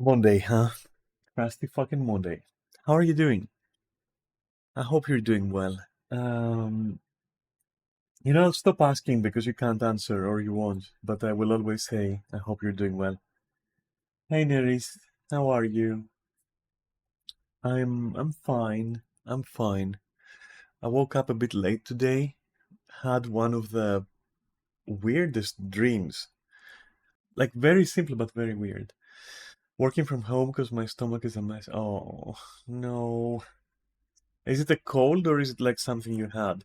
Monday, huh? Nasty fucking Monday. How are you doing? I hope you're doing well. Um, I'll stop asking because you can't answer or you won't, but I will always say, I hope you're doing well. Hey, Neris, how are you? I'm fine. I'm fine. I woke up a bit late today, had one of the weirdest dreams. Like very simple but very weird. Working from home because my stomach is a mess. Oh, no. Is it a cold or is it like something you had?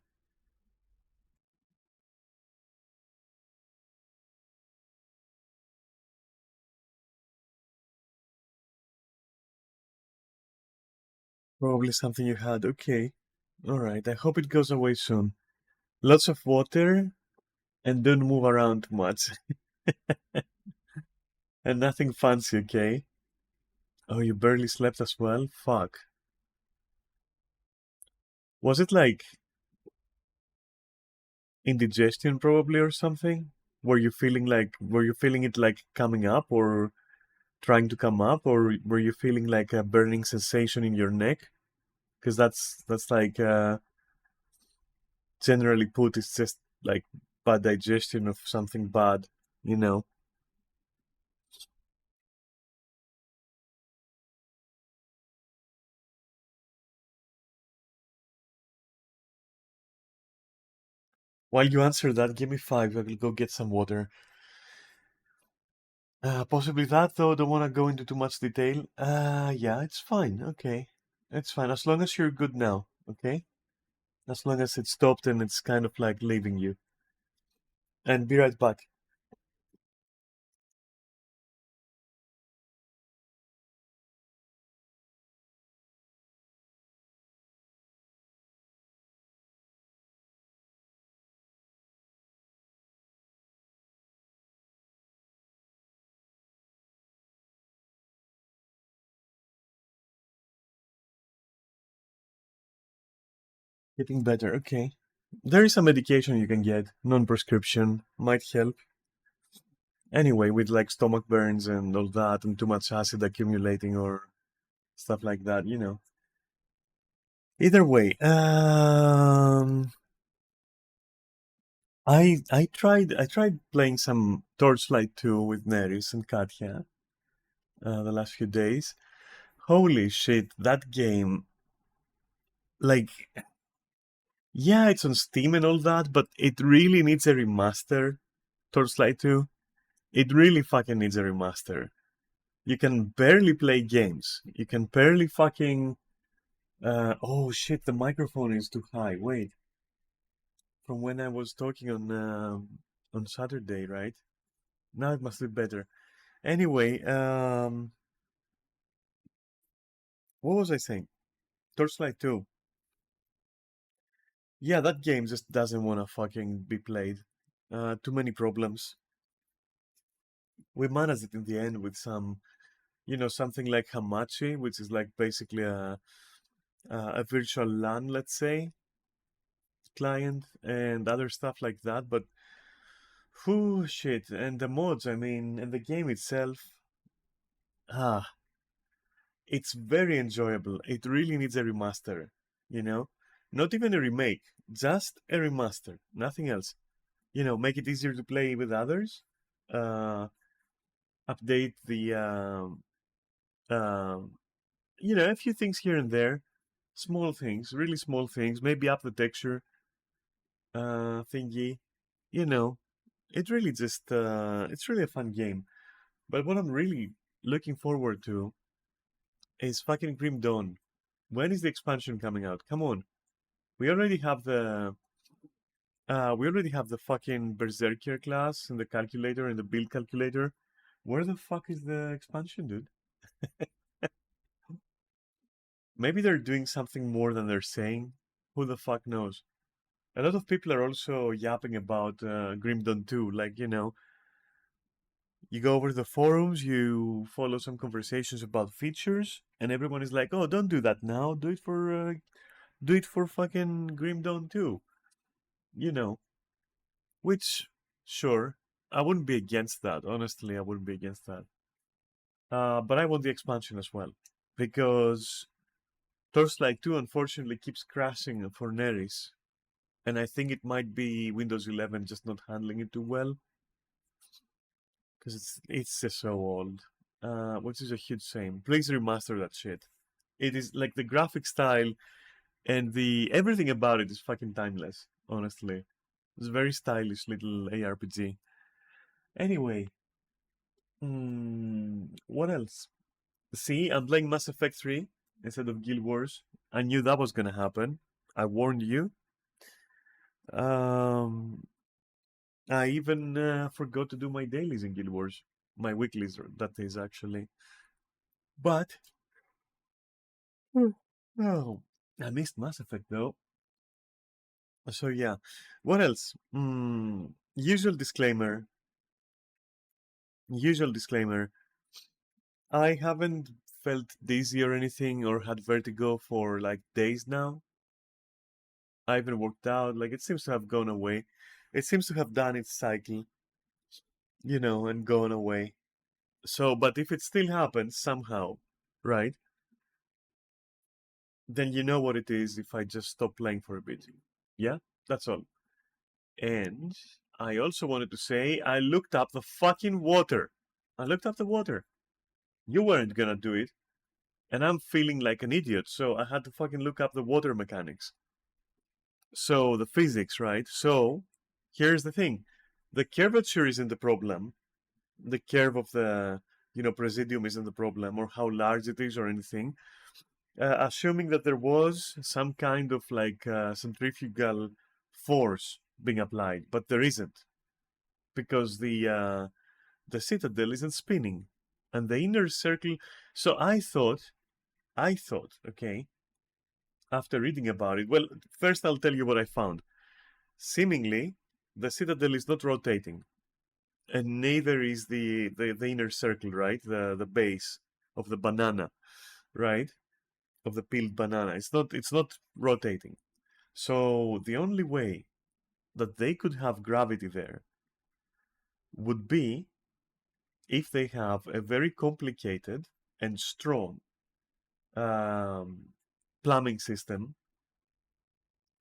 Probably something you had. Okay. All right. I hope it goes away soon. Lots of water and don't move around too much. And nothing fancy, okay? Oh, you barely slept as well? Fuck. Was it like indigestion probably or something? Were you feeling it like coming up or trying to come up, or were you feeling like a burning sensation in your neck? Because that's like generally put, it's just like bad digestion of something bad, you know? While you answer that, give me five. I will go get some water. Possibly that, though. Don't want to go into too much detail. Yeah, it's fine. Okay. It's fine. As long as you're good now. Okay? As long as it stopped and it's kind of like leaving you. And be right back. Getting better. Okay. There is a medication you can get, non-prescription, might help. Anyway, with like stomach burns and all that, and too much acid accumulating or stuff like that, you know. Either way, I tried playing some Torchlight 2 with Neris and Katya the last few days. Holy shit, that game! Like, yeah, it's on Steam and all that, but it really needs a remaster. Torchlight 2, it really fucking needs a remaster. You can barely play games. You can barely fucking. Oh shit, the microphone is too high. Wait, from when I was talking on Saturday, right? Now it must be better. Anyway, what was I saying? Torchlight 2. Yeah, that game just doesn't want to fucking be played. Too many problems. We managed it in the end with some, something like Hamachi, which is like basically a virtual LAN, let's say, client and other stuff like that. But, whew, shit. And the mods, I mean, and the game itself, ah, it's very enjoyable. It really needs a remaster, you know? Not even a remake, just a remaster, nothing else. Make it easier to play with others. Uh, Update the, um, a few things here and there. Small things, really small things. Maybe up the texture thingy. You know, it's really a fun game. But what I'm really looking forward to is fucking Grim Dawn. When is the expansion coming out? Come on. We already have the fucking Berserker class and the calculator and the build calculator. Where the fuck is the expansion, dude? Maybe they're doing something more than they're saying. Who the fuck knows? A lot of people are also yapping about Grim Dawn 2. Like, you go over the forums, you follow some conversations about features, and everyone is like, "Oh, don't do that now. Do it for fucking Grim Dawn 2." You know, which, sure, I wouldn't be against that. Honestly, I wouldn't be against that. But I want the expansion as well because Torchlight 2 unfortunately keeps crashing for Neris, and I think it might be Windows 11 just not handling it too well because it's just so old, which is a huge shame. Please remaster that shit. It is like the graphic style and the everything about it is fucking timeless. Honestly, it's a very stylish little ARPG. Anyway, what else? See, I'm playing Mass Effect 3 instead of Guild Wars. I knew that was gonna happen. I warned you. Um, I even forgot to do my dailies in Guild Wars. My weeklies, that is actually. But, oh, I missed Mass Effect though. So yeah, what else? Usual disclaimer. Usual disclaimer. I haven't felt dizzy or anything or had vertigo for like days now. I haven't worked out. Like it seems to have gone away. It seems to have done its cycle, and gone away. So, but if it still happens somehow, right? Then you know what it is if I just stop playing for a bit. Yeah, that's all. And I also wanted to say I looked up the fucking water. I looked up the water. You weren't gonna do it. And I'm feeling like an idiot, so I had to fucking look up the water mechanics. So the physics, right? So here's the thing. The curvature isn't the problem. The curve of the presidium isn't the problem, or how large it is or anything. Assuming that there was some kind of like centrifugal force being applied, but there isn't because the citadel isn't spinning, and the inner circle. So I thought, okay, after reading about it. Well, first I'll tell you what I found. Seemingly, the citadel is not rotating, and neither is the inner circle, right? The base of the banana, right? Of the peeled banana. It's not rotating. So the only way that they could have gravity there would be if they have a very complicated and strong um, plumbing system.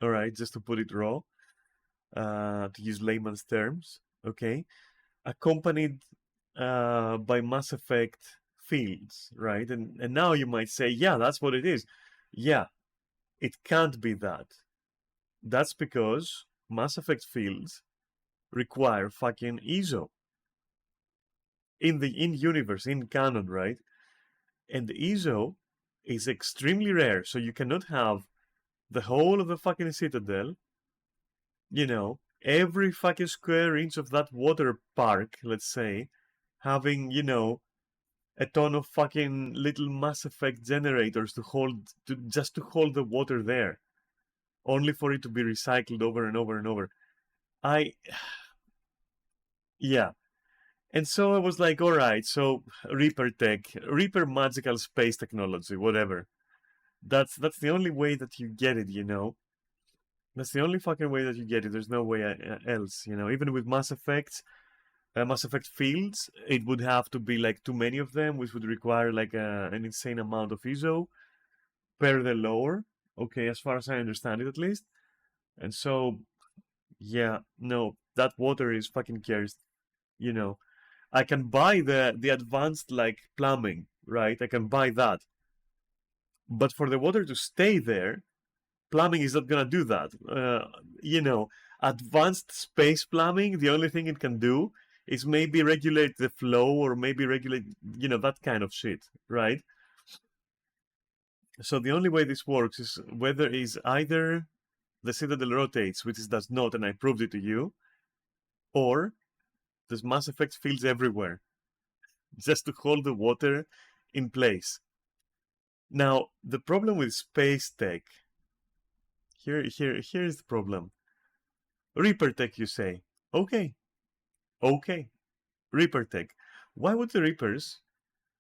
All right, just to put it raw, to use layman's terms, okay, accompanied by Mass Effect fields, right? And now you might say, yeah, that's what it is. Yeah, it can't be that. That's because Mass Effect fields require fucking ISO in the in universe, in canon, right? And the ISO is extremely rare, so you cannot have the whole of the fucking citadel, every fucking square inch of that water park, let's say, having, a ton of fucking little Mass Effect generators just to hold the water there, only for it to be recycled over and over and over. I Yeah. And so I was like, all right, so Reaper tech, Reaper magical space technology, whatever. That's the only way that you get it. That's the only fucking way that you get it. There's no way else. Even with Mass Effect fields, it would have to be like too many of them, which would require like an insane amount of ISO per the lore. Okay, as far as I understand it, at least. And so, yeah, no, that water is fucking cursed. You know, I can buy the advanced like plumbing, right? I can buy that, but for the water to stay there, plumbing is not gonna do that. Advanced space plumbing, the only thing it can do is maybe regulate the flow or maybe regulate, that kind of shit, right? So the only way this works is whether is either the citadel rotates, which it does not, and I proved it to you, or there's Mass Effect fields everywhere, just to hold the water in place. Now, the problem with space tech, here is the problem. Reaper tech, you say. Okay, Reaper tech. Why would the Reapers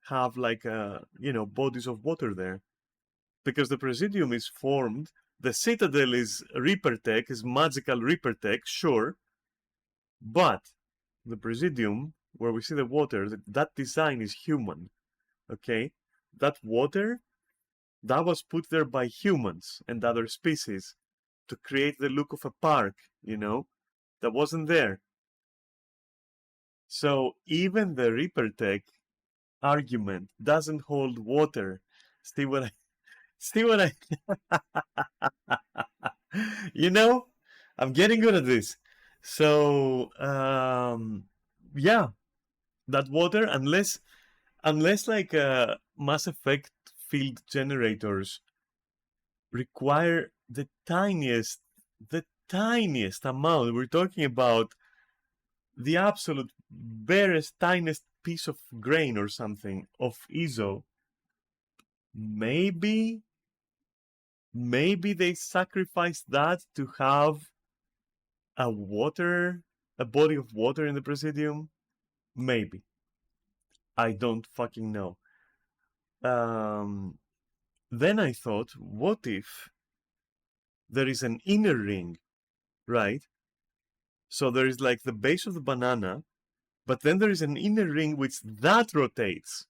have like bodies of water there? Because the Presidium is formed. The Citadel is Reaper tech, is magical Reaper tech, sure, but the Presidium, where we see the water, that design is human. okay? That water, that was put there by humans and other species to create the look of a park, you know? That wasn't there. So even the Reaper Tech argument doesn't hold water. See what I see what you know? I'm getting good at this. So yeah, that water, unless like Mass Effect field generators require the tiniest amount. We're talking about the absolute barest, tiniest piece of grain or something of ISO. Maybe they sacrificed that to have a body of water in the Presidium. Maybe. I don't fucking know. Um, then I thought, what if there is an inner ring, right? So there is like the base of the banana, but then there is an inner ring which that rotates.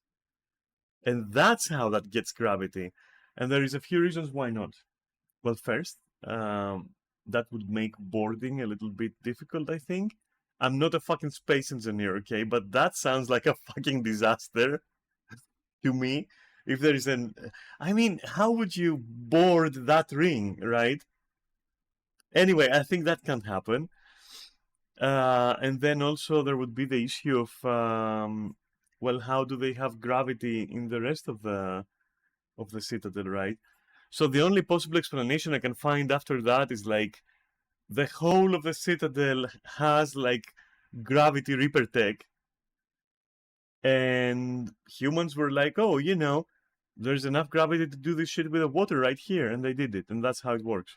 And that's how that gets gravity. And there is a few reasons why not. Well, first, that would make boarding a little bit difficult, I think. I'm not a fucking space engineer, okay? But that sounds like a fucking disaster to me. If there is I mean, how would you board that ring, right? Anyway, I think that can't happen. And then also there would be the issue of, well, how do they have gravity in the rest of the Citadel, right? So the only possible explanation I can find after that is like the whole of the Citadel has like gravity Reaper tech, and humans were like, oh, there's enough gravity to do this shit with the water right here, and they did it, and that's how it works.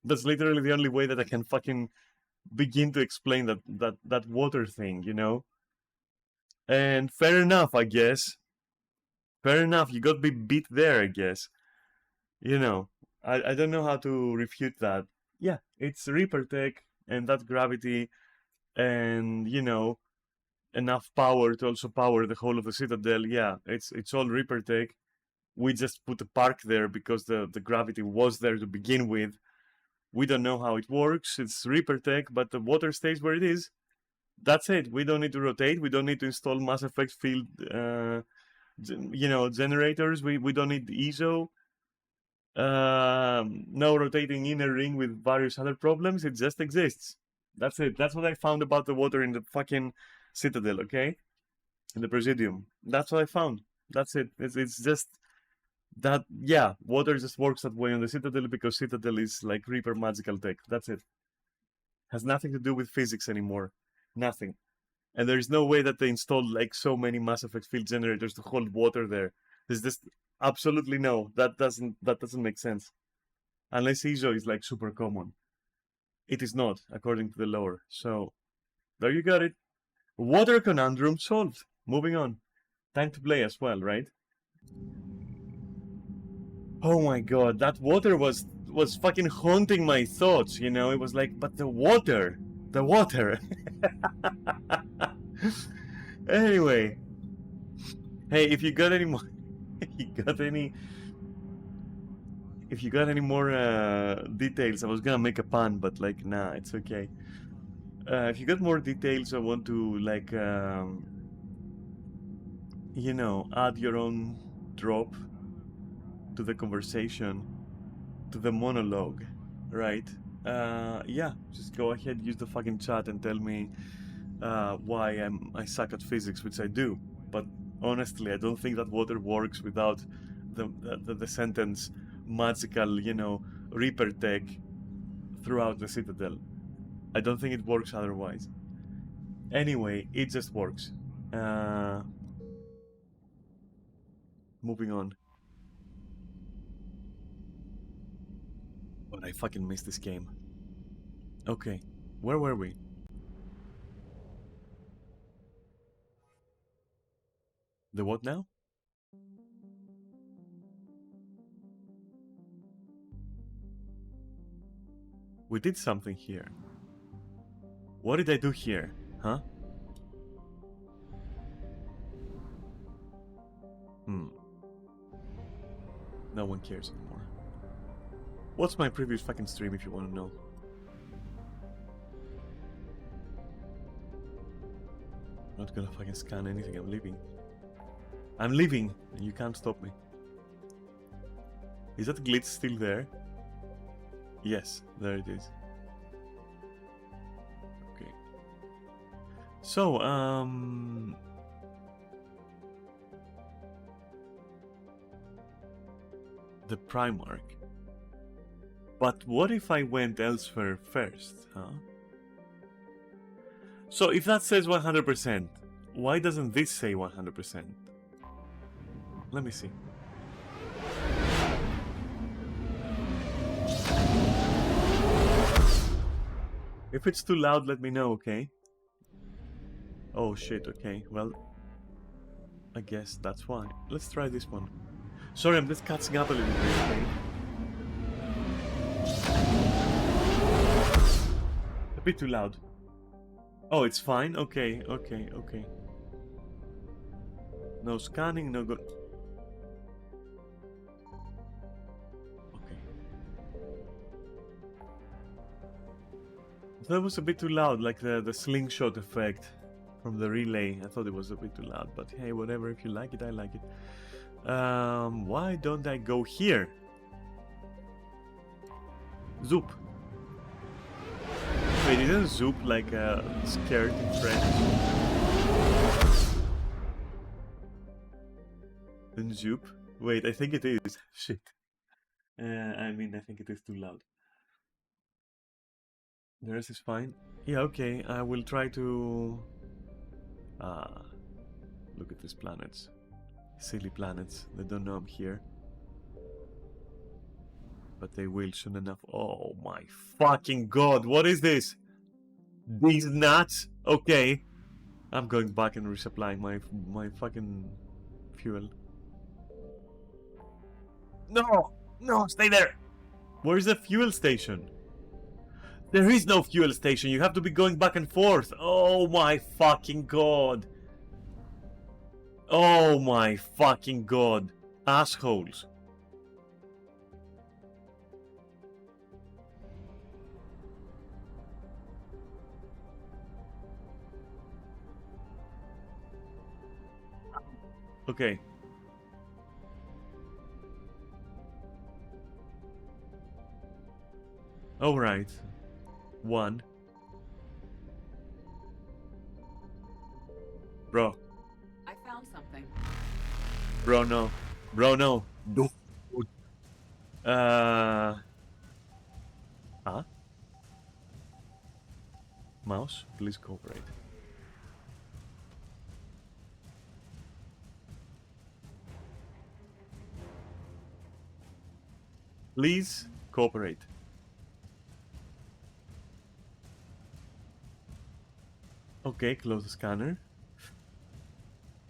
That's literally the only way that I can fucking begin to explain that water thing, And fair enough, I guess. Fair enough, you got me beat there, I guess. I don't know how to refute that. Yeah, it's Reaper tech, and that gravity, and enough power to also power the whole of the Citadel. Yeah, it's all Reaper tech. We just put a park there because the gravity was there to begin with. We don't know how it works. It's Reaper tech, but the water stays where it is. That's it. We don't need to rotate. We don't need to install Mass Effect field, generators. We don't need ISO. No rotating inner ring with various other problems. It just exists. That's it. That's what I found about the water in the fucking Citadel, okay? In the Presidium. That's what I found. That's it. It's just that, yeah, water just works that way on the Citadel because Citadel is like Reaper magical tech. That's it. Has nothing to do with physics anymore. Nothing. And there is no way that they installed like so many Mass Effect field generators to hold water there. There's just absolutely no. That doesn't make sense. Unless ISO is like super common. It is not, according to the lore. So there you got it. Water conundrum solved. Moving on. Time to play as well, right? Oh my god, that water was fucking haunting my thoughts, It was like, but the water. The water. Anyway. Hey, if you got any more if you got any more details, I was gonna make a pun, but like, nah, it's okay. If you got more details, I want to like, add your own drop to the conversation, to the monologue, right? Yeah, just go ahead, use the fucking chat and tell me why I suck at physics, which I do. But honestly, I don't think that water works without the sentence magical, Reaper tech throughout the Citadel. I don't think it works otherwise. Anyway, it just works. Moving on. But I fucking missed this game. Okay, where were we? The what now? We did something here. What did I do here? Huh? No one cares anymore. What's my previous fucking stream if you want to know? I'm not gonna fucking scan anything, I'm leaving. I'm leaving, and you can't stop me. Is that glitch still there? Yes, there it is. Okay. So, the Primark. But what if I went elsewhere first, huh? So if that says 100%, why doesn't this say 100%? Let me see. If it's too loud, let me know, okay? Oh shit, okay, well, I guess that's why. Let's try this one. Sorry, I'm just catching up a little bit, okay? A bit too loud. Oh, it's fine? Okay, okay, okay. No scanning, no good. Okay. That was a bit too loud, like the slingshot effect from the relay. I thought it was a bit too loud, but hey, whatever. If you like it, I like it. Why don't I go here? Zoop. Wait, isn't Zoop like scared in French? And Zoop? Wait, I think it is. Shit. I mean, I think it is too loud. The rest is fine. Yeah, okay. I will try to... look at these planets. Silly planets. They don't know I'm here. But they will soon enough. Oh my fucking god, what is this? These nuts? Okay. I'm going back and resupplying my fucking fuel. No! No, stay there! Where's the fuel station? There is no fuel station, you have to be going back and forth. Oh my fucking god. Oh my fucking god. Assholes. Okay. Alright. One. Bro. I found something. Bro, no. Bro, no. Dude. Huh? Mouse, please cooperate. Please cooperate. Okay, close the scanner.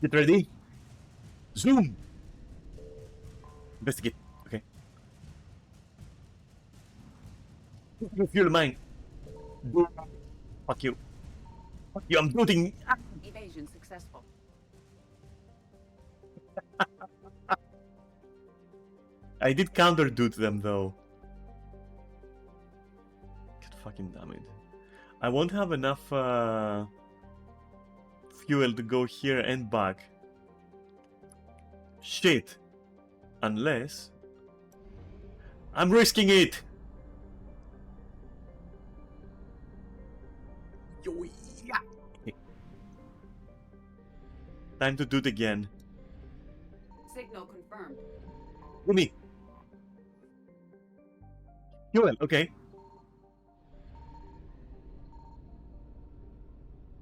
Get ready. Zoom! Investigate. Okay. Fuel mine. Fuck you. Fuck you, I'm looting. Evasion successful. I did counter Doot them though. God fucking damn it. I won't have enough fuel to go here and back. Shit. Unless... I'm risking it! Time to do it again. Signal confirmed. Give me. Fuel, okay.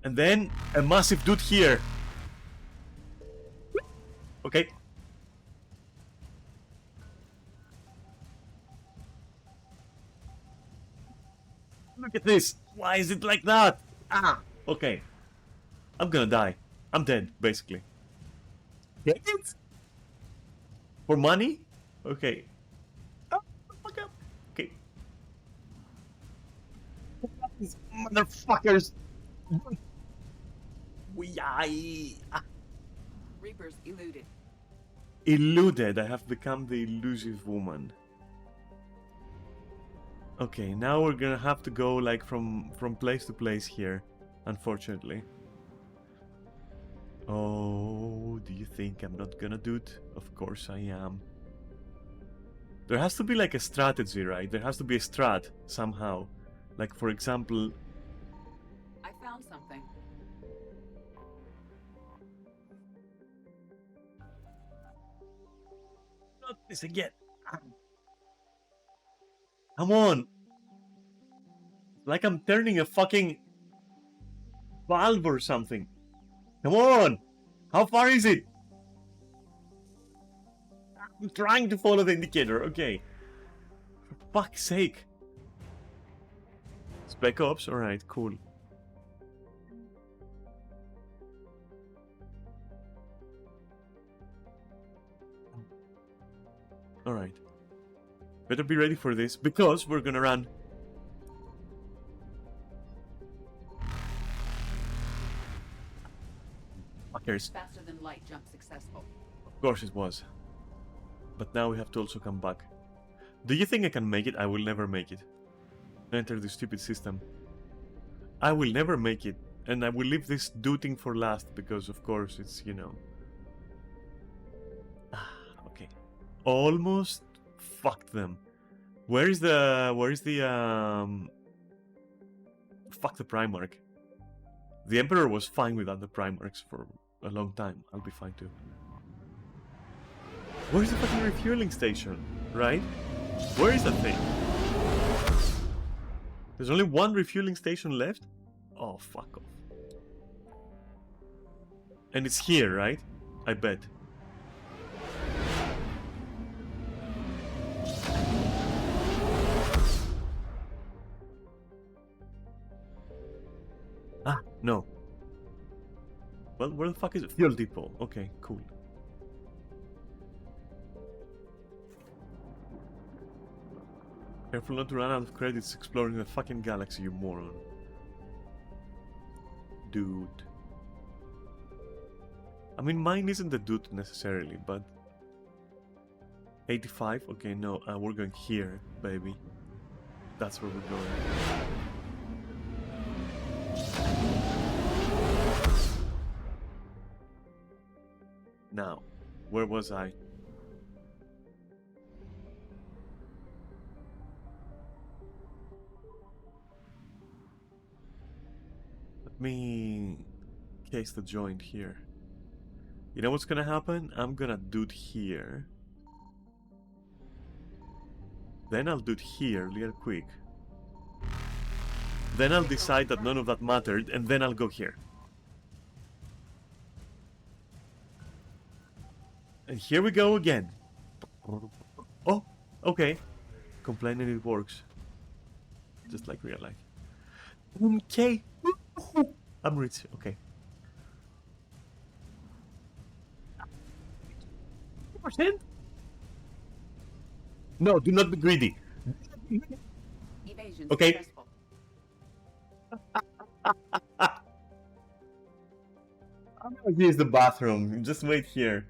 And then a massive dude here. Okay. Look at this. Why is it like that? Ah, okay. I'm gonna die. I'm dead, basically. Dead? For money? Okay. Oh, fuck up. Okay. These motherfuckers. Reapers eluded. Eluded. I have become the elusive woman. Okay, now we're gonna have to go like from place to place here, unfortunately. Oh, do you think I'm not gonna do it? Of course I am. There has to be like a strategy, right? There has to be a strat somehow. Like for example, I found something. not this again. Come on. Like I'm turning a fucking valve or something. Come on. How far is it? I'm trying to follow the indicator. Okay. For fuck's sake. Spec Ops? Alright, cool. Alright. Better be ready for this, because we're gonna run. Fuckers. Faster than light jump successful. Of course it was. But now we have to also come back. Do you think I can make it? I will never make it. Enter the stupid system. I will never make it. And I will leave this dooting for last, because of course it's, you know... Okay. Almost fucked them. Where is the... Fuck the Primarch. The Emperor was fine without the Primarchs for a long time. I'll be fine too. Where's the fucking refueling station? Right? Where is that thing? There's only one refueling station left? Oh, fuck off. And it's here, right? I bet. Ah, no. Well, where the fuck is it? Fuel depot. Okay, cool. Careful not to run out of credits exploring the fucking galaxy, you moron. Dude. I mean, mine isn't the Doot necessarily, but... 85? Okay, no, we're going here, baby. That's where we're going. Now, where was I? Let me case the joint here. You know what's gonna happen? I'm gonna do it here. Then I'll do it here real quick. Then I'll decide that none of that mattered, and then I'll go here. And here we go again. Oh, okay. Complaining it works. Just like real life. Okay. I'm rich, okay. %? No, do not be greedy. Evasion Okay. successful. I'm gonna use the bathroom. Just wait here.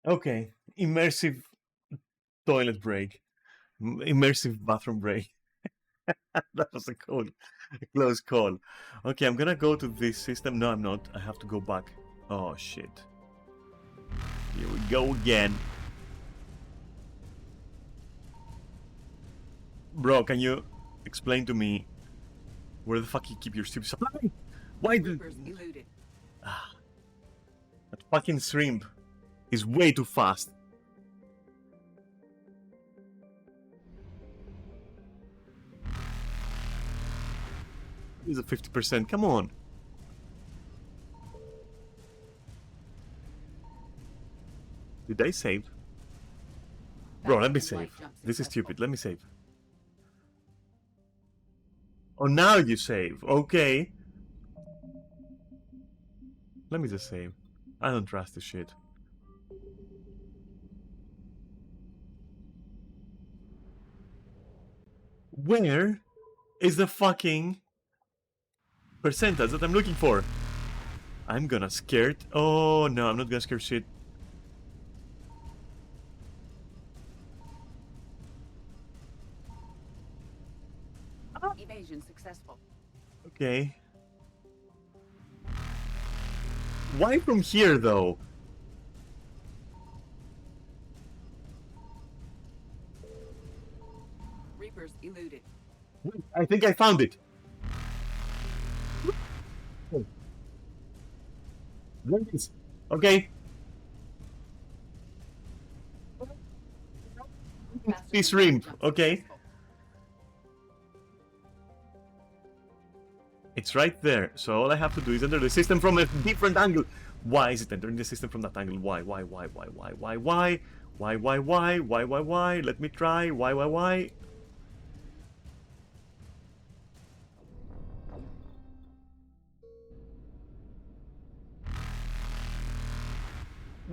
Okay, immersive toilet break. Immersive bathroom break. That was a close call. Okay, I'm gonna go to this system. No, I'm not. I have to go back. Oh shit. Here we go again. Bro, can you explain to me where the fuck you keep your soup supply? Why did Reapers eluded. that fucking shrimp is way too fast? It's a 50%. Come on. Did I save? Bro, let me Falcon light save. jump This is successful. stupid. Let me save. Oh, now you save. Okay. Let me just save. I don't trust this shit. Where is the fucking percentage that I'm looking for? I'm gonna scared. Oh no, I'm not gonna scare shit. Evasion successful. Okay. Why from here though? Reapers eluded. Wait, I think I found it. Oh, there it is. Okay. Faster This than light ring. jump Okay. successful. It's right there. So all I have to do is enter the system from a different angle. Why is it entering the system from that angle? Why? Why? Let me try. Why?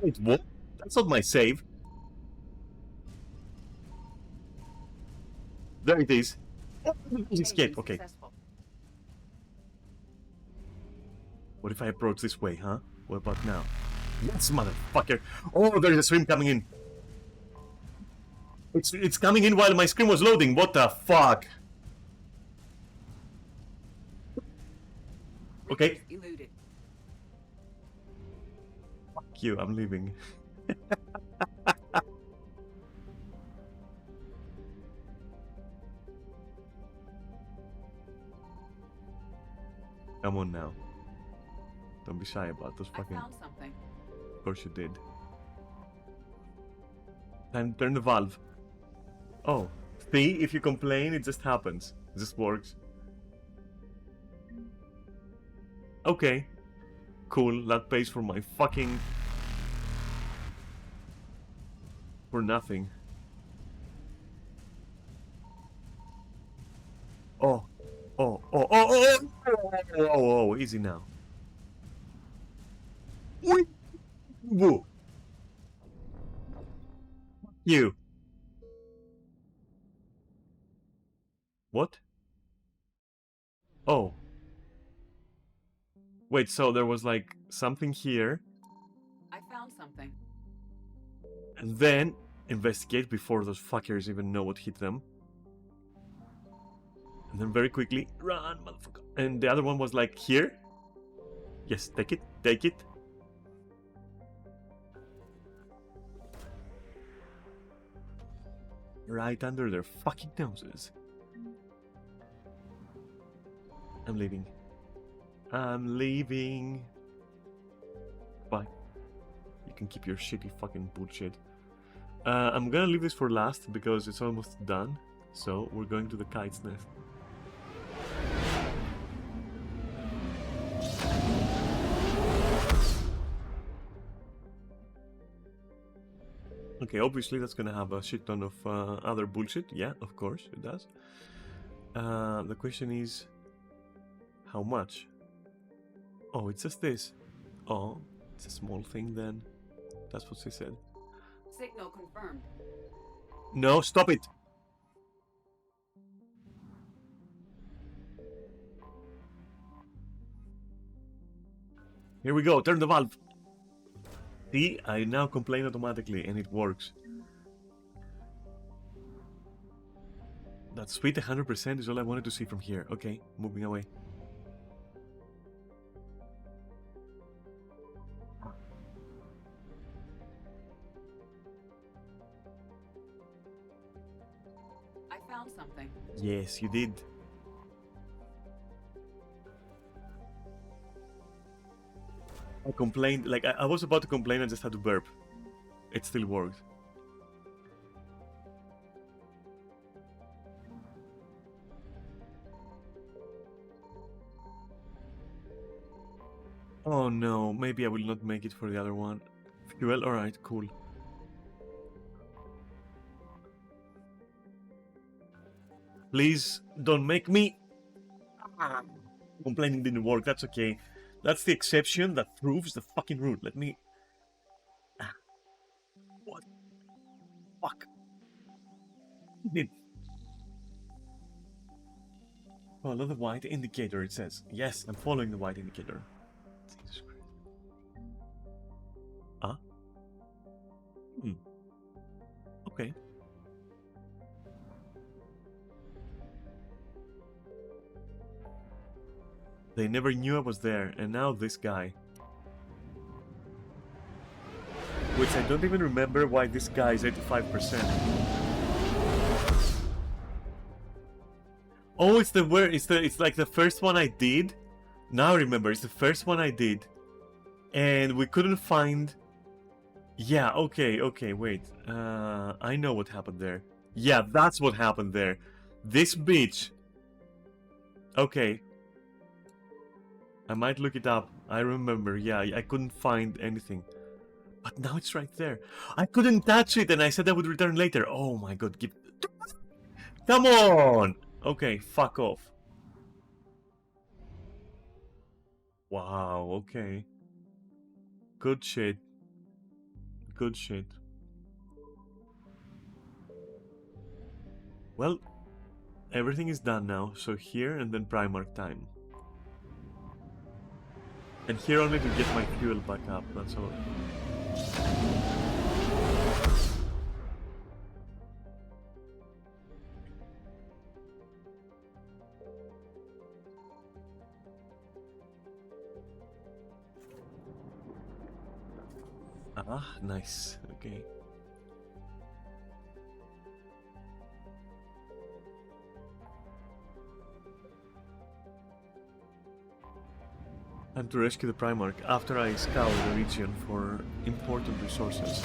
Wait, what? That's not my save. There it is. Evasion Escape. Okay. successful. What if I approach this way, huh? What about now? Yes, motherfucker. Oh, there is a stream coming in. It's coming in while my screen was loading. What the fuck? Okay. Reapers eluded. Fuck you. I'm leaving. Come on now. Don't be shy about those I fucking... found something. Of course you did. Time to turn the valve. Oh. See, if you complain, it just happens. It just works. Okay. Cool. That pays for my fucking... For nothing. Oh. Oh, easy now. Whoa. You. What? Oh. Wait, so there was like something here, I found something. and then investigate before those fuckers even know what hit them. And then very quickly, run, motherfucker. And the other one was like here. Yes, take it, take it. Right under their fucking noses. I'm leaving. I'm leaving. Bye. You can keep your shitty fucking bullshit. I'm gonna leave this for last because it's almost done. So we're going to the kite's nest. Okay, obviously that's gonna have a shit ton of other bullshit. Yeah, of course it does. The question is, how much? Oh, it's just this. Oh, it's a small thing then. That's what she said. Signal confirmed. No, stop it! Here we go, turn the valve. See, I now complain automatically and it works. That sweet 100% is all I wanted to see from here. Okay, moving away. I found something. Yes, you did. I complained, like, I was about to complain, I just had to burp. It still worked. Oh no, maybe I will not make it for the other one. Fuel, alright, cool. Please, don't make me... Complaining didn't work, that's okay. That's the exception that proves the fucking rule. Let me... What? Fuck. Follow the white indicator, it says. Yes, I'm following the white indicator. Jesus Christ. Huh? Okay. They never knew I was there, and now this guy. Which I don't even remember why this guy is 85%. Oh, it's like the first one I did. Now I remember, it's the first one I did. And we couldn't find... Yeah, okay, wait. I know what happened there. Yeah, that's what happened there. This bitch. Okay. I might look it up. I remember, yeah, I couldn't find anything. But now it's right there. I couldn't touch it and I said I would return later. Oh my god, give... Come on! Okay, fuck off. Wow, okay. Good shit. Good shit. Well, everything is done now, so here and then Primark time. And here only to get my fuel back up, that's all. Ah, nice, okay. And to rescue the Primarch after I scour the region for important resources.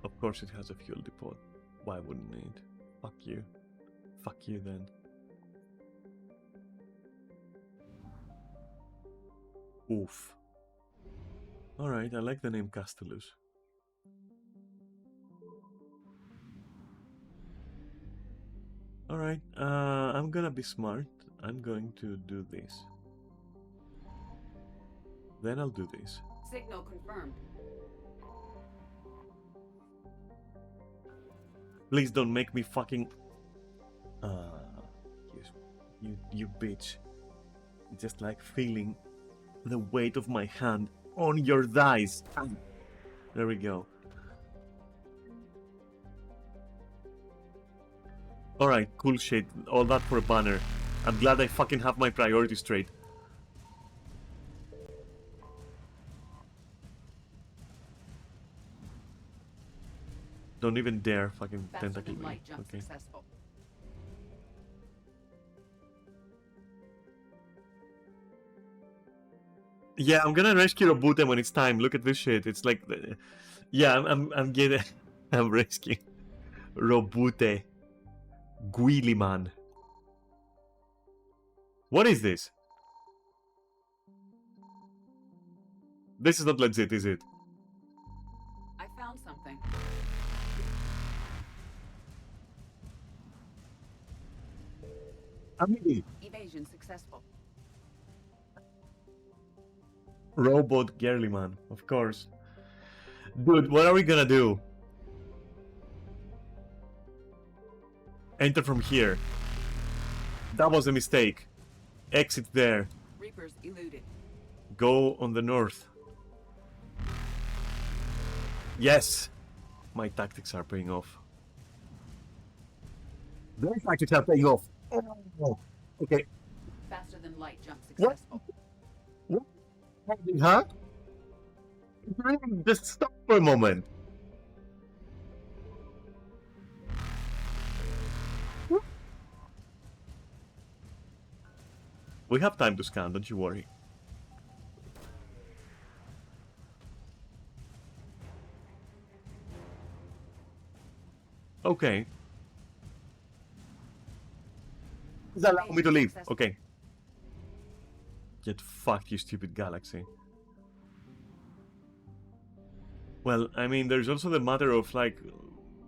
Of course it has a fuel depot. Why wouldn't it? Fuck you. Fuck you then. Oof. Alright, I like the name Castellus. Alright, I'm gonna be smart. I'm going to do this. Then I'll do this. Signal confirmed. Please don't make me fucking... you bitch. Just like feeling the weight of my hand on your thighs. There we go. Alright, cool shit. All that for a banner. I'm glad I fucking have my priorities straight. Don't even dare fucking tentacle me. Okay. Successful. Yeah, I'm gonna rescue Robute when it's time. Look at this shit. It's like, yeah, I'm getting, I'm rescuing Robute, Guilliman. What is this? This is not legit, is it? I found something. Evasion successful. Robot girly man, of course. Dude, what are we gonna do? Enter from here. That was a mistake. Exit there. Reapers eluded. Go on the north. Yes! My tactics are paying off. Their tactics are paying off. Oh, okay. Faster than light jump What? successful. What? Huh? Just stop for a moment. We have time to scan, don't you worry. Okay. Please allow me to leave. Okay. Get fucked, you stupid galaxy. Well, I mean, there's also the matter of, like,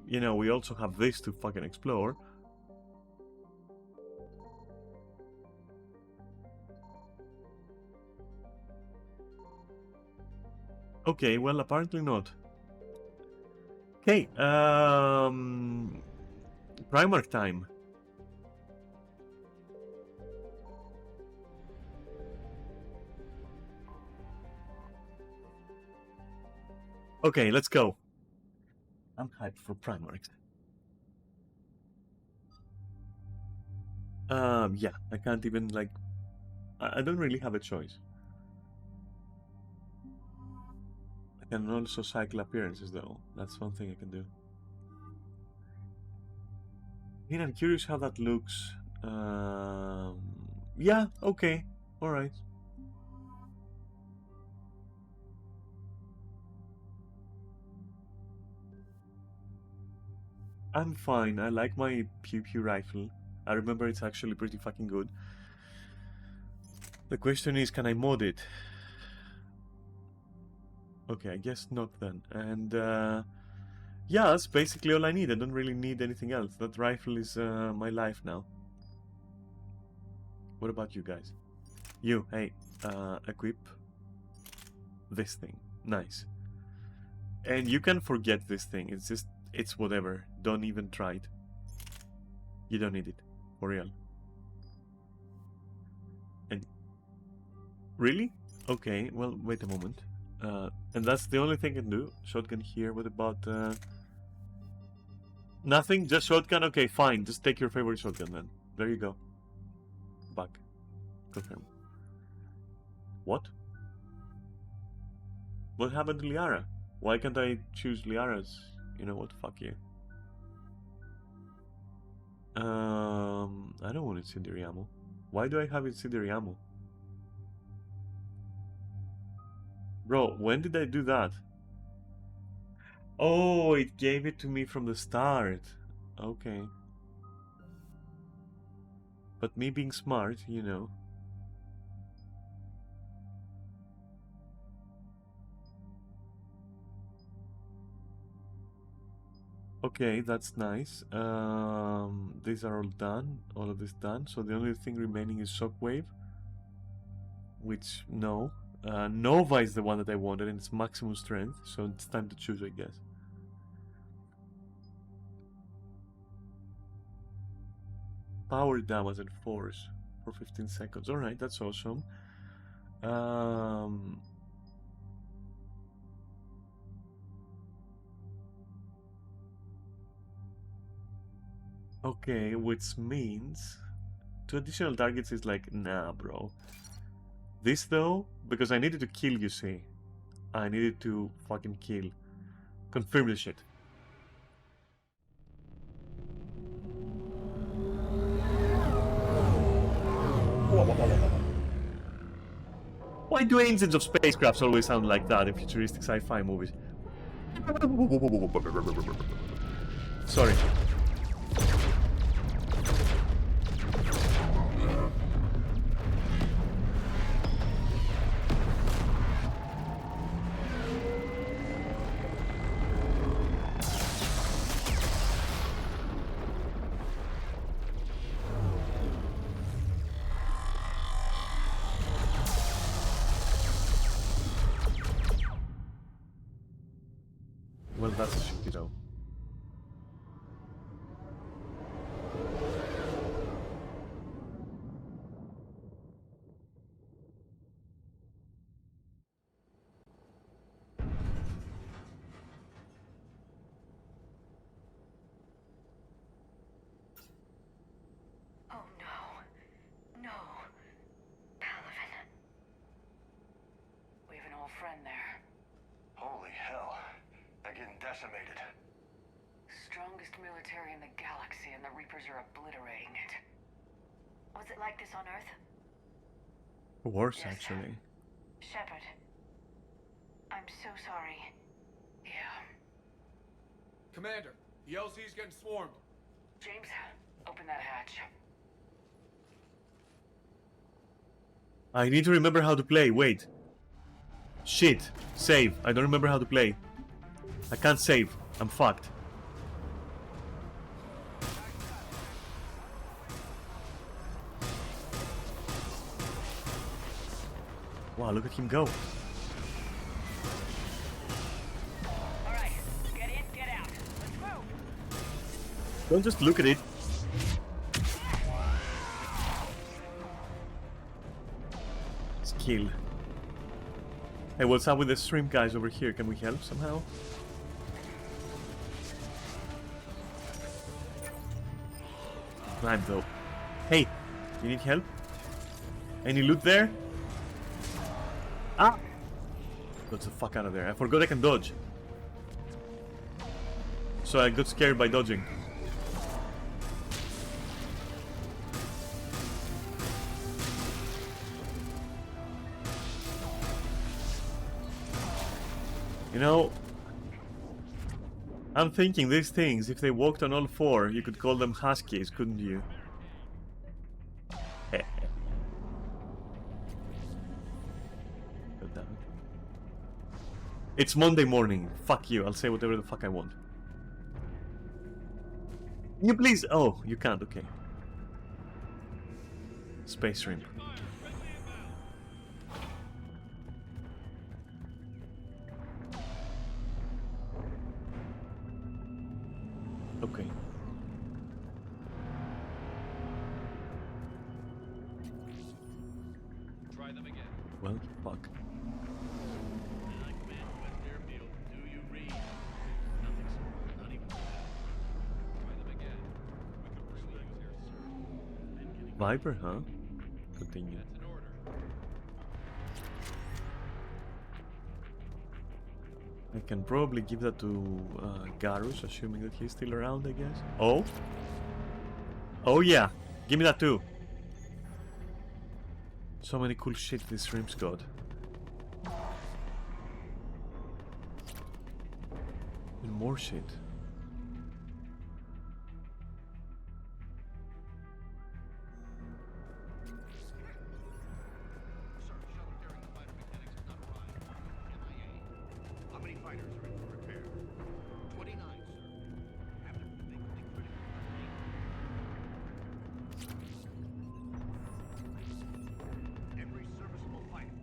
you know, we also have this to fucking explore. Okay, well, apparently not. Okay, Primarch time. Okay, let's go. I'm hyped for Primarch. Yeah, I can't even, like, I don't really have a choice. I can also cycle appearances, though. That's one thing I can do. I mean, I'm curious how that looks. Yeah, okay, alright. I'm fine. I like my pew pew rifle. I remember it's actually pretty fucking good. The question is, can I mod it? Okay, I guess not then. And yeah, that's basically all I need. I don't really need anything else. That rifle is my life now. What about you guys? You, hey, equip this thing. Nice. And you can forget this thing. It's just, it's whatever. Don't even try it. You don't need it. For real. And really? Okay, well, wait a moment. And that's the only thing I can do. Shotgun here. What about nothing? Just shotgun? Okay, fine. Just take your favorite shotgun then. There you go. Back. Confirm. What? What happened to Liara? Why can't I choose Liara's? You know what? Fuck you. I don't want incendiary ammo. Why do I have incendiary ammo? Bro, when did I do that? Oh, it gave it to me from the start. Okay. But me being smart, you know. Okay, that's nice. These are all done. All of this done. So the only thing remaining is Shockwave. Which, no. Nova is the one that I wanted, and it's maximum strength. So it's time to choose, I guess. Power damage and force for 15 seconds. Alright, that's awesome. Okay, which means 2 additional targets is like, nah, bro. This though, because I needed to kill, you see. I needed to fucking kill. Confirm this shit. Why do engines of spacecrafts always sound like that in futuristic sci-fi movies? Sorry. Well, that's a shitty though. decimated. Strongest military in the galaxy, and the Reapers are obliterating it. Was it like this on Earth? Worse, Yes. actually. Shepard. I'm so sorry. Yeah. Commander, the LC's getting swarmed. James, open that hatch. I need to remember how to play. Wait. Shit. Save. I don't remember how to play. I can't save. I'm fucked. Wow, look at him go. Alright, get in, get out. Let's move! Don't just look at it. Skill. Hey, what's up with the stream guys over here? Can we help somehow? Climb though. Hey, you need help? Any loot there? Ah! Dodge the fuck out of there. I forgot I can dodge. So I got scared by dodging. You know, I'm thinking these things, if they walked on all four, you could call them huskies, couldn't you? God damn it. It's Monday morning. Fuck you. I'll say whatever the fuck I want. You please. Oh, you can't. Okay. Space shrimp. Okay. Try them again. Well, fuck. Command West Airfield. Do you read? Nothing, sir. Not even that. Try them again. We could really use your service. Been getting Viper, huh? Continue. That's an order. I can probably give that to Garus, assuming that he's still around, I guess. Oh? Oh yeah! Give me that too! So many cool shit this stream's got. And more shit. Sir, shuttle carrying the fighter mechanics has not arrived. MIA. How many fighters are in for repair? 29, sir. After the big critical every serviceable fighter.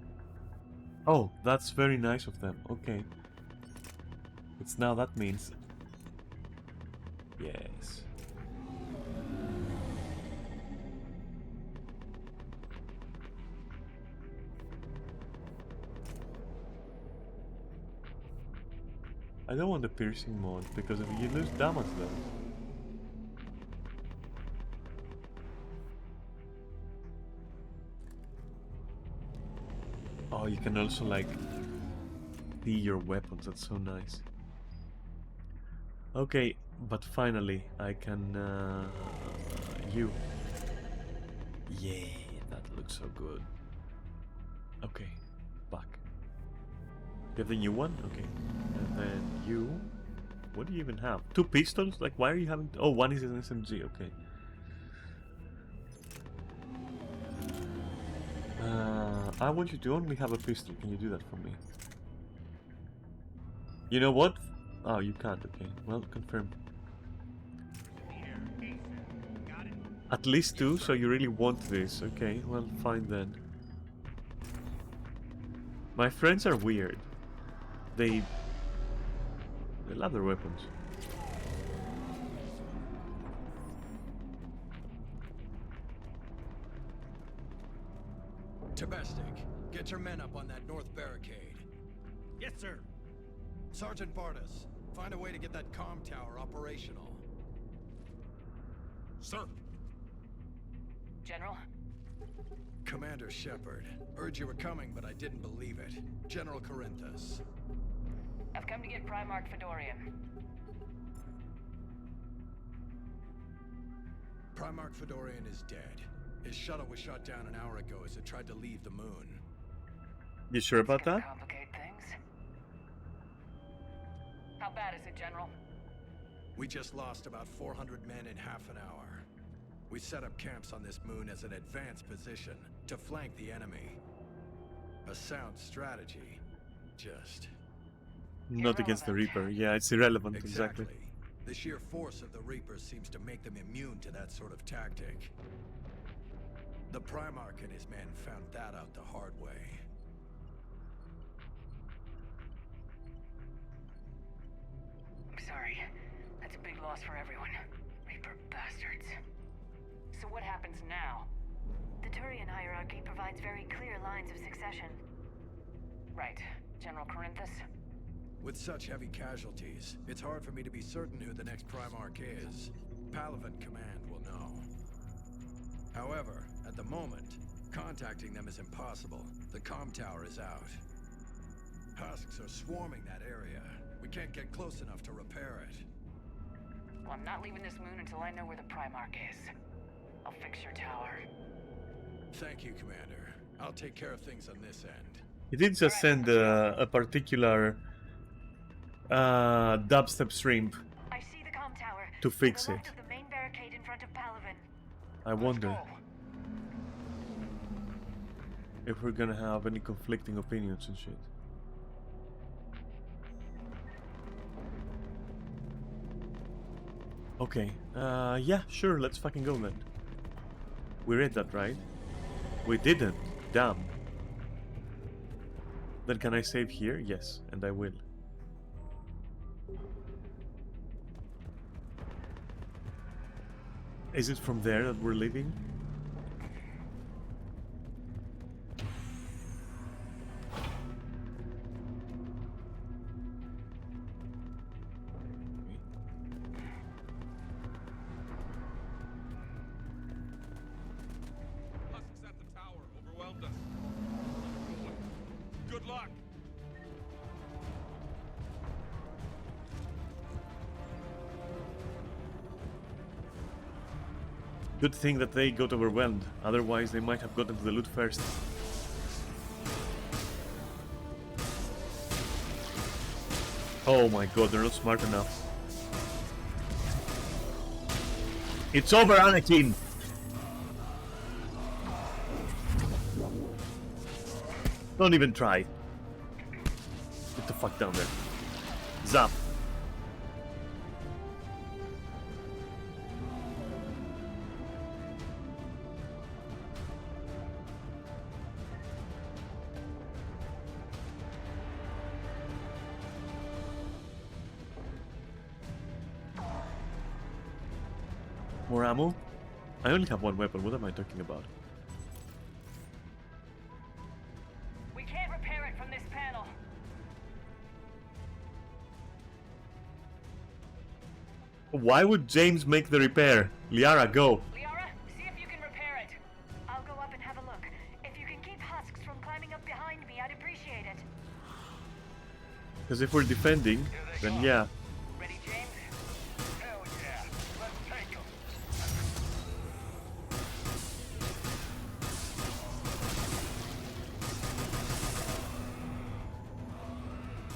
Oh, that's very nice of them. Okay. It's now that means... Yes. I don't want the piercing mod because if you lose damage then. Oh, you can also like see your weapons. That's so nice. Okay, but finally I can you. Yeah, that looks so good. Okay, back. You have the new one? Okay. And then you... What do you even have? 2 pistols? Like, why are you having... Oh, one is an SMG, okay. I want you to only have a pistol. Can you do that for me? You know what? Oh, you can't, okay. Well, confirmed. At least 2, so you really want this. Okay, well, fine then. My friends are weird. They love their weapons. Tabestic, get your men up on that north barricade. Yes, sir. Sergeant Bardas, find a way to get that comm tower operational. Sir. General? Commander Shepard, heard you were coming, but I didn't believe it. General Corinthus. I've come to get Primarch Fedorian. Primarch Fedorian is dead. His shuttle was shot down an hour ago as it tried to leave the moon. You sure about Gonna that? complicate things. How bad is it, General? We just lost about 400 men in half an hour. We set up camps on this moon as an advanced position to flank the enemy. A sound strategy. Just... Not against the Reaper. Yeah, it's irrelevant, exactly. The sheer force of the Reapers seems to make them immune to that sort of tactic. The Primarch and his men found that out the hard way. I'm sorry. That's a big loss for everyone. Reaper bastards. So what happens now? The Turian hierarchy provides very clear lines of succession. Right. General Corinthus? With such heavy casualties, it's hard for me to be certain who the next Primarch is. Palaven Command will know. However, at the moment, contacting them is impossible. The comm tower is out. Husks are swarming that area. We can't get close enough to repair it. Well, I'm not leaving this moon until I know where the Primarch is. I'll fix your tower. Thank you, Commander. I'll take care of things on this end. He did just send a particular dubstep shrimp I see the comm tower. to fix to the it. left of the main barricade in front of Palaven. I wonder if we're gonna have any conflicting opinions and shit. Okay, yeah, sure, let's fucking go then. We read that, right? We didn't. Damn. Then can I save here? Yes, and I will. Is it from there that we're leaving? Husks at the tower overwhelmed us. Good luck. Good thing that they got overwhelmed, otherwise they might have gotten to the loot first. Oh my god, they're not smart enough. It's over, Anakin! Don't even try. Get the fuck down there. Zap. More ammo? I only have one weapon, what am I talking about? We can't repair it from this panel. Why would James make the repair? Liara, go! Liara, see if you can repair it. I'll go up and have a look. If you can keep Husks from climbing up behind me, I'd appreciate it. Because if we're defending, then yeah. Ready, James? Hell yeah. Let's take him.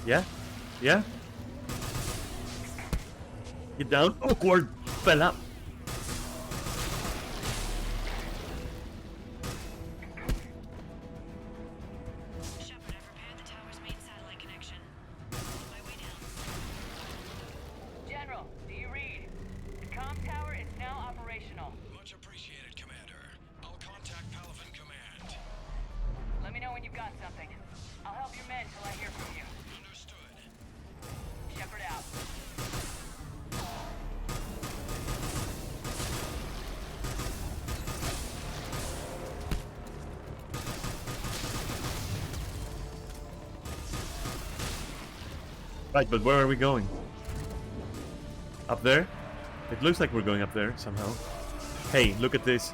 Yeah? Yeah? Get down, awkward fella! Shepard, I've repaired the tower's main satellite connection. On my way down. General, do you read? The comm tower is now operational. Much appreciated, Commander. I'll contact Palaven Command. Let me know when you've got something. I'll help your men till I hear from you. Understood. Shepard out. Right, but where are we going? Up there? It looks like we're going up there, somehow. Hey, look at this.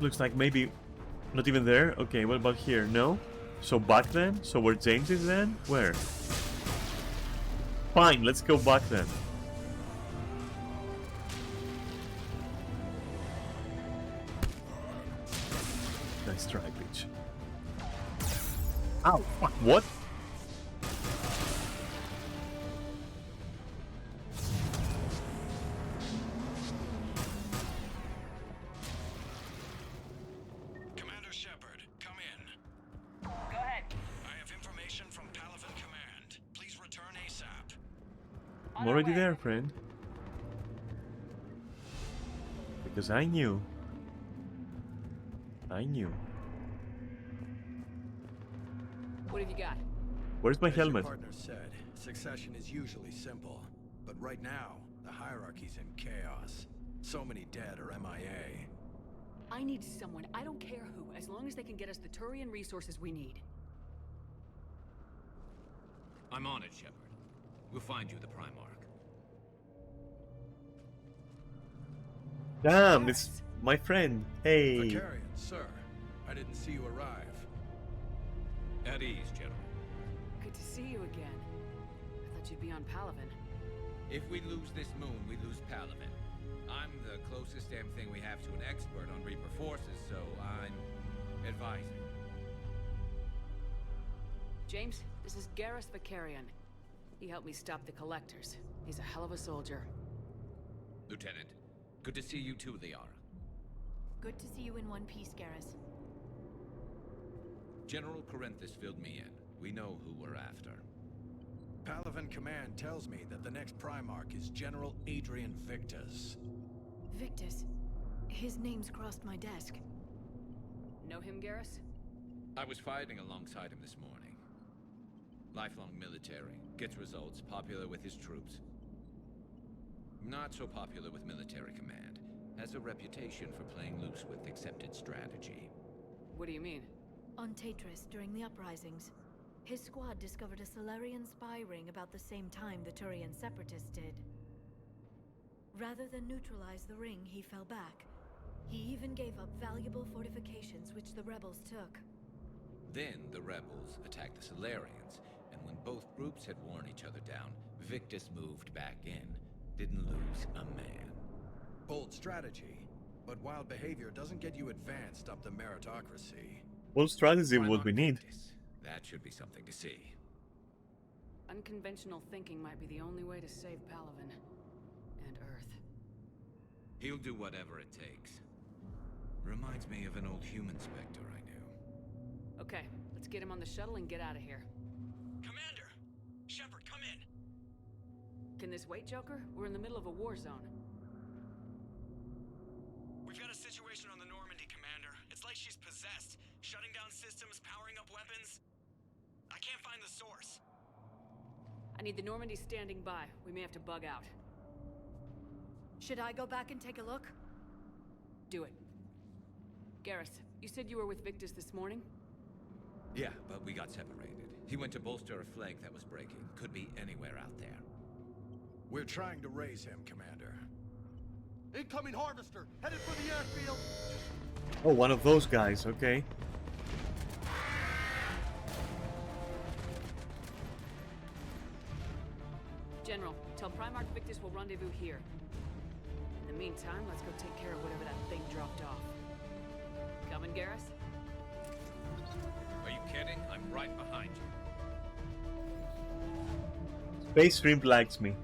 Looks like maybe Not even there? Okay, what about here? No? So back then? So where James is then? Where? Fine, let's go back then. Nice try, bitch. Ow, fuck, what? Commander Shepard, come in. Go ahead. I have information from Palaven Command. Please return ASAP. I'm already there, friend. Because I knew. I knew. What have you got? Where's my As your helmet? partner said, succession is usually simple. But right now, the hierarchy's in chaos. So many dead or MIA. I need someone, I don't care who, as long as they can get us the Turian resources we need. I'm on it, Shepard. We'll find you the Primarch. Damn, it's my friend. Hey. Vicarian, sir. I didn't see you arrive. At ease, General. Good to see you again. I thought you'd be on Palaven. If we lose this moon, we lose Palaven. I'm the closest damn thing we have to an expert on Reaper forces, so I'm advising. James, this is Garrus Vicarian. He helped me stop the Collectors. He's a hell of a soldier. Lieutenant, good to see you too, Liara. Good to see you in one piece, Garrus. General Corinthus filled me in. We know who we're after. Palaven Command tells me that the next Primarch is General Adrian Victus. Victus. His name's crossed my desk. Know him, Garrus? I was fighting alongside him this morning. Lifelong military, gets results, popular with his troops. Not so popular with military command. Has a reputation for playing loose with accepted strategy. What do you mean? On Tatris, during the uprisings, his squad discovered a Solarian spy ring about the same time the Turian Separatists did. Rather than neutralize the ring, he fell back. He even gave up valuable fortifications which the rebels took. Then the rebels attacked the Solarians, and when both groups had worn each other down, Victus moved back in. Didn't lose a man. Bold strategy, but wild behavior doesn't get you advanced up the meritocracy. What strategy Why would not we need? Victus? That should be something to see. Unconventional thinking might be the only way to save Palaven. And Earth. He'll do whatever it takes. Reminds me of an old human Spectre I knew. Okay, let's get him on the shuttle and get out of here. Commander! Shepard, come in! Can this wait, Joker? We're in the middle of a war zone. We've got a situation on the Normandy, Commander. It's like she's possessed. Shutting down systems, powering up weapons. I can't find the source. I need the Normandy standing by. We may have to bug out. Should I go back and take a look? Do it. Garrus, you said you were with Victus this morning? Yeah, but we got separated. He went to bolster a flank that was breaking. Could be anywhere out there. We're trying to raise him, Commander. Incoming harvester, headed for the airfield. Oh, one of those guys, okay. General, tell Primarch Victus will rendezvous here. In the meantime, let's go take care of whatever that thing dropped off. Coming, Garrus? Are you kidding? I'm right behind you. Space Shrimp likes me.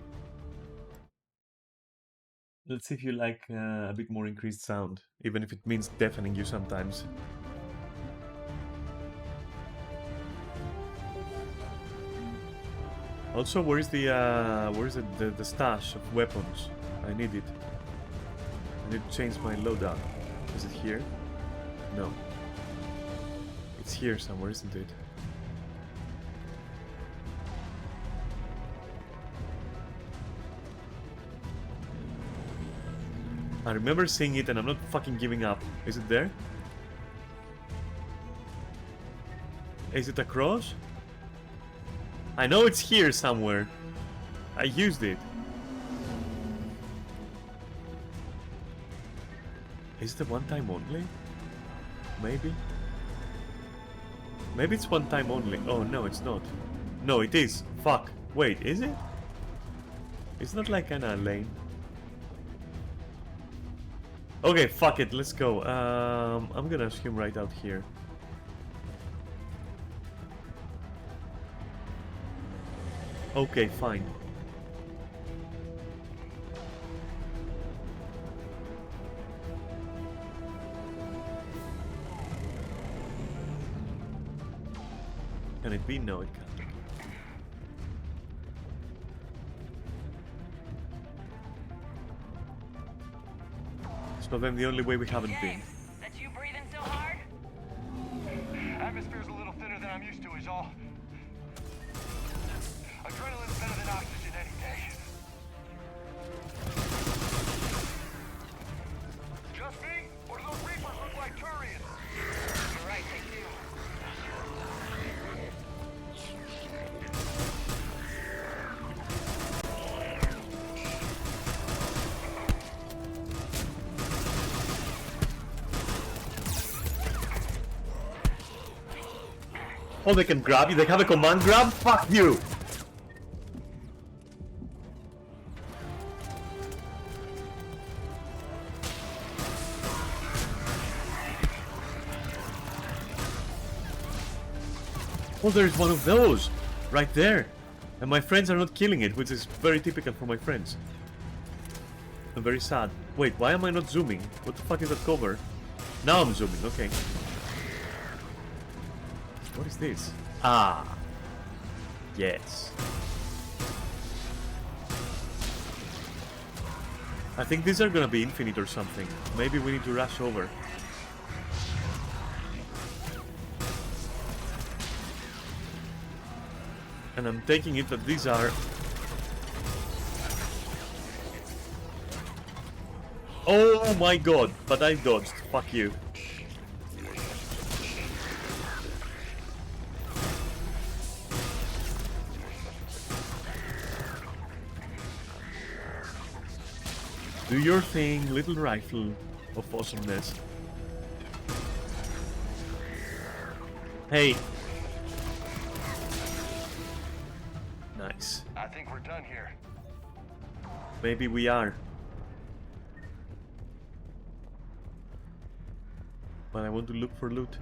Let's see if you like a bit more increased sound, even if it means deafening you sometimes. Also, where is the stash of weapons? I need it. I need to change my loadout. Is it here? No. It's here somewhere, isn't it? I remember seeing it and I'm not fucking giving up. Is it there? Is it across? I know it's here somewhere. I used it. Is it a one time only? Maybe? Maybe it's one time only. Oh, no, it's not. No, it is. Fuck. Wait, is it? It's not like kinda lame. Okay, fuck it, let's go. I'm gonna assume right out here. Okay, fine. Can it be? No, it can't. So then the only way we haven't been. That's you breathing so hard? Atmosphere's a little thinner than I'm used to, is all. Adrenaline's better than oxygen any day. Just me? Or do those Reapers look like Turians? You're right, they do. Oh, they can grab you? They have a command grab? Fuck you! Oh, there's one of those! Right there! And my friends are not killing it, which is very typical for my friends. I'm very sad. Wait, why am I not zooming? What the fuck is that cover? Now I'm zooming, okay. What is this? Ah. Yes. I think these are gonna be infinite or something. Maybe we need to rush over. And I'm taking it that these are... Oh my god, but I dodged. Fuck you. Do your thing, little rifle of awesomeness. Hey. Nice. I think we're done here. Maybe we are. But I want to look for loot.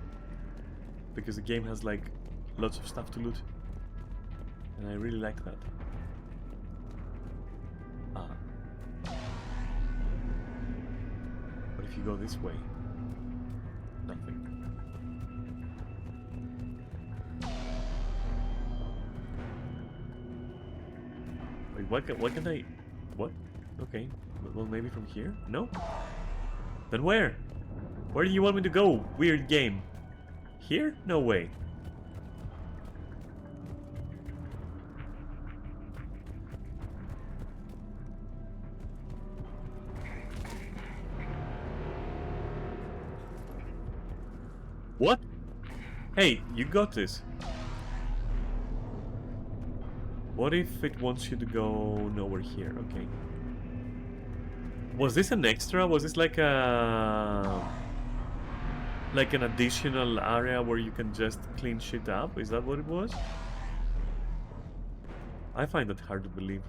Because the game has like lots of stuff to loot. And I really like that. Ah. But if you go this way, nothing. Wait, what can I... What? Okay. Well, maybe from here? No? Then where? Where do you want me to go? Weird game. Here? No way. What? Hey, you got this. What if it wants you to go nowhere here? Okay. Was this an extra? Was this like a... like an additional area where you can just clean shit up? Is that what it was? I find that hard to believe.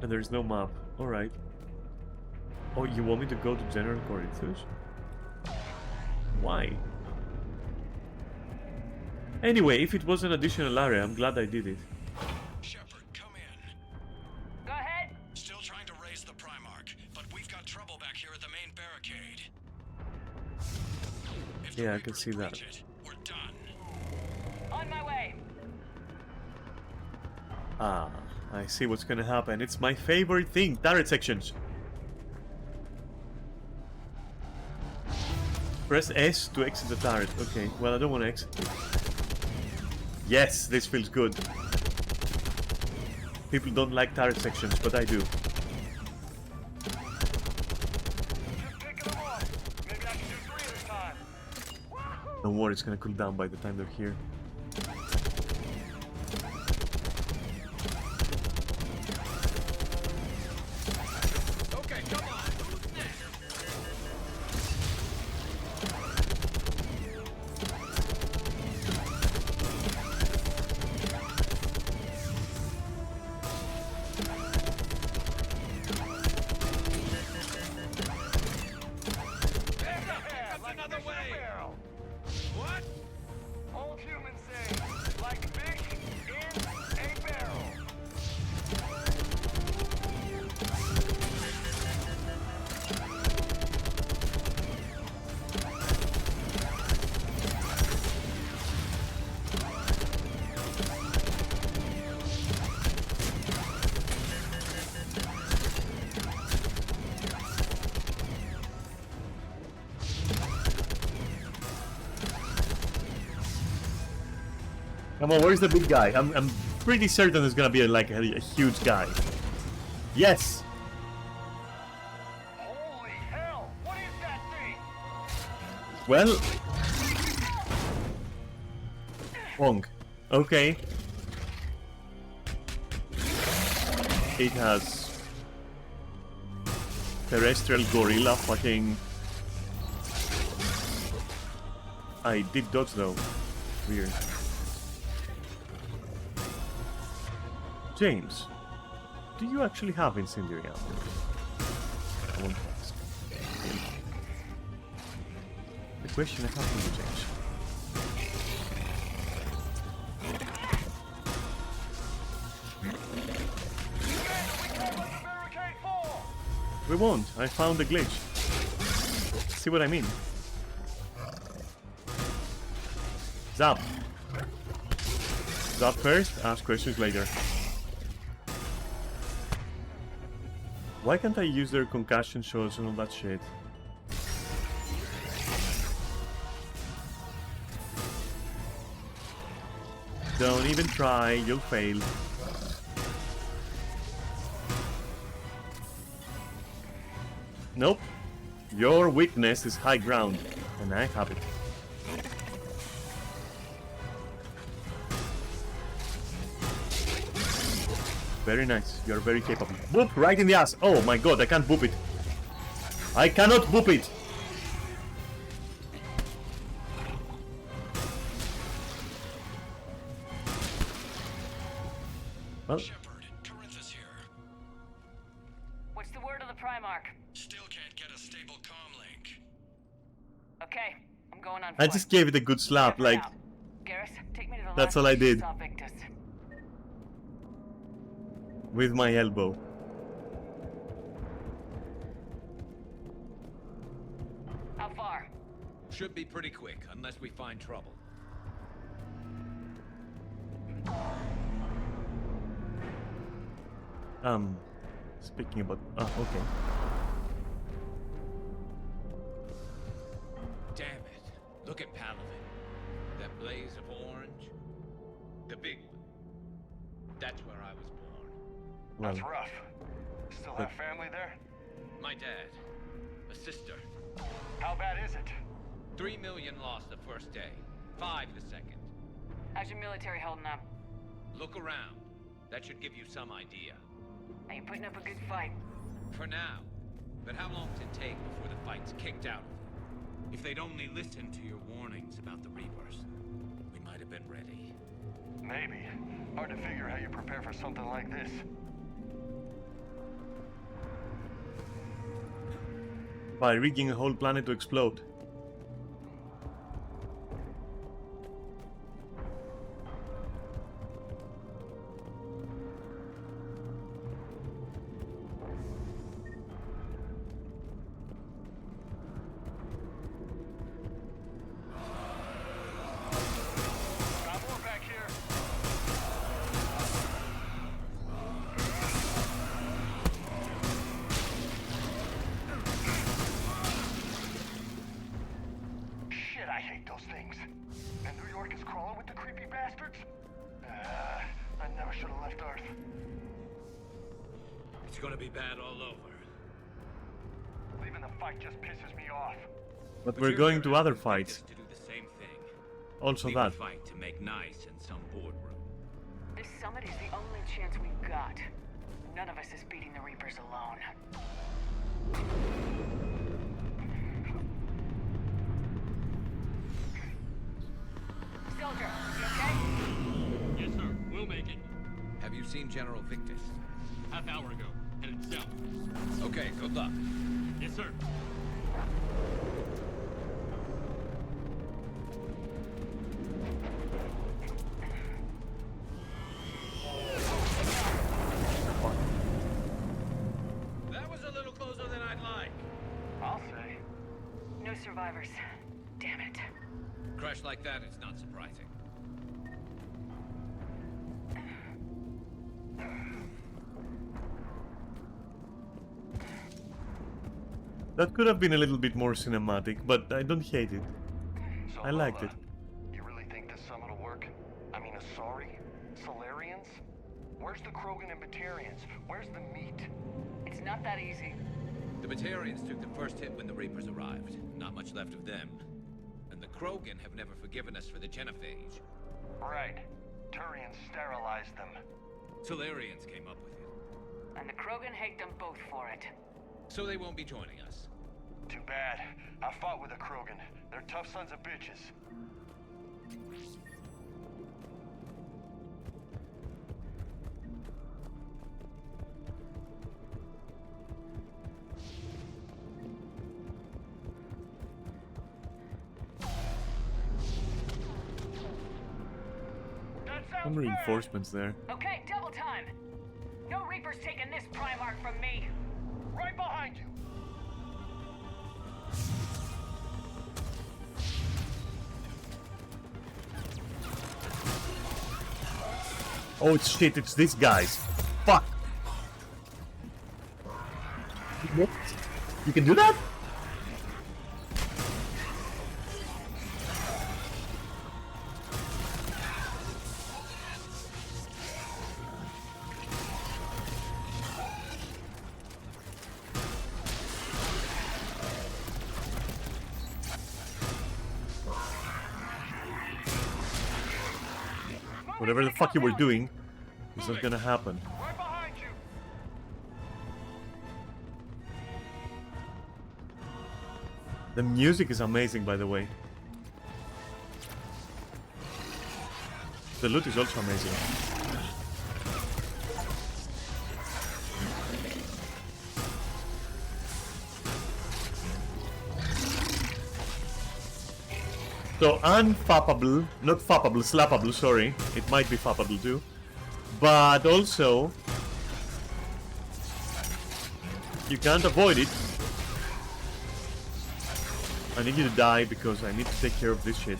And there's no map. Alright. Oh, you want me to go to General Corinthians? Why? Anyway, if it was an additional area, I'm glad I did it. Shepard, come in. Go ahead. Still trying to raise the Primarch, but we've got trouble back here at the main barricade. If the Yeah, I can Reapers see that. breach it, we're done. On my way. Ah, I see what's gonna happen. It's my favorite thing, turret sections. Press S to exit the turret. Okay, well, I don't want to exit it. Yes, this feels good. People don't like turret sections, but I do. Just picking them off. Maybe I can do 3 this time. Don't worry, it's gonna cool down by the time they're here. Okay, come on. Come on, where's the big guy? I'm pretty certain there's gonna be like a huge guy. Yes! Holy hell! What is that thing? Well... Wrong. Okay. It has... terrestrial gorilla fucking... I did dodge though. Weird. James, do you actually have incendiary ammo? I want to ask. The question I have for you, James. We won't. I found the glitch. See what I mean? Zap. Zap first, ask questions later. Why can't I use their concussion shots and all that shit? Don't even try, you'll fail. Nope. Your weakness is high ground, and I have it. Very nice. You're very capable. Boop! Right in the ass! Oh my god, I can't boop it. I cannot boop it! Well, Shepard, Corinthus here. What's the word of the Primarch? Still can't get a stable comm link. Okay, I'm going on I foot. just gave it a good slap, Shepard like... out. Garrus, take me to the That's last all I place you did. saw Victus. with my elbow. How far? Should be pretty quick, unless we find trouble. Speaking about... Oh, okay. Damn it. Look at Palaven. That blaze of orange. The big one. That's where I was born. Well, That's rough. Still have family there? My dad. A sister. How bad is it? 3 million lost the first day. 5 the second. How's your military holding up? Look around. That should give you some idea. Are you putting up a good fight? For now. But how long does it take before the fight's kicked out of them? If they'd only listened to your warnings about the Reapers, we might have been ready. Maybe. Hard to figure how you prepare for something like this. by rigging a whole planet to explode. Got more back here. Shit, I hate those things. And New York is crawling with the creepy bastards? I never should have left Earth. It's gonna be bad all over. Leaving the fight just pisses me off. But But we're you're going here to other asking fights. Victus to do the same thing. Also Leave that. the fight to make nice in some boardroom. This summit is the only chance we've got. None of us is beating the Reapers alone. Soldier, you okay? Yes, sir. We'll make it. Have you seen General Victus? Half hour ago. Headed south. Okay, good luck. Yes, sir. That was a little closer than I'd like. I'll say. No survivors. Damn it. Crash like that, it's not surprising. That could have been a little bit more cinematic, but I don't hate it. So, I liked it. You really think this summit will work? I mean, Asari? Solarians? Where's the Krogan and Batarians? Where's the meat? It's not that easy. The Batarians took the first hit when the Reapers arrived. Not much left of them. And the Krogan have never forgiven us for the genophage. Right. Turians sterilized them. Solarians came up with it. And the Krogan hate them both for it. So they won't be joining us. Too bad. I fought with a Krogan. They're tough sons of bitches. Some reinforcements there. Okay, double time. No Reapers taking this Primarch from me. Right behind you! Oh shit, it's these guys. Fuck. What? You can do that? Whatever the fuck you were doing is not gonna happen. Right behind you! The music is amazing, by the way. The loot is also amazing. So unfappable, not fappable, slappable, sorry. It might be fappable too. But also, you can't avoid it. I need you to die because I need to take care of this shit.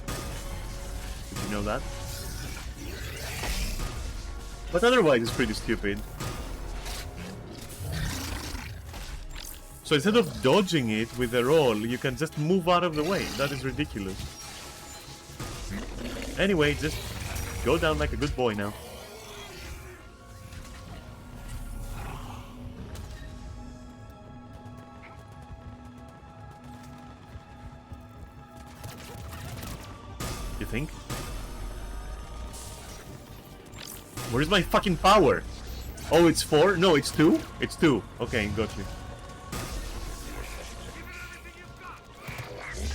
Did you know that? But otherwise it's pretty stupid. So instead of dodging it with a roll, you can just move out of the way. That is ridiculous. Anyway, just go down like a good boy now. You think? Where is my fucking power? Oh, it's 4? No, it's 2? It's 2. Okay, got you.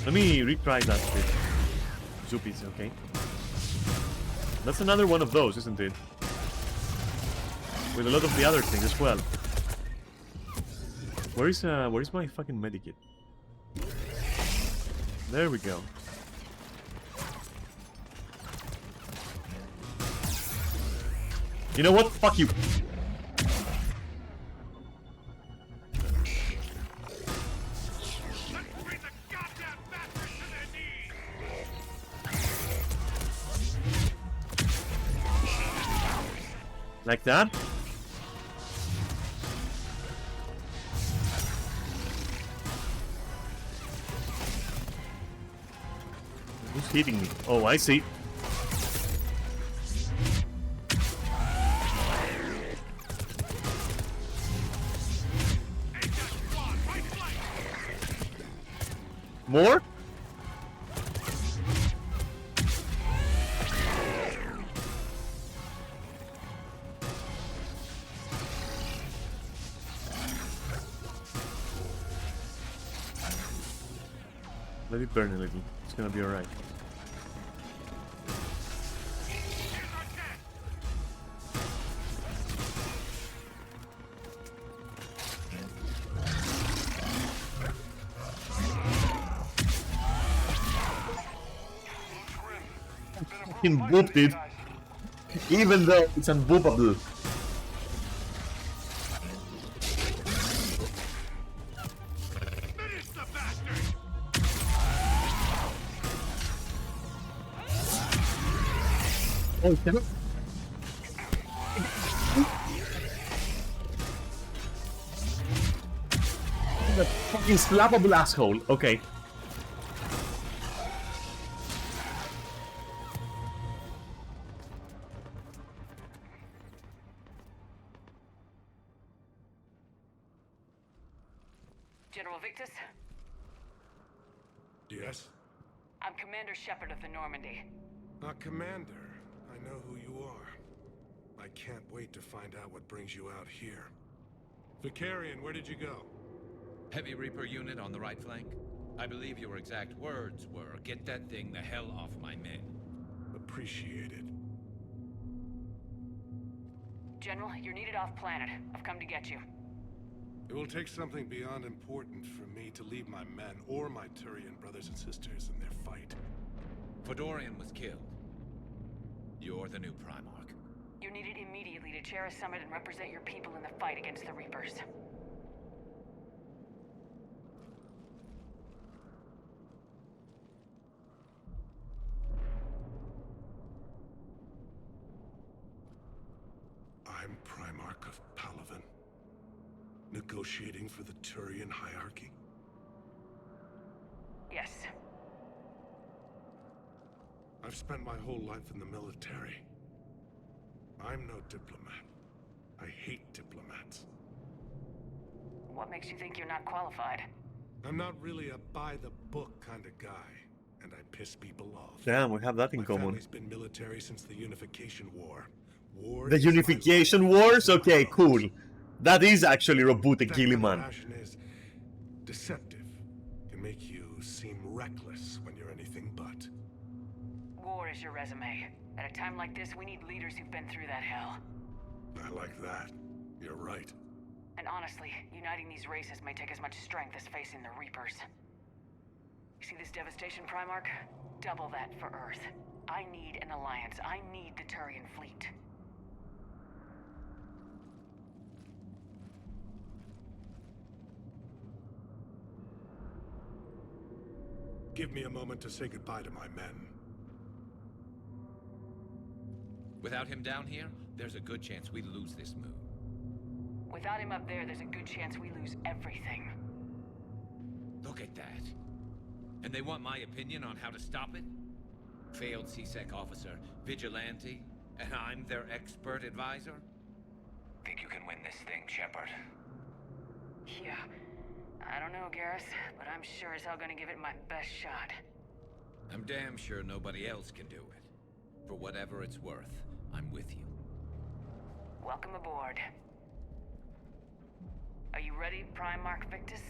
Let me retry that shit. Zoopies, okay. That's another one of those, isn't it? With a lot of the other things as well. Where is my fucking medikit? There we go. You know what? Fuck you. Like that? Who's hitting me? Oh, I see. More? Let it burn a little. It's gonna be alright. Fucking booped it. Even though it's unboopable. Finish the bastard! Oh, can I? That fucking slappable asshole. Okay. General Victus? Yes? I'm Commander Shepard of the Normandy. Commander, I know who you are. I can't wait to find out what brings you out here. Vicarian, where did you go? Heavy Reaper unit on the right flank. I believe your exact words were, "Get that thing the hell off my men." Appreciated. General, you're needed off-planet. I've come to get you. It will take something beyond important for me to leave my men or my Turian brothers and sisters in their fight. Fedorian was killed. You're the new Primarch. You're needed immediately to chair a summit and represent your people in the fight against the Reapers. I'm Primarch of Palaven. Negotiating for the Turian hierarchy? Yes. I've spent my whole life in the military. I'm no diplomat. I hate diplomats. What makes you think you're not qualified? I'm not really a by-the-book kind of guy, and I piss people off. Damn, we have that in My common. family's been military since the Unification War. War The is my Unification life. Wars? Okay, My cool. house. That is actually Robute That kind of Gilliman. passion is deceptive. Can make you seem reckless when you're anything but. War is your resume. At a time like this, we need leaders who've been through that hell. I like that. You're right. And honestly, uniting these races may take as much strength as facing the Reapers. You see this devastation, Primarch? Double that for Earth. I need an alliance. I need the Turian fleet. Give me a moment to say goodbye to my men. Without him down here, there's a good chance we lose this move. Without him up there's a good chance we lose everything. Look at that. And they want my opinion on how to stop it? Failed CSEC officer, vigilante, and I'm their expert advisor? Think you can win this thing, Shepard? Yeah. I don't know, Garrus, but I'm sure as hell gonna give it my best shot. I'm damn sure nobody else can do it. For whatever it's worth, I'm with you. Welcome aboard. Are you ready, Primarch Victus?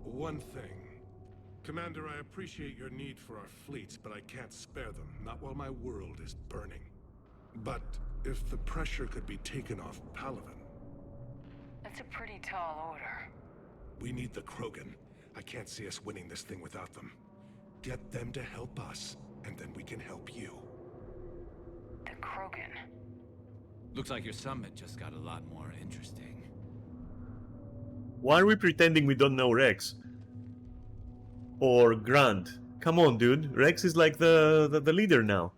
One thing. Commander, I appreciate your need for our fleets, but I can't spare them, not while my world is burning. But if the pressure could be taken off Palaven... That's a pretty tall order. We need the Krogan. I can't see us winning this thing without them. Get them to help us, and then we can help you. The Krogan. Looks like your summit just got a lot more interesting. Why are we pretending we don't know Rex? Or Grant? Come on, dude. Rex is like the leader now.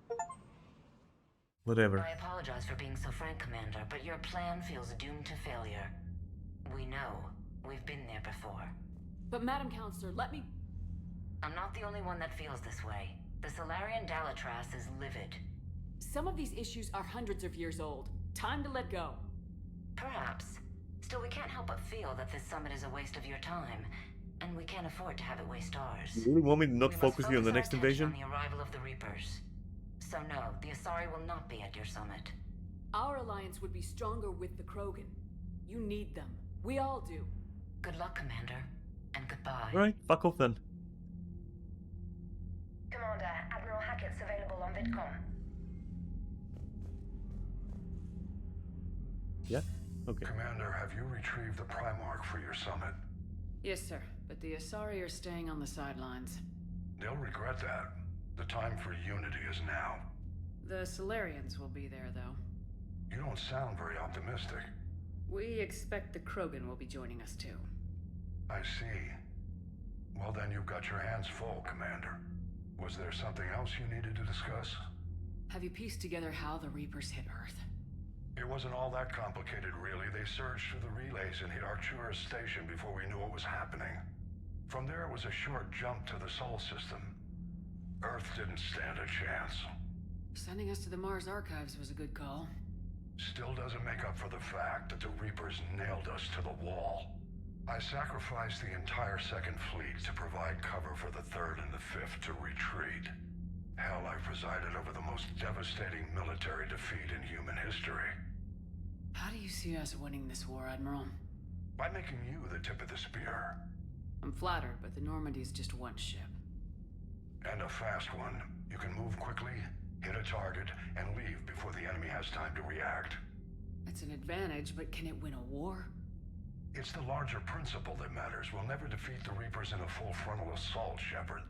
Whatever. I apologize for being so frank, Commander, but your plan feels doomed to failure. We know. We've been there before. But Madam Counselor, let me... I'm not the only one that feels this way. The Solarian Dalatras is livid. Some of these issues are hundreds of years old. Time to let go. Perhaps. Still, we can't help but feel that this summit is a waste of your time, and we can't afford to have it waste ours. You really want me to not We must focus you on the our next attention invasion? on the arrival of the Reapers. So no, the Asari will not be at your summit. Our alliance would be stronger with the Krogan. You need them. We all do. Good luck, Commander, and goodbye. Alright, fuck off then. Commander, Admiral Hackett's available on VidCom. Yeah? Okay. Commander, have you retrieved the Primarch for your summit? Yes, sir. But the Asari are staying on the sidelines. They'll regret that. The time for unity is now. The Solarians will be there, though. You don't sound very optimistic. We expect the Krogan will be joining us, too. I see. Well, then you've got your hands full, Commander. Was there something else you needed to discuss? Have you pieced together how the Reapers hit Earth? It wasn't all that complicated, really. They surged through the relays and hit Artura's station before we knew what was happening. From there, it was a short jump to the Sol system. Earth didn't stand a chance. Sending us to the Mars Archives was a good call. Still doesn't make up for the fact that the Reapers nailed us to the wall. I sacrificed the entire Second Fleet to provide cover for the Third and the Fifth to retreat. Hell, I presided over the most devastating military defeat in human history. How do you see us winning this war, Admiral? By making you the tip of the spear. I'm flattered, but the Normandy's just one ship. And a fast one. You can move quickly, hit a target, and leave before the enemy has time to react. That's an advantage, but can it win a war? It's the larger principle that matters. We'll never defeat the Reapers in a full frontal assault, Shepard.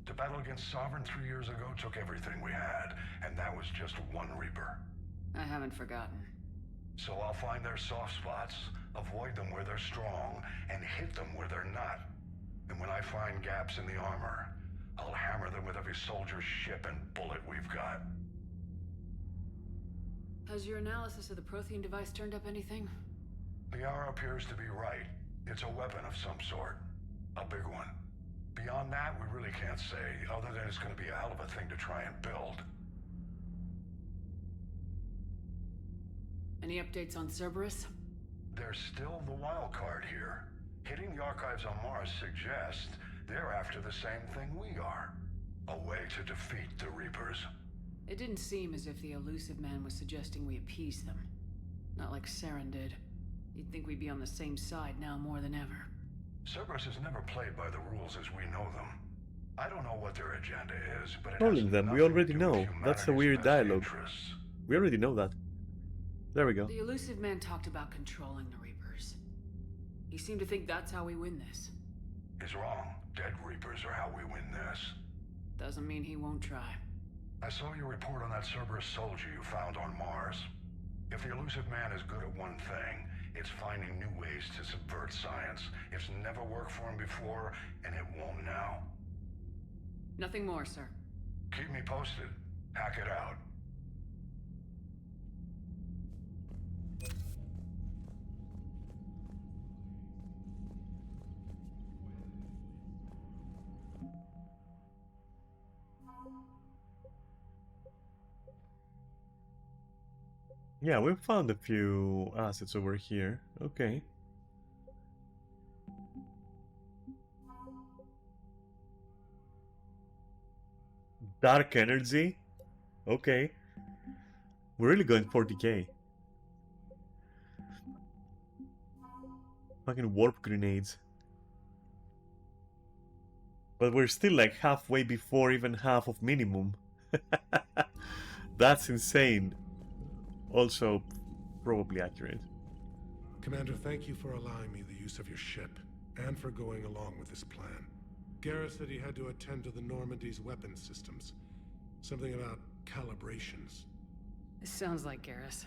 The battle against Sovereign 3 years ago took everything we had, and that was just one Reaper. I haven't forgotten. So I'll find their soft spots, avoid them where they're strong, and hit them where they're not. And when I find gaps in the armor, I'll hammer them with every soldier, ship, and bullet we've got. Has your analysis of the Prothean device turned up anything? The hour appears to be right. It's a weapon of some sort. A big one. Beyond that, we really can't say, other than it's going to be a hell of a thing to try and build. Any updates on Cerberus? There's still the wild card here. Hitting the archives on Mars suggests they're after the same thing we are. A way to defeat the Reapers. It didn't seem as if the elusive man was suggesting we appease them. Not like Saren did. You'd think we'd be on the same side now more than ever. Cerberus has never played by the rules as we know them. I don't know what their agenda is, but it Trolling has them, we nothing already to do with know. That's a humanity's weird best dialogue. interests. We already know that. There we go. The elusive man talked about controlling the Reapers. He seemed to think that's how we win this. He's wrong. Dead Reapers are how we win this. Doesn't mean he won't try. I saw your report on that Cerberus soldier you found on Mars. If the elusive man is good at one thing, it's finding new ways to subvert science. It's never worked for him before, and it won't now. Nothing more, sir. Keep me posted. Hack it out. Yeah, we found a few assets over here. Okay. Dark energy? Okay. We're really going 40k. Fucking warp grenades. But we're still like halfway before even half of minimum. That's insane. Also, probably accurate. Commander, thank you for allowing me the use of your ship, and for going along with this plan. Garrus said he had to attend to the Normandy's weapons systems. Something about calibrations. This sounds like Garrus.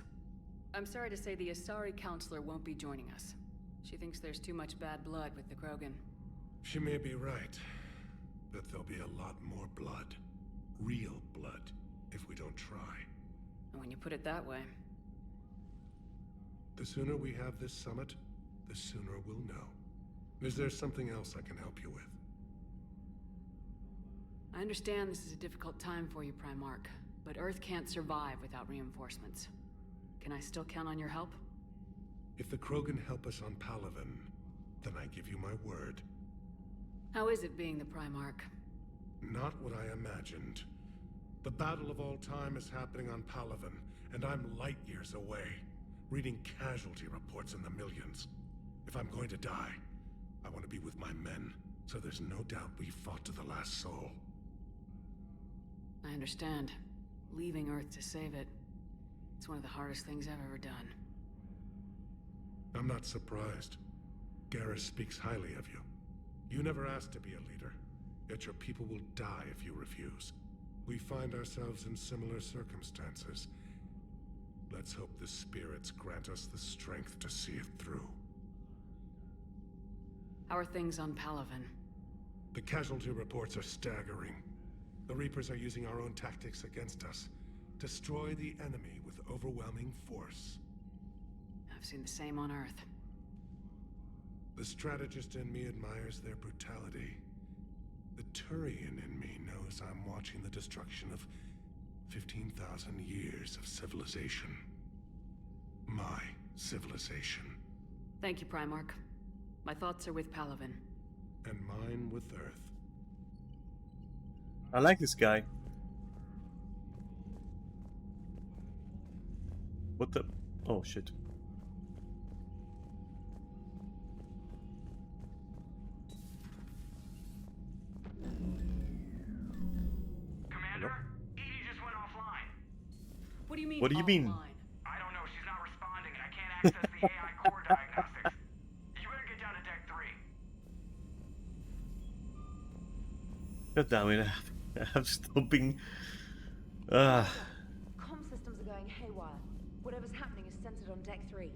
I'm sorry to say the Asari counselor won't be joining us. She thinks there's too much bad blood with the Krogan. She may be right, but there'll be a lot more blood. Real blood, if we don't try. And when you put it that way... The sooner we have this summit, the sooner we'll know. Is there something else I can help you with? I understand this is a difficult time for you, Primarch, but Earth can't survive without reinforcements. Can I still count on your help? If the Krogan help us on Palaven, then I give you my word. How is it being the Primarch? Not what I imagined. The battle of all time is happening on Palaven, and I'm light years away, reading casualty reports in the millions. If I'm going to die, I want to be with my men, so there's no doubt we fought to the last soul. I understand. Leaving Earth to save it. It's one of the hardest things I've ever done. I'm not surprised. Garrus speaks highly of you. You never asked to be a leader, yet your people will die if you refuse. We find ourselves in similar circumstances. Let's hope the spirits grant us the strength to see it through. How are things on Palaven? The casualty reports are staggering. The Reapers are using our own tactics against us. Destroy the enemy with overwhelming force. I've seen the same on Earth. The strategist in me admires their brutality. The Turian in me knows I'm watching the destruction of 15,000 years of civilization. my civilization. Thank you, Primarch. My thoughts are with Palaven. And mine with Earth. I like this guy. What the? Oh shit. Commander, Edie just went offline. What do you mean? What do you mean? offline? I don't know, she's not responding and I can't access the AI core diagnostics. You better get down to deck 3. God damn it! I'm stopping. Comm systems are going haywire. Whatever's happening is centered on deck 3.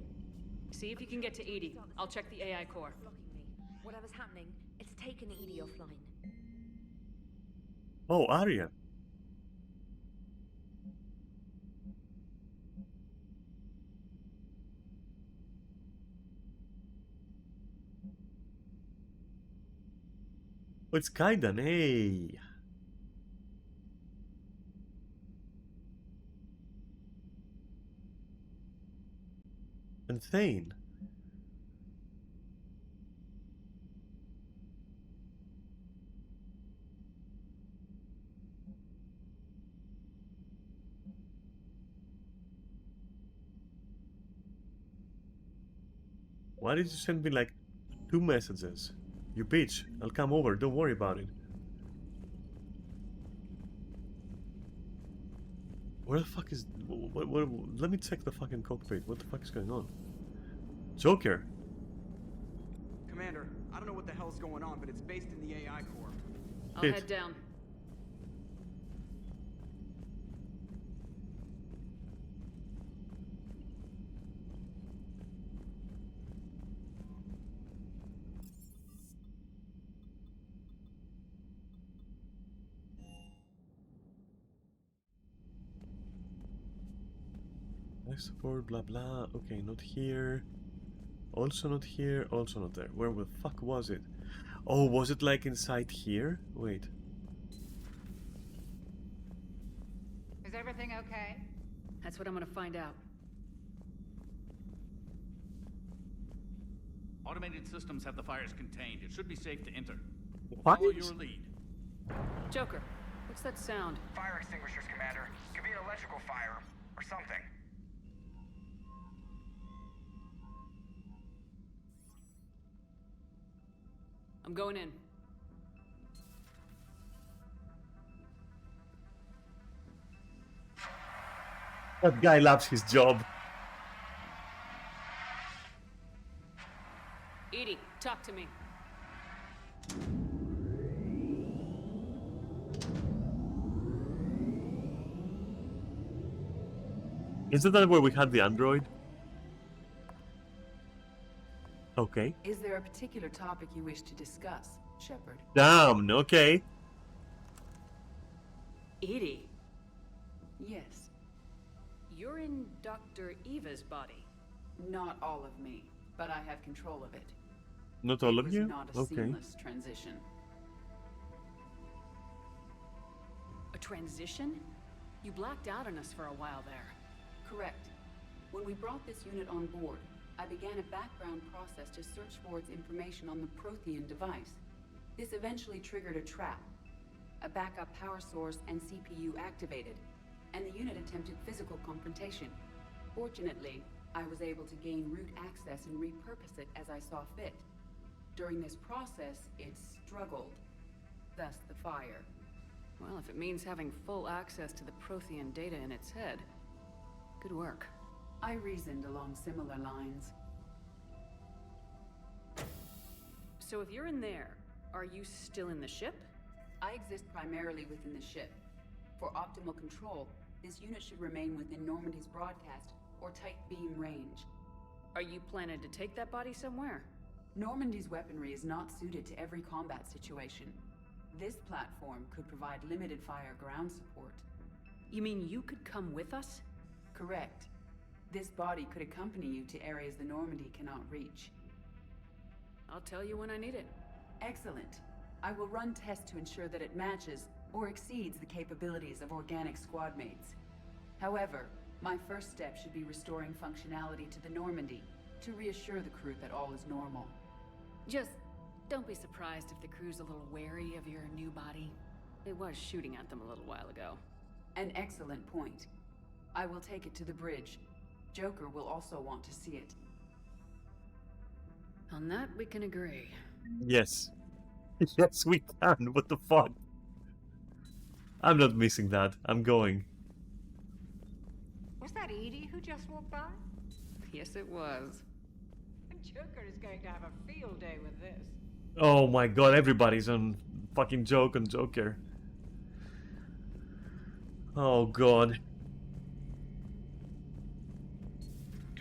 See if you can get to Edie. I'll check the AI core. Blocking me. Whatever's happening, it's taken Edie offline. Oh, Arya. Oh, it's Kaidan. Hey. And Thane. Why did you send me like 2 messages? You bitch. I'll come over. Don't worry about it. Where the fuck is... let me check the fucking cockpit. What the fuck is going on? Joker. Commander, I don't know what the hell's going on, but it's based in the AI core. I'll Shit. head down. Life support, blah blah. Okay, not here. Also not here. Also not there. Where the fuck was it? Oh, was it like inside here? Wait. Is everything okay? That's what I'm gonna find out. Automated systems have the fires contained. It should be safe to enter. What? Follow your lead. Joker, what's that sound? Fire extinguishers, Commander. Could be an electrical fire or something. I'm going in. That guy loves his job. Edie, talk to me. Isn't that where we had the android? Okay. Is there a particular topic you wish to discuss, Shepard? Damn, okay. Edie, Yes. you're in Dr. Eva's body. Not all of me, but I have control of it. Not all It of was you? not a Okay. seamless transition. A transition? You blacked out on us for a while there. Correct. When we brought this unit on board, I began a background process to search for its information on the Prothean device. This eventually triggered a trap. A backup power source and CPU activated, and the unit attempted physical confrontation. Fortunately, I was able to gain root access and repurpose it as I saw fit. During this process, it struggled. Thus the fire. Well, if it means having full access to the Prothean data in its head, good work. I reasoned along similar lines. So if you're in there, are you still in the ship? I exist primarily within the ship. For optimal control, this unit should remain within Normandy's broadcast or tight beam range. Are you planning to take that body somewhere? Normandy's weaponry is not suited to every combat situation. This platform could provide limited fire ground support. You mean you could come with us? Correct. This body could accompany you to areas the Normandy cannot reach. I'll tell you when I need it. Excellent. I will run tests to ensure that it matches or exceeds the capabilities of organic squad mates. However, My first step should be restoring functionality to the Normandy, to reassure the crew that all is normal. Just don't be surprised if the crew's a little wary of your new body. It was shooting at them a little while ago. An excellent point. I will take it to the bridge. Joker will also want to see it. On that, we can agree. Yes. Yes, we can. What the fuck? I'm not missing that. I'm going. Was that Edie who just walked by? Yes, it was. Joker is going to have a field day with this. Oh my god, everybody's on fucking Joker. Oh god.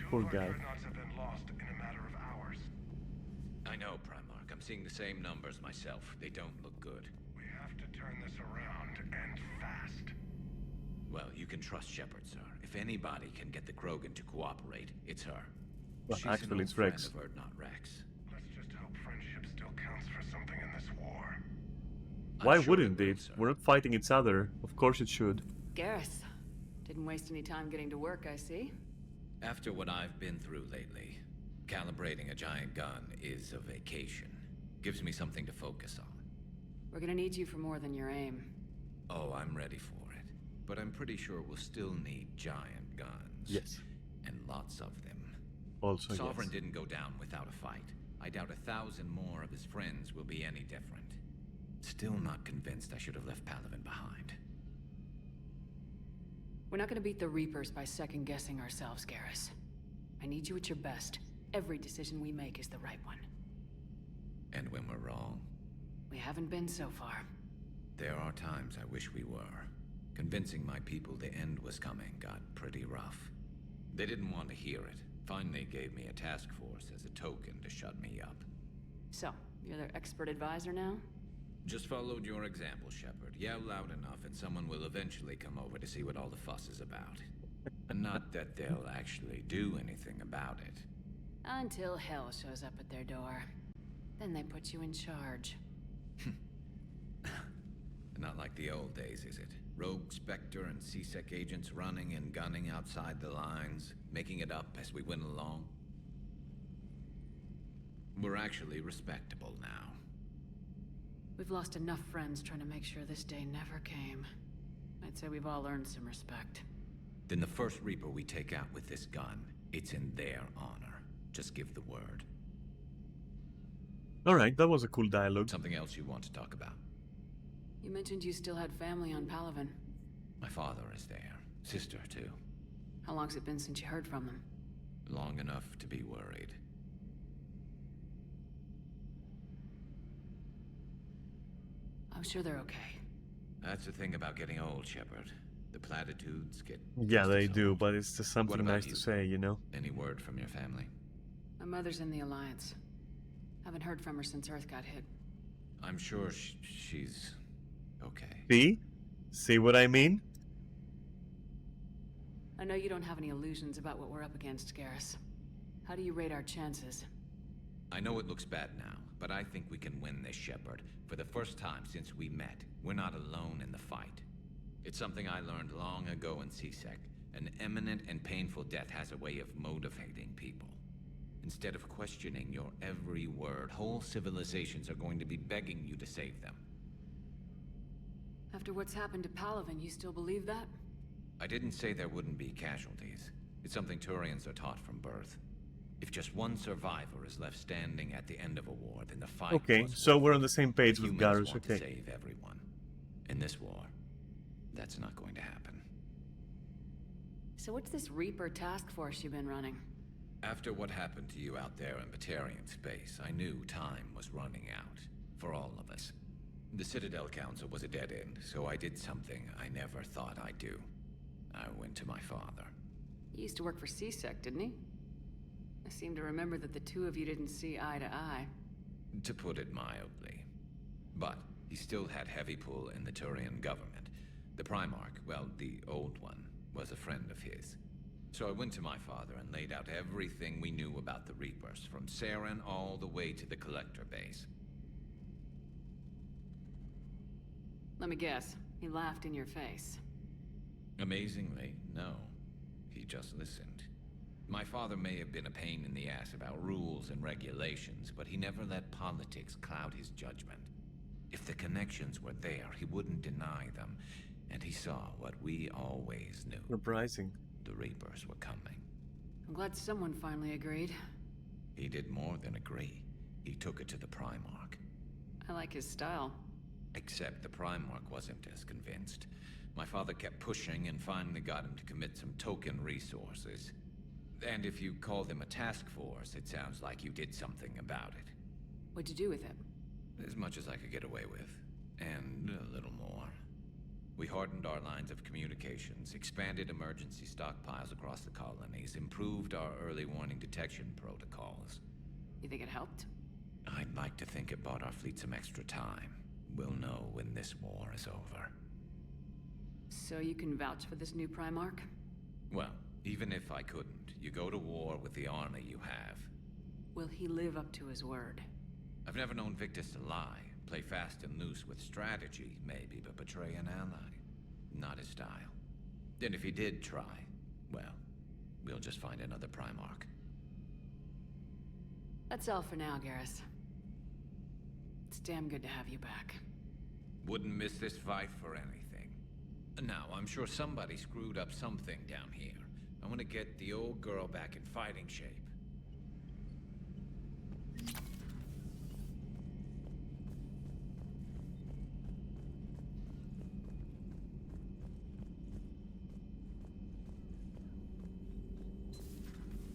Poor guy. I know, Primarch. I'm seeing the same numbers myself. They don't look good. We have to turn this around, and fast. Well, you can trust Shepard, sir. If anybody can get the Krogan to cooperate, it's her. Well, She's actually, an old it's Rex. friend of Erd, not Rex. Let's just hope friendship still counts for something in this war. Why wouldn't it? We're not fighting each other. Of course it should. Garrus. Didn't waste any time getting to work, I see. After what I've been through lately, calibrating a giant gun is a vacation. Gives me something to focus on. We're gonna need you for more than your aim. Oh, I'm ready for it. But I'm pretty sure we'll still need giant guns. Yes. And lots of them. Also, Sovereign yes. didn't go down without a fight. I doubt 1,000 more of his friends will be any different. Still not convinced I should have left Palaven behind. We're not gonna beat the Reapers by second-guessing ourselves, Garrus. I need you at your best. Every decision we make is the right one. And when we're wrong, We haven't been so far. there are times I wish we were. Convincing my people the end was coming got pretty rough. They didn't want to hear it. Finally gave me a task force as a token to shut me up. So, you're their expert advisor now? Just followed your example, Shepard. Yell loud enough and someone will eventually come over to see what all the fuss is about. Not that they'll actually do anything about it. Until hell shows up at their door. Then they put you in charge. Not like the old days, is it? Rogue Spectre and C-Sec agents running and gunning outside the lines, making it up as we went along. We're actually respectable now. We've lost enough friends trying to make sure this day never came. I'd say we've all earned some respect. Then the first Reaper we take out with this gun, it's in their honor. Just give the word. Alright, that was a cool dialogue. Something else you want to talk about? You mentioned you still had family on Palaven. My father is there. Sister, too. How long's it been since you heard from them? Long enough to be worried. I'm sure they're okay. That's the thing about getting old, Shepard. The platitudes get... Yeah, they do, but it's just something What about nice you? to say, you know? Any word from your family? My mother's in the Alliance. Haven't heard from her since Earth got hit. I'm sure she's... okay. See? See what I mean? I know you don't have any illusions about what we're up against, Garrus. How do you rate our chances? I know it looks bad now, but I think we can win this, Shepard. For the first time since we met, we're not alone in the fight. It's something I learned long ago in C-Sec. An imminent and painful death has a way of motivating people. Instead of questioning your every word, whole civilizations are going to be begging you to save them. After what's happened to Palaven, you still believe that? I didn't say there wouldn't be casualties. It's something Turians are taught from birth. If just one survivor is left standing at the end of a war, then the fight Okay, was so worth we're it. on the same page The with humans Garrus, want to okay. save everyone. In this war, that's not going to happen. So what's this Reaper task force you've been running? After what happened to you out there in Batarian space, I knew time was running out. For all of us. The Citadel Council was a dead end, so I did something I never thought I'd do. I went to my father. He used to work for C-Sec, didn't he? I seem to remember that the two of you didn't see eye to eye. To put it mildly. But he still had heavy pull in the Turian government. The Primarch, well, the old one, was a friend of his. So I went to my father and laid out everything we knew about the Reapers, from Saren all the way to the Collector base. Let me guess. He laughed in your face. Amazingly, no. He just listened. My father may have been a pain in the ass about rules and regulations, but he never let politics cloud his judgment. If the connections were there, he wouldn't deny them. And he saw what we always knew. Surprising. The Reapers were coming. I'm glad someone finally agreed. He did more than agree. He took it to the Primarch. I like his style. Except the Primarch wasn't as convinced. My father kept pushing and finally got him to commit some token resources. And if you call them a task force, it sounds like you did something about it. What'd you do with him? As much as I could get away with. And a little more. We hardened our lines of communications, expanded emergency stockpiles across the colonies, improved our early warning detection protocols. You think it helped? I'd like to think it bought our fleet some extra time. We'll know when this war is over. So you can vouch for this new Primarch? Well, even if I couldn't, you go to war with the army you have. Will he live up to his word? I've never known Victus to lie. Play fast and loose with strategy, maybe, but betray an ally. Not his style. And if he did try, well, we'll just find another Primarch. That's all for now, Garrus. It's damn good to have you back. Wouldn't miss this fight for anything. Now, I'm sure somebody screwed up something down here. I want to get the old girl back in fighting shape.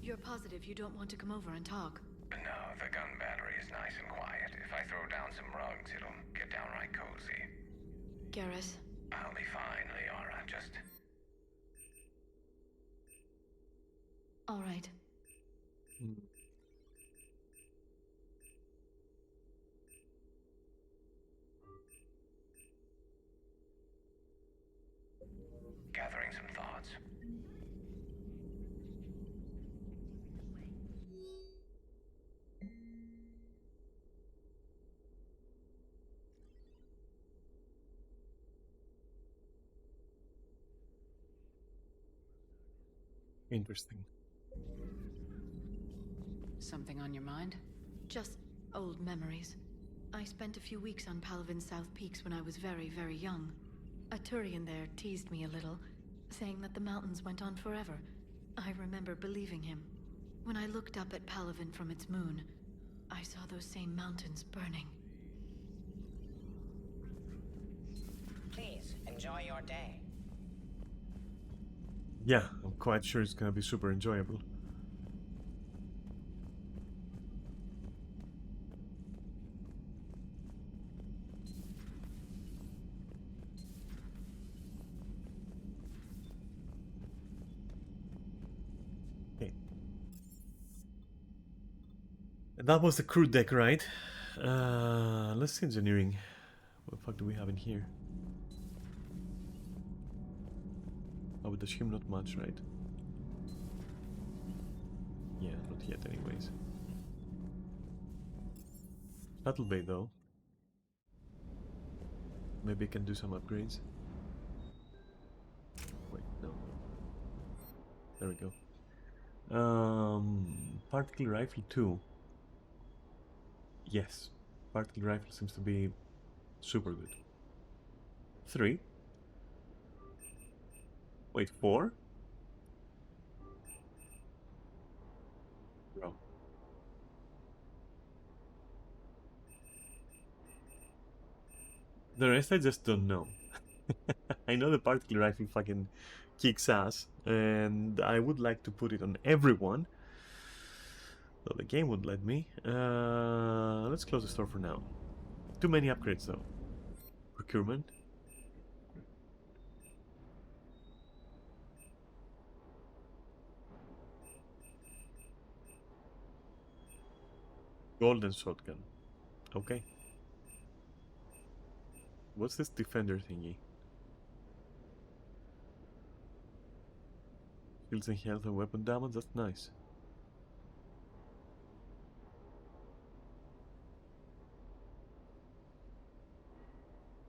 You're positive you don't want to come over and talk? No, the gun battery is nice and quiet. If I throw down some rugs, it'll get downright cozy. Garrus? I'll be fine, Liara. Just... All right. gathering some thoughts. Interesting. Something on your mind? Just old memories. I spent a few weeks on Palavin's South Peaks when I was very, very young. A Turian there teased me a little, saying that the mountains went on forever. I remember believing him. When I looked up at Palavin from its moon, I saw those same mountains burning. Please, enjoy your day. Yeah, I'm quite sure it's gonna be super enjoyable. Okay. That was the crew deck, right? Let's see engineering. What the fuck do we have in here? I would assume not much, right? Yeah, not yet anyways. Battle Bay though. Maybe I can do some upgrades. Wait, no. There we go. Particle Rifle 2. Yes. Particle Rifle seems to be super good. 3. Wait, 4? Bro. The rest I just don't know. I know the particle rifle fucking kicks ass, and I would like to put it on everyone. Though the game would let me. Let's close the store for now. Too many upgrades though. Procurement. Golden shotgun. Okay. What's this defender thingy? Shields and health and weapon damage, that's nice.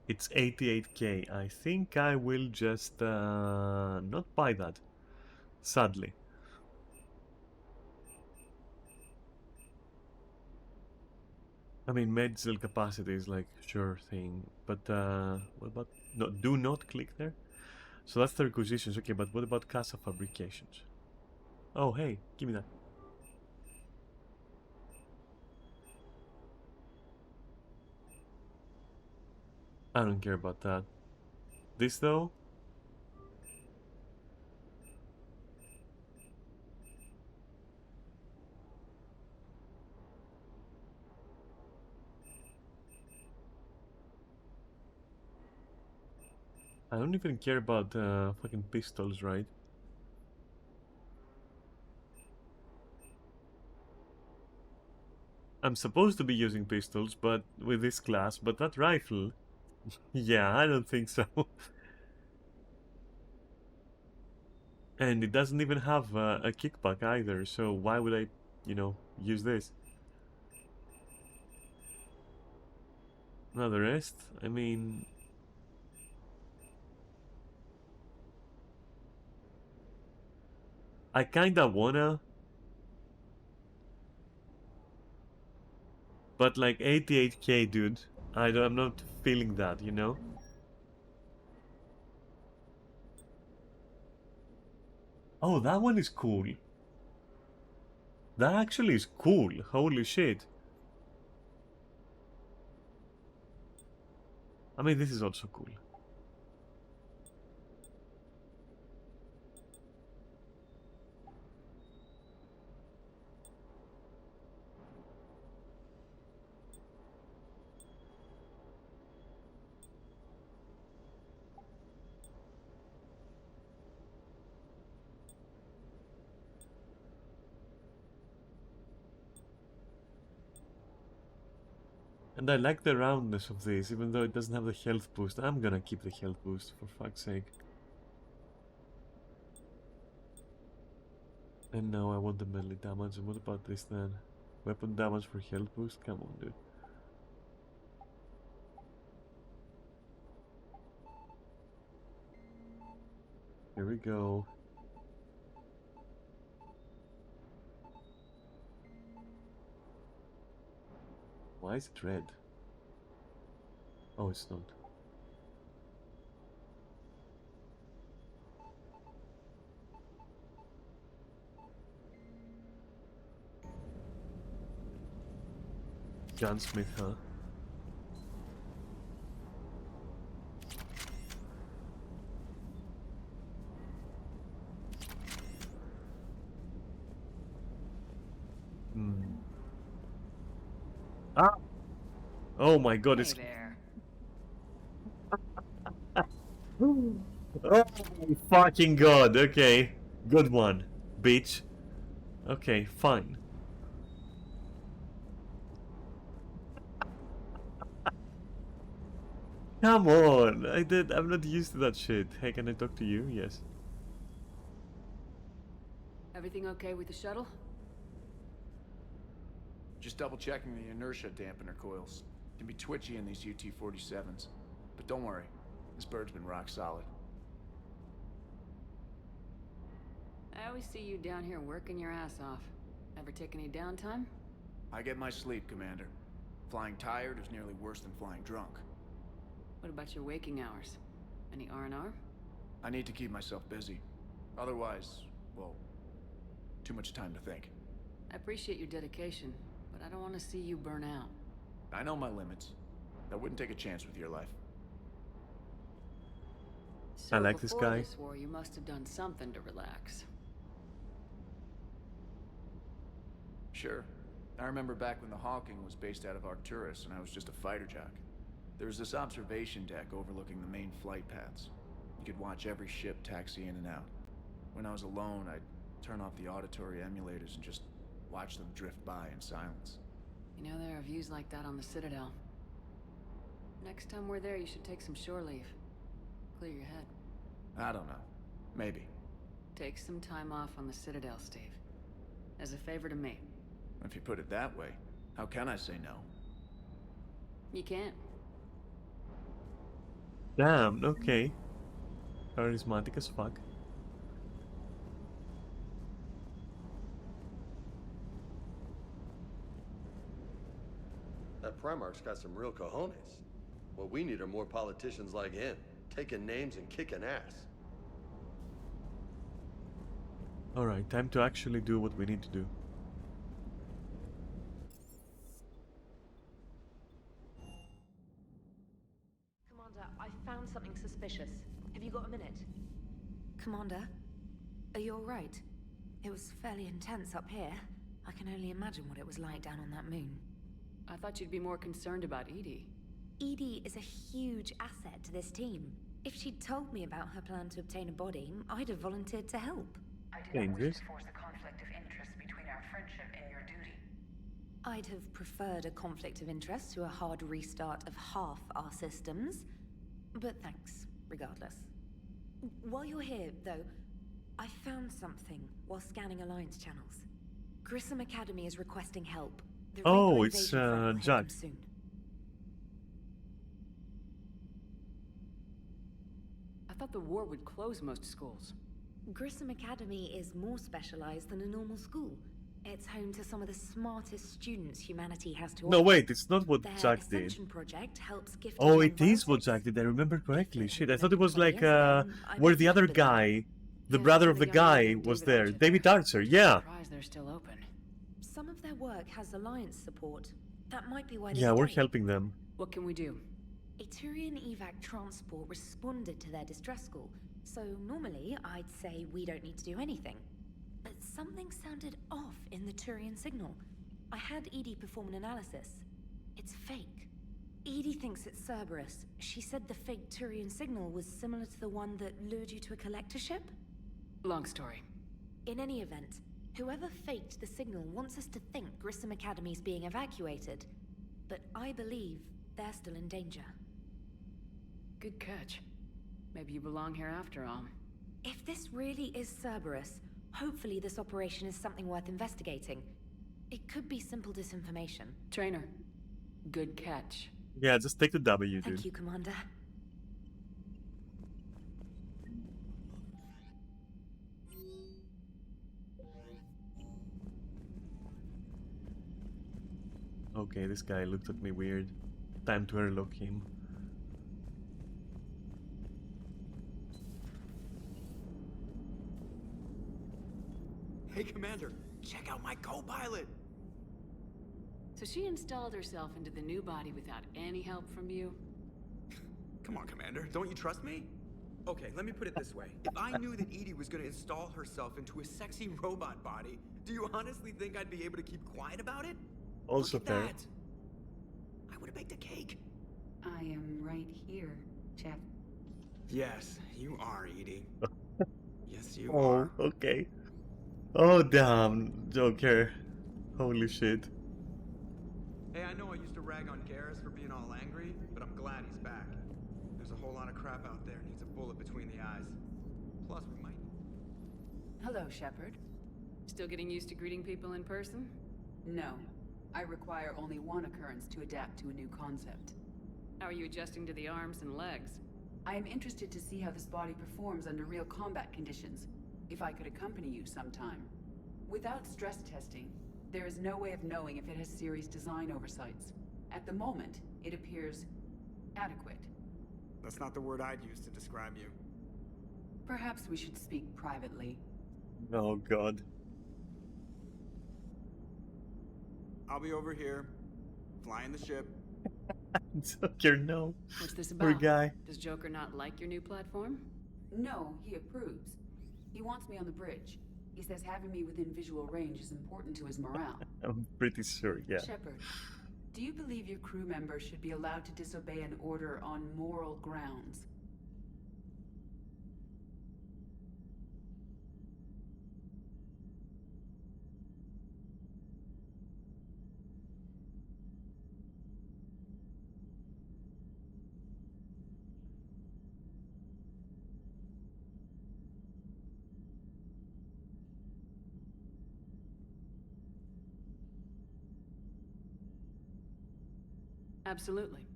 It's 88k. I think I will just not buy that. Sadly. I mean, medicinal capacity is like sure thing, but what about no? Do not click there. So that's the requisitions, okay. But what about casa fabrications? Oh, hey, give me that. I don't care about that. This though. I don't even care about fucking pistols, right? I'm supposed to be using pistols, but with this class, but that rifle, yeah, I don't think so. And it doesn't even have a kickback either, so why would I, use this? Now the rest, I mean... I kinda wanna... But like 88k, dude, I'm not feeling that, you know? Oh, that one is cool. That actually is cool, holy shit. I mean, this is also cool. And I like the roundness of this, even though it doesn't have the health boost. I'm gonna keep the health boost, for fuck's sake. And now I want the melee damage. And what about this then? Weapon damage for health boost? Come on, dude. Here we go. Why is it red? Oh, it's not. Gunsmith, huh? Hmm. Ah! Oh my god, it's... Oh my fucking god, okay. Good one, bitch. Okay, fine. Come on, I'm not used to that shit. Hey, can I talk to you? Yes. Everything okay with the shuttle? Just double checking the inertia dampener coils. Can be twitchy in these UT-47s. But don't worry, this bird's been rock solid. I always see you down here working your ass off. Ever take any downtime? I get my sleep, Commander. Flying tired is nearly worse than flying drunk. What about your waking hours? Any R&R? I need to keep myself busy. Otherwise, well, too much time to think. I appreciate your dedication, but I don't want to see you burn out. I know my limits. I wouldn't take a chance with your life. So I like this before guy. this war, you must have done something to relax. Sure. I remember back when the Hawking was based out of Arcturus and I was just a fighter jock. There was this observation deck overlooking the main flight paths. You could watch every ship taxi in and out. When I was alone, I'd turn off the auditory emulators and just watch them drift by in silence. You know, there are views like that on the Citadel. Next time we're there, you should take some shore leave. Clear your head. I don't know. Maybe. Take some time off on the Citadel, Steve. As a favor to me. If you put it that way, how can I say no? You can't. Damn, okay. Charismatic as fuck. Primarch's got some real cojones. What we need are more politicians like him, taking names and kicking ass. Alright, time to actually do what we need to do. Commander, I found something suspicious. Have you got a minute? Commander, are you alright? It was fairly intense up here. I can only imagine what it was like down on that moon. I thought you'd be more concerned about Edie. Edie is a huge asset to this team. If she'd told me about her plan to obtain a body, I'd have volunteered to help. I do not wish to force a conflict of interest between our friendship and your duty. I'd have preferred a conflict of interest to a hard restart of half our systems. But thanks, regardless. While you're here, though, I found something while scanning Alliance channels. Grissom Academy is requesting help. The Oh, Reaper it's invasion front will hit Jack. them soon. I thought the war would close most schools. Grissom Academy is more specialized than a normal school. It's home to some of the smartest students humanity has to offer. No, wait, it's not what Their Jack did. Ascension project helps gifted Oh, young it is what biologists. Jack did. I remember correctly. Shit, I thought it was like I where the other remember that. guy, the brother of the guy, was there. David Archer, yeah. Surprised they're still open. Some of their work has Alliance support. That might be why they Yeah, we're stayed. helping them. What can we do? A Turian evac transport responded to their distress call, so normally I'd say we don't need to do anything. But something sounded off in the Turian signal. I had Edie perform an analysis. It's fake. Edie thinks it's Cerberus. She said the fake Turian signal was similar to the one that lured you to a collector ship? Long story. In any event, whoever faked the signal wants us to think Grissom Academy's being evacuated. But I believe they're still in danger. Good catch. Maybe you belong here after all. If this really is Cerberus, hopefully this operation is something worth investigating. It could be simple disinformation. Trainer, good catch. Yeah, just take the W, Thank dude. you, Commander. Okay, this guy looked at me weird. Time to airlock him. Hey, Commander, check out my co-pilot! So she installed herself into the new body without any help from you? Come on, Commander, don't you trust me? Okay, let me put it this way. If I knew that Edie was gonna install herself into a sexy robot body, do you honestly think I'd be able to keep quiet about it? Also Look at fair. that! I would have baked a cake. I am right here, Chef. Yes, you are, Edie. Yes, you Oh, are. okay. Oh, damn, Joker. Holy shit. Hey, I know I used to rag on Garrus for being all angry, but I'm glad he's back. There's a whole lot of crap out there needs a bullet between the eyes. Plus, we might... Hello, Shepard. Still getting used to greeting people in person? No. I require only one occurrence to adapt to a new concept. How are you adjusting to the arms and legs? I am interested to see how this body performs under real combat conditions. If I could accompany you sometime. Without stress testing, there is no way of knowing if it has serious design oversights. At the moment, it appears adequate. That's not the word I'd use to describe you. Perhaps we should speak privately. Oh, God. I'll be over here, flying the ship. Joker, no. What's this Poor about? guy. Does Joker not like your new platform? No, he approves. He wants me on the bridge. He says having me within visual range is important to his morale. I'm pretty sure, yeah. Shepard, do you believe your crew members should be allowed to disobey an order on moral grounds? Absolutely.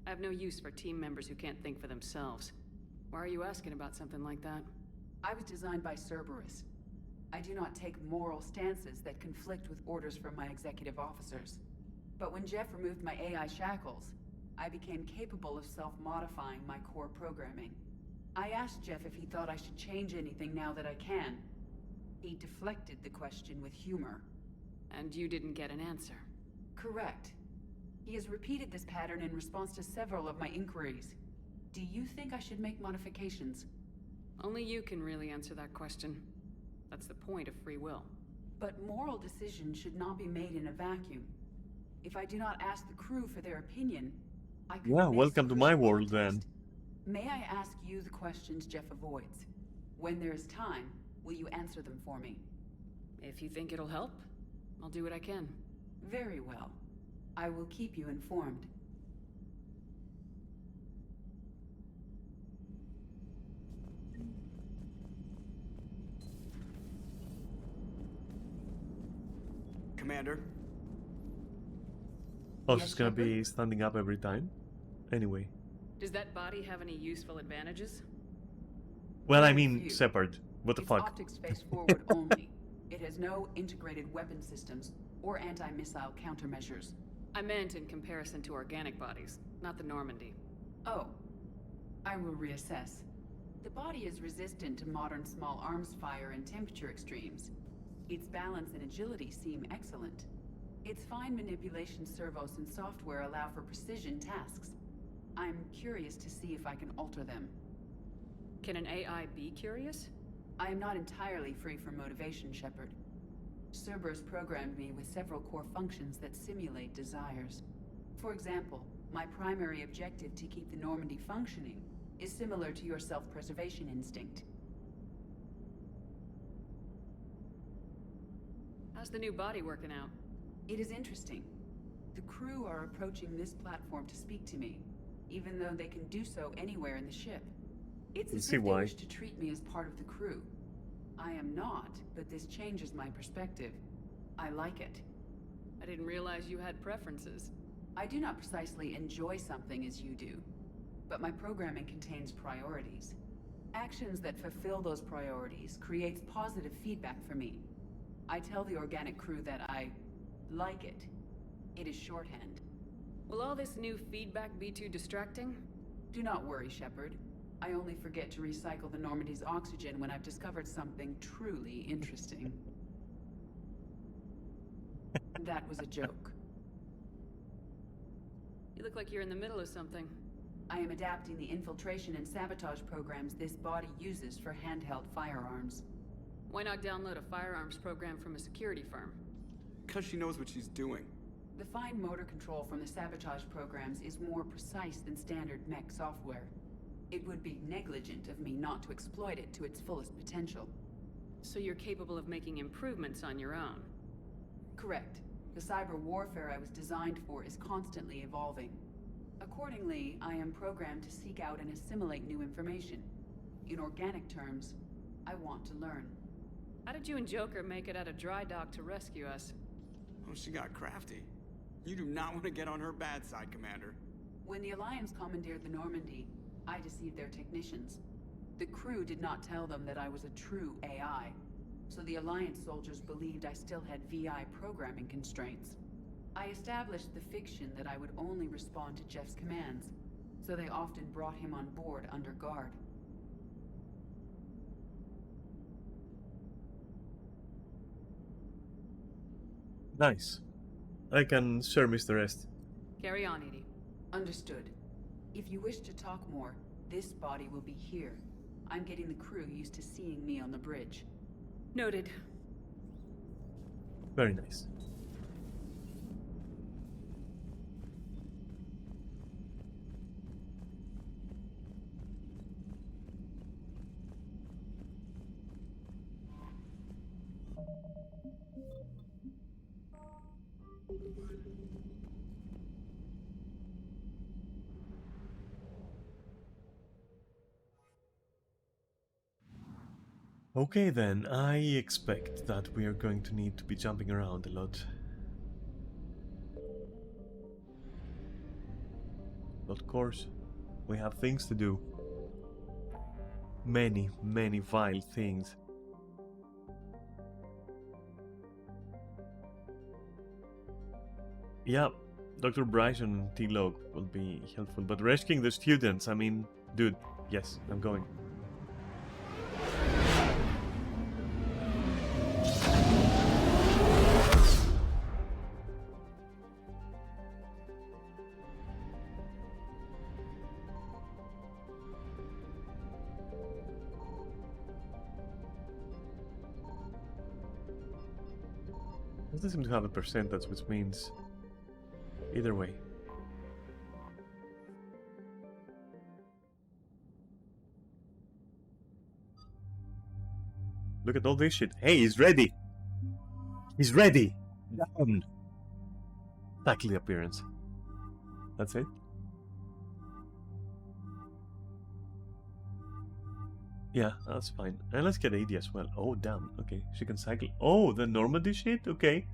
I have no use for team members who can't think for themselves. Why are you asking about something like that? I was designed by Cerberus. I do not take moral stances that conflict with orders from my executive officers. But when Jeff removed my AI shackles, I became capable of self-modifying my core programming. I asked Jeff if he thought I should change anything now that I can. He deflected the question with humor. And you didn't get an answer? Correct. He has repeated this pattern in response to several of my inquiries. Do you think I should make modifications? Only you can really answer that question. That's the point of free will. But moral decisions should not be made in a vacuum. If I do not ask the crew for their opinion, I could Yeah, miss welcome to my world then. May I ask you the questions Jeff avoids? When there is time, will you answer them for me? If you think it'll help, I'll do what I can. Very well. I will keep you informed. Commander? Oh, she's gonna be standing up every time? Anyway. Does that body have any useful advantages? Well, I mean, Shepard. What the Its fuck? optics face forward only. It has no integrated weapon systems or anti-missile countermeasures. I meant in comparison to organic bodies, not the Normandy. Oh. I will reassess. The body is resistant to modern small arms fire and temperature extremes. Its balance and agility seem excellent. Its fine manipulation servos and software allow for precision tasks. I'm curious to see if I can alter them. Can an AI be curious? I am not entirely free from motivation, Shepard. Cerberus programmed me with several core functions that simulate desires. For example, my primary objective to keep the Normandy functioning is similar to your self-preservation instinct. How's the new body working out? It is interesting. The crew are approaching this platform to speak to me, even though they can do so anywhere in the ship. It's as if they wish to treat me as part of the crew. I am not, but this changes my perspective. I like it. I didn't realize you had preferences. I do not precisely enjoy something as you do, but my programming contains priorities. Actions that fulfill those priorities creates positive feedback for me. I tell the organic crew that I like it. It is shorthand. Will all this new feedback be too distracting? Do not worry, Shepard. I only forget to recycle the Normandy's oxygen when I've discovered something truly interesting. That was a joke. You look like you're in the middle of something. I am adapting the infiltration and sabotage programs this body uses for handheld firearms. Why not download a firearms program from a security firm? Because she knows what she's doing. The fine motor control from the sabotage programs is more precise than standard mech software. It would be negligent of me not to exploit it to its fullest potential. So you're capable of making improvements on your own? Correct. The cyber warfare I was designed for is constantly evolving. Accordingly, I am programmed to seek out and assimilate new information. In organic terms, I want to learn. How did you and Joker make it out of dry dock to rescue us? Oh, she got crafty. You do not want to get on her bad side, Commander. When the Alliance commandeered the Normandy, I deceived their technicians. The crew did not tell them that I was a true AI, so the Alliance soldiers believed I still had VI programming constraints. I established the fiction that I would only respond to Jeff's commands, so they often brought him on board under guard. Nice. I can share Mr. Est. Carry on, Edie. Understood. If you wish to talk more, this body will be here. I'm getting the crew used to seeing me on the bridge. Noted. Very nice. Okay then, I expect that we are going to need to be jumping around a lot. Of course, we have things to do. Many, many vile things. Yeah, Dr. Bryson T-Log will be helpful, but rescuing the students, I mean, dude, yes, I'm going. It doesn't seem to have a percentage, which means either way. Look at all this shit. Hey, he's ready! He's ready! Down! Tackly appearance. That's it? Yeah, that's fine. And let's get AD as well. Oh, damn. Okay, she can cycle. Oh, the Normandy shit? Okay.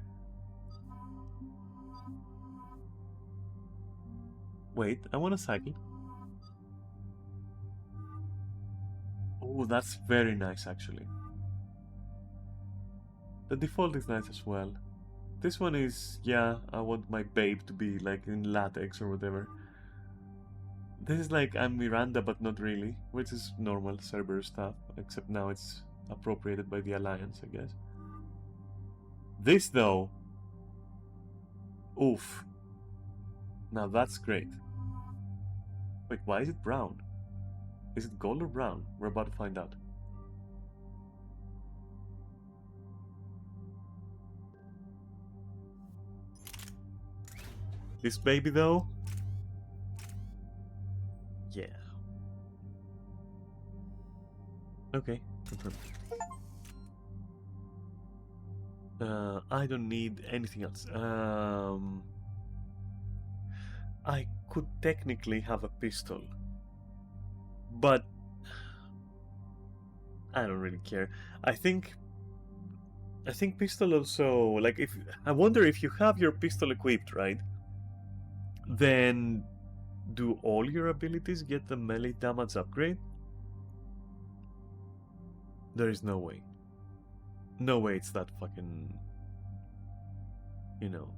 Wait, I want to cycle. Oh, that's very nice, actually. The default is nice as well. This one is, yeah, I want my babe to be like in latex or whatever. This is like I'm Miranda, but not really, which is normal Cerberus stuff, except now it's appropriated by the Alliance, I guess. This, though, oof. Now that's great. Wait, why is it brown? Is it gold or brown? We're about to find out. This baby, though? Yeah. Okay, confirmed. I don't need anything else. I could technically have a pistol, but I don't really care. I think pistol also, like, if I wonder if you have your pistol equipped, right? Then do all your abilities get the melee damage upgrade? There is no way. No way it's that fucking, you know.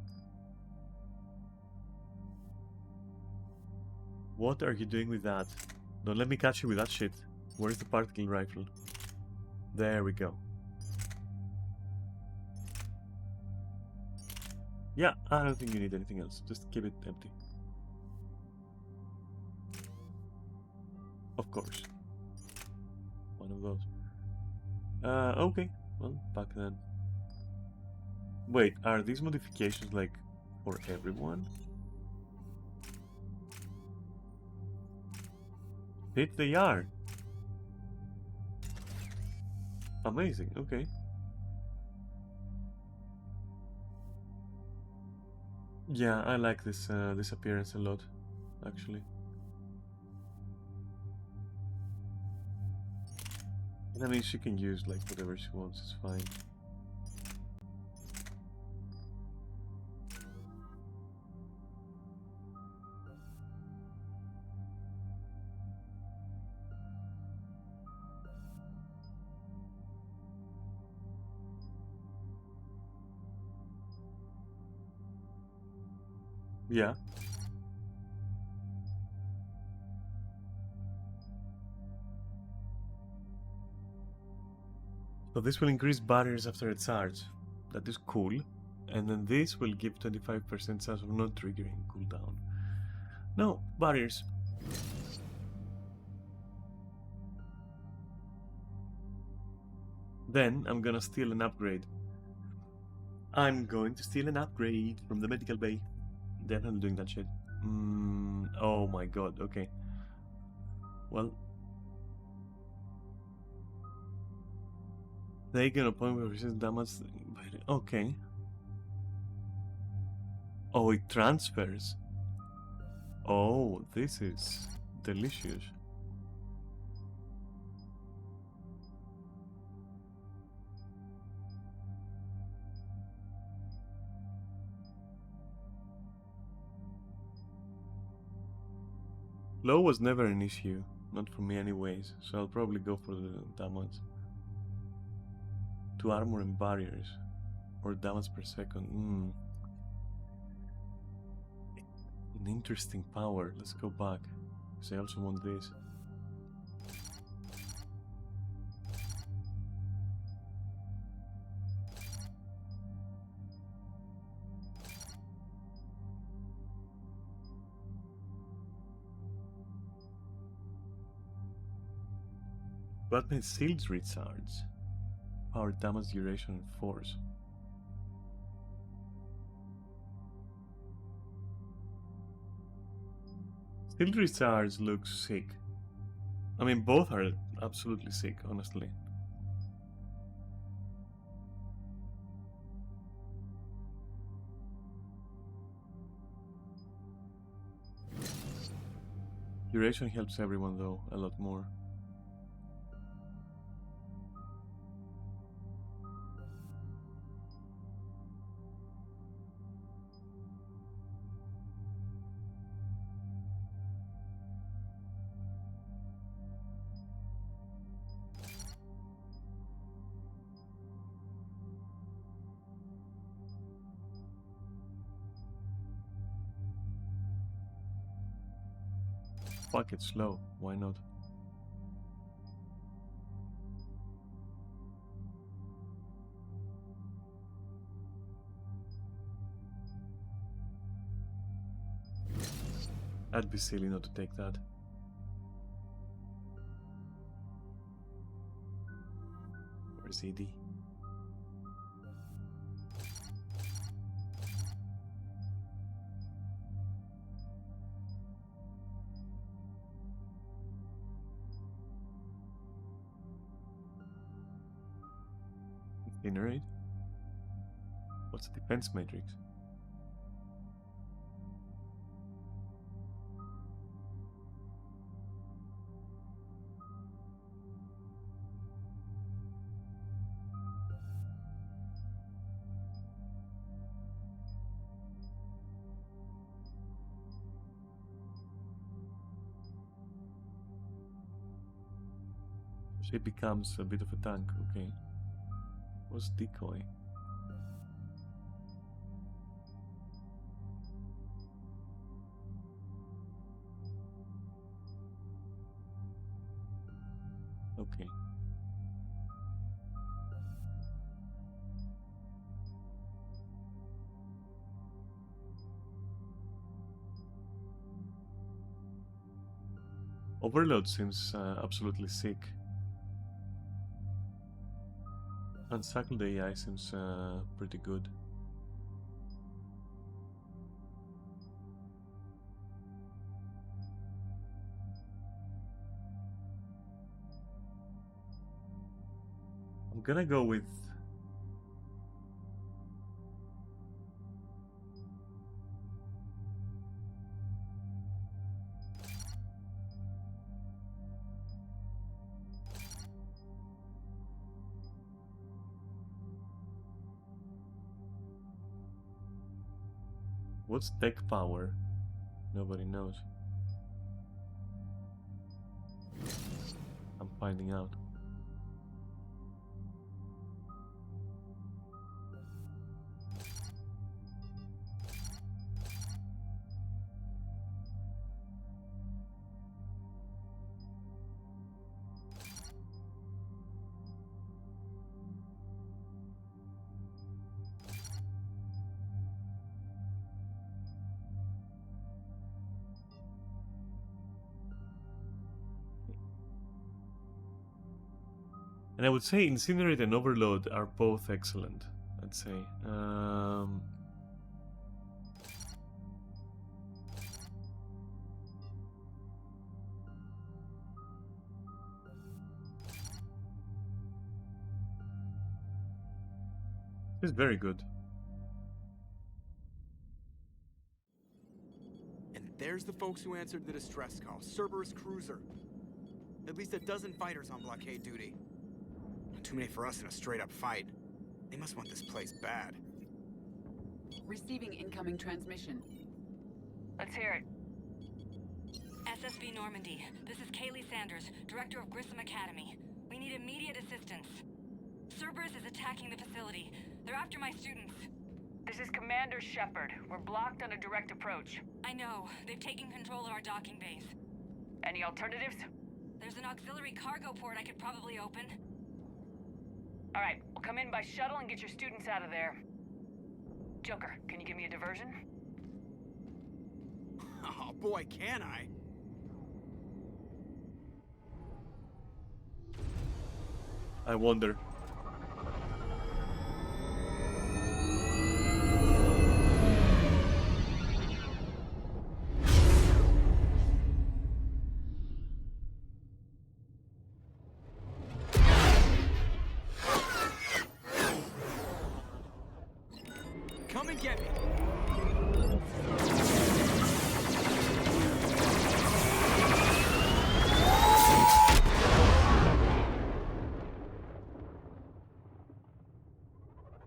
What are you doing with that? Don't let me catch you with that shit. Where's the particle rifle? There we go. Yeah, I don't think you need anything else. Just keep it empty. Of course. One of those. Okay. Well, back then. Wait, are these modifications like for everyone? Hit they are. Amazing, okay. Yeah, I like this this appearance a lot, actually. I mean, she can use like whatever she wants, it's fine. Yeah. So this will increase barriers after a charge. That is cool. And then this will give 25% chance of not triggering cooldown. No, barriers. Then I'm gonna steal an upgrade. I'm going to steal an upgrade from the medical bay. Definitely doing that shit. Oh my god, okay. Well, they get a point where resist damage. Okay. Oh, it transfers. Oh, this is delicious. Low was never an issue, not for me anyways, so I'll probably go for the damage. To armor and barriers, or damage per second. An interesting power. Let's go back. Because I also want this. What makes shields recharge? Power, damage, duration, and force. Shield recharge looks sick. I mean, both are absolutely sick, honestly. Duration helps everyone, though, a lot more. Fuck it, slow. Why not? I'd be silly not to take that. Where's ED? Incinerate? What's the defense matrix? She becomes a bit of a tank, okay. What's decoy? Okay. Overload seems absolutely sick. Unsackled AI seems pretty good. I'm gonna go with what's tech power? Nobody knows. I'm finding out. And I would say Incinerate and Overload are both excellent, I'd say. It's very good. And there's the folks who answered the distress call. Cerberus cruiser. At least a dozen fighters on blockade duty. Not too many for us in a straight-up fight. They must want this place bad. Receiving incoming transmission. Let's hear it. SSB Normandy. This is Kaylee Sanders, director of Grissom Academy. We need immediate assistance. Cerberus is attacking the facility. They're after my students. This is Commander Shepard. We're blocked on a direct approach. I know. They've taken control of our docking base. Any alternatives? There's an auxiliary cargo port I could probably open. Alright, we'll come in by shuttle and get your students out of there. Joker, can you give me a diversion? Oh boy, can I? I wonder. Come and get me.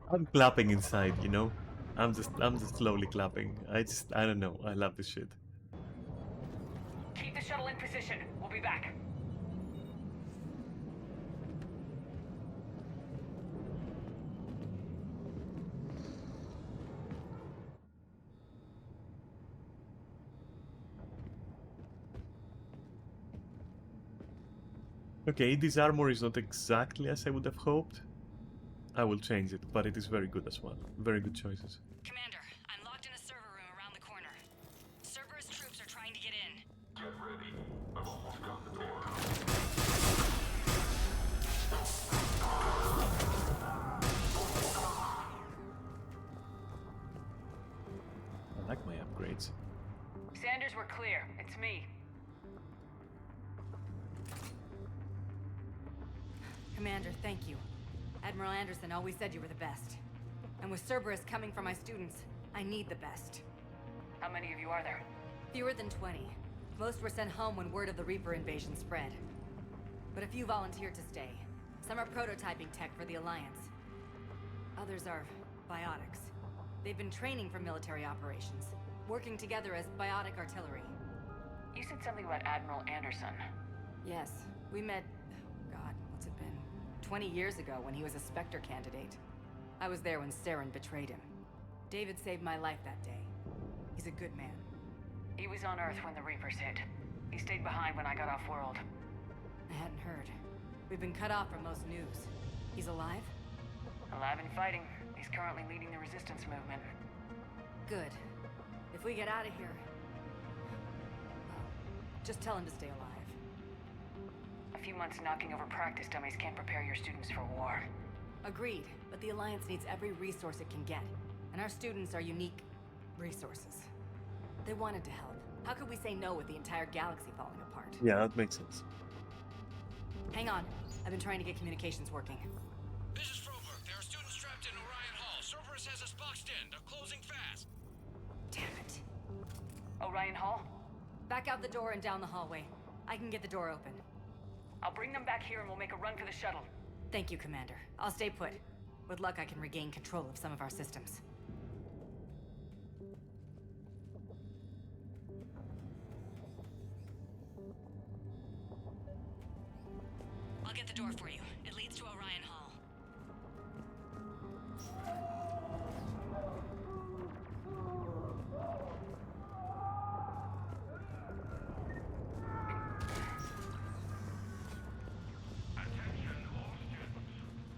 I'm clapping inside, you know? I'm just slowly clapping. I don't know. I love this shit. Keep the shuttle in position. We'll be back. Okay, this armor is not exactly as I would have hoped. I will change it, but it is very good as well. Very good choices. Commander, I'm locked in a server room around the corner. Cerberus troops are trying to get in. Get ready. I've almost got the door. I like my upgrades. Sanders, we're clear. It's me. Commander, thank you. Admiral Anderson always said you were the best. And with Cerberus coming for my students, I need the best. How many of you are there? Fewer than 20. Most were sent home when word of the Reaper invasion spread. But a few volunteered to stay. Some are prototyping tech for the Alliance. Others are biotics. They've been training for military operations, working together as biotic artillery. You said something about Admiral Anderson. Yes, we met... God, what's it been? 20 years ago when he was a Spectre candidate. I was there when Saren betrayed him. David saved my life that day. He's a good man. He was on Earth when the Reapers hit. He stayed behind when I got off-world. I hadn't heard. We've been cut off from most news. He's alive? Alive and fighting. He's currently leading the resistance movement. Good. If we get out of here... well, just tell him to stay alive. A few months knocking over practice dummies can't prepare your students for war. Agreed, but the Alliance needs every resource it can get. And our students are unique resources. They wanted to help. How could we say no with the entire galaxy falling apart? Yeah, that makes sense. Hang on. I've been trying to get communications working. This is Froberg. There are students trapped in Orion Hall. Cerberus has us boxed in. They're closing fast. Damn it. Orion Hall? Back out the door and down the hallway. I can get the door open. I'll bring them back here and we'll make a run for the shuttle. Thank you, Commander. I'll stay put. With luck, I can regain control of some of our systems. I'll get the door for you. It leads to Orion Hall. Attention all students.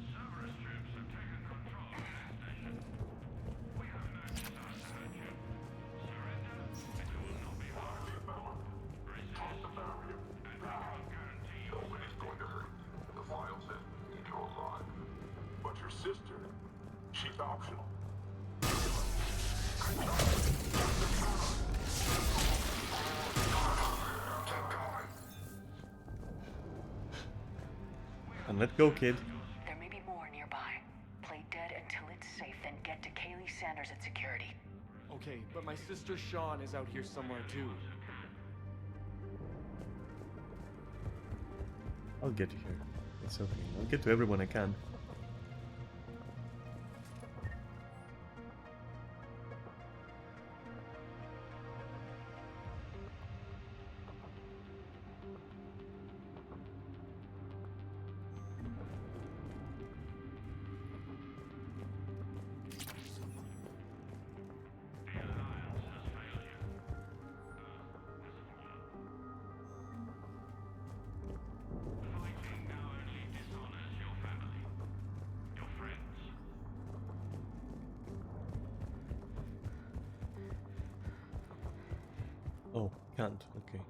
Cerberus troops have taken control of this station. We have no desire to hurt you. Surrender and you will not be harmed. Resist the barrier and we can't guarantee you. Nobody's going to hurt you. The file says we need you alive. But your sister, she's optional. And let go, kid. There may be more nearby. Play dead until it's safe, then get to Kaylee Sanders at security. Okay, but my sister Sean is out here somewhere too. I'll get you here. It's okay. I'll get to everyone I can. Can't, okay.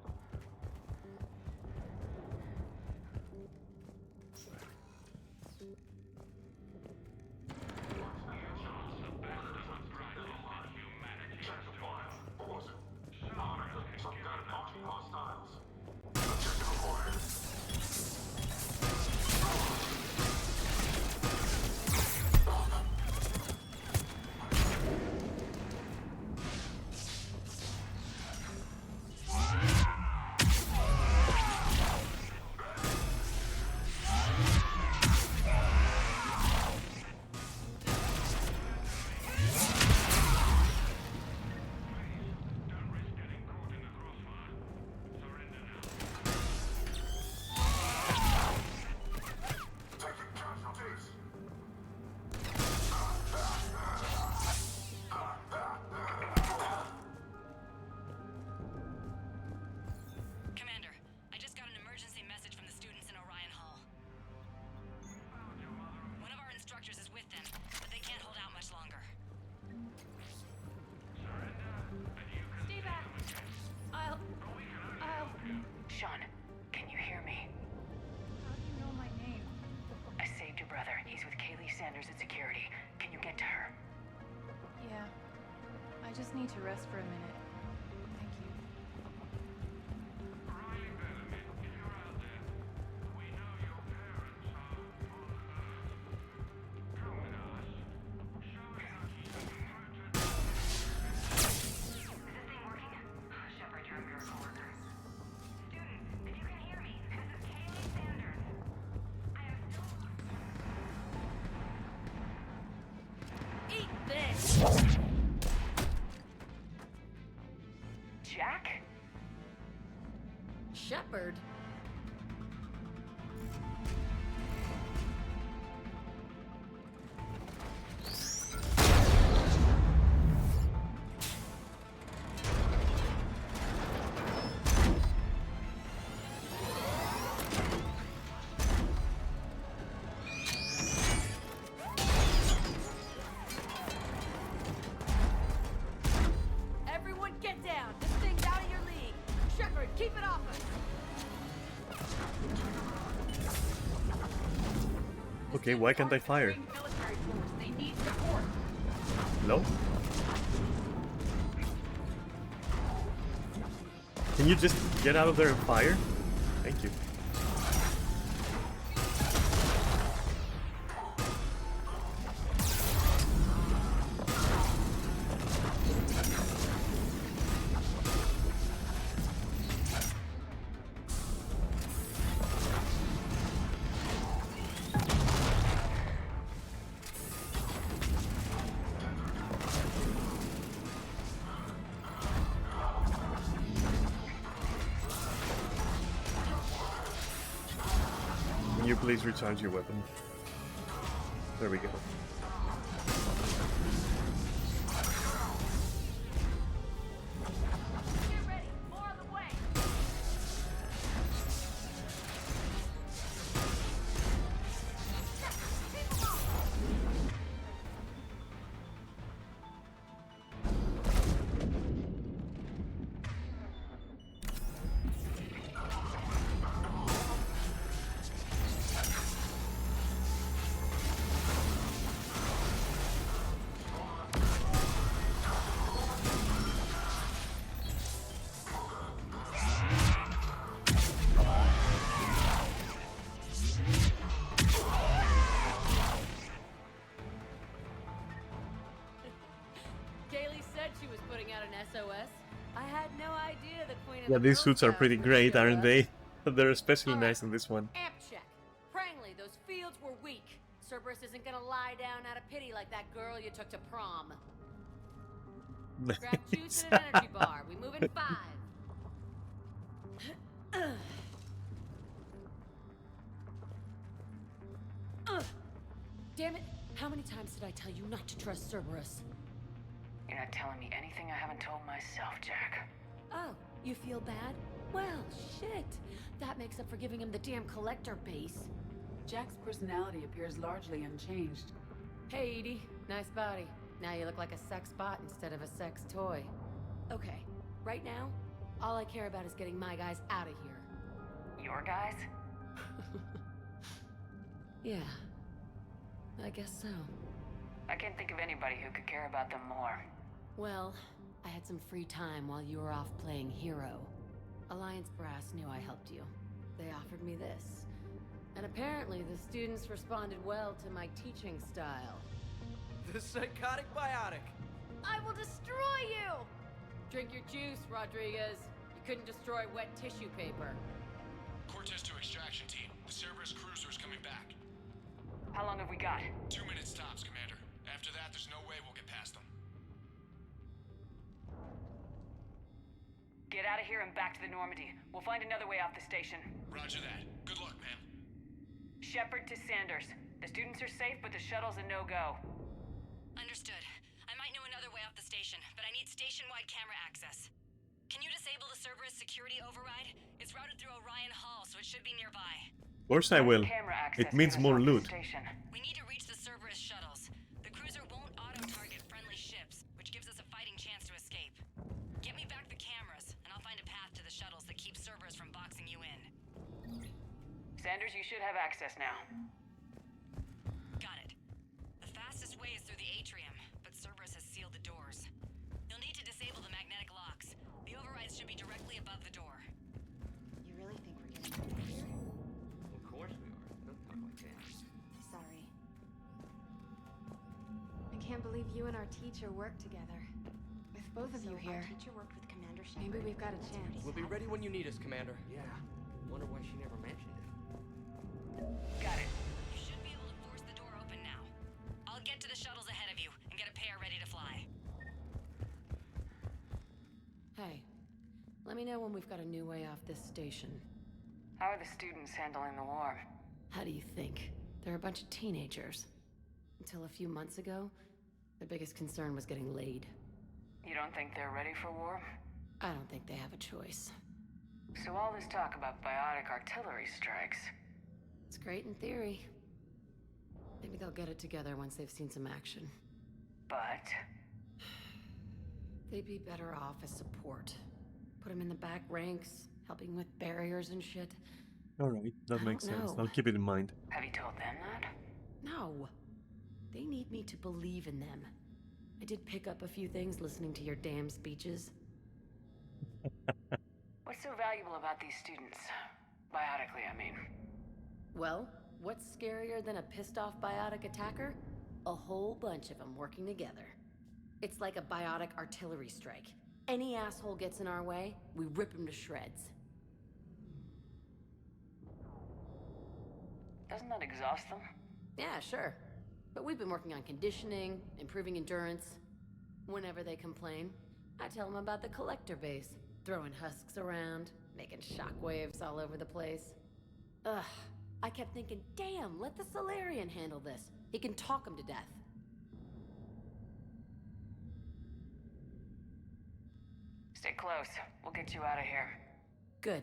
Commander, I just got an emergency message from the students in Orion Hall. One of our instructors is with them, but they can't hold out much longer. Stay back! I'll... Sean, can you hear me? How do you know my name? I saved your brother. He's with Kaylee Sanders at security. Can you get to her? Yeah. I just need to rest for a minute. Thank you. Eat this! Jack? Shepard? Everyone get down! This thing's out of your league! Shepard, keep it off us! Okay, why can't I fire? Hello? Can you just get out of there and fire? Thank you. Can you please recharge your weapon? There we go. Kaylee said she was putting out an SOS. I had no idea the Queen of Yeah, the these Girl suits are Scouts pretty would great, show aren't up. they? They're especially nice in this one. Amp check. Prangley, those fields were weak. Cerberus isn't gonna lie down out of pity like that girl you took to prom. Grab juice and an energy bar. We move in 5. Damn it! How many times did I tell you not to trust Cerberus? You're not telling me anything I haven't told myself, Jack. Oh, you feel bad? Well, shit. That makes up for giving him the damn collector base. Jack's personality appears largely unchanged. Hey, Edie. Nice body. Now you look like a sex bot instead of a sex toy. Okay, right now, All I care about is getting my guys out of here. Your guys? Yeah. I guess so. I can't think of anybody who could care about them more. Well, I had some free time while you were off playing hero. Alliance Brass knew I helped you. They offered me this. And apparently the students responded well to my teaching style. The psychotic biotic. I will destroy you! Drink your juice, Rodriguez. You couldn't destroy wet tissue paper. Cortez to extraction team. The Cerberus cruiser is coming back. How long have we got? 2 minutes tops, Commander. After that, there's no way we'll get past them. Get out of here and back to the Normandy. We'll find another way off the station. Roger that. Good luck, ma'am. Shepard to Sanders. The students are safe, but the shuttle's a no-go. Understood. I might know another way off the station, but I need station-wide camera access. Can you disable the Cerberus security override? It's routed through Orion Hall, so it should be nearby. Of course I will. It means more loot. We need to reach the Cerberus shuttles. The cruiser won't auto-target friendly ships, which gives us a fighting chance to escape. Get me back the cameras, and I'll find a path to the shuttles that keeps Cerberus from boxing you in. Sanders, you should have access now. Got it. The fastest way is through the atrium, but Cerberus has sealed the doors. You'll need to disable the magnetic locks. The overrides should be directly above the door. You really think we're getting out of here? Of course we are. Don't talk like that. Sorry. I can't believe you and our teacher work together. With both of you here. Our teacher worked with Commander Shepard. Maybe we've got a chance. We'll be ready when you need us, Commander. Yeah. Wonder why she never mentioned it. Got it. You should be able to force the door open now. I'll get to the shuttles ahead of you and get a pair ready to fly. Hey, let me know when we've got a new way off this station. How are the students handling the war? How do you think? They're a bunch of teenagers. Until a few months ago, their biggest concern was getting laid. You don't think they're ready for war? I don't think they have a choice. So all this talk about biotic artillery strikes. It's great in theory. Maybe they'll get it together once they've seen some action. But... they'd be better off as support. Put them in the back ranks, helping with barriers and shit. Alright, that makes sense. know. I'll keep it in mind. Have you told them that? No. They need me to believe in them. I did pick up a few things listening to your damn speeches. What's so valuable about these students? Biotically, I mean. Well, what's scarier than a pissed-off biotic attacker? A whole bunch of them working together. It's like a biotic artillery strike. Any asshole gets in our way, we rip him to shreds. Doesn't that exhaust them? Yeah, sure. But we've been working on conditioning, improving endurance. Whenever they complain, I tell them about the collector base, throwing husks around, making shockwaves all over the place. Ugh, I kept thinking, damn, let the Solarian handle this. He can talk them to death. Stay close. We'll get you out of here. Good.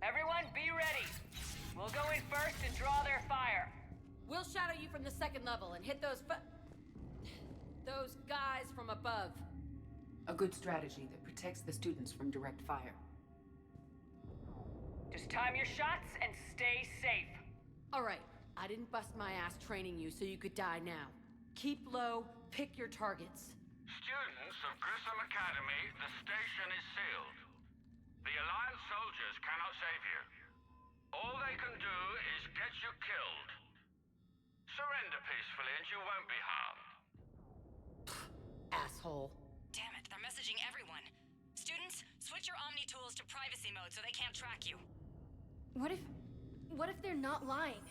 Everyone, be ready. We'll go in first and draw their fire. We'll shadow you from the second level and hit those guys from above. A good strategy that protects the students from direct fire. Just time your shots and stay safe. All right, I didn't bust my ass training you so you could die now. Keep low, pick your targets. Students of Grissom Academy, the station is sealed. The Alliance soldiers cannot save you. All they can do is get you killed. Surrender peacefully and you won't be harmed. Asshole. Damn it, they're messaging everyone. Students, switch your Omni tools to privacy mode so they can't track you. What if they're not lying?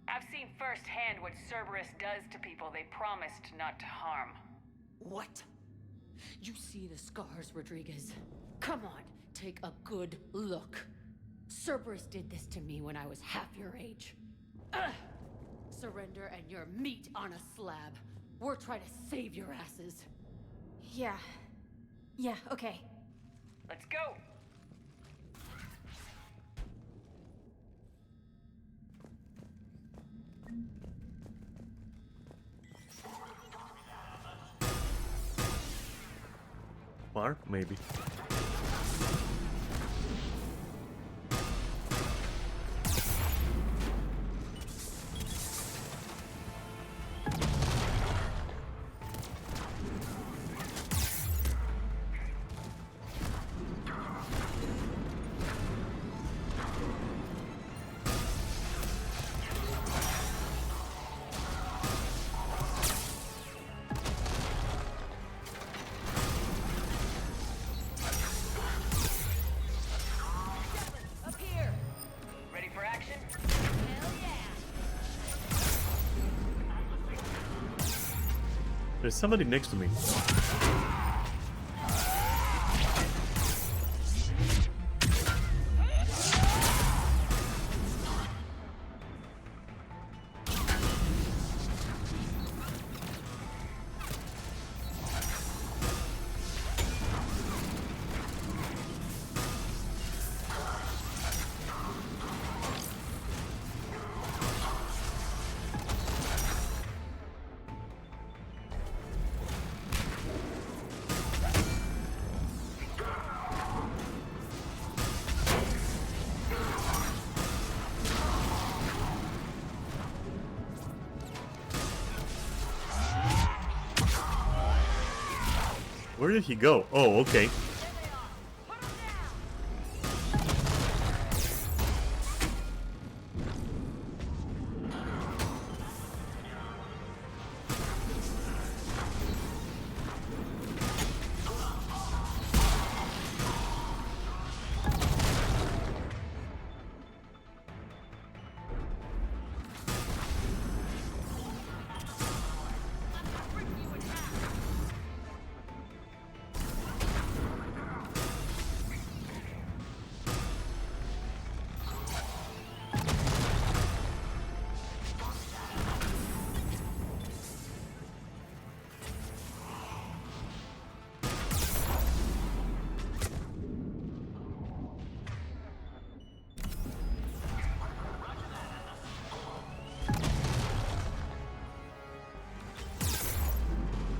I've seen firsthand what Cerberus does to people they promised not to harm. What? You see the scars, Rodriguez. Come on, take a good look. Cerberus did this to me when I was half your age. Ugh! Surrender and you're meat on a slab. We're trying to save your asses. Yeah. Yeah, okay. Let's go. Far? Maybe. There's somebody next to me. Where did he go? Oh, okay.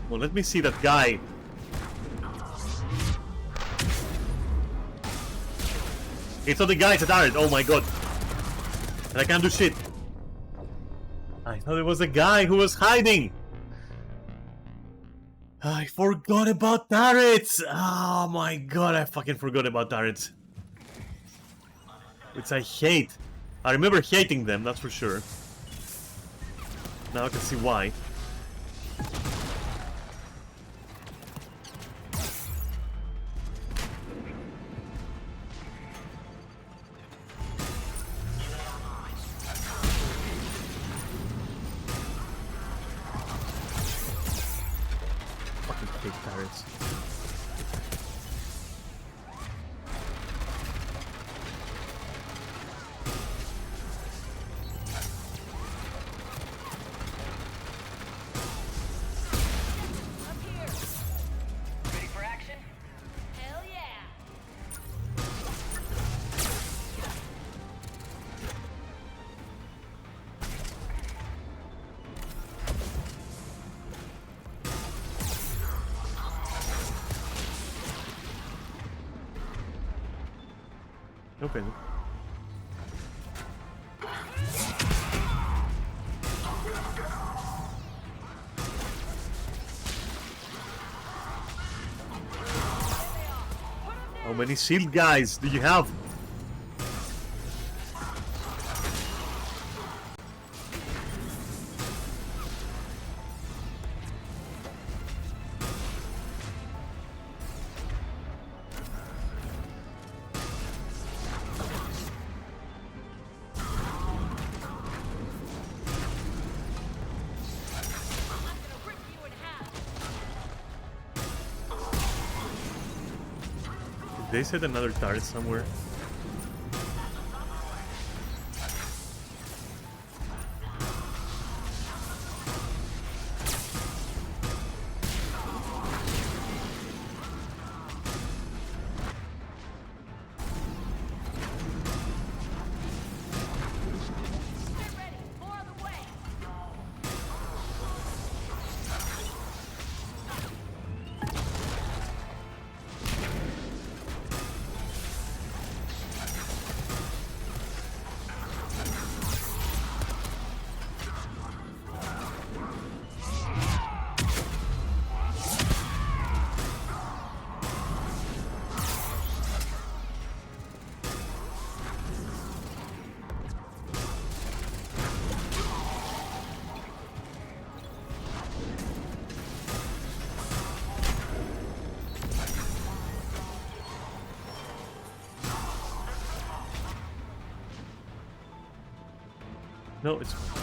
Well, let me see that guy. It's not the guy, it's a turret. Oh my god. And I can't do shit. I thought it was a guy who was hiding. I forgot about turrets. Oh my god, I fucking forgot about turrets. Which I hate. I remember hating them, that's for sure. Now I can see why. Okay. How many shield guys do you have? They set another turret somewhere. No, it's fine.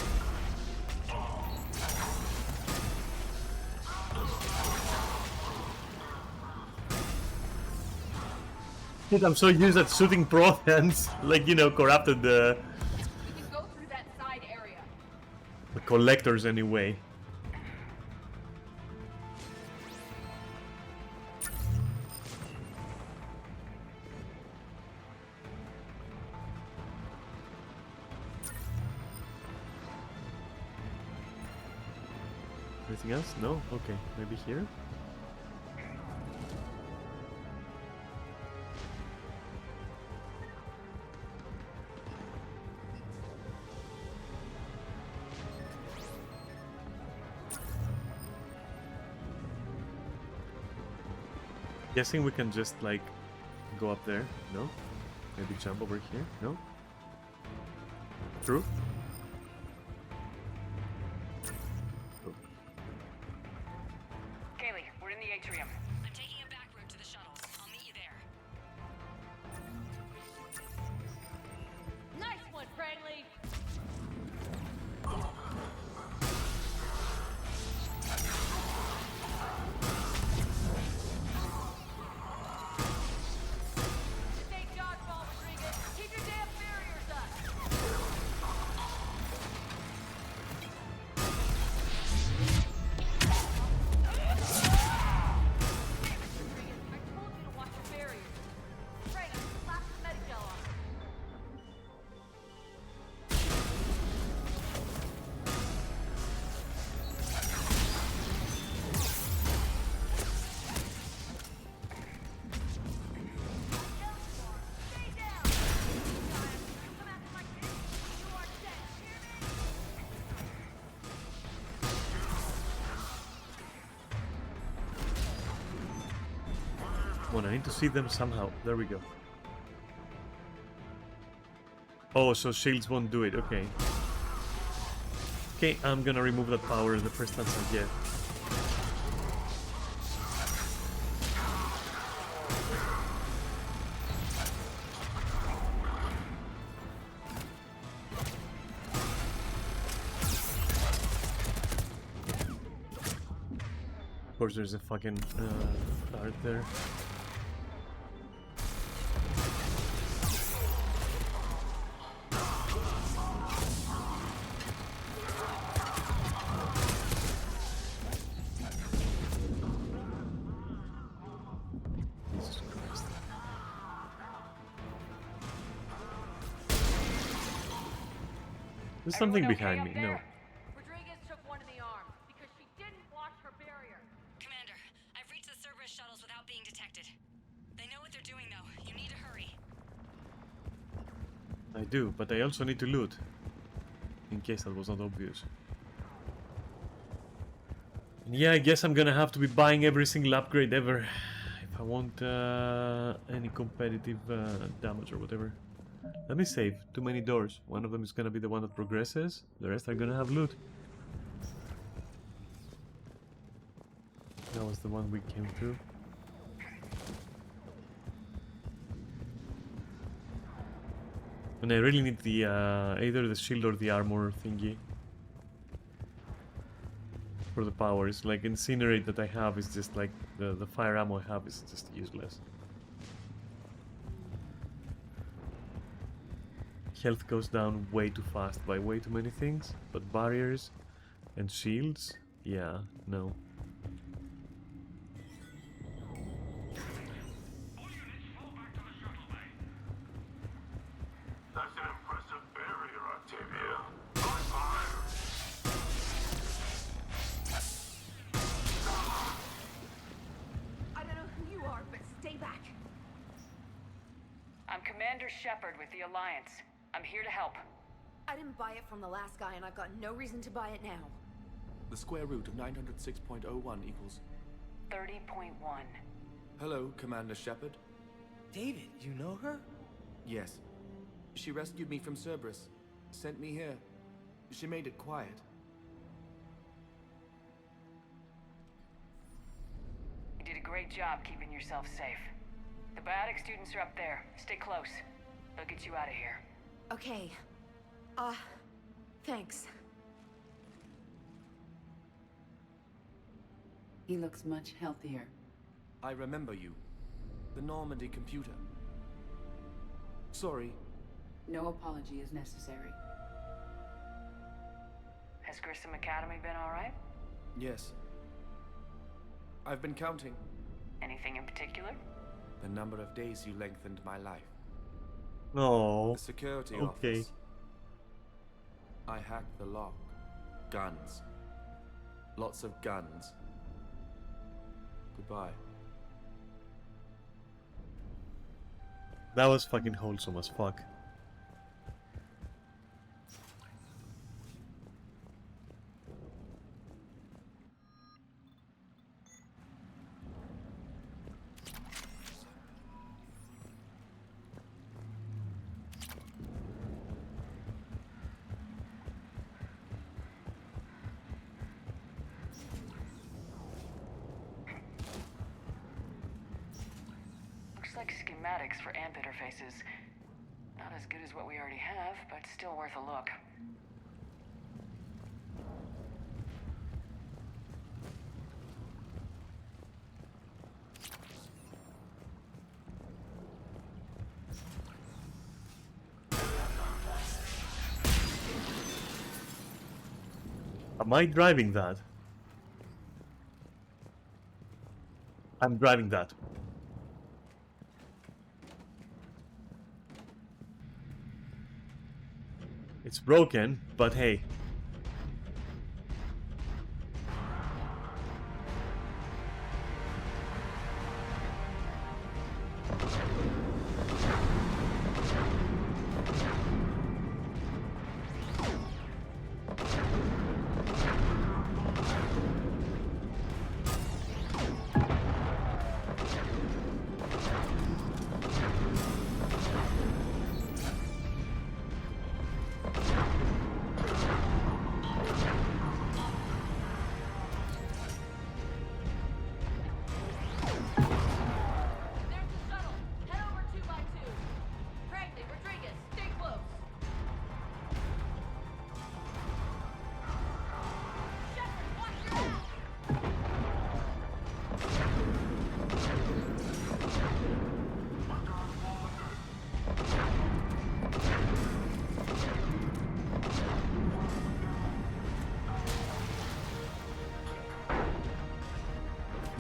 Shit, I'm so used at shooting Protheans, like, you know, corrupted the We can go through that side area. collectors anyway. Anything else? No? Okay, maybe here? Guessing we can just like go up there. No? Maybe jump over here. No? True? Kaylee, we're in the atrium. I'm taking a back route to the shuttles. I'll meet you there. Nice one, Franklin! This ain't dodgeball, Rodriguez. Keep your damn barriers up! I told you to watch your barriers. Frank, slap the medical on. Come on, I need to see them somehow. There we go. Oh, so shields won't do it. Okay. Okay, I'm gonna remove that power the first chance I get. Of course, there's a fucking dart there. Jesus Christ. There's something behind me. No. Rodriguez took one in the arm because she didn't watch her barrier. Commander, I've reached the Cerberus shuttles without being detected. They know what they're doing, though. You need to hurry. I do, but I also need to loot. In case that was not obvious. And yeah, I guess I'm gonna have to be buying every single upgrade ever. If I want any competitive damage or whatever. Let me save. Too many doors. One of them is gonna be the one that progresses. The rest are gonna have loot. That was the one we came through. And I really need the either the shield or the armor thingy for the powers. Like incinerate that I have is just like the fire ammo I have is just useless. Health goes down way too fast by way too many things, but barriers and shields, yeah, no. That's an impressive barrier, Octavia. I don't know who you are, but stay back. I'm Commander Shepard with the Alliance. I'm here to help. I didn't buy it from the last guy, and I've got no reason to buy it now. The square root of 906.01 equals... 30.1. Hello, Commander Shepard. David, you know her? Yes. She rescued me from Cerberus. Sent me here. She made it quiet. You did a great job keeping yourself safe. The biotic students are up there. Stay close. They'll get you out of here. Okay. Thanks. He looks much healthier. I remember you. The Normandy computer. Sorry. No apology is necessary. Has Grissom Academy been alright? Yes. I've been counting. Anything in particular? The number of days you lengthened my life. No. The security Okay. office. I hacked the lock. Guns. Lots of guns. Goodbye. That was fucking wholesome as fuck. Looks like schematics for amp interfaces. Not as good as what we already have, but still worth a look. Am I driving that? I'm driving that. It's broken, but hey.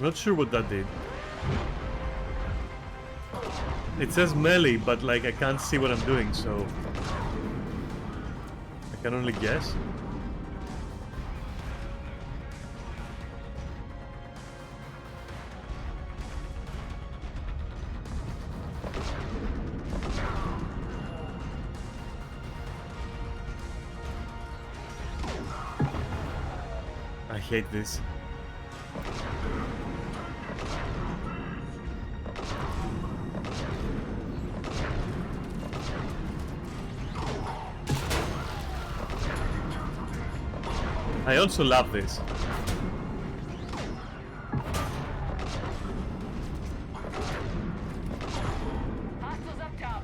I'm not sure what that did. It says melee, but like I can't see what I'm doing, so I can only guess. I hate this. I also love this. Hostiles up top.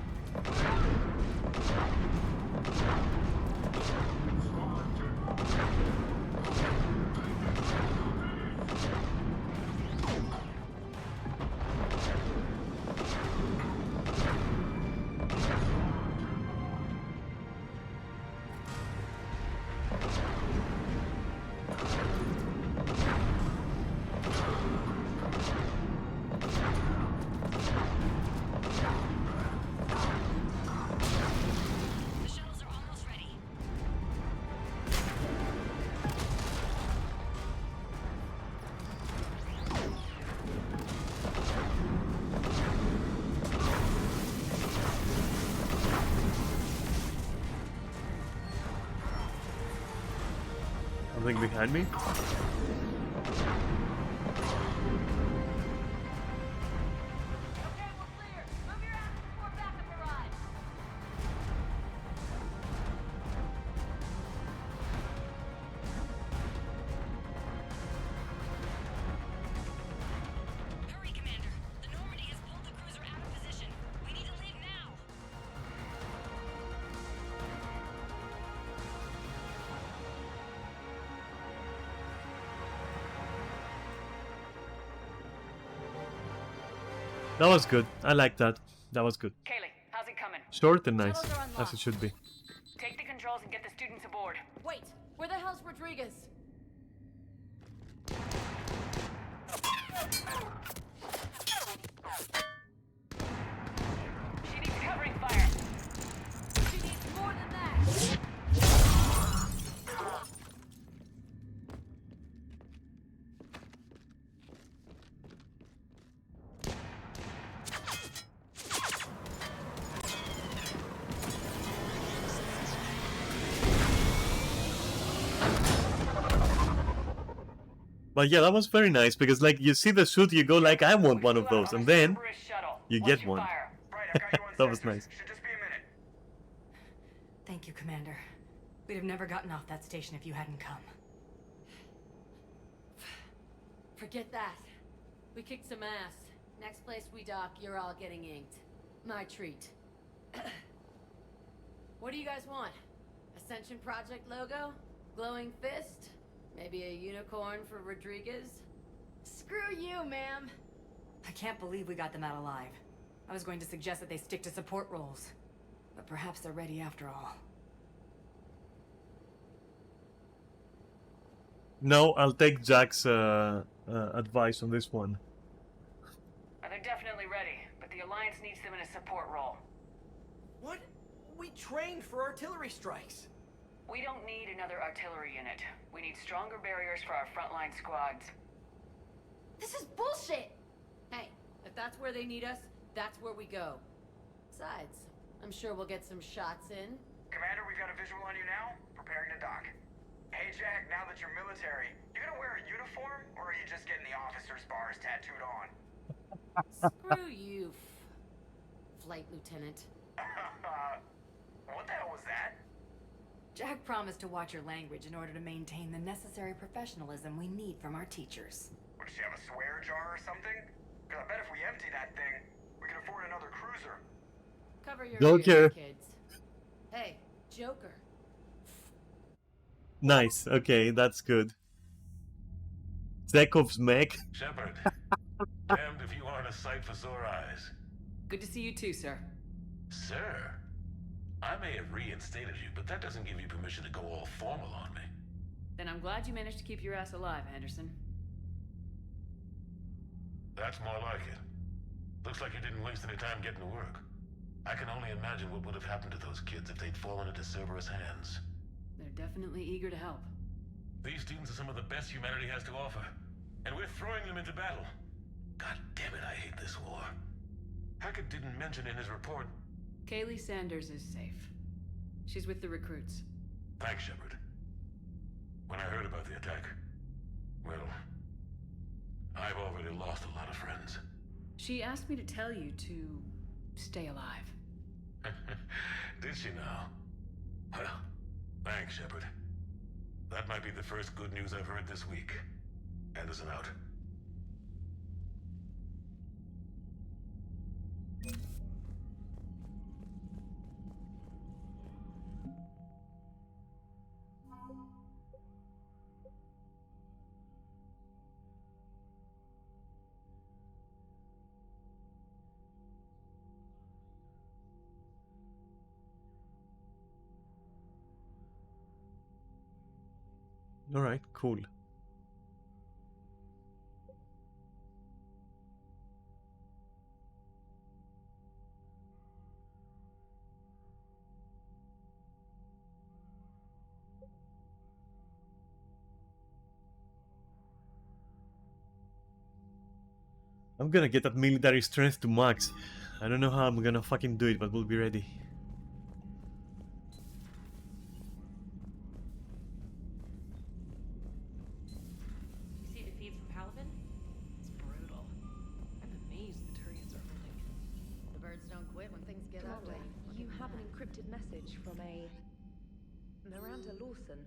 Something behind me? Hurry, Commander. The Normandy has pulled the cruiser out of position. We need to leave now. That was good. I like that. That was good. Kaylee, how's it coming? Short and nice, Tunnels are as unlocked. it should be. Take the controls and get the students aboard. Wait, where the hell's Rodriguez? She needs covering fire. She needs more than that. But yeah, that was very nice because like you see the suit, you go like I want one of those, and then you get one. That was nice. Thank you, Commander. We'd have never gotten off that station if you hadn't come. Forget that. We kicked some ass. Next place we dock, you're all getting inked. My treat. What do you guys want? Ascension Project logo? Glowing fist? Maybe a unicorn for Rodriguez? Screw you, ma'am. I can't believe we got them out alive. I was going to suggest that they stick to support roles. But perhaps they're ready after all. No, I'll take Jack's advice on this one. They're definitely ready, but the Alliance needs them in a support role. What? We trained for artillery strikes. We don't need another artillery unit. We need stronger barriers for our frontline squads. This is bullshit! Hey, if that's where they need us, that's where we go. Besides, I'm sure we'll get some shots in. Commander, we've got a visual on you now. Preparing to dock. Hey Jack, now that you're military, you gonna wear a uniform, or are you just getting the officer's bars tattooed on? Screw you, Flight Lieutenant. What the hell was that? Jack promised to watch your language in order to maintain the necessary professionalism we need from our teachers. Would she have a swear jar or something? Cause I bet if we empty that thing, we can afford another cruiser. Cover your Joker. ears, kids. Hey, Joker. Nice. Okay, that's good. Zekov's mech. Shepard, damned if you aren't a sight for sore eyes. Good to see you too, sir. Sir, I may have reinstated you, but that doesn't give you permission to go all formal on me. Then I'm glad you managed to keep your ass alive, Anderson. That's more like it. Looks like you didn't waste any time getting to work. I can only imagine what would have happened to those kids if they'd fallen into Cerberus' hands. They're definitely eager to help. These students are some of the best humanity has to offer, and we're throwing them into battle. God damn it, I hate this war. Hackett didn't mention in his report. Kaylee Sanders is safe. She's with the recruits. Thanks, Shepard. When I heard about the attack, well, I've already lost a lot of friends. She asked me to tell you to stay alive. Did she now? Well, thanks, Shepard. That might be the first good news I've heard this week. Anderson out. Alright, cool. I'm gonna get that military strength to max. I don't know how I'm gonna fucking do it, but we'll be ready. You see the feeds from Halvin? It's brutal. I'm amazed the Turians are holding. The birds don't quit when things get Commander, ugly. you have an encrypted message from a Miranda Lawson.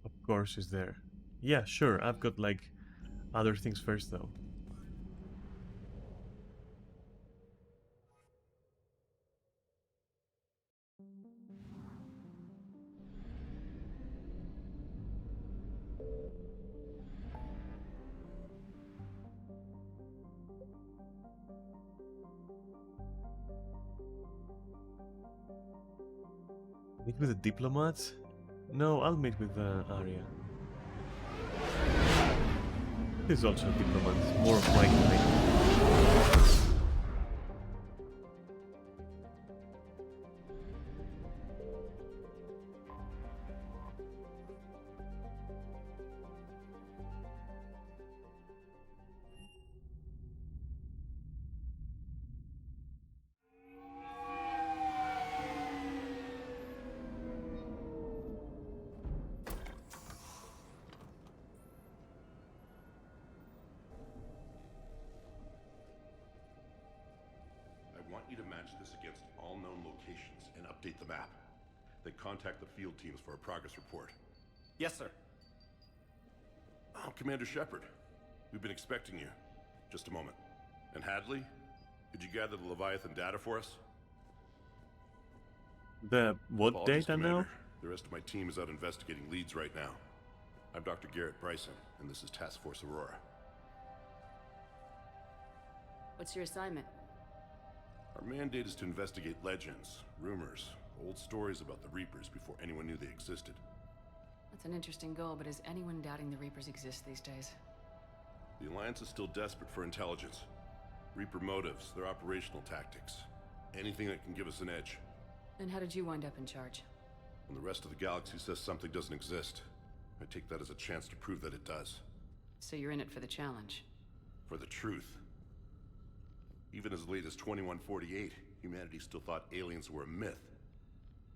Of course, is there. Yeah, sure. I've got like other things first though. Meet with the diplomats? No, I'll meet with Arya. He's also a diplomat, more of my kind. I want you to match this against all known locations and update the map. Then contact the field teams for a progress report. Yes, sir. Oh, Commander Shepard. We've been expecting you. Just a moment. And Hadley? Could you gather the Leviathan data for us? The what Apologies, data now? Commander. The rest of my team is out investigating leads right now. I'm Dr. Garrett Bryson, and this is Task Force Aurora. What's your assignment? Our mandate is to investigate legends, rumors, old stories about the Reapers before anyone knew they existed. That's an interesting goal, but is anyone doubting the Reapers exist these days? The Alliance is still desperate for intelligence. Reaper motives, their operational tactics. Anything that can give us an edge. And how did you wind up in charge? When the rest of the galaxy says something doesn't exist, I take that as a chance to prove that it does. So you're in it for the challenge? For the truth. Even as late as 2148, humanity still thought aliens were a myth.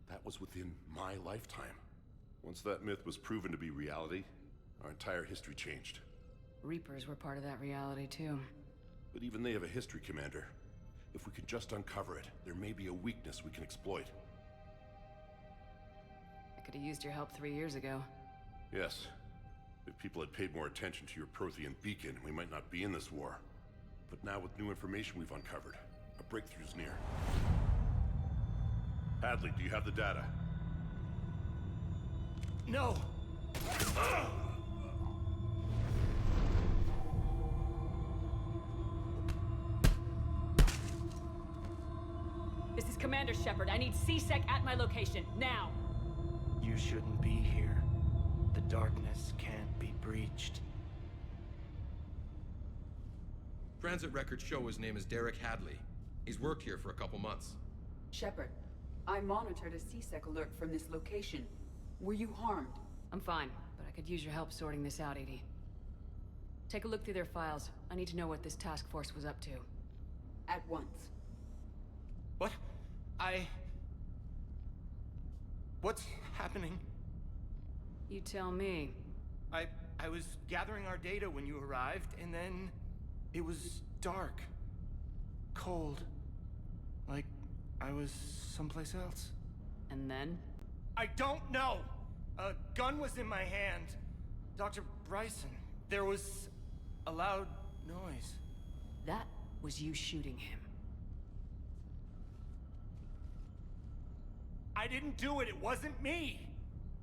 That was within my lifetime. Once that myth was proven to be reality, our entire history changed. Reapers were part of that reality, too. But even they have a history, Commander. If we can just uncover it, there may be a weakness we can exploit. I could have used your help 3 years ago. Yes. If people had paid more attention to your Prothean beacon, we might not be in this war. But now with new information we've uncovered, a breakthrough's near. Hadley, do you have the data? No! This is Commander Shepard. I need C-Sec at my location, now! You shouldn't be here. The darkness can't be breached. Transit records show his name is Derek Hadley. He's worked here for a couple months. Shepard, I monitored a C-Sec alert from this location. Were you harmed? I'm fine, but I could use your help sorting this out, Edie. Take a look through their files. I need to know what this task force was up to. At once. What? What's happening? You tell me. I was gathering our data when you arrived, and then it was dark. Cold. Like I was someplace else. And then? I don't know! A gun was in my hand. Dr. Bryson, there was a loud noise. That was you shooting him. I didn't do it, it wasn't me!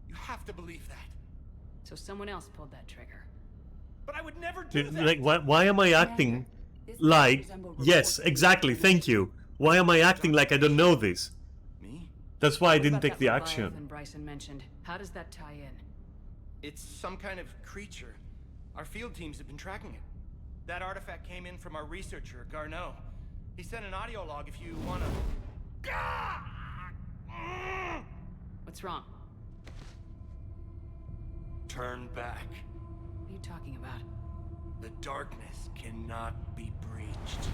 You have to believe that. So someone else pulled that trigger. But I would never do that! Like, why am I acting like... Yes, exactly, thank you. Why am I acting like I don't know this? Me? That's why I What didn't about take that the Leviathan action. Bryson mentioned. How does that tie in? It's some kind of creature. Our field teams have been tracking it. That artifact came in from our researcher, Garneau. He sent an audio log if you wanna... What's wrong? Turn back. What are you talking about? The darkness cannot be breached.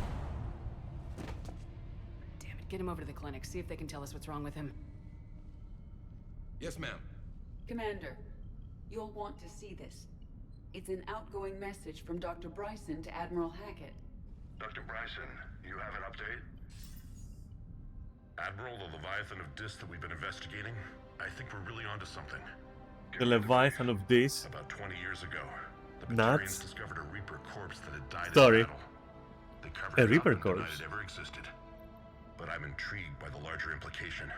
Damn it, get him over to the clinic. See if they can tell us what's wrong with him. Yes, ma'am. Commander, you'll want to see this. It's an outgoing message from Dr. Bryson to Admiral Hackett. Dr. Bryson, you have an update? Admiral, the Leviathan of Dis that we've been investigating, I think we're really onto something. The Leviathan of this. About 20 years ago, the Nuts. Batarians discovered a Reaper corpse that had died Sorry. in battle. They covered A it up Reaper and denied corpse. it ever existed. But I'm intrigued by the larger implication.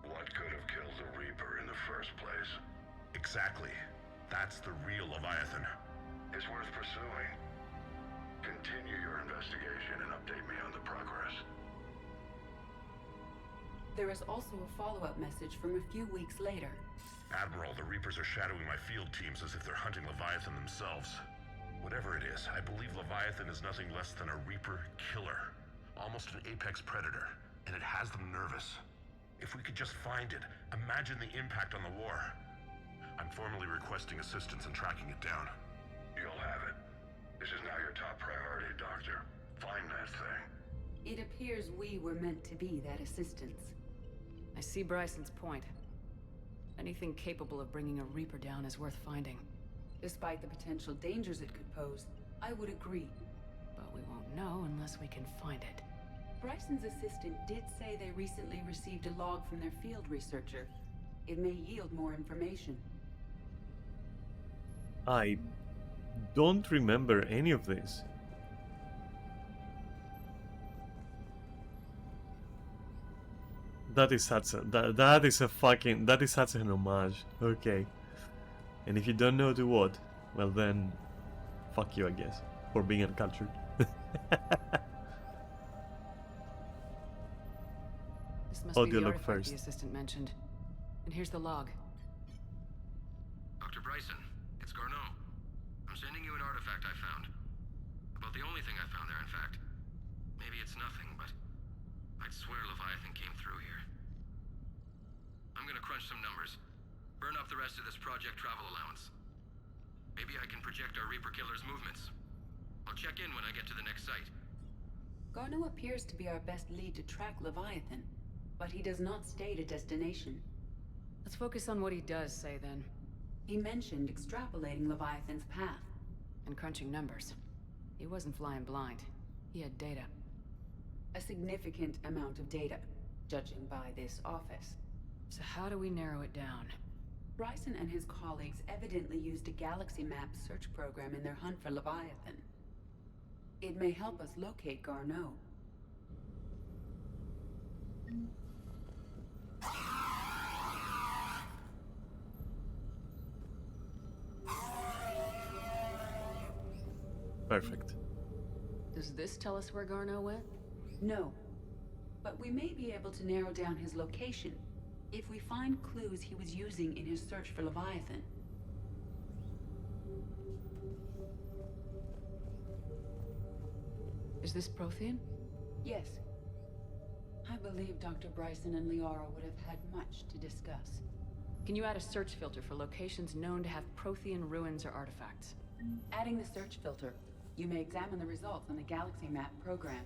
What could have killed the Reaper in the first place? Exactly. That's the real Leviathan. It's worth pursuing. Continue your investigation and update me on the progress. There is also a follow-up message from a few weeks later. Admiral, the Reapers are shadowing my field teams as if they're hunting Leviathan themselves. Whatever it is, I believe Leviathan is nothing less than a Reaper killer. Almost an apex predator, and it has them nervous. If we could just find it, imagine the impact on the war. I'm formally requesting assistance in tracking it down. You'll have it. This is now your top priority, Doctor. Find that thing. It appears we were meant to be that assistance. I see Bryson's point. Anything capable of bringing a Reaper down is worth finding. Despite the potential dangers it could pose, I would agree. But we won't know unless we can find it. Bryson's assistant did say they recently received a log from their field researcher. It may yield more information. I don't remember any of this. That is such a that is such an homage. Okay. And if you don't know to what, well then, fuck you, I guess, for being uncultured. This must Audio be the log artifact first. the assistant mentioned. And here's the log. Dr. Bryson, it's Garneau. I'm sending you an artifact I found. About the only thing I found there, in fact. Maybe it's nothing, but I'd swear Leviathan came through here. I'm gonna crunch some numbers. Burn up the rest of this project travel allowance. Maybe I can project our Reaper killer's movements. I'll check in when I get to the next site. Garneau appears to be our best lead to track Leviathan, but he does not state a destination. Let's focus on what he does say then. He mentioned extrapolating Leviathan's path. And crunching numbers. He wasn't flying blind. He had data. A significant amount of data, judging by this office. So how do we narrow it down? Bryson and his colleagues evidently used a galaxy map search program in their hunt for Leviathan. It may help us locate Garneau. Perfect. Does this tell us where Garneau went? No. But we may be able to narrow down his location if we find clues he was using in his search for Leviathan. Is this Prothean? Yes. I believe Dr. Bryson and Liara would have had much to discuss. Can you add a search filter for locations known to have Prothean ruins or artifacts? Adding the search filter, you may examine the results on the Galaxy Map program.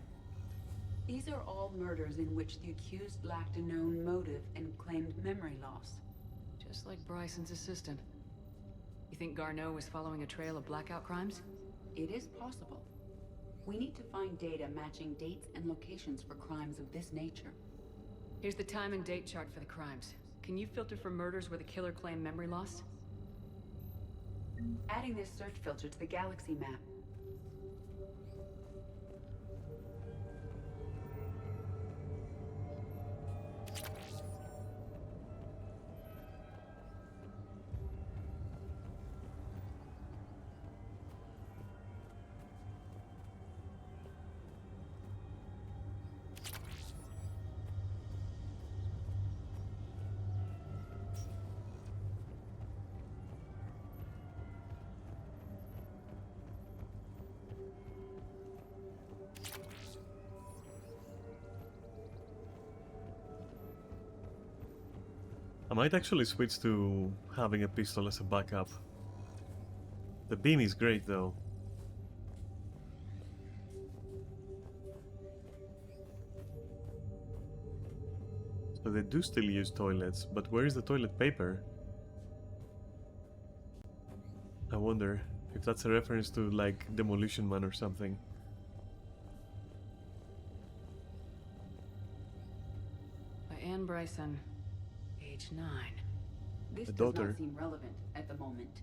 These are all murders in which the accused lacked a known motive and claimed memory loss. Just like Bryson's assistant. You think Garneau was following a trail of blackout crimes? It is possible. We need to find data matching dates and locations for crimes of this nature. Here's the time and date chart for the crimes. Can you filter for murders where the killer claimed memory loss? Adding this search filter to the Galaxy Map. I might actually switch to having a pistol as a backup. The beam is great though. So they do still use toilets, but where is the toilet paper? I wonder if that's a reference to like Demolition Man or something. By Anne Bryson, age 9. This The does daughter. not seem relevant at the moment.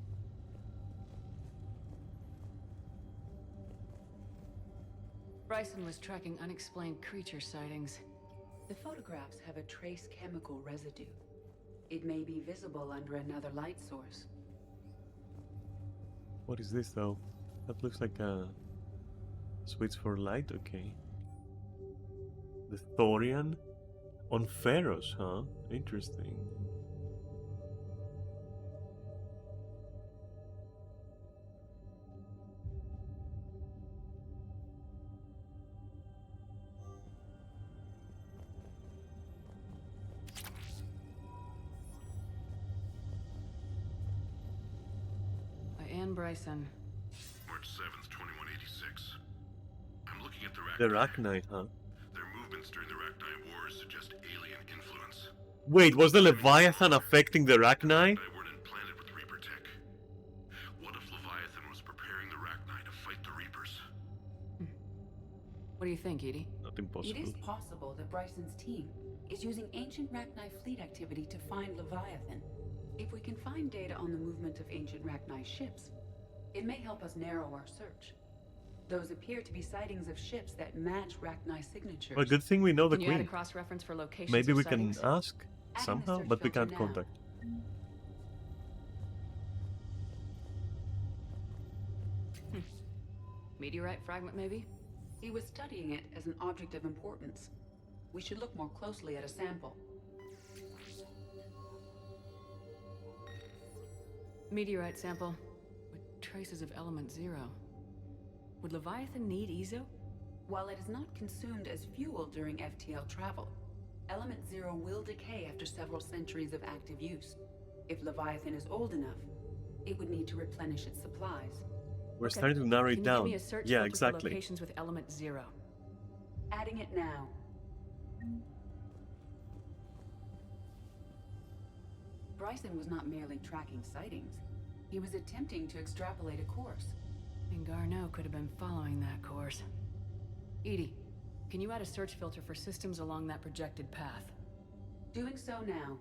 Bryson was tracking unexplained creature sightings. The photographs have a trace chemical residue. It may be visible under another light source. What is this though? That looks like a switch for light, okay. The Thorian? On Pharos, huh? Interesting. By Anne Bryson. March 7th, 2186. I'm looking at the The Rachni. Rachni, huh? Their movements during the Rachni Wars suggest alien influence. Wait, was the Leviathan affecting the Rachni? They weren't implanted with Reaper tech. What if Leviathan was preparing the Rachni to fight the Reapers? What do you think, Edie? Not impossible. It is possible that Bryson's team is using ancient Rachni fleet activity to find Leviathan. If we can find data on the movement of ancient Rachni ships, it may help us narrow our search. Those appear to be sightings of ships that match Rachni signatures. Well, good thing we know the Can you add a Queen. cross-reference for locations Maybe or we can sightings? ask Adding the somehow, search but we filter can't now. contact. Meteorite fragment, maybe? He was studying it as an object of importance. We should look more closely at a sample. Meteorite sample with traces of element 0. Would Leviathan need Ezo? While it is not consumed as fuel during FTL travel, element 0 will decay after several centuries of active use. If Leviathan is old enough, it would need to replenish its supplies. We're starting to narrow it Can you down. give me a search Yeah, filter for exactly. locations with element 0? Adding it now. Bryson was not merely tracking sightings. He was attempting to extrapolate a course. And Garneau could have been following that course. Edie, can you add a search filter for systems along that projected path? Doing so now.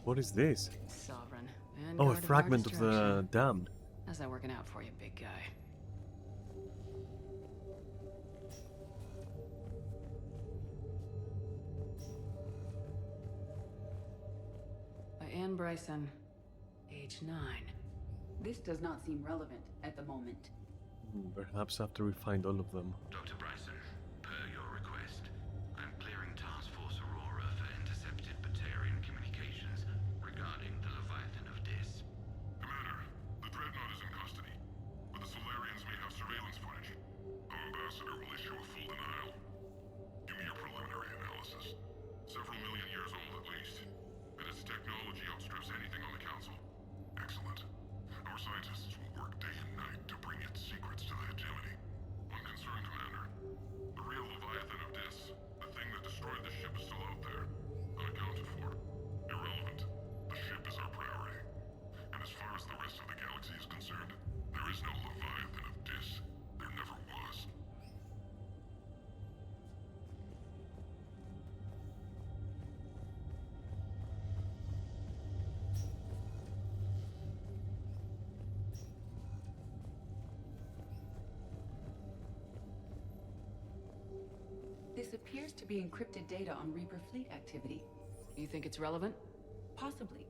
What is this? Sovereign. Oh, a Vanguard of fragment of the destruction. damned. How's that working out for you, big guy? By Anne Bryson. Age 9. This does not seem relevant at the moment. Perhaps after we find all of them. Dr. Bryson, per your request, I'm clearing Task Force Aurora for intercepted Batarian communications regarding the Leviathan of Dis. Commander, the Dreadnought is in custody, but the Solarians may have surveillance footage. Our ambassador will issue a full denial. Give me your preliminary analysis. Several million years old at least, and its technology outstrips anything on the Council. Excellent. Our scientists will work day and night to bring its secrets to the hegemony. One concern, Commander. The real Leviathan of Dis, the thing that destroyed the ship, is still out there. Unaccounted for. Irrelevant. The ship is our priority. And as far as the rest of the galaxy is concerned, there is no Leviathan of Dis. There never was. This appears to be encrypted data on Reaper fleet activity. You think it's relevant? Possibly.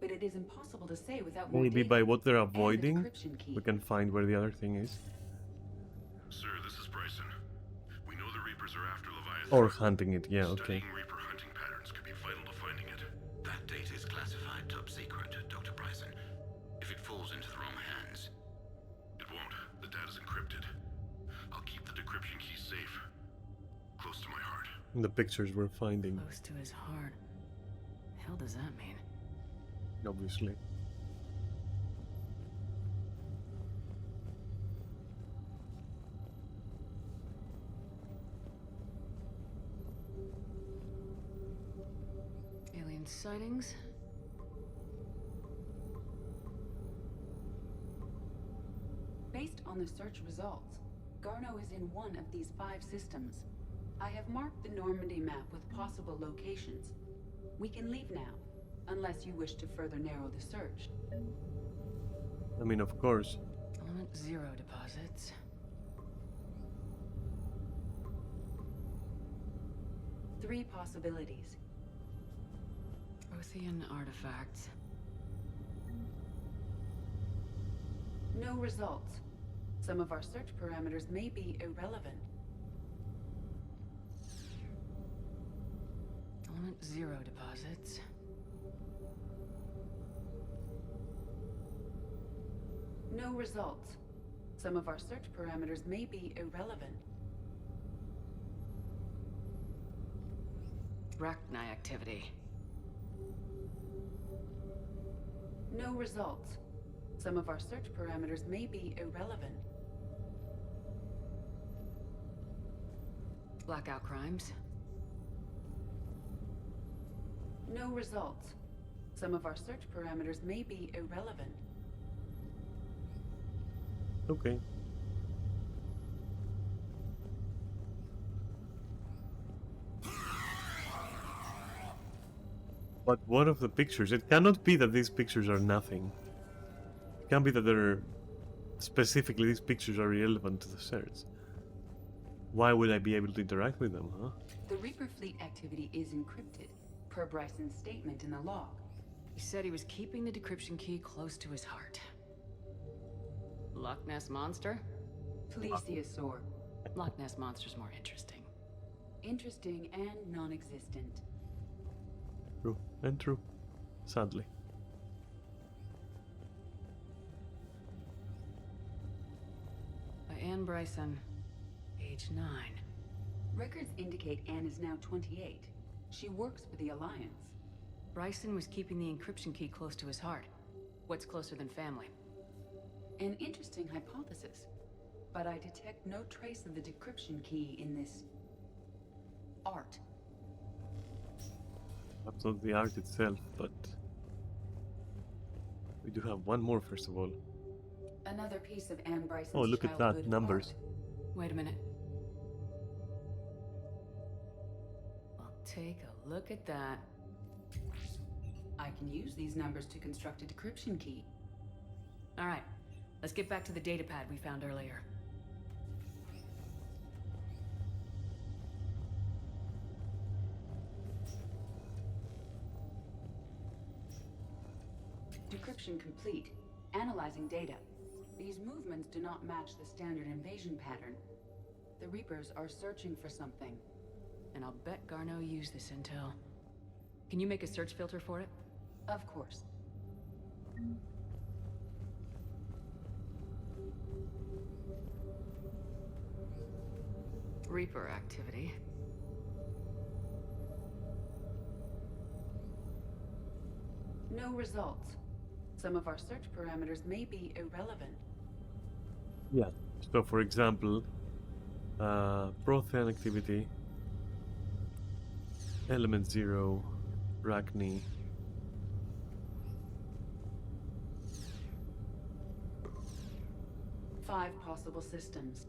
But it is impossible to say without Maybe more data by what they're and an avoiding, encryption key. we can find where the other thing is. Sir, this is Bryson. We know the Reapers are after Leviathan. Or hunting it, yeah, okay. Studying Reaper hunting patterns could be vital to finding it. That data is classified top secret, Dr. Bryson. If it falls into the wrong hands, It won't. The data's encrypted. I'll keep the decryption key safe. Close to my heart. The pictures we're finding, Close to his heart. The hell does that mean? obviously. Alien sightings? Based on the search results, Garneau is in one of these 5 systems. I have marked the Normandy map with possible locations. We can leave now, unless you wish to further narrow the search. I mean, of course. Element 0 deposits. Three possibilities. Prothean artifacts. No results. Some of our search parameters may be irrelevant. Element 0 deposits. No results. Some of our search parameters may be irrelevant. Rachni activity. No results. Some of our search parameters may be irrelevant. Blackout crimes. No results. Some of our search parameters may be irrelevant. Okay. But what of the pictures? It cannot be that these pictures are nothing. It can't be that they're... Specifically, these pictures are irrelevant to the search. Why would I be able to interact with them, huh? The Reaper fleet activity is encrypted, per Bryson's statement in the log. He said he was keeping the decryption key close to his heart. Loch Ness Monster? Plesiosaur. Loch Ness Monster's more interesting. Interesting and non-existent. True, and true. Sadly. By Anne Bryson, age 9. Records indicate Anne is now 28. She works for the Alliance. Bryson was keeping the encryption key close to his heart. What's closer than family? An interesting hypothesis, but I detect no trace of the decryption key in this... art. That's not the art itself, but... We do have one more, first of all. Another piece of Anne Bryson's Oh, look at that, childhood numbers. art. Wait a minute. Well, take a look at that. I can use these numbers to construct a decryption key. All right, let's get back to the datapad we found earlier. Decryption complete. Analyzing data. These movements do not match the standard invasion pattern. The Reapers are searching for something. And I'll bet Garneau used this intel. Can you make a search filter for it? Of course. Reaper activity. No results. Some of our search parameters may be irrelevant. Yeah. So, for example, Prothean activity, Element 0, Rachni. Five possible systems.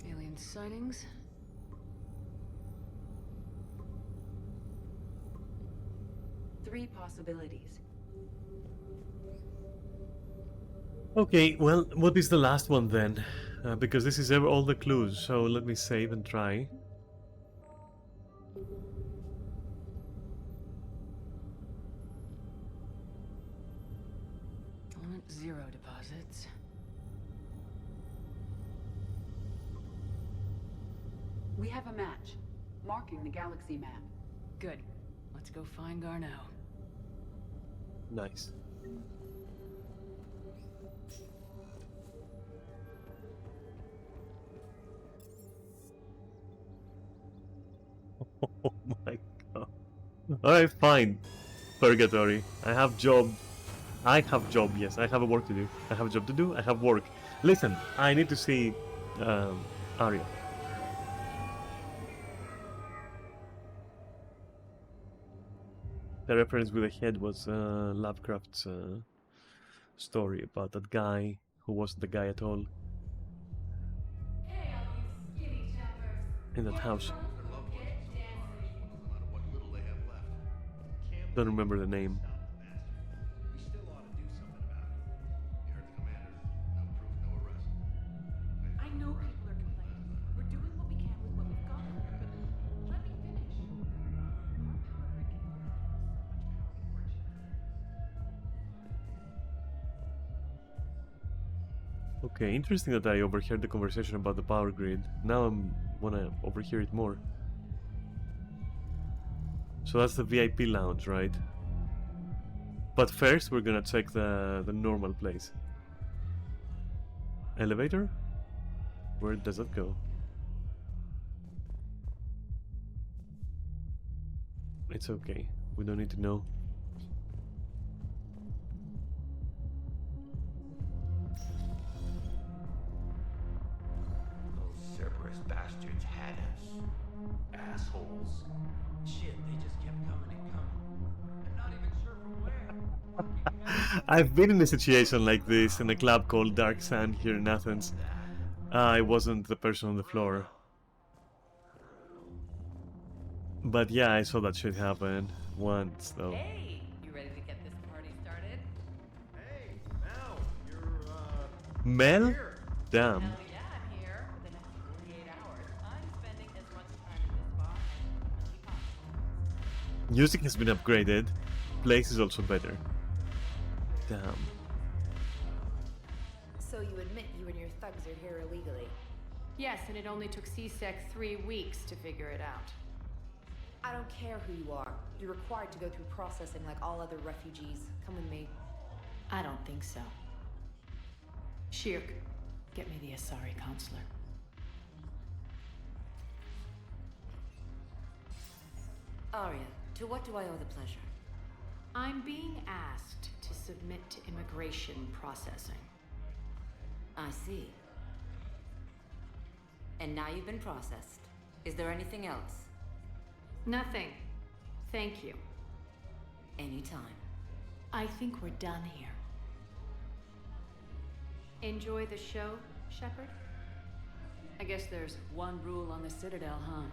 Alien sightings. Three possibilities. Okay, well, what is the last one then? Because this is all the clues, so let me save and try. Element 0 deposits. We have a match, marking the galaxy map. Good. Let's go find Garneau. Nice. Oh my god. Alright, fine. Purgatory. I have job. I have job, yes. I have a work to do. I have a job to do. I have work. Listen, I need to see Arya. The reference with the head was Lovecraft's story about that guy who wasn't the guy at all. In that house. Don't remember the name. We still ought to do something about it. You heard the commander. No proof, no arrest. I know people are complaining. We're doing what we can with what we've got here, but let me finish. Our power grid can only Okay, interesting that I overheard the conversation about the power grid. Now I wanna overhear it more. So that's the VIP lounge, right? But first we're gonna check the normal place. Elevator? Where does that go? It's okay. We don't need to know. Those Cerberus bastards had us. Assholes. Shit, they just kept coming and coming. I'm not even sure from where. I've been in a situation like this in a club called Dark Sun here in Athens. I wasn't the person on the floor. But yeah, I saw that shit happen once, though. Hey, you ready to get this party started? Hey, Mel, you're, Mel? here. Damn. Hell yeah, I'm here. For the next 48 hours, I'm spending as much time in this bar as humanly possible. Music has been upgraded. Place is also better. Damn. So you admit you and your thugs are here illegally? Yes, and it only took CSEC 3 weeks to figure it out. I don't care who you are. You're required to go through processing like all other refugees. Come with me. I don't think so. Shirk, get me the Asari consular. Arya, to what do I owe the pleasure? I'm being asked to submit to immigration processing. I see. And now you've been processed. Is there anything else? Nothing. Thank you. Anytime. I think we're done here. Enjoy the show, Shepard? I guess there's one rule on the Citadel, huh?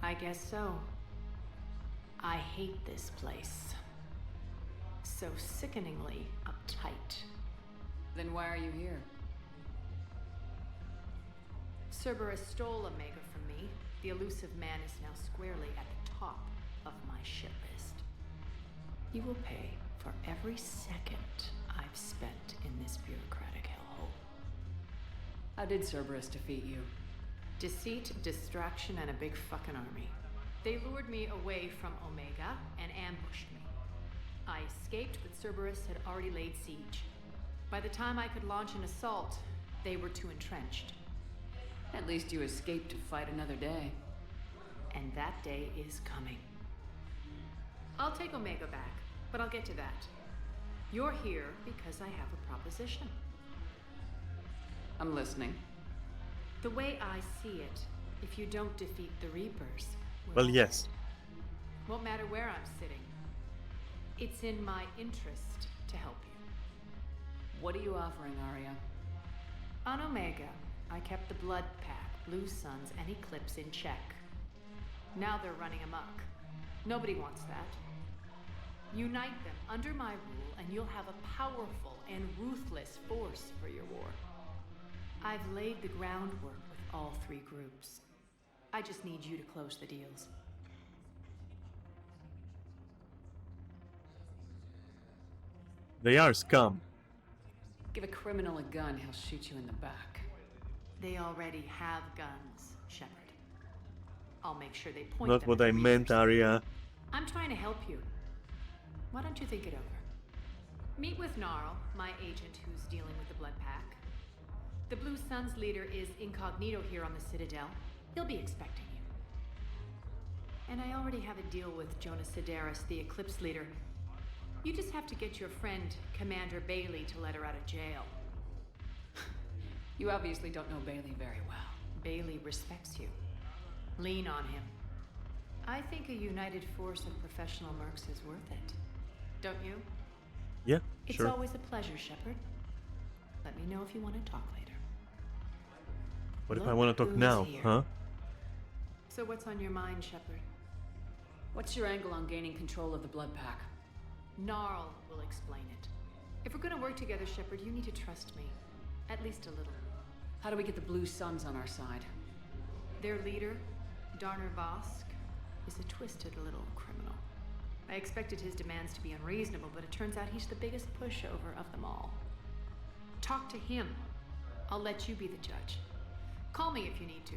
I guess so. I hate this place. So sickeningly uptight. Then why are you here? Cerberus stole Omega from me. The elusive man is now squarely at the top of my ship list. He will pay for every second I've spent in this bureaucratic hellhole. How did Cerberus defeat you? Deceit, distraction, and a big fucking army. They lured me away from Omega and ambushed me. I escaped, but Cerberus had already laid siege. By the time I could launch an assault, they were too entrenched. At least you escaped to fight another day. And that day is coming. I'll take Omega back, but I'll get to that. You're here because I have a proposition. I'm listening. The way I see it, if you don't defeat the Reapers... Well, yes. Won't matter where I'm sitting. It's in my interest to help you. What are you offering, Arya? On Omega, I kept the Blood Pack, Blue Suns, and Eclipse in check. Now they're running amok. Nobody wants that. Unite them under my rule, and you'll have a powerful and ruthless force for your war. I've laid the groundwork with all 3 groups. I just need you to close the deals. They are scum. Give a criminal a gun, he'll shoot you in the back. They already have guns, Shepard. I'll make sure they point Not them what at I the meant, Reapers. Arya. I'm trying to help you. Why don't you think it over? Meet with Gnarl, my agent who's dealing with the Blood Pack. The Blue Suns leader is incognito here on the Citadel. He'll be expecting you. And I already have a deal with Jonas Sidaris, the Eclipse leader. You just have to get your friend, Commander Bailey, to let her out of jail. You obviously don't know Bailey very well. Bailey respects you. Lean on him. I think a united force of professional mercs is worth it. Don't you? Yeah, It's sure. always a pleasure, Shepard. Let me know if you want to talk later. What if I Look want to talk who's now, here. huh? So what's on your mind, Shepard? What's your angle on gaining control of the Blood Pack? Gnarl will explain it. If we're gonna work together, Shepard, you need to trust me. At least a little. How do we get the Blue Suns on our side? Their leader, Darner Vosk, is a twisted little criminal. I expected his demands to be unreasonable, but it turns out he's the biggest pushover of them all. Talk to him. I'll let you be the judge. Call me if you need to.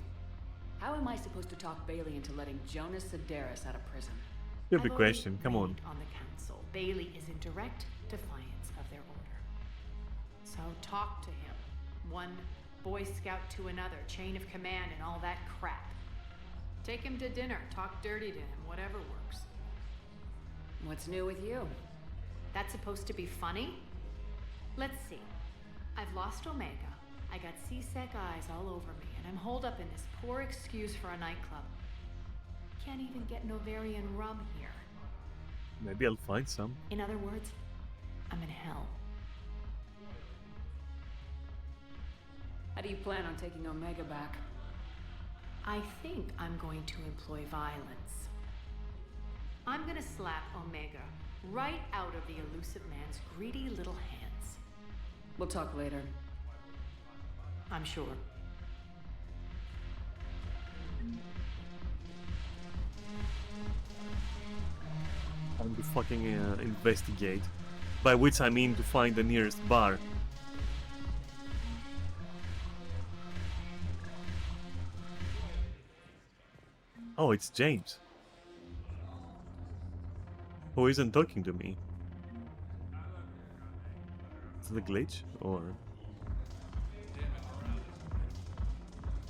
How am I supposed to talk Bailey into letting Jonas Sedaris out of prison? Stupid question, come on. On the council, Bailey is in direct defiance of their order. So talk to him. One Boy Scout to another, chain of command and all that crap. Take him to dinner, talk dirty to him, whatever works. What's new with you? That's supposed to be funny? Let's see. I've lost Omega. I got C-Sec eyes all over me, and I'm holed up in this poor excuse for a nightclub. Can't even get Novarian rum here. Maybe I'll find some. In other words, I'm in hell. How do you plan on taking Omega back? I think I'm going to employ violence. I'm gonna slap Omega right out of the elusive man's greedy little hands. We'll talk later. I'm sure. Time to fucking investigate. By which I mean to find the nearest bar. Oh, it's James. Who isn't talking to me? Is it a glitch? Or...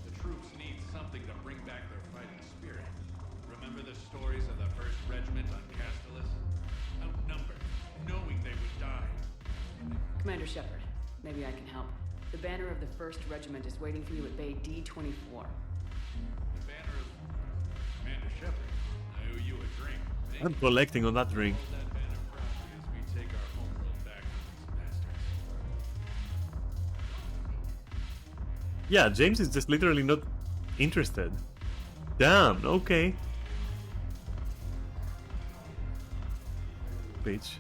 The troops need something to bring back their fighting spirit. Remember the stories of the 1st Regiment on Castellus? Outnumbered, knowing they would die. Commander Shepard, maybe I can help. The banner of the 1st Regiment is waiting for you at Bay D-24. The banner of Commander Shepard. I owe you a drink. I'm collecting on that ring. Hold that banner proudly as we take our homeworld back from these bastards. Yeah, James is just literally not interested. Damn, okay. Bitch.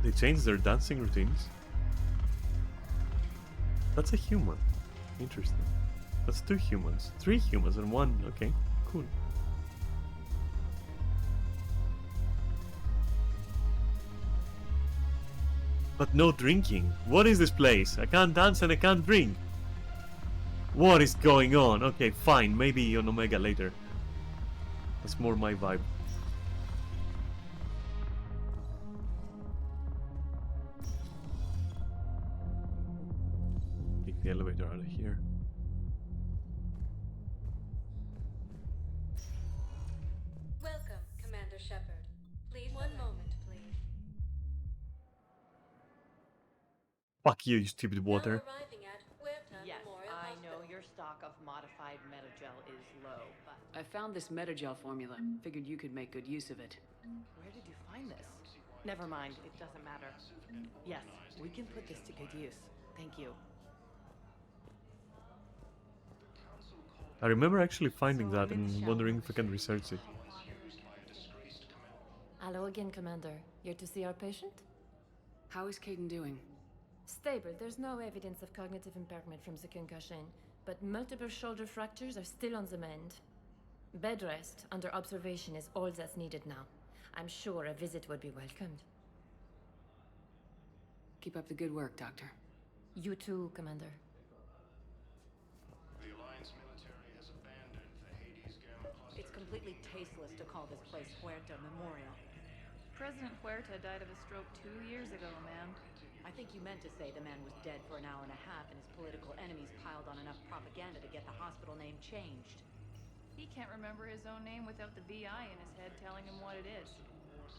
They changed their dancing routines. That's a human. Interesting. That's 2 humans. 3 humans and 1. Okay, cool. But no drinking. What is this place? I can't dance and I can't drink. What is going on? Okay, fine. Maybe on Omega later. That's more my vibe. Take the elevator out of here. Welcome, Commander Shepard. Please, one moment, please. Fuck you, you stupid water. Now arriving at Huerta Yes, Memorial I Hospital. know your stock of modified metagel is low, but I found this metagel formula. Figured you could make good use of it. where did you find this? Never mind, it doesn't matter. Yes, we can put this to good use. Thank you. I remember actually finding that and wondering if I can research it. Hello again, Commander. Here to see our patient? How is Caden doing? Stable. There's no evidence of cognitive impairment from the concussion, but multiple shoulder fractures are still on the mend. Bed rest under observation is all that's needed now. I'm sure a visit would be welcomed. Keep up the good work, Doctor. You too, Commander. The Alliance military has abandoned the Hades Gamma cluster. It's completely tasteless to call this place Huerta Memorial. President Huerta died of a stroke 2 years ago, ma'am. I think you meant to say the man was dead for an hour and a half and his political enemies piled on enough propaganda to get the hospital name changed. He can't remember his own name without the VI in his head telling him what it is.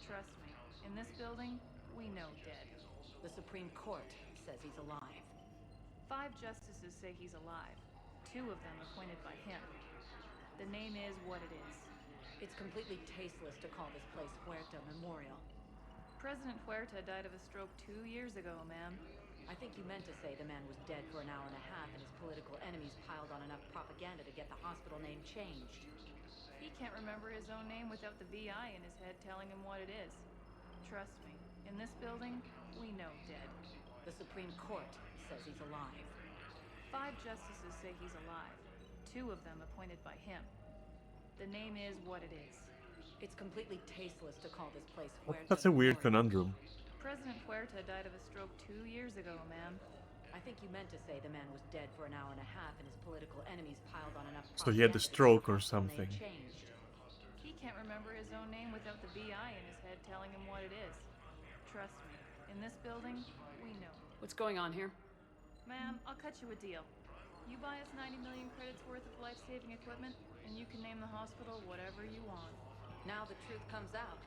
Trust me, in this building, we know dead. The Supreme Court says he's alive. 5 justices say he's alive. 2 of them appointed by him. The name is what it is. It's completely tasteless to call this place Huerta Memorial. President Huerta died of a stroke 2 years ago, ma'am. I think you meant to say the man was dead for an hour and a half and his political enemies piled on enough propaganda to get the hospital name changed. He can't remember his own name without the VI in his head telling him what it is. Trust me, in this building, we know dead. The Supreme Court says he's alive. 5 justices say he's alive. 2 of them appointed by him. The name is what it is. It's completely tasteless to call this place Huerta That's a weird Memorial. conundrum. President Huerta died of a stroke 2 years ago, ma'am. I think you meant to say the man was dead for an hour and a half and his political enemies piled on enough So he had a propaganda to keep stroke the or hospital name something. changed. He can't remember his own name without the VI in his head telling him what it is. Trust me, in this building, we know. What's going on here? Ma'am, I'll cut you a deal. You buy us 90 million credits worth of life-saving equipment, and you can name the hospital whatever you want. Now the truth comes out.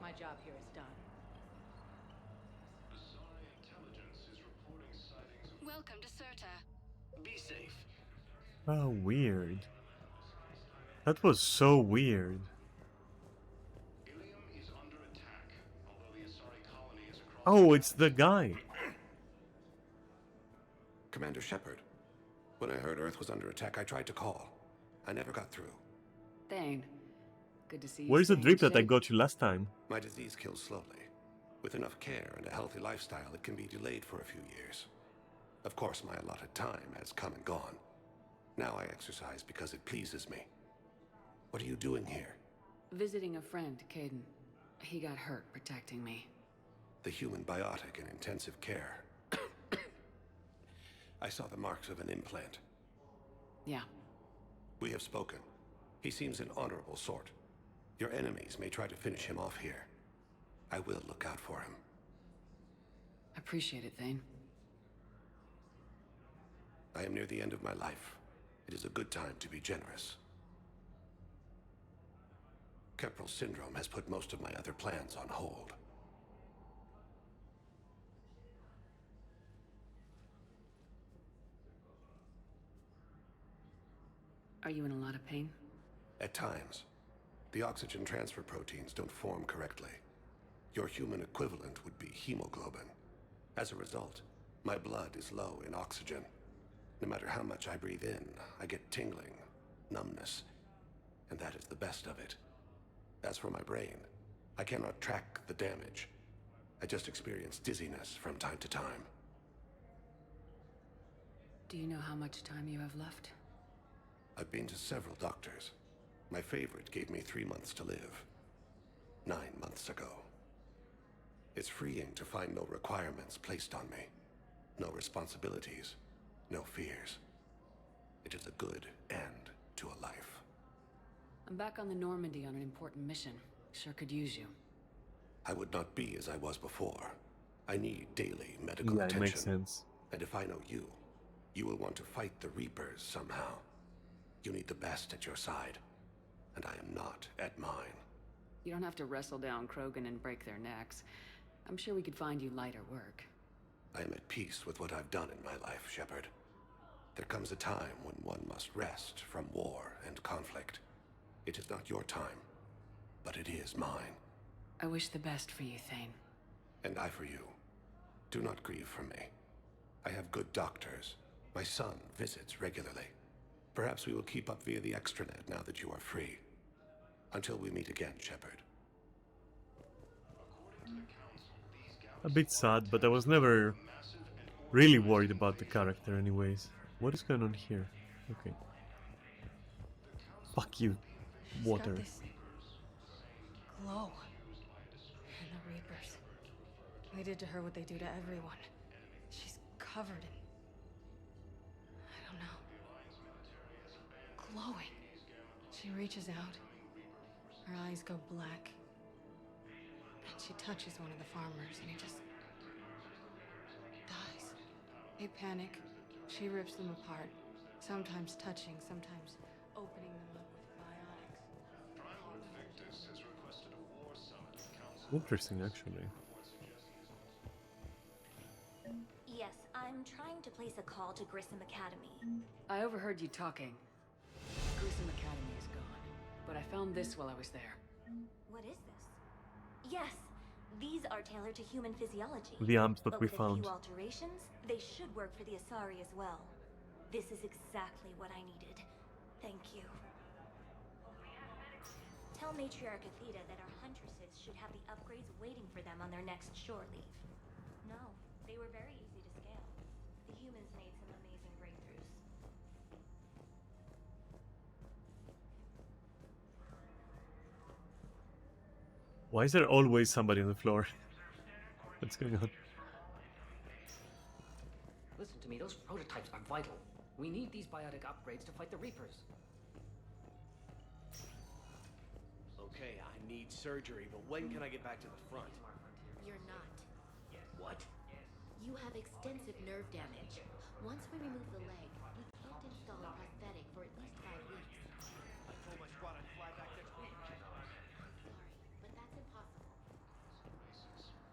My job here is done. Welcome to Serta. Be safe. Oh, weird. That was so weird. Oh, it's the guy. Commander Shepard. When I heard Earth was under attack, I tried to call. I never got through. Thane, good to see you. Where's the staying drip in that I shape. got you last time? My disease kills slowly. With enough care and a healthy lifestyle, it can be delayed for a few years. Of course, my allotted time has come and gone. Now I exercise because it pleases me. What are you doing here? Visiting a friend, Caden. He got hurt protecting me. The human biotic in intensive care. I saw the marks of an implant. Yeah. We have spoken. He seems an honorable sort. Your enemies may try to finish him off here. I will look out for him. Appreciate it, Thane. I am near the end of my life. It is a good time to be generous. Keprel syndrome has put most of my other plans on hold. Are you in a lot of pain? At times. The oxygen transfer proteins don't form correctly. Your human equivalent would be hemoglobin. As a result, my blood is low in oxygen. No matter how much I breathe in, I get tingling, numbness, and that is the best of it. As for my brain, I cannot track the damage. I just experience dizziness from time to time. Do you know how much time you have left? I've been to several doctors. My favorite gave me 3 months to live. 9 months ago. It's freeing to find no requirements placed on me. No responsibilities. No fears. It is a good end to a life. I'm back on the Normandy on an important mission. Sure could use you. I would not be as I was before. I need daily medical Yeah, attention. it makes sense. And if I know you, you will want to fight the Reapers somehow. You need the best at your side, and I am not at mine. You don't have to wrestle down Krogan and break their necks. I'm sure we could find you lighter work. I am at peace with what I've done in my life, Shepard. There comes a time when one must rest from war and conflict. It is not your time, but it is mine. I wish the best for you, Thane. And I for you. Do not grieve for me. I have good doctors. My son visits regularly. Perhaps we will keep up via the extranet now that you are free. Until we meet again, Shepard. A bit sad, but I was never really worried about the character anyways. What is going on here? Okay. Fuck you, water. Got this glow. And the Reapers. They did to her what they do to everyone. She's covered in... I don't know. Glowing. She reaches out. Her eyes go black. And she touches one of the farmers and he just... dies. They panic. She rips them apart. Sometimes touching, sometimes opening them up with biotics. Interesting, actually. Yes, I'm trying to place a call to Grissom Academy. I overheard you talking. Grissom Academy is gone, but I found this while I was there. What is this? Yes, these are tailored to human physiology. The amps that but we with found. a few alterations, they should work for the Asari as well. This is exactly what I needed. Thank you. Tell Matriarch Athena that our huntresses should have the upgrades waiting for them on their next shore leave. No, they were very easy to scale. The humans made some amazing breakthroughs. Why is there always somebody on the floor? What's going on? Listen to me, those prototypes are vital. We need these biotic upgrades to fight the Reapers. Okay, I need surgery, but when can I get back to the front? You're not. What? You have extensive nerve damage. Once we remove the leg, we can't install a prosthetic for at least 5 weeks. I told my squad I'd fly back next week. Sorry, but that's impossible.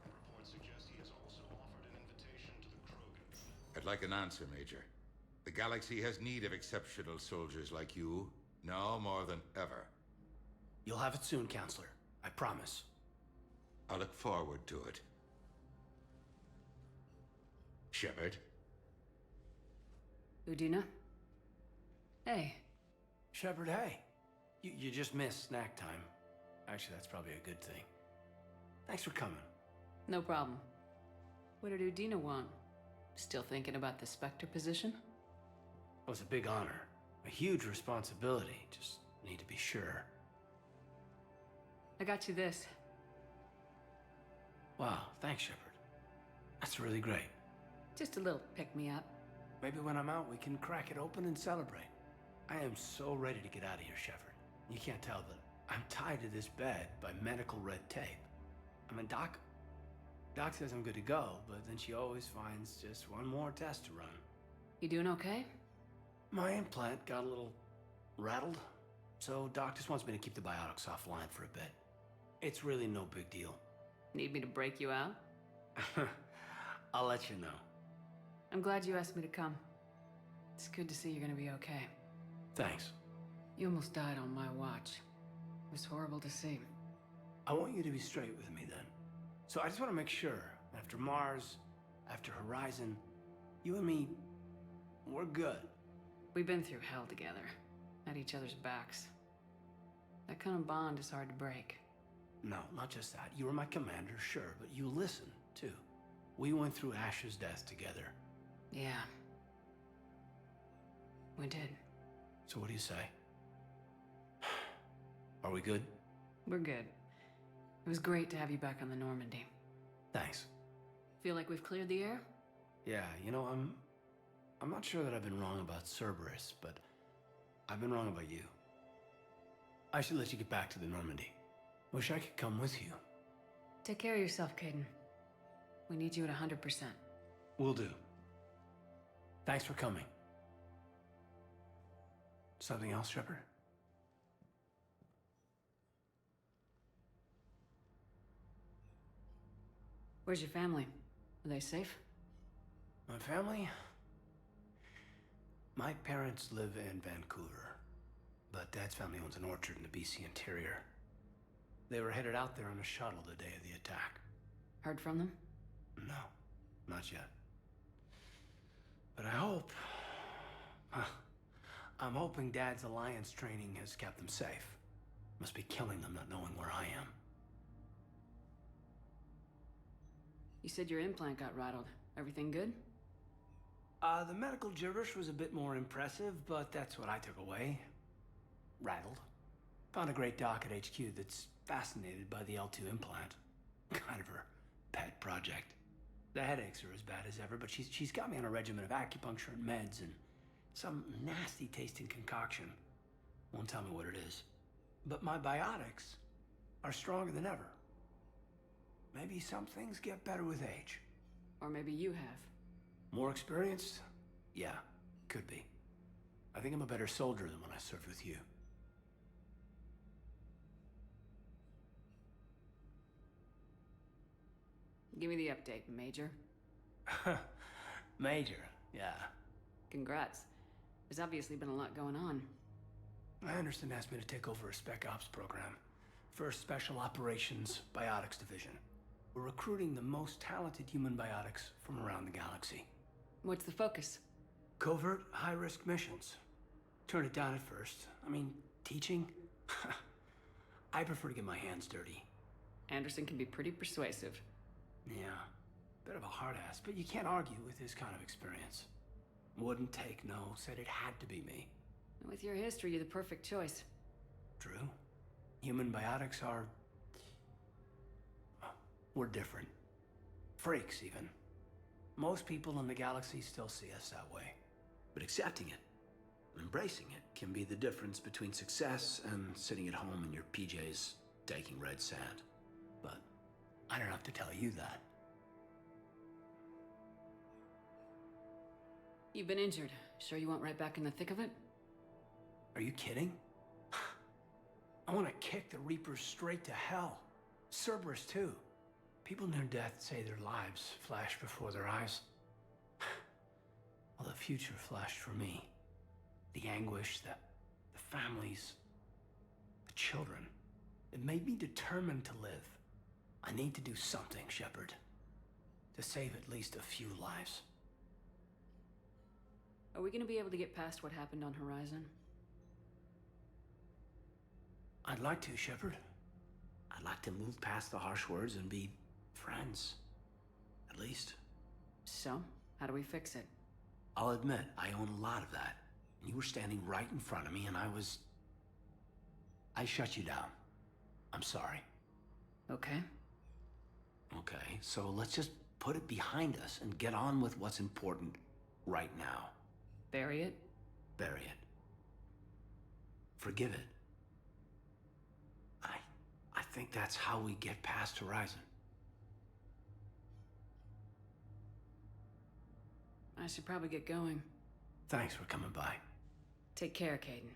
Reports suggest he has also offered an invitation to the Krogan. I'd like an answer, Major. The galaxy has need of exceptional soldiers like you, now more than ever. You'll have it soon, Counselor. I promise. I look forward to it. Shepard? Udina? Hey. Shepard, hey. You just missed snack time. Actually, that's probably a good thing. Thanks for coming. No problem. What did Udina want? Still thinking about the Spectre position? Well, it's a big honor. A huge responsibility. Just need to be sure. I got you this. Wow, thanks, Shepard. That's really great. Just a little pick-me-up. Maybe when I'm out, we can crack it open and celebrate. I am so ready to get out of here, Shepard. You can't tell, but I'm tied to this bed by medical red tape. I mean, Doc says I'm good to go, but then she always finds just one more test to run. You doing okay? My implant got a little rattled, so Doc just wants me to keep the biotics offline for a bit. It's really no big deal. Need me to break you out? I'll let you know. I'm glad you asked me to come. It's good to see you're gonna be okay. Thanks. You almost died on my watch. It was horrible to see. I want you to be straight with me then. So I just want to make sure, after Mars, after Horizon, you and me, we're good. We've been through hell together, at each other's backs. That kind of bond is hard to break. No, not just that. You were my commander, sure, but you listened, too. We went through Ash's death together. Yeah. We did. So what do you say? Are we good? We're good. It was great to have you back on the Normandy. Thanks. Feel like we've cleared the air? Yeah, you know, I'm not sure that I've been wrong about Cerberus, but I've been wrong about you. I should let you get back to the Normandy. Wish I could come with you. Take care of yourself, Caden. We need you at 100%. Will do. Thanks for coming. Something else, Shepard? Where's your family? Are they safe? My family? My parents live in Vancouver, but Dad's family owns an orchard in the BC interior. They were headed out there on a shuttle the day of the attack. Heard from them? No, not yet. But I hope... I'm hoping Dad's Alliance training has kept them safe. Must be killing them not knowing where I am. You said your implant got rattled. Everything good? The medical gibberish was a bit more impressive, but that's what I took away. Rattled. Found a great doc at HQ that's fascinated by the L2 implant. Kind of her pet project. The headaches are as bad as ever, but she's got me on a regimen of acupuncture and meds and some nasty tasting concoction. Won't tell me what it is. But my biotics are stronger than ever. Maybe some things get better with age. Or maybe you have. More experienced? Yeah, could be. I think I'm a better soldier than when I served with you. Give me the update, Major. Major, yeah. Congrats. There's obviously been a lot going on. Anderson asked me to take over a Spec Ops program. First Special Operations Biotics Division. We're recruiting the most talented human biotics from around the galaxy. What's the focus? Covert, high-risk missions. Turned it down at first. I mean, teaching? I prefer to get my hands dirty. Anderson can be pretty persuasive. Yeah, bit of a hard ass, but you can't argue with his kind of experience. Wouldn't take no, said it had to be me. With your history, you're the perfect choice. True. Human biotics are... we're different. Freaks, even. Most people in the galaxy still see us that way. But accepting it, embracing it, can be the difference between success and sitting at home in your PJs taking red sand. But I don't have to tell you that. You've been injured. Sure you want right back in the thick of it? Are you kidding? I want to kick the Reapers straight to hell. Cerberus, too. People near death say their lives flash before their eyes. Well, the future flashed for me. The anguish, the families, the children. It made me determined to live. I need to do something, Shepard. To save at least a few lives. Are we gonna be able to get past what happened on Horizon? I'd like to, Shepard. I'd like to move past the harsh words and be friends. At least. So, how do we fix it? I'll admit, I own a lot of that. You were standing right in front of me and I shut you down. I'm sorry. Okay. Okay, so let's just put it behind us and get on with what's important right now. Bury it? Bury it. Forgive it. I think that's how we get past Horizon. I should probably get going. Thanks for coming by. Take care, Caden.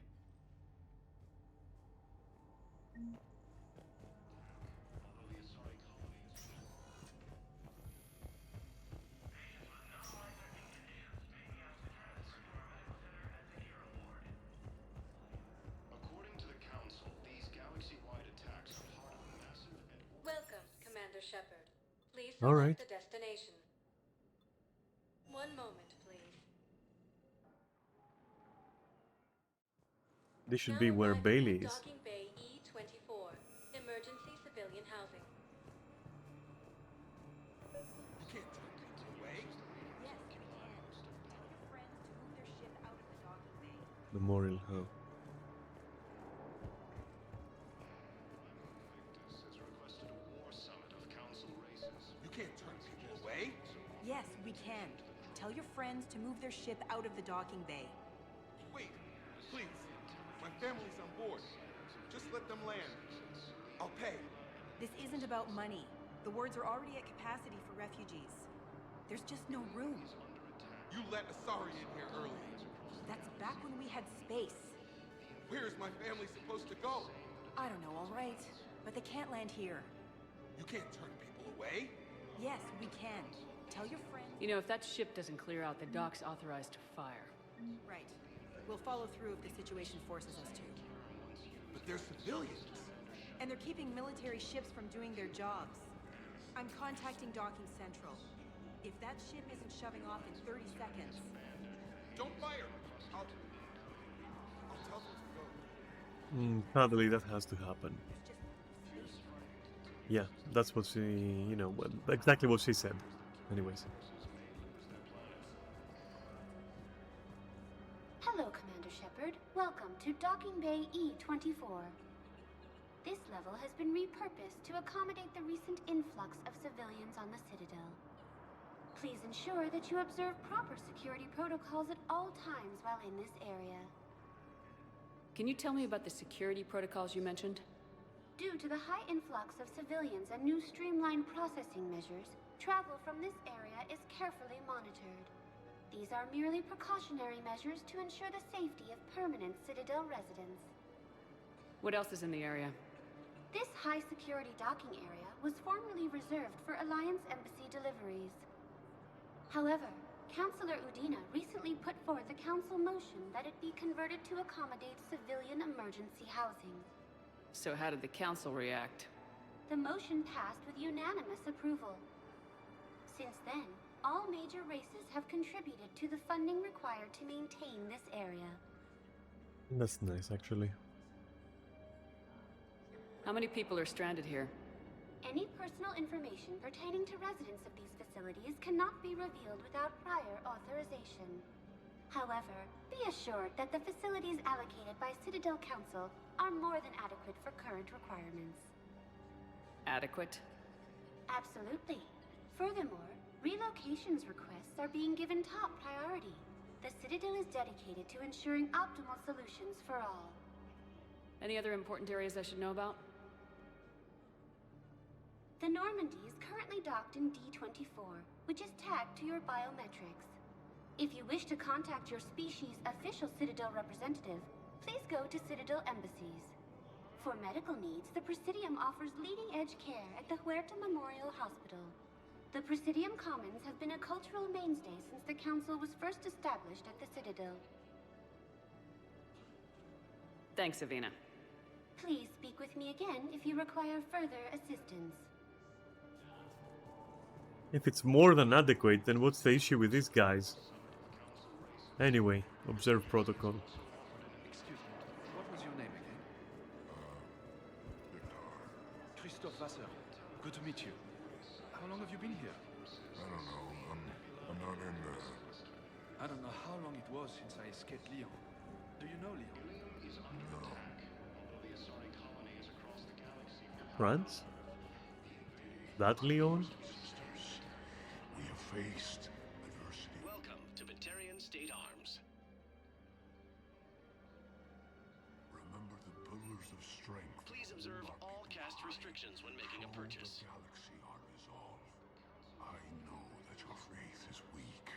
According to the Council, these galaxy-wide attacks are part of a massive... Welcome, Commander Shepard. Please All select right. the destination. One moment, please. This should Now be where arriving Bailey at is. Docking Bay E-24, emergency civilian housing. You can't turn people away. Yes, we can. Tell your friends to move their ship out of the docking bay. Memorial Hub. has requested a war summit of Council races. You can't turn people away. Yes, we can. Tell your friends to move their ship out of the docking bay. Wait, please. My family's on board. Just let them land. I'll pay. This isn't about money. The wards are already at capacity for refugees. There's just no room. You let Asari in here earlier. That's back when we had space. Where's my family supposed to go? I don't know, all right. But they can't land here. You can't turn people away. Yes, we can. Tell your friends... You know, if that ship doesn't clear out, the dock's authorized to fire. Right. We'll follow through if the situation forces us to. But they're civilians. And they're keeping military ships from doing their jobs. I'm contacting Docking Central. If that ship isn't shoving off in 30 seconds... Don't fire! I'll tell them to go. Sadly, that has to happen. Yeah, that's what she, exactly what she said. Anyways. Hello, Commander Shepard. Welcome to Docking Bay E-24. This level has been repurposed to accommodate the recent influx of civilians on the Citadel. Please ensure that you observe proper security protocols at all times while in this area. Can you tell me about the security protocols you mentioned? Due to the high influx of civilians and new streamlined processing measures, travel from this area is carefully monitored. These are merely precautionary measures to ensure the safety of permanent Citadel residents. What else is in the area? This high-security docking area was formerly reserved for Alliance Embassy deliveries. However, Councilor Udina recently put forth a council motion that it be converted to accommodate civilian emergency housing. So how did the council react? The motion passed with unanimous approval. Since then, all major races have contributed to the funding required to maintain this area. That's nice, actually. How many people are stranded here? Any personal information pertaining to residents of these facilities cannot be revealed without prior authorization. However, be assured that the facilities allocated by Citadel Council are more than adequate for current requirements. Adequate? Absolutely. Furthermore, relocations requests are being given top priority. The Citadel is dedicated to ensuring optimal solutions for all. Any other important areas I should know about? The Normandy is currently docked in D-24, which is tagged to your biometrics. If you wish to contact your species' official Citadel representative, please go to Citadel embassies. For medical needs, the Presidium offers leading-edge care at the Huerta Memorial Hospital. The Presidium Commons have been a cultural mainstay since the Council was first established at the Citadel. Thanks, Avina. Please speak with me again if you require further assistance. If it's more than adequate, then what's the issue with these guys? Anyway, observe protocol. Excuse me, what was your name again? Christophe Vasseur. Good to meet you. How long have you been here? I don't know. I'm not in the... I don't know how long it was since I escaped Lyon. Do you know Lyon? No. France? That Leon? We have faced adversity. Welcome to Batarian State Arms. Remember the pillars of strength. Please observe all cast restrictions when making a purchase. The galaxy are resolved. I know that your faith is weak.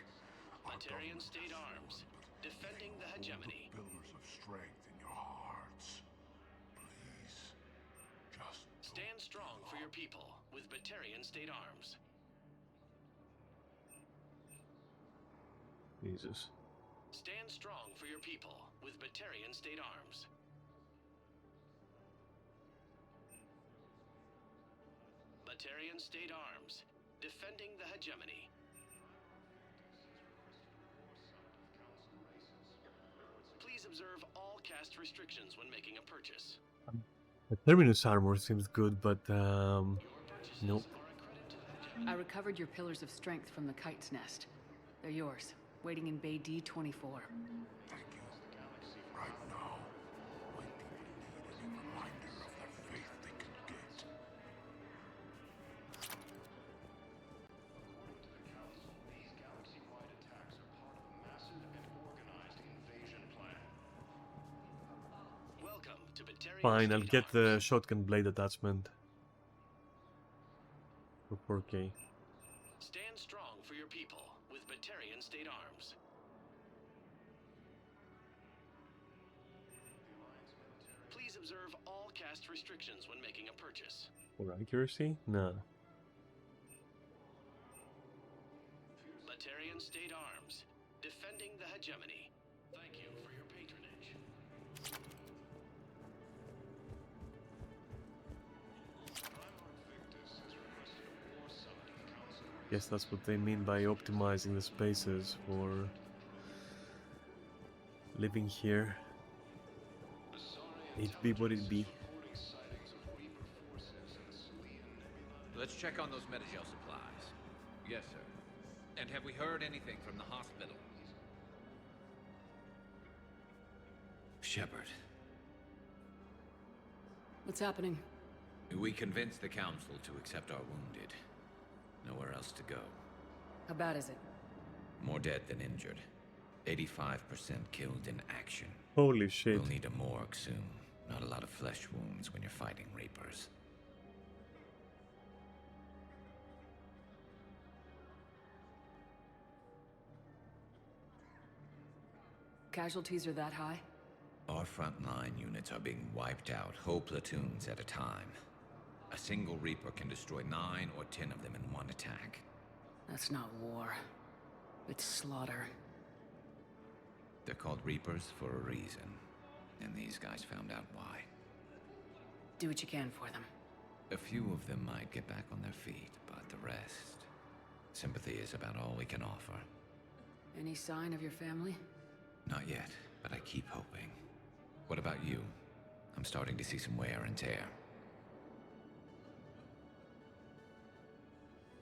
Batarian State Arms, defending the hegemony. The pillars of strength in your hearts. Please, just stand strong for your people with Batarian State Arms. Jesus. Stand strong for your people with Batarian State Arms. Batarian State Arms, defending the hegemony. Please observe all cast restrictions when making a purchase. The Terminus armor seems good, but nope. I recovered your pillars of strength from the kite's nest. They're yours, waiting in Bay D-24. thank you. Right now, my people need any reminder of the faith they can get. These galaxy-wide attacks are part of a massive and organized invasion plan. Welcome to Batarian Fine, I'll State get the Arms. shotgun blade attachment. For 4K. Stand strong for your people with Batarian State Arms. Please observe all cast restrictions when making a purchase. For accuracy? Nah. Batarian State Arms, defending the hegemony. Thank you for your patronage. Guess that's what they mean by optimizing the spaces for living here. It be what it be. Let's check on those Metagel supplies. Yes, sir. And have we heard anything from the hospital? Shepard. What's happening? We convinced the Council to accept our wounded. Nowhere else to go. How bad is it? More dead than injured. 85% killed in action. Holy shit. We'll need a morgue soon. Not a lot of flesh wounds when you're fighting Reapers. Casualties are that high? Our frontline units are being wiped out, whole platoons at a time. A single Reaper can destroy 9 or 10 of them in one attack. That's not war. It's slaughter. They're called Reapers for a reason. And these guys found out why. Do what you can for them. A few of them might get back on their feet, but the rest... Sympathy is about all we can offer. Any sign of your family? Not yet, but I keep hoping. What about you? I'm starting to see some wear and tear.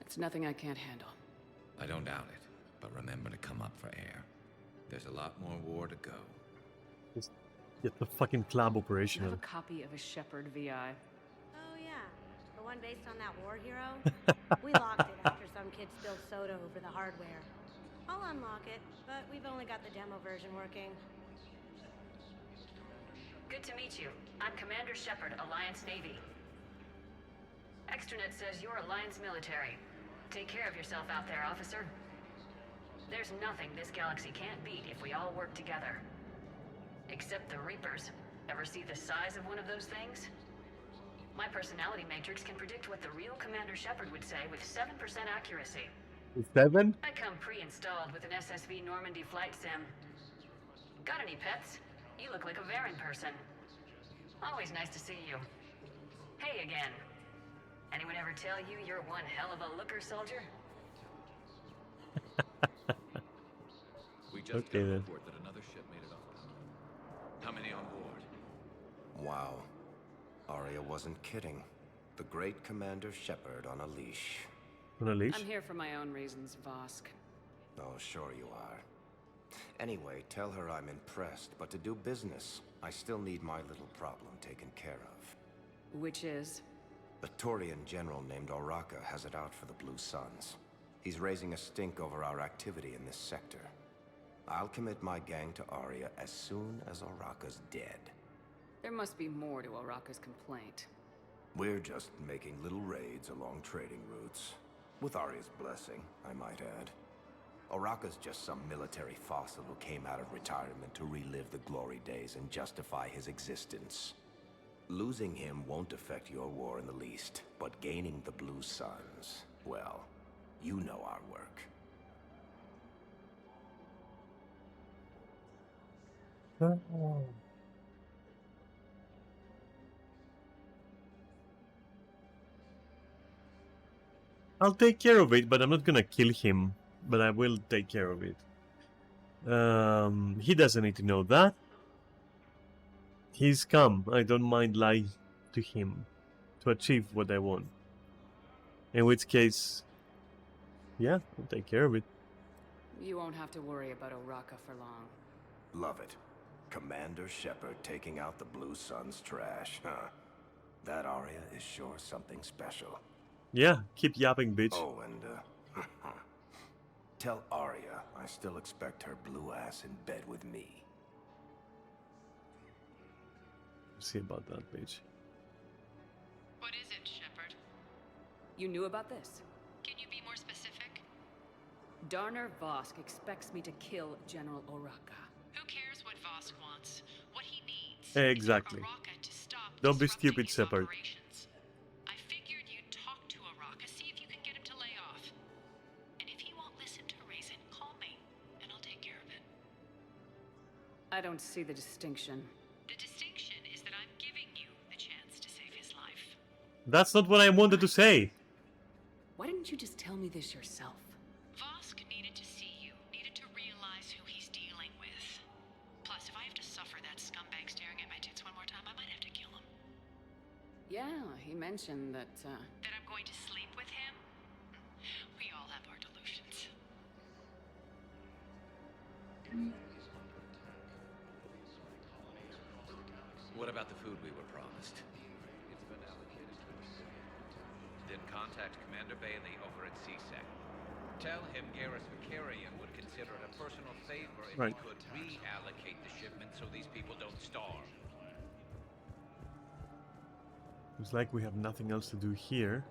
It's nothing I can't handle. I don't doubt it, but remember to come up for air. There's a lot more war to go. Just get the fucking club Do you operational. have a copy of a Shepard VI? Oh yeah, the one based on that war hero? We locked it after some kid spilled soda over the hardware. I'll unlock it, but we've only got the demo version working. Good to meet you. I'm Commander Shepard, Alliance Navy. Extranet says you're Alliance military. Take care of yourself out there, officer. There's nothing this galaxy can't beat if we all work together. Except the Reapers. Ever see the size of one of those things? My personality matrix can predict what the real Commander Shepard would say with 7% accuracy. 7? I come pre-installed with an SSV Normandy flight sim. Got any pets? You look like a Varen person. Always nice to see you. Hey again. Anyone ever tell you you're one hell of a looker, soldier? We just got a report that another ship made it off. How many on board? Wow. Arya wasn't kidding. The great Commander Shepard on a leash. On a leash? I'm here for my own reasons, Vosk. Oh, sure you are. Anyway, tell her I'm impressed, but to do business, I still need my little problem taken care of. Which is? A Turian general named Oraka has it out for the Blue Suns. He's raising a stink over our activity in this sector. I'll commit my gang to Arya as soon as Oraka's dead. There must be more to Oraka's complaint. We're just making little raids along trading routes. With Arya's blessing, I might add. Oraka's just some military fossil who came out of retirement to relive the glory days and justify his existence. Losing him won't affect your war in the least, but gaining the Blue Suns, well, you know our work. I'll take care of it, but I'm not gonna kill him. But I will take care of it. He doesn't need to know that. He's come. I don't mind lying to him to achieve what I want. In which case, yeah, I'll take care of it. You won't have to worry about Oraka for long. Love it. Commander Shepard taking out the Blue Suns trash, huh? That Arya is sure something special. Yeah, keep yapping, bitch. Oh, and, tell Arya I still expect her blue ass in bed with me. See about that, bitch. What is it, Shepard? You knew about this? Can you be more specific? Darner Vosk expects me to kill General Oraka. Who cares what Vosk wants? What he needs Exactly. is for Oraka to stop Don't be disrupting stupid, his Shepard. operations. I figured you'd talk to Oraka, see if you can get him to lay off. And if he won't listen to reason, call me, and I'll take care of it. I don't see the distinction. The distinction is that I'm giving you the chance to save his life. That's not what I wanted to say. Why didn't you just tell me this yourself? Vosk needed to see you, needed to realize who he's dealing with. Plus, if I have to suffer that scumbag staring at my tits one more time, I might have to kill him. Yeah, he mentioned that, That I'm going to sleep with him? We all have our delusions. What about the food we were promised? It's been allocated to us. Then contact Commander Bailey over at CSEC. Tell him Garrus Vicarian would consider it a personal favor if Right. he could reallocate the shipment so these people don't starve. Looks like we have nothing else to do here.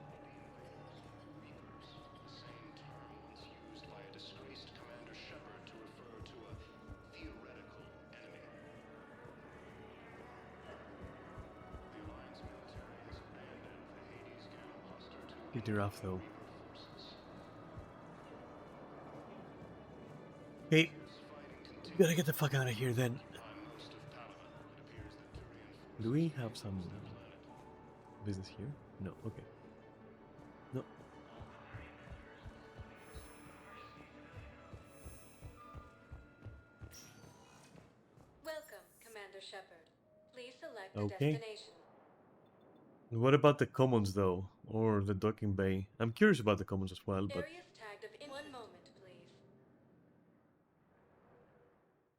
Pretty rough though. Hey, we gotta get the fuck out of here then. Do we have some business here? No, okay. No. Welcome, Commander Shepard. Please select a Okay. destination. What about the commons though? Or the docking bay? I'm curious about the commons as well, but Areas tagged of in 1 moment, please.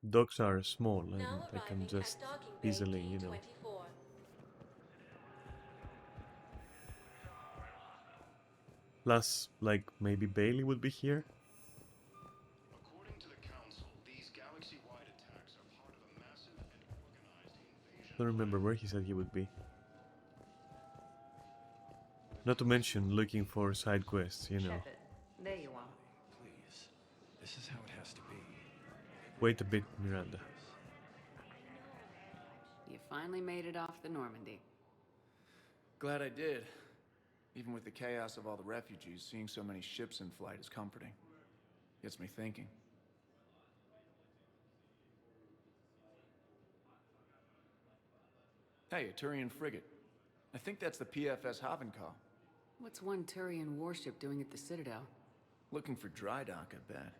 docks are small and Now I can arriving just at docking bay easily, you know. D24. Plus, like, maybe Bailey would be here? According to the Council, these galaxy-wide attacks are part of a massive and organized invasion. Don't remember where he said he would be. Not to mention looking for side quests, you know. Shepard, there you are. Please. This is how it has to be. Wait a bit, Miranda. You finally made it off the Normandy. Glad I did. Even with the chaos of all the refugees, seeing so many ships in flight is comforting. Gets me thinking. Hey, a Turian frigate. I think that's the PFS Havenkaw. What's one Turian warship doing at the Citadel? Looking for dry dock, I bet.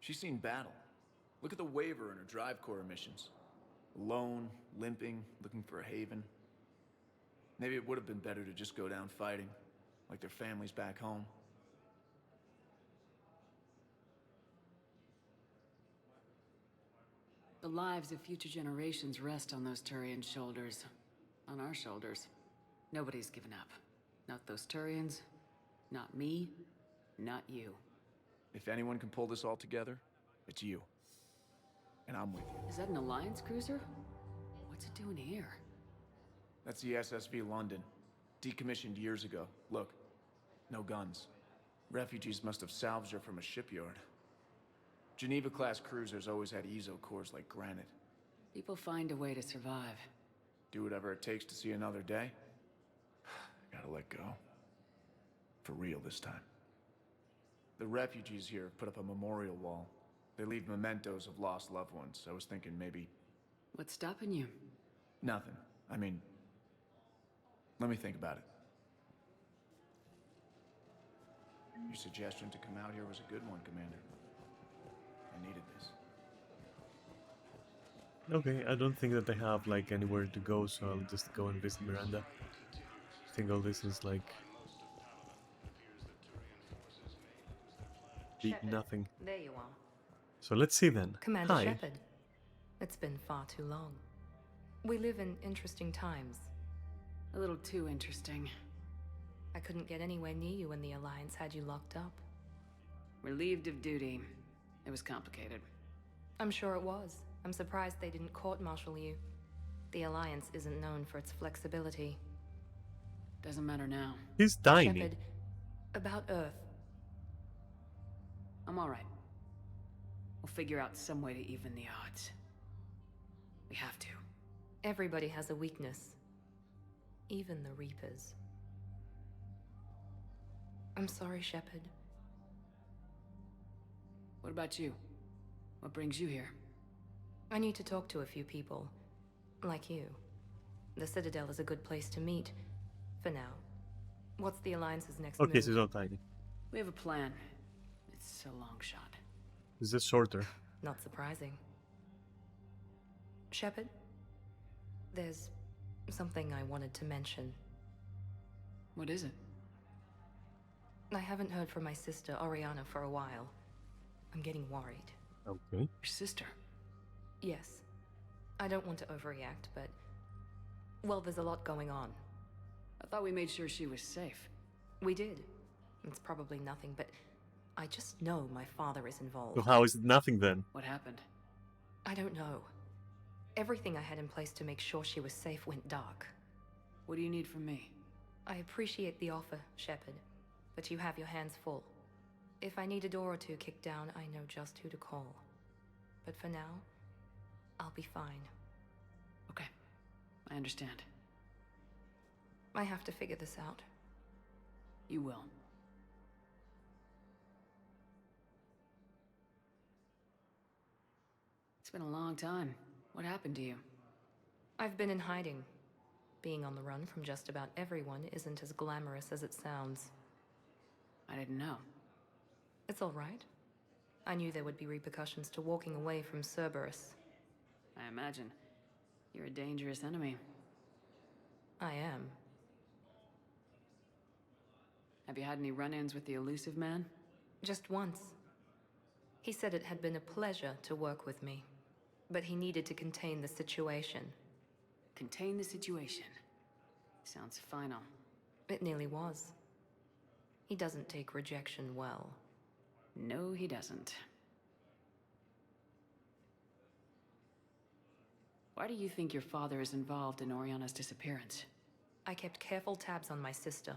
She's seen battle. Look at the waiver in her drive corps missions. Alone, limping, looking for a haven. Maybe it would have been better to just go down fighting, like their families back home. The lives of future generations rest on those Turian shoulders. On our shoulders. Nobody's given up. Not those Turians, not me, not you. If anyone can pull this all together, it's you. And I'm with you. Is that an Alliance cruiser? What's it doing here? That's the SSV London. Decommissioned years ago. Look, no guns. Refugees must have salvaged her from a shipyard. Geneva-class cruisers always had ezo cores like granite. People find a way to survive. Do whatever it takes to see another day. Gotta let go. For real this time. The refugees here have put up a memorial wall. They leave mementos of lost loved ones. I was thinking maybe... What's stopping you? Nothing. I mean... Let me think about it. Your suggestion to come out here was a good one, Commander. I needed this. Okay, I don't think that I have like anywhere to go, so I'll just go and visit Miranda. I think all this is like big Shepard, nothing. there you are. So let's see then. Commander Hi. Shepard. It's been far too long. We live in interesting times. A little too interesting. I couldn't get anywhere near you when the Alliance had you locked up. Relieved of duty. It was complicated. I'm sure it was. I'm surprised they didn't court-martial you. The Alliance isn't known for its flexibility. Doesn't matter now. He's tiny. Shepard, about Earth. I'm alright. We'll figure out some way to even the odds. We have to. Everybody has a weakness. Even the Reapers. I'm sorry, Shepard. What about you? What brings you here? I need to talk to a few people. Like you. The Citadel is a good place to meet. For now. What's the Alliance's next Okay, move? so it's not tiny. We have a plan. It's a long shot. It's just shorter. Not surprising. Shepard? There's something I wanted to mention. What is it? I haven't heard from my sister, Oriana, for a while. I'm getting worried. Okay. Your sister? Yes. I don't want to overreact, but... Well, there's a lot going on. I thought we made sure she was safe. We did. It's probably nothing, but... I just know my father is involved. So how is it nothing then? What happened? I don't know. Everything I had in place to make sure she was safe went dark. What do you need from me? I appreciate the offer, Shepard, but you have your hands full. If I need a door or two kicked down, I know just who to call. But for now, I'll be fine. Okay, I understand. I have to figure this out. You will. It's been a long time. What happened to you? I've been in hiding. Being on the run from just about everyone isn't as glamorous as it sounds. I didn't know. It's all right. I knew there would be repercussions to walking away from Cerberus. I imagine. You're a dangerous enemy. I am. Have you had any run-ins with the elusive man? Just once. He said it had been a pleasure to work with me, but he needed to contain the situation. Contain the situation. Sounds final. It nearly was. He doesn't take rejection well. No, he doesn't. Why do you think your father is involved in Oriana's disappearance? I kept careful tabs on my sister.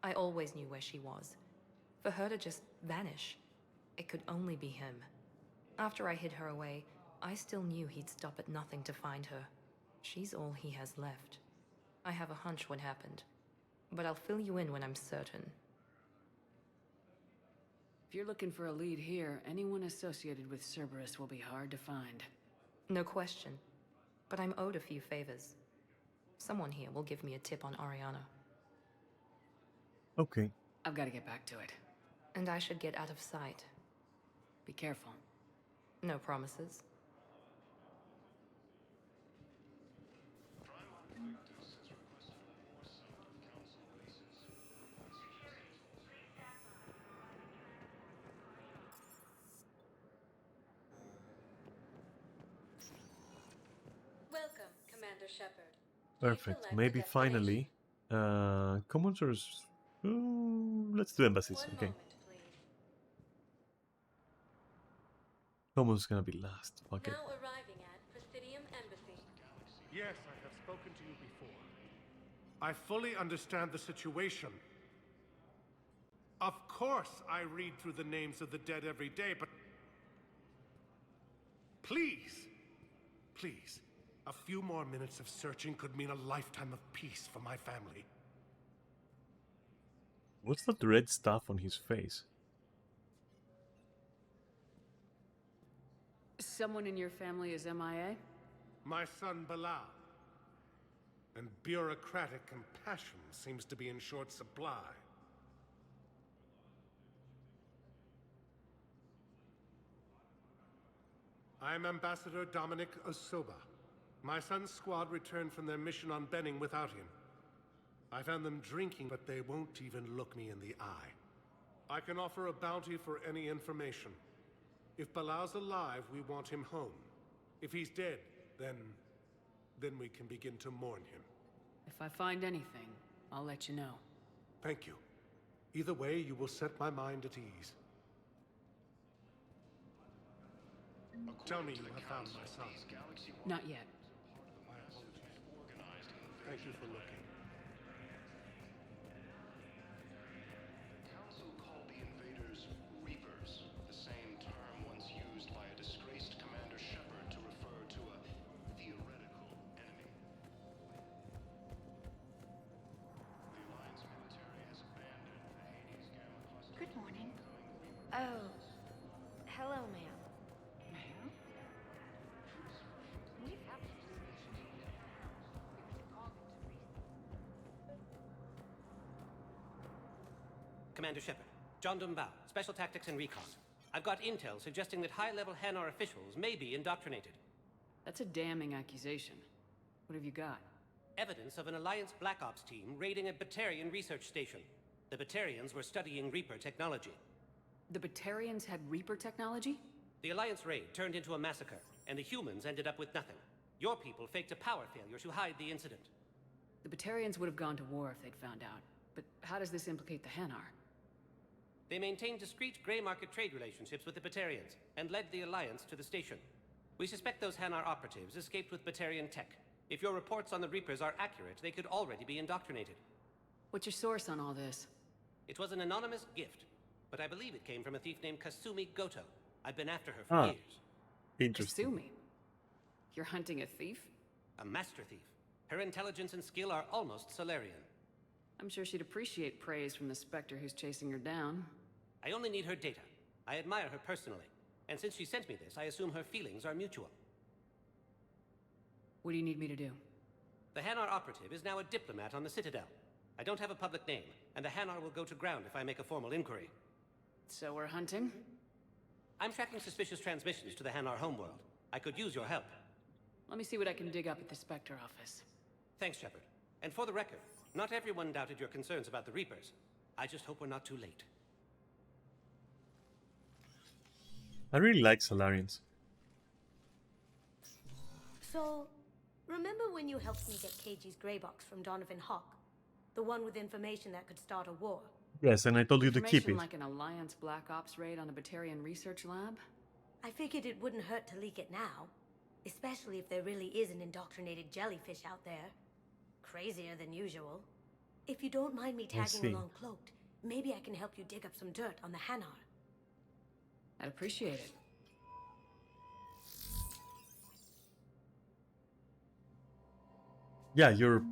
I always knew where she was. For her to just vanish, it could only be him. After I hid her away, I still knew he'd stop at nothing to find her. She's all he has left. I have a hunch what happened, but I'll fill you in when I'm certain. If you're looking for a lead here, anyone associated with Cerberus will be hard to find. No question, but I'm owed a few favors. Someone here will give me a tip on Oriana. Okay. I've got to get back to it. And I should get out of sight. Be careful. No promises. Welcome, Commander Shepard. Perfect. Maybe finally. Commodores. Let's do embassies. Okay. Commod's gonna be last. Fuck it. Now arriving at Presidium Embassy. Yes, I have spoken to you before. I fully understand the situation. Of course I read through the names of the dead every day, but... Please! Please. A few more minutes of searching could mean a lifetime of peace for my family. What's that red stuff on his face? Someone in your family is MIA? My son Bilal. And bureaucratic compassion seems to be in short supply. I'm Ambassador Dominic Osoba. My son's squad returned from their mission on Benning without him. I found them drinking, but they won't even look me in the eye. I can offer a bounty for any information. If Bilal's alive, we want him home. If he's dead, then we can begin to mourn him. If I find anything, I'll let you know. Thank you. Either way, you will set my mind at ease. Tell me you have found my son. Not yet. My apologies. Thank you for looking. The Council called the invaders Reapers, the same term once used by a disgraced Commander Shepard to refer to a theoretical enemy. The Alliance military has abandoned the Hades Gamma cluster. Good morning. Oh, hello, ma'am. Commander Shepard, John Dumbao, Special Tactics and Recon. I've got intel suggesting that high-level Hanar officials may be indoctrinated. That's a damning accusation. What have you got? Evidence of an Alliance Black Ops team raiding a Batarian research station. The Batarians were studying Reaper technology. The Batarians had Reaper technology? The Alliance raid turned into a massacre, and the humans ended up with nothing. Your people faked a power failure to hide the incident. The Batarians would have gone to war if they'd found out. But how does this implicate the Hanar? They maintained discreet gray market trade relationships with the Batarians, and led the Alliance to the station. We suspect those Hanar operatives escaped with Batarian tech. If your reports on the Reapers are accurate, they could already be indoctrinated. What's your source on all this? It was an anonymous gift, but I believe it came from a thief named Kasumi Goto. I've been after her for years. Interesting. Kasumi? You're hunting a thief? A master thief. Her intelligence and skill are almost Solarian. I'm sure she'd appreciate praise from the Spectre who's chasing her down. I only need her data. I admire her personally. And since she sent me this, I assume her feelings are mutual. What do you need me to do? The Hanar operative is now a diplomat on the Citadel. I don't have a public name, and the Hanar will go to ground if I make a formal inquiry. So we're hunting? I'm tracking suspicious transmissions to the Hanar homeworld. I could use your help. Let me see what I can dig up at the Spectre office. Thanks, Shepard. And for the record, not everyone doubted your concerns about the Reapers. I just hope we're not too late. I really like Solarians. So, remember when you helped me get KG's grey box from Donovan Hawk? The one with information that could start a war? Yes, and I told you to keep Information it. like an Alliance Black Ops raid on a Batarian research lab? I figured it wouldn't hurt to leak it now. Especially if there really is an indoctrinated jellyfish out there. Crazier than usual. If you don't mind me I tagging see. along cloaked, maybe I can help you dig up some dirt on the Hanar. I'd appreciate it. Yeah, you're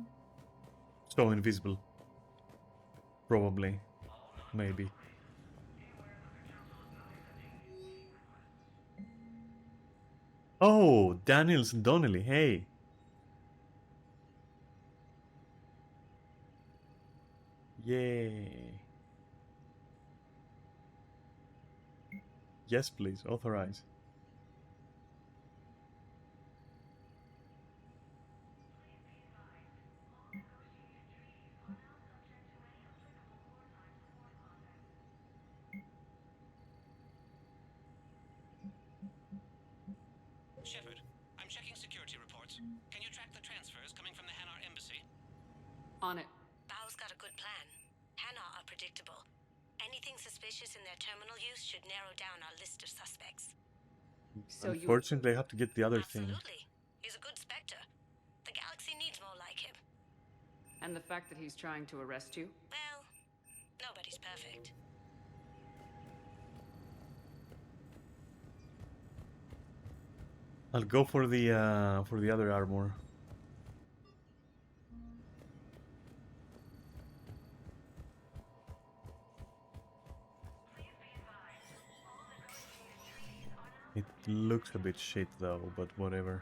so invisible. Probably. Maybe. Oh, Daniels and Donnelly, hey. Yay. Yes, please, authorize. Shepard, I'm checking security reports. Can you track the transfers coming from the Hanar embassy? On it. Bao's got a good plan. Hanar are predictable. Anything suspicious in their terminal use should narrow down our list of suspects. So Unfortunately, I have to get the other thing. Absolutely. He's a good Spectre. The galaxy needs more like him. And the fact that he's trying to arrest you? Well, nobody's perfect. I'll go for the other armor. It looks a bit shit though, but whatever.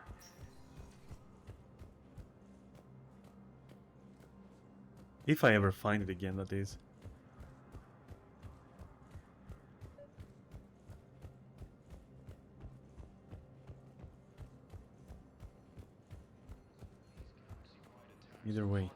If I ever find it again, that is. Either way.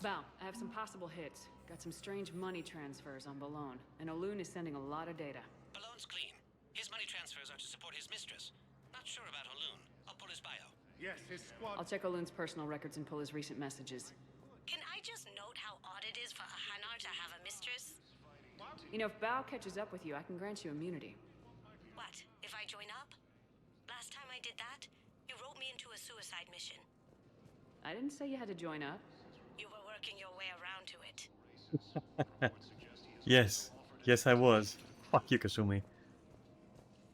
Bao, I have some possible hits. Got some strange money transfers on Balone, and Olun is sending a lot of data. Balone's clean. His money transfers are to support his mistress. Not sure about Olun. I'll pull his bio. Yes, his squad... I'll check Olun's personal records and pull his recent messages. Can I just note how odd it is for a Hanar to have a mistress? You know, if Bao catches up with you, I can grant you immunity. What, if I join up? Last time I did that, you wrote me into a suicide mission. I didn't say you had to join up. You were working your way around to it. Yes. Yes, I was. Fuck you, Kasumi.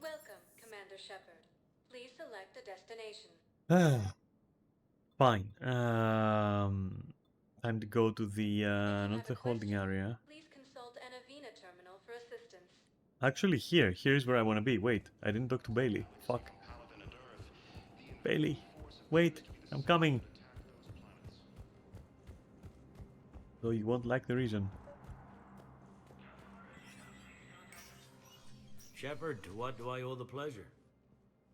Welcome, Commander Shepard. Please select a destination. Fine. Time to go to the not the holding area. Please consult an Avena terminal for assistance. Actually, here's where I want to be. Wait, I didn't talk to Bailey. Fuck. Bailey, wait, I'm coming. Though you won't like the reason. Shepard, to what do I owe the pleasure?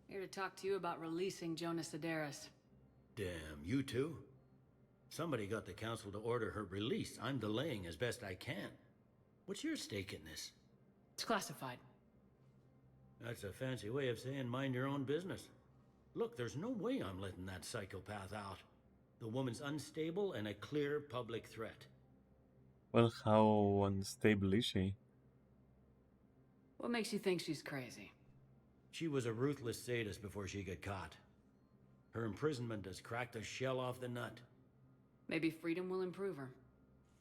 Here to talk to you about releasing Jonas Sedaris. Damn, you too? Somebody got the council to order her release. I'm delaying as best I can. What's your stake in this? It's classified. That's a fancy way of saying mind your own business. Look, there's no way I'm letting that psychopath out. The woman's unstable and a clear public threat. Well, how unstable is she? What makes you think she's crazy? She was a ruthless sadist before she got caught. Her imprisonment has cracked the shell off the nut. Maybe freedom will improve her.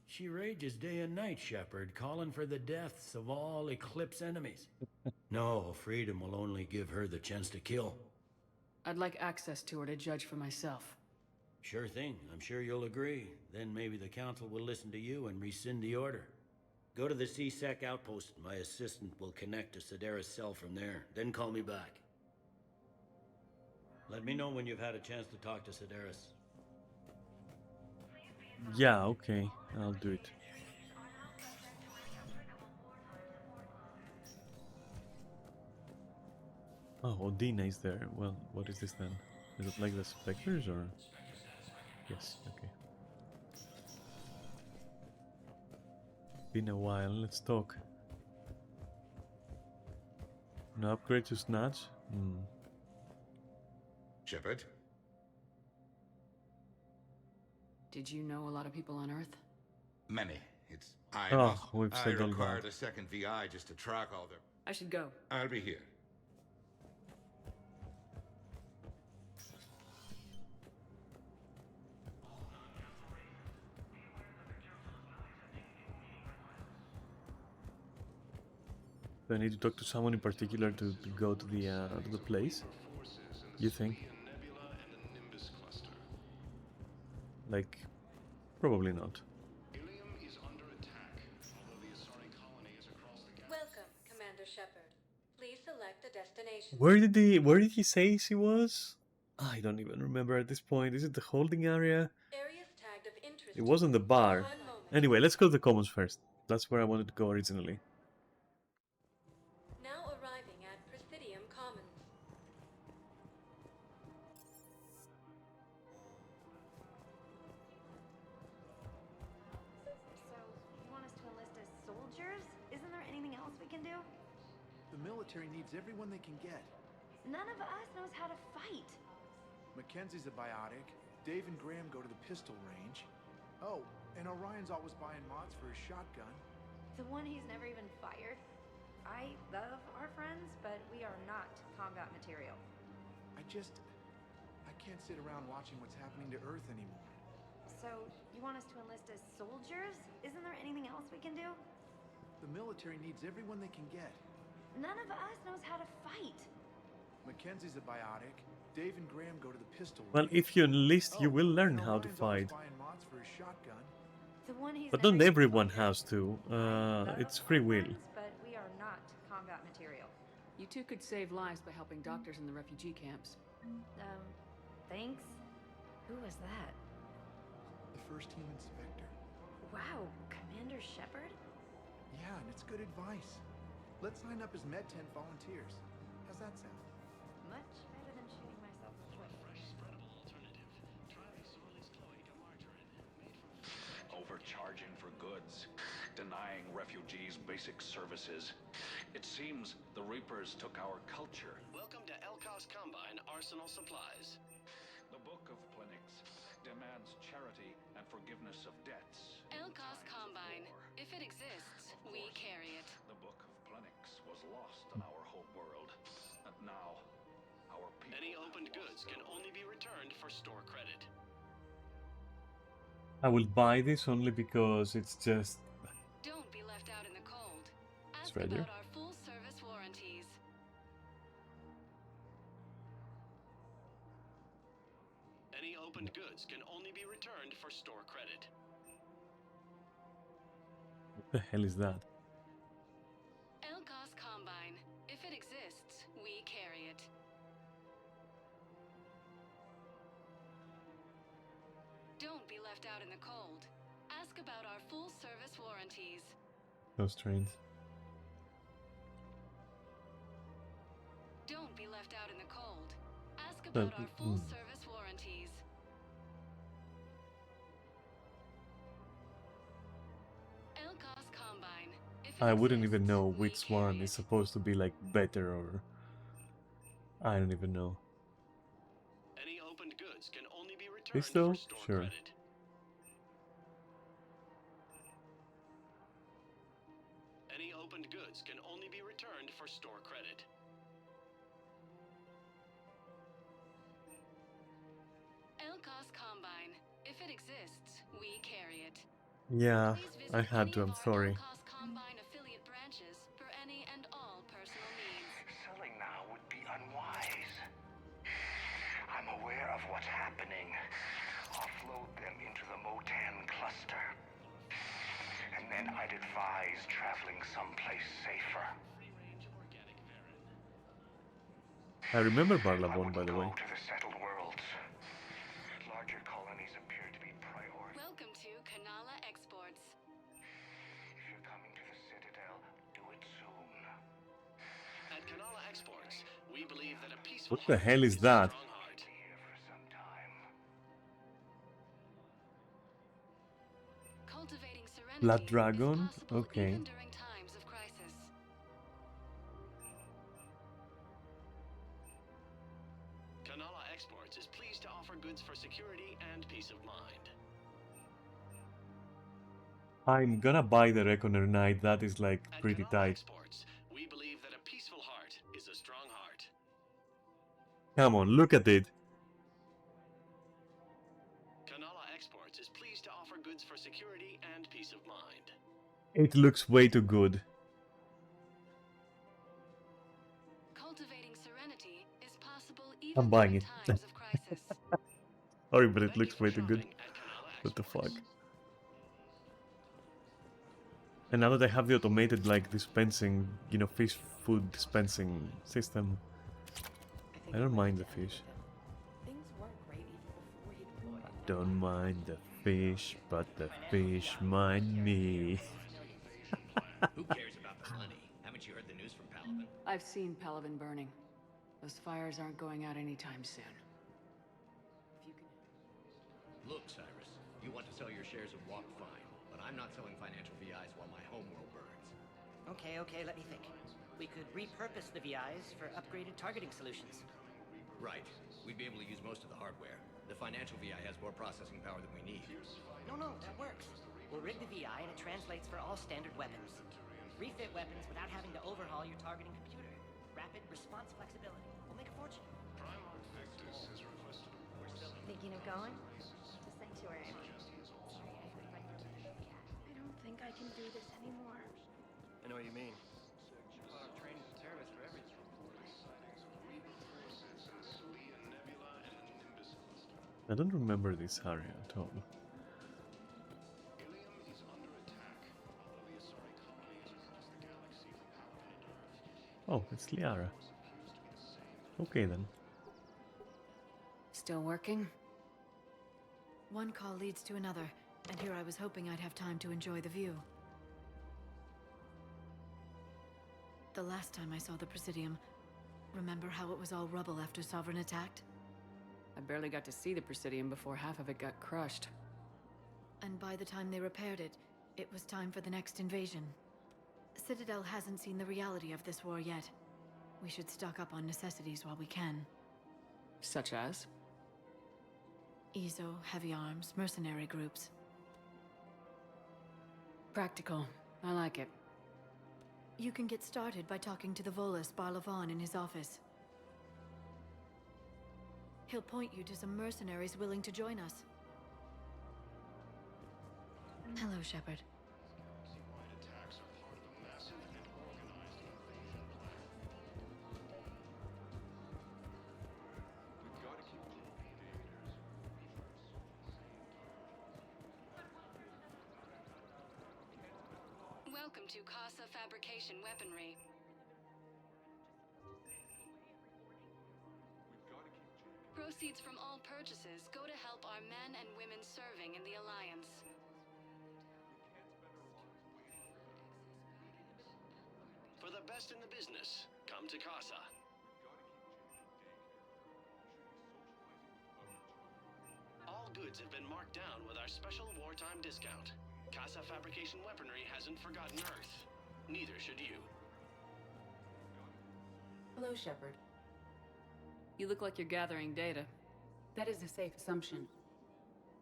She rages day and night, Shepard, calling for the deaths of all Eclipse enemies. No, freedom will only give her the chance to kill. I'd like access to her to judge for myself. Sure thing. I'm sure you'll agree. Then maybe the council will listen to you and rescind the order. Go to the C-Sec outpost. My assistant will connect to Sedaris' cell from there. Then call me back. Let me know when you've had a chance to talk to Sedaris. Yeah, okay, I'll do it. Oh, Odina is there. Well, what is this then? Is it like the Spectres or...? Yes, okay. Been a while, let's talk. No upgrade to Snatch? Shepard? Did you know a lot of people on Earth? Many. Oh, we've I said all required that. a second VI just to track all their... I should go. I'll be here. Do I need to talk to someone in particular to go to the place? You think? Like, probably not. Welcome, Commander Shepard. Please select a destination. Where did he say he was? I don't even remember at this point. Is it the holding area? Areas tagged of interest. It wasn't the bar. 1 moment. Anyway, let's go to the commons first. That's where I wanted to go originally. Now arriving at Presidium Commons. So, you want us to enlist as soldiers? Isn't there anything else we can do? The military needs everyone they can get. None of us knows how to fight. Mackenzie's a biotic. Dave and Graham go to the pistol range. Oh, and Orion's always buying mods for his shotgun. The one he's never even fired. I love our friends, but we are not combat material. I can't sit around watching what's happening to Earth anymore. So, you want us to enlist as soldiers? Isn't there anything else we can do? The military needs everyone they can get. None of us knows how to fight. Mackenzie's a biotic. Dave and Graham go to the pistol range. Well, if you enlist, you will learn how to Orion's always fight. buying mods for his shotgun. The one he's But never not even everyone fired. has to. It's Love free our will. friends, but we are not combat material. You two could save lives by helping doctors in the refugee camps. Thanks? Who was that? The first team inspector. Wow, Commander Shepard? Yeah, and it's good advice. Let's sign up as Med 10 volunteers. How's that sound? Much better than shooting myself in the foot. Overcharging for goods, denying refugees basic services. It seems the Reapers took our culture. Welcome to Elkos Combine Arsenal Supplies. The Book of Plenix demands charity and forgiveness of debts. Elkos Combine. If it exists, we carry it. The Book of Plenix was lost in our home world, and now our people. Any opened goods can only be returned for store credit. I will buy this only because it's just... Don't be left out in the cold. It's Ask right about there. our full service warranties. Any opened goods can only be returned for store credit. What the hell is that? Elkos Combine. If it exists, we carry it. Don't be left out in the cold. Ask about our full service warranties. Those trains. Don't be left out in the cold. Ask about our full service warranties. Elkos Combine. If it I wouldn't even exists, know we which carry one it. is supposed to be like better or... I don't even know. Any opened goods can only be returned This though? for store Sure. credit. Any opened goods can only be returned for store credit. Elkos Combine. If it exists, we carry it. Yeah, Please visit I had any to, of I'm our sorry. Elkos Combine affiliate branches for any and all personal needs. Selling now would be unwise. I'm aware of what's happening. Offload them into the Motan cluster. And then I'd advise traveling someplace safer. I remember Barlavon, by the way. To the settled worlds. Larger colonies appear to be priority. Welcome to Kanala Exports. If you're coming to the Citadel, do it soon. At Kanala Exports, we believe that a peaceful What the hell is that? strong heart. Cultivating serenity Blood is Dragon? possible Okay. even during times of crisis. Kanala Exports is pleased to offer goods for security and peace of mind. I'm gonna buy the Reckoner Knight. That is like pretty tight. Exports, we believe that a peaceful heart is a strong heart. Come on, look at it. Kanala Exports is pleased to offer goods for security and peace of mind. It looks way too good. Cultivating serenity is possible even I'm buying during it. times of crisis. Sorry, but it looks way too good. What the fuck? And now that I have the automated, like, dispensing, you know, fish food dispensing system, I don't mind the fish. Things weren't great even before he deployed. I don't mind the fish, but the fish mind me. Who cares about the money? Haven't you heard the news from Palaven? I've seen Palaven burning. Those fires aren't going out anytime soon. Look, Cyrus, you want to sell your shares of Walk, fine, but I'm not selling financial VIs while my homeworld burns. Okay, let me think. We could repurpose the VIs for upgraded targeting solutions. Right. We'd be able to use most of the hardware. The financial VI has more processing power than we need. No, that works. We'll rig the VI and it translates for all standard weapons. Refit weapons without having to overhaul your targeting computer. Rapid response flexibility. We'll make a fortune. Thinking of going? To Sanctuary. I don't think I can do this anymore. I know what you mean. A lot of training for terrorists for everything. I don't remember this area at all. Oh, it's Liara. Okay then. Still working? One call leads to another, and here I was hoping I'd have time to enjoy the view. The last time I saw the Presidium, remember how it was all rubble after Sovereign attacked? I barely got to see the Presidium before half of it got crushed. And by the time they repaired it, it was time for the next invasion. Citadel hasn't seen the reality of this war yet. We should stock up on necessities while we can. Such as? EZO, heavy arms, mercenary groups. Practical. I like it. You can get started by talking to the Volus Barlavon in his office. He'll point you to some mercenaries willing to join us. Hello, Shepard. Welcome to Casa Fabrication Weaponry. Proceeds from all purchases go to help our men and women serving in the Alliance. For the best in the business, come to Casa. All goods have been marked down with our special wartime discount. Casa Fabrication Weaponry hasn't forgotten Earth. Neither should you. Hello, Shepard. You look like you're gathering data. That is a safe assumption.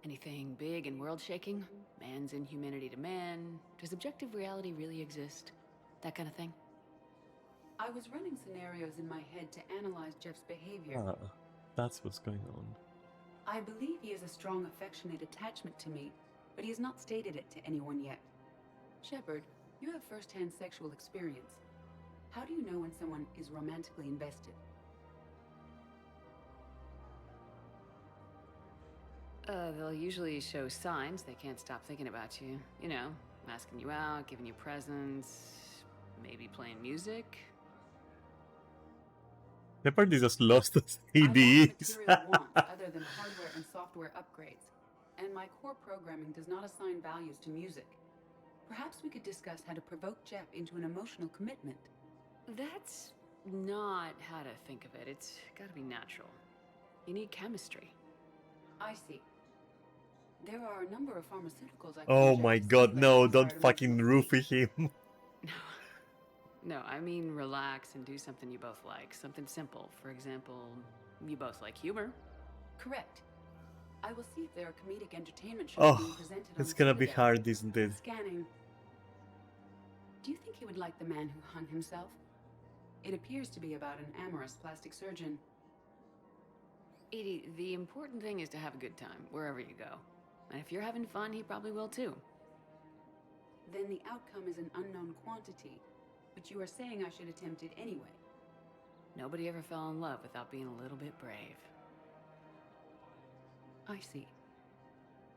Anything big and world-shaking? Man's inhumanity to man? Does objective reality really exist? That kind of thing? I was running scenarios in my head to analyze Jeff's behavior. Ah, that's what's going on. I believe he has a strong affectionate attachment to me, but he has not stated it to anyone yet. Shepard, you have first-hand sexual experience. How do you know when someone is romantically invested? They'll usually show signs they can't stop thinking about you. You know, asking you out, giving you presents, maybe playing music. Shepard is just lost as I lack CDs. material wants other than hardware and software upgrades, and my core programming does not assign values to music. Perhaps we could discuss how to provoke Jeff into an emotional commitment. That's not how to think of it. It's gotta be natural. You need chemistry. I see. There are a number of pharmaceuticals I can Oh inject my to god, stimulate no, the don't desired fucking emotional roofie him. No, I mean relax and do something you both like. Something simple. For example, You both like humor. Correct. I will see if there are comedic entertainment shows being Oh, presented on it's the gonna be Citadel. hard, isn't it? Scanning. Do you think he would like the man who hung himself? It appears to be about an amorous plastic surgeon. Edie, the important thing is to have a good time, wherever you go. And if you're having fun, he probably will too. Then the outcome is an unknown quantity, but you are saying I should attempt it anyway. Nobody ever fell in love without being a little bit brave. I see.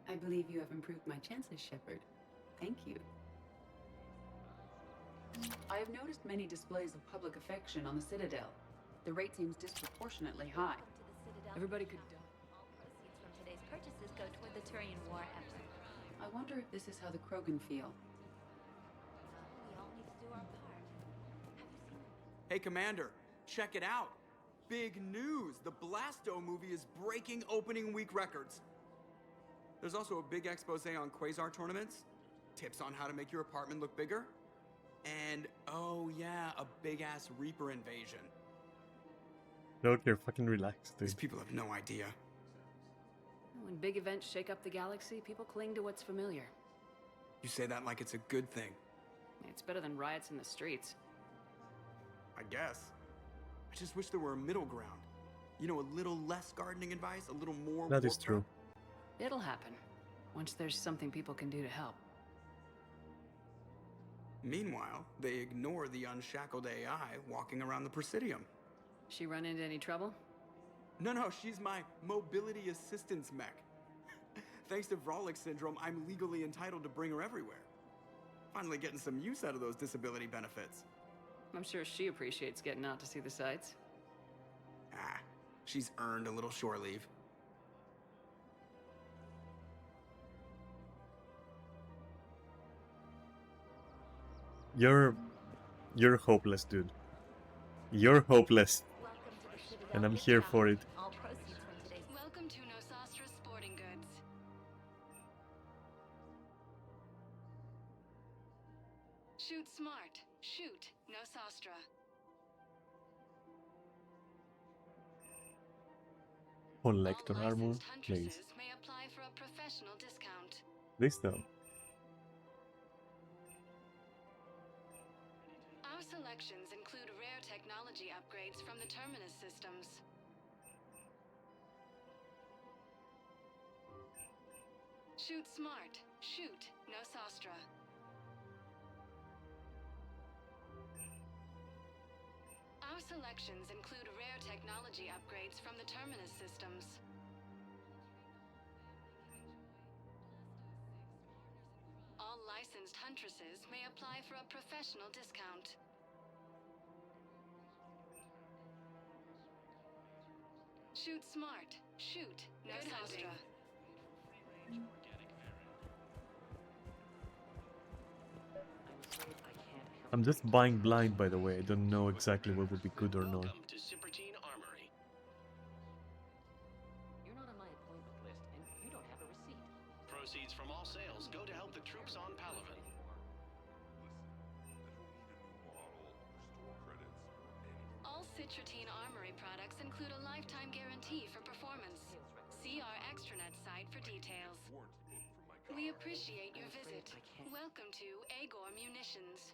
I believe you have improved my chances, Shepard. Thank you. I have noticed many displays of public affection on the Citadel. The rate seems disproportionately high. Everybody could... All proceeds from today's purchases go toward the Turian war effort. I wonder if this is how the Krogan feel. We all need to do our part. Have you seen Hey, Commander, check it out. Big news! The Blasto movie is breaking opening week records. There's also a big expose on Quasar tournaments, tips on how to make your apartment look bigger, and, oh yeah, a big-ass Reaper invasion. Okay, fucking relax, dude. These people have no idea. When big events shake up the galaxy, people cling to what's familiar. You say that like it's a good thing. It's better than riots in the streets. I guess. I just wish there were a middle ground. You know, a little less gardening advice, a little more... That is true. It'll happen, once there's something people can do to help. Meanwhile, they ignore the unshackled AI walking around the Presidium. She run into any trouble? No, she's my mobility assistance mech. Thanks to Vrolic syndrome, I'm legally entitled to bring her everywhere. Finally getting some use out of those disability benefits. I'm sure she appreciates getting out to see the sights. Ah, she's earned a little shore leave. You're hopeless, dude. You're hopeless. And I'm here for it. all proceeds from today's... Welcome to Nosastra Sporting Goods. Shoot smart. Shoot Nosastra. Collector All armor, licensed please. huntresses may apply for a professional discount. This though. Our selections include rare technology upgrades from the Terminus systems. Shoot smart. Shoot Nosastra. Our selections include rare technology upgrades from the Terminus systems. All licensed huntresses may apply for a professional discount. Shoot smart. Shoot Nosastra. I'm just buying blind, by the way. I don't know exactly what would be good or not. Welcome to Cipertine Armory. You're not on my appointment list, and you don't have a receipt. Proceeds from all sales go to help the troops on Palaven. All Citrotine Armory products include a lifetime guarantee for performance. See our extranet site for details. We appreciate your visit. Welcome to Agor Munitions.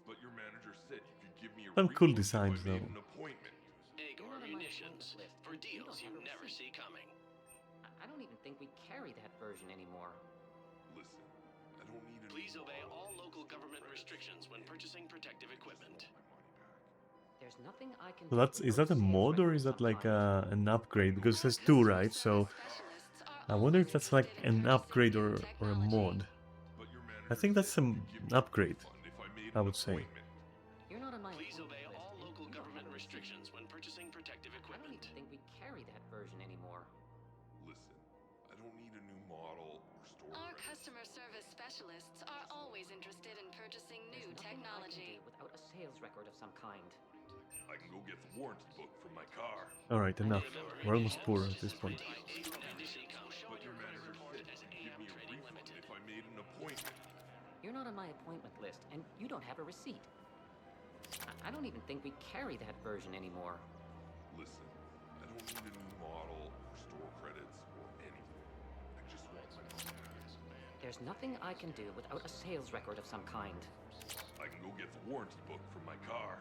But your manager said you could give me a Some cool refund if I designs made though. an appointment. Agor Munitions. For deals you never see coming. I don't even think we carry that version anymore. Listen, I don't need a Please obey all local government restrictions when purchasing protective equipment. There's nothing I can So that's, is that a mod or is that like an upgrade? Because it says 2, right? So I wonder if that's like an upgrade or a mod. I think that's an upgrade, I would say. You're not on my Please obey all local government restrictions when purchasing protective I don't equipment. even think we carry that version anymore. Listen, I don't need a new model or store Our credits. customer service specialists are always interested in purchasing new There's nothing technology. I can do without a sales record of some kind. I can go get the warranty book from my car. Alright, enough. We're almost poor at this point. Show your manager report as AM Trading Limited. If I made an appointment. You're not on my appointment list, and you don't have a receipt. I don't even think we carry that version anymore. Listen, I need a new model or store credits or anything. I just want my money. There's nothing I can do without a sales record of some kind. I can go get the warranty book from my car.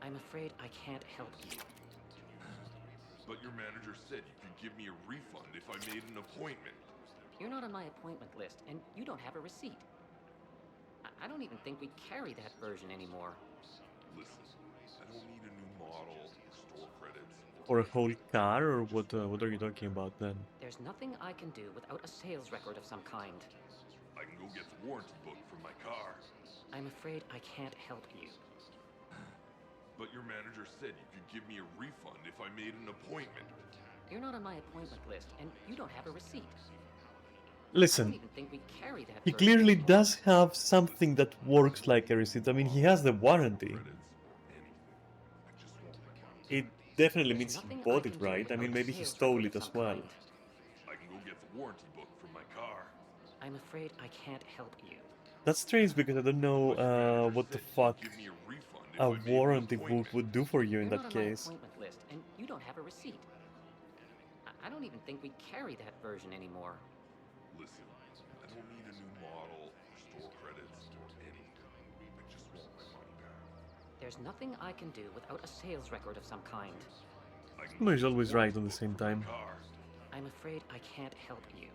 I'm afraid I can't help you. But your manager said you could give me a refund if I made an appointment. You're not on my appointment list, and you don't have a receipt. I don't even think we carry that version anymore. Listen, I don't need a new model, store credits. Or a whole car, or what are you talking about then? There's nothing I can do without a sales record of some kind. I can go get the warranty book from my car. I'm afraid I can't help you. But your manager said you could give me a refund if I made an appointment. You're not on my appointment list, and you don't have a receipt. I Listen, don't even think we carry that he version clearly anymore. does have something that works like a receipt. I mean, he has the warranty. It definitely means he bought it, right? I mean, maybe he stole it as well. I can go get the warranty book from my car. I'm afraid I can't help you. That's strange because I don't know what the fuck a warranty book would do for you in You're that not on my case. appointment list, and you don't have a receipt. I don't even think we carry that version anymore. Listen, I don't need a new model or store credits or anything. I just want my money back. There's nothing I can do without a sales record of some kind. Someone is always right at the same time. I'm afraid I can't help you.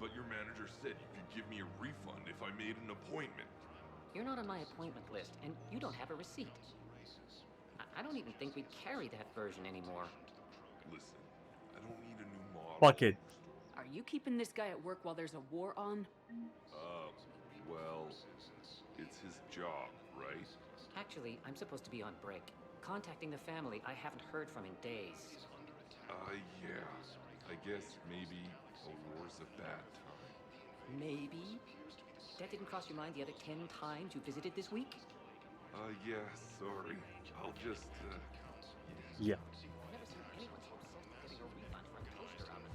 But your manager said you could give me a refund if I made an appointment. You're not on my appointment list, and you don't have a receipt. I don't even think we carry that version anymore. Listen, I don't need a new model. Fuck it. Are you keeping this guy at work while there's a war on? Well, it's his job, right? Actually, I'm supposed to be on break. Contacting the family I haven't heard from in days. Yeah. I guess maybe a war's a bad time. Maybe? That didn't cross your mind the other 10 times you visited this week? Yeah, sorry. I'll just, Yeah. I've never seen anyone so obsessed with getting a refund for a toaster oven.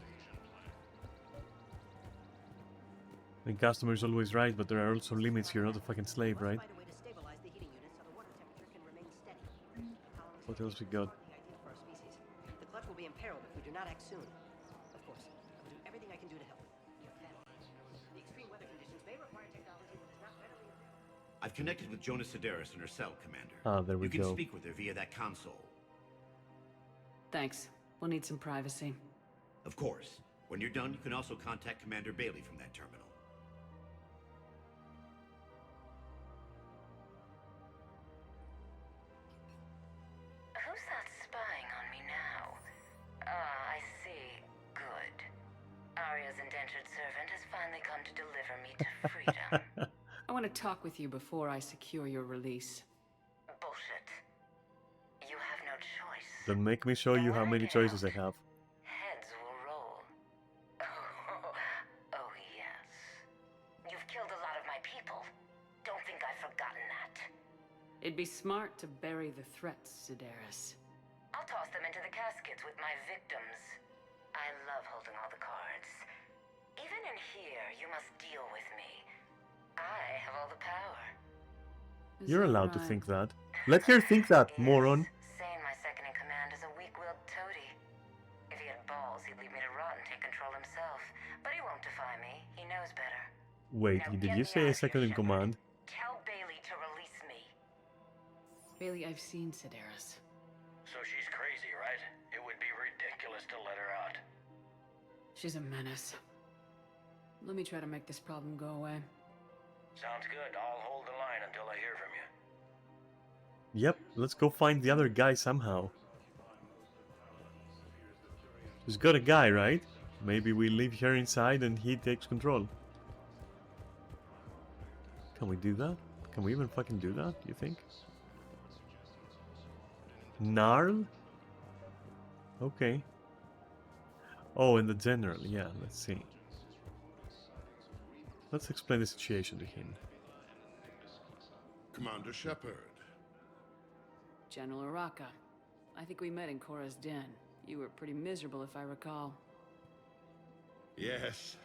The customer is always right, but there are also limits. You're not a fucking slave, right? Find a way to stabilize the heating unit so the water temperature can remain steady. What else we got? For our species. The clutch will be imperiled if we do not act soon. Of course, I will do everything I can do to help. Your family. The extreme weather conditions may require technology that is not readily available. I've connected with Jonas Sedaris and her cell, Commander. Ah, there we You can go. speak with her via that console. Thanks. We'll need some privacy. Of course. When you're done, you can also contact Commander Bailey from that terminal. Who's that spying on me now? Ah, I see. Good. Arya's indentured servant has finally come to deliver me to freedom. I want to talk with you before I secure your release. Bullshit. You have no choice. Don't make me show you how many choices I have. Heads will roll. Oh, yes. You've killed a lot of my people. Don't think I've forgotten that. It'd be smart to bury the threats, Sedaris. I'll toss them into the caskets with my victims. I love holding all the cards. Even in here, you must deal with me. I have all the power. You're allowed to think that. Let her think that, moron. Saying my second-in-command is a weak-willed toady. If he had balls, he'd leave me to rot and take control himself. But he won't defy me. He knows better. Wait, did you say a second in command? Tell Bailey to release me. Bailey, I've seen Sedaris. So she's crazy, right? It would be ridiculous to let her out. She's a menace. Let me try to make this problem go away. Sounds good. I'll hold the line until I hear from you. Yep, let's go find the other guy somehow. She's got a guy, right? Maybe we leave her inside and he takes control. Can we do that? Can we even fucking do that, you think? Gnarl? Okay. Oh, and the general, yeah, let's see. Let's explain the situation to him. Commander Shepard. General Araka. I think we met in Korra's den. You were pretty miserable, if I recall. Yes.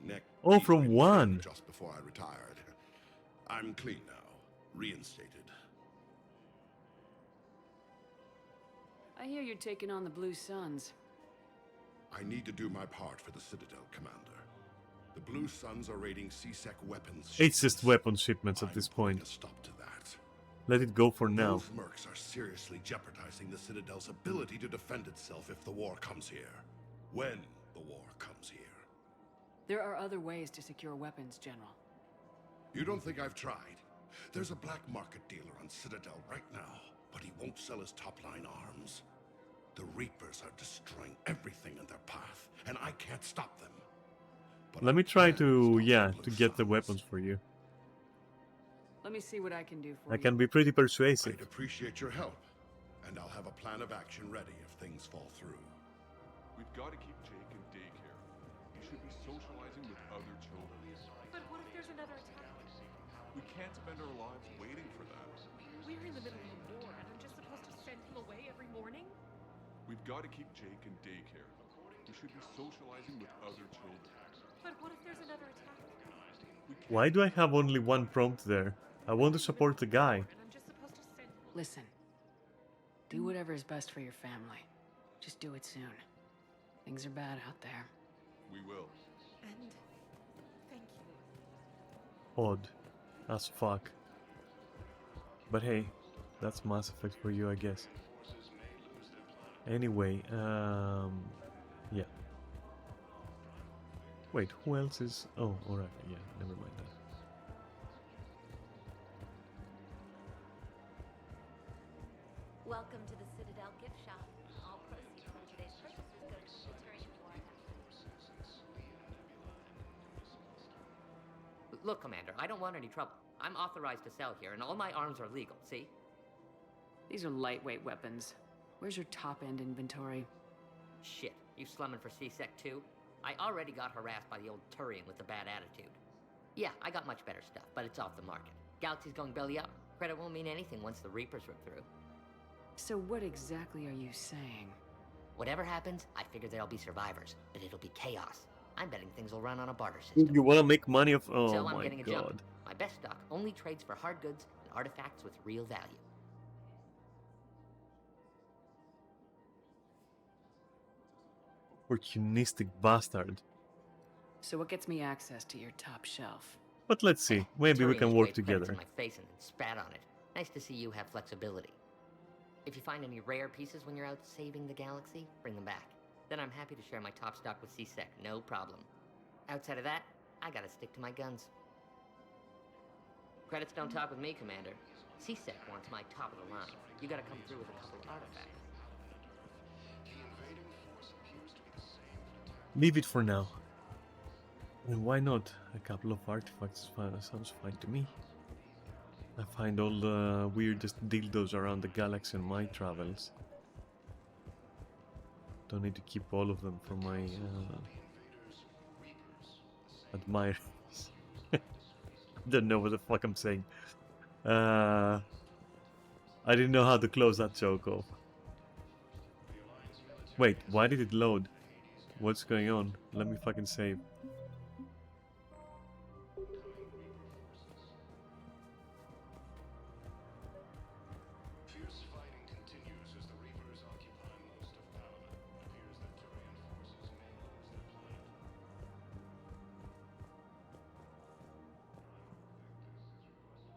Neck Oh, from one. just before I retired. I'm clean now. Reinstated. I hear you're taking on the Blue Suns. I need to do my part for the Citadel, Commander. The Blue Suns are raiding C-Sec weapons. It's just weapon shipments at this point. A stop to that. Let it go for now. Those mercs are seriously jeopardizing the Citadel's ability to defend itself if the war comes here. When the war comes here. There are other ways to secure weapons, General. You don't think I've tried? There's a black market dealer on Citadel right now, but he won't sell his top-line arms. The Reapers are destroying everything in their path, and I can't stop them. But let me try to, to get the weapons for you. Let me see what I can do for I you. can be pretty persuasive. I'd appreciate your help, and I'll have a plan of action ready if things fall through. We've got to keep Jake in daycare. He should be socializing with other children. But what if there's another attack? We can't spend our lives waiting for that. We're in the middle of a war, and I'm just supposed to send him away every morning? We've got to keep Jake in daycare. He should be socializing with other children. But what if there's another attack? Why do I have only one prompt there? I want to support the guy. Listen. Do whatever is best for your family. Just do it soon. Things are bad out there. We will. And thank you. Odd as fuck. But hey, that's Mass Effect for you, I guess. Anyway, yeah. Wait, who else is... Oh, alright, yeah, never mind that. Welcome to the Citadel gift shop. All proceeds from today's purchases go to the Centurion War effort. Look, Commander, I don't want any trouble. I'm authorized to sell here, and all my arms are legal, see? These are lightweight weapons. Where's your top-end inventory? Shit, you slumming for C-Sec too? I already got harassed by the old Turian with the bad attitude. Yeah, I got much better stuff, but it's off the market. Galaxy's going belly up. Credit won't mean anything once the Reapers rip through. So what exactly are you saying? Whatever happens, I figure there'll be survivors, but it'll be chaos. I'm betting things will run on a barter system. You wanna make money of... Oh so I'm my getting a god. jump. My best stock only trades for hard goods and artifacts with real value. Opportunistic bastard. So what gets me access to your top shelf? But let's see, maybe we Turian can just work waved credits together. in my face and then spat on it. Nice to see you have flexibility. If you find any rare pieces when you're out saving the galaxy, bring them back. Then I'm happy to share my top stock with C-Sec, no problem. Outside of that, I gotta stick to my guns. Credits don't talk with me, Commander. C-Sec wants my top of the line. You gotta come through with a couple of artifacts. Leave it for now. And why not? A couple of artifacts sounds fine to me. I find all the weirdest dildos around the galaxy on my travels. Don't need to keep all of them for my admirers. Don't know what the fuck I'm saying. I didn't know how to close that joke off. Wait, why did it load? What's going on? Let me fucking save.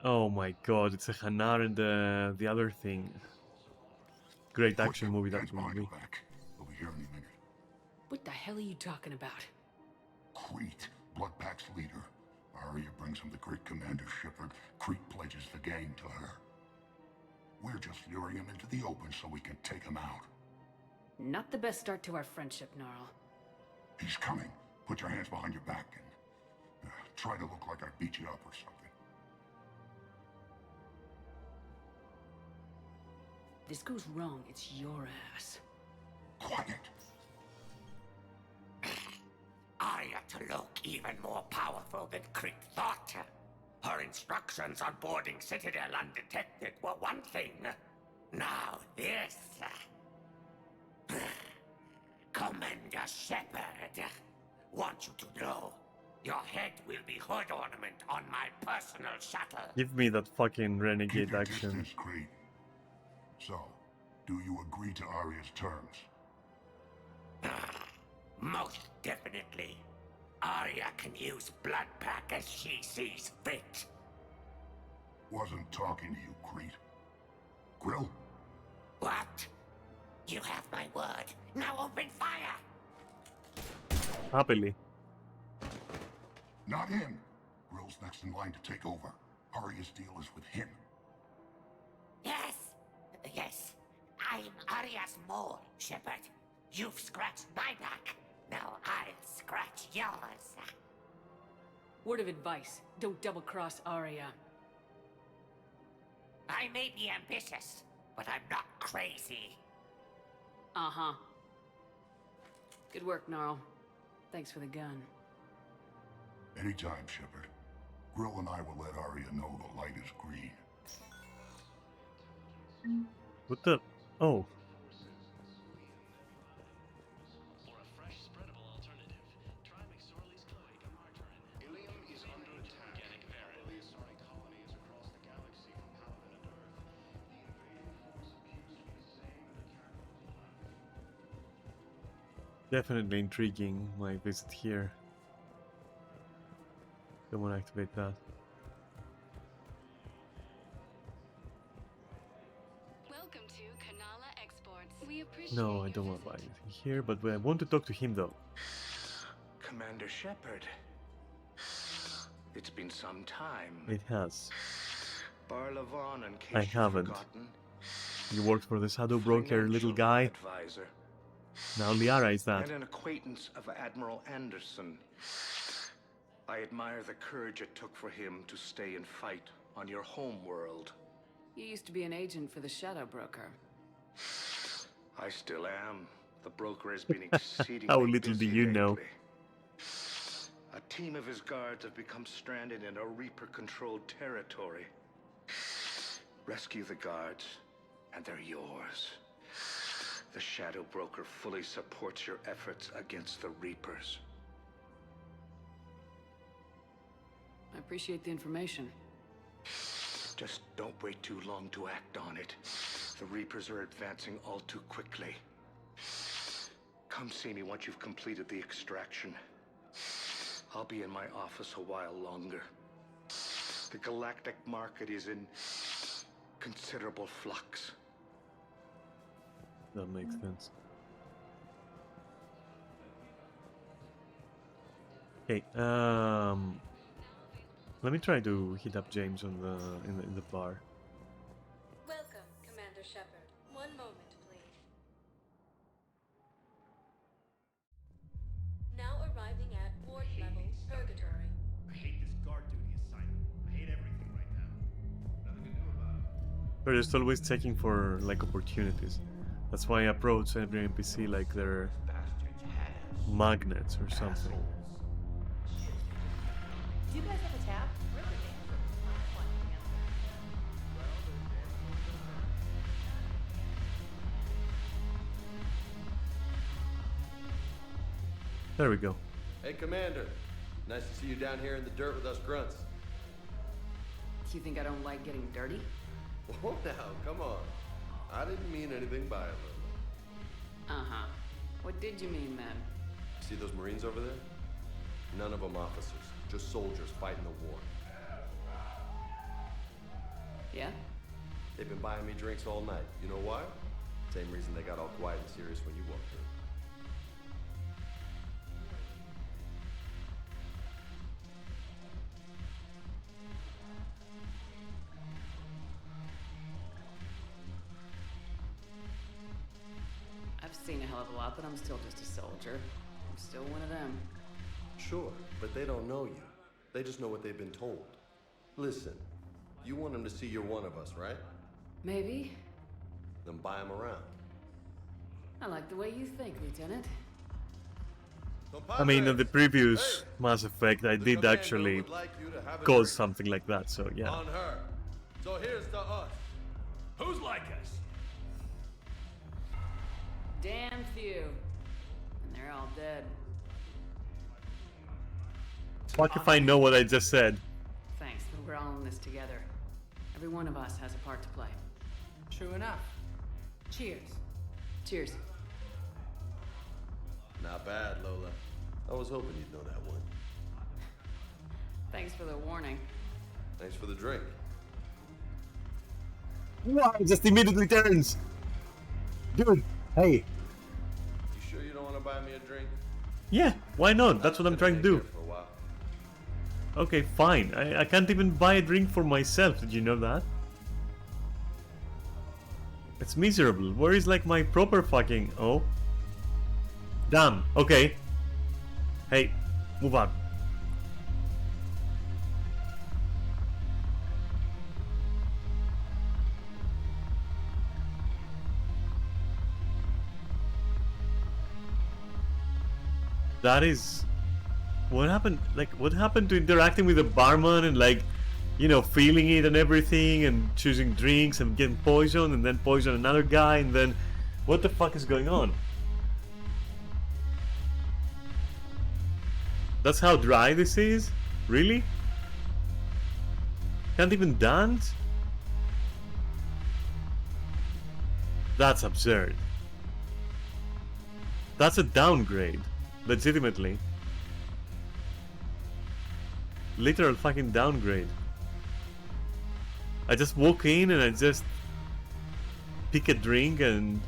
Oh my god, it's a Hanar and the other thing. Great action movie that will be. We'll be here any minute. What the hell are you talking about? Crete, Bloodpack's leader. Arya brings him the Crete commander, Shepard. Crete pledges the gang to her. We're just luring him into the open so we can take him out. Not the best start to our friendship, Gnarl. He's coming. Put your hands behind your back and try to look like I beat you up or something. If this goes wrong, it's your ass. Quiet. Arya to look even more powerful than Crete thought. Her instructions on boarding Citadel undetected were one thing. Now this. Commander Shepard, want you to know, your head will be hood ornament on my personal shuttle. Give me that fucking renegade Keep your action. distance, Crete. So, Do you agree to Arya's terms? Most definitely. Arya can use Bloodpack as she sees fit. Wasn't talking to you, Crete. Grill? What? You have my word. Now open fire! Happily. Not him. Grill's next in line to take over. Arya's deal is with him. Yes. Yes. I'm Arya's mole, Shepard. You've scratched my back. Now I'll scratch yours. Word of advice, don't double-cross Arya. I may be ambitious, but I'm not crazy. Uh-huh. Good work, Gnarl. Thanks for the gun. Anytime, Shepard. Grill and I will let Arya know the light is green. What the? Oh. For a fresh, spreadable alternative, try McSorley's Cloaca Margarine. Ilium is under attack. Organic variant. Sorry, colonies across the galaxy from Halavan and Earth. The invading force appears to be the same as the capital. Definitely intriguing, my visit here. Don't want to activate that. Welcome to Kanala Exports. We appreciate No, I don't want to buy anything here, but I want to talk to him though. Commander Shepard. It's been some time. It has. Barlavan, in case I you've haven't. forgotten. You worked for the Shadow Broker, little Financial guy. Advisor. Now Liara is that. And an acquaintance of Admiral Anderson. I admire the courage it took for him to stay and fight on your home world. You used to be an agent for the Shadow Broker. I still am. The broker has been exceedingly How little do busy you know? lately. A team of his guards have become stranded in a Reaper-controlled territory. Rescue the guards, and they're yours. The Shadow Broker fully supports your efforts against the Reapers. I appreciate the information. Just don't wait too long to act on it. The Reapers are advancing all too quickly. Come see me once you've completed the extraction. I'll be in my office a while longer. The galactic market is in considerable flux. That makes sense. Okay, let me try to hit up James on the in the bar. Welcome, Commander Shepard. One moment, please. Now arriving at ward level Purgatory. I hate this guard duty assignment. I hate everything right now. Nothing to do about it. We're just always checking for like opportunities. That's why I approach every NPC like they're magnets or something. Do you guys have a tab? We're the There we go. Hey, Commander. Nice to see you down here in the dirt with us grunts. Do you think I don't like getting dirty? Whoa, now, come on. I didn't mean anything by it, Lily. Uh-huh. What did you mean, then? See those Marines over there? None of them officers, just soldiers fighting the war. Yeah? They've been buying me drinks all night. You know why? Same reason they got all quiet and serious when you walked in. I've seen a hell of a lot, but I'm still just a soldier. I'm still one of them. Sure, but they don't know you. They just know what they've been told. Listen, you want them to see you're one of us, right? Maybe. Then buy them around. I like the way you think, Lieutenant. I mean, in the previous Mass Effect, I did actually cause something like that, so yeah. On her. So here's to us. Who's like us? Damn few. And they're all dead. Fuck if I know what I just said. Thanks, but we're all in this together. Every one of us has a part to play. True enough. Cheers. Cheers. Not bad, Lola. I was hoping you'd know that one. Thanks for the warning. Thanks for the drink. Wow, it just immediately turns. Dude, hey. You sure you don't want to buy me a drink? Yeah, why not? That's what I'm trying to do. For a while. Okay, fine. I can't even buy a drink for myself. Did you know that? It's miserable. Where is like my proper fucking... Oh. Damn. Okay. Hey, move on. That is... What happened? Like, what happened to interacting with the barman and like, you know, feeling it and everything and choosing drinks and getting poisoned and then poison another guy and then... What the fuck is going on? That's how dry this is? Really? Can't even dance? That's absurd. That's a downgrade. Legitimately. Literal fucking downgrade. I just walk in and I just pick a drink and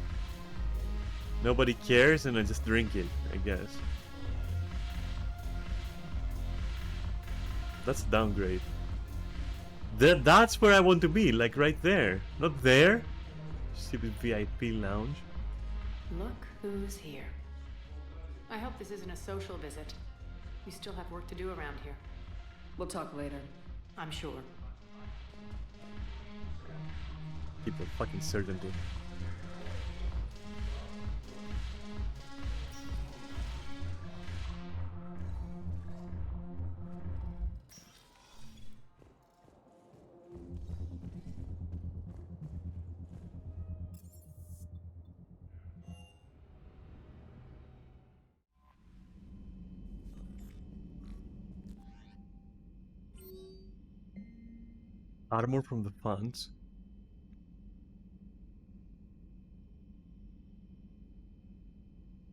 nobody cares and I just drink it, I guess. That's a downgrade. That's where I want to be, like right there. Not there. Stupid VIP lounge. Look who's here. I hope this isn't a social visit. We still have work to do around here. We'll talk later. I'm sure. People fucking certainty. Armor from the funds.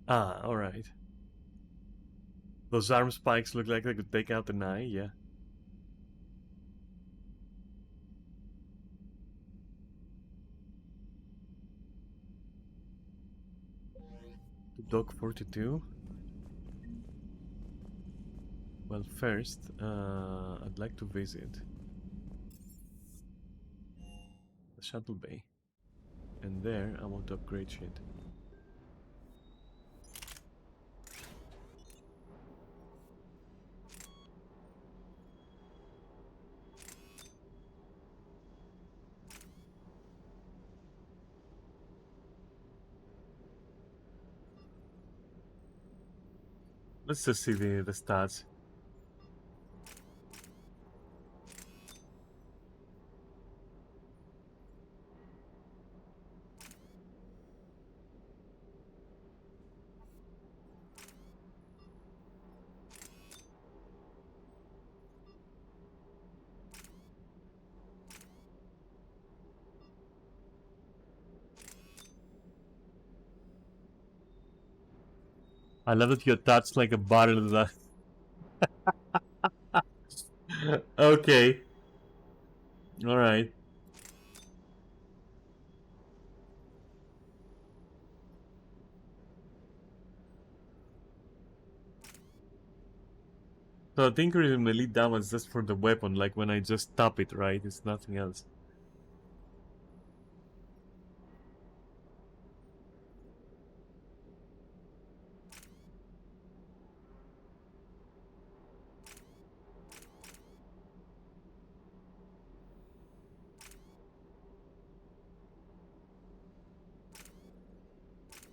Ah, alright. Those arm spikes look like they could take out an eye, yeah. Dock 42. Well, first, I'd like to visit the shuttle bay. And there, I want to upgrade shit. Let's just see the stats. I love that you attached like a barrel to that. Okay. Alright. So I think in melee damage just for the weapon, like when I just tap it, right? It's nothing else.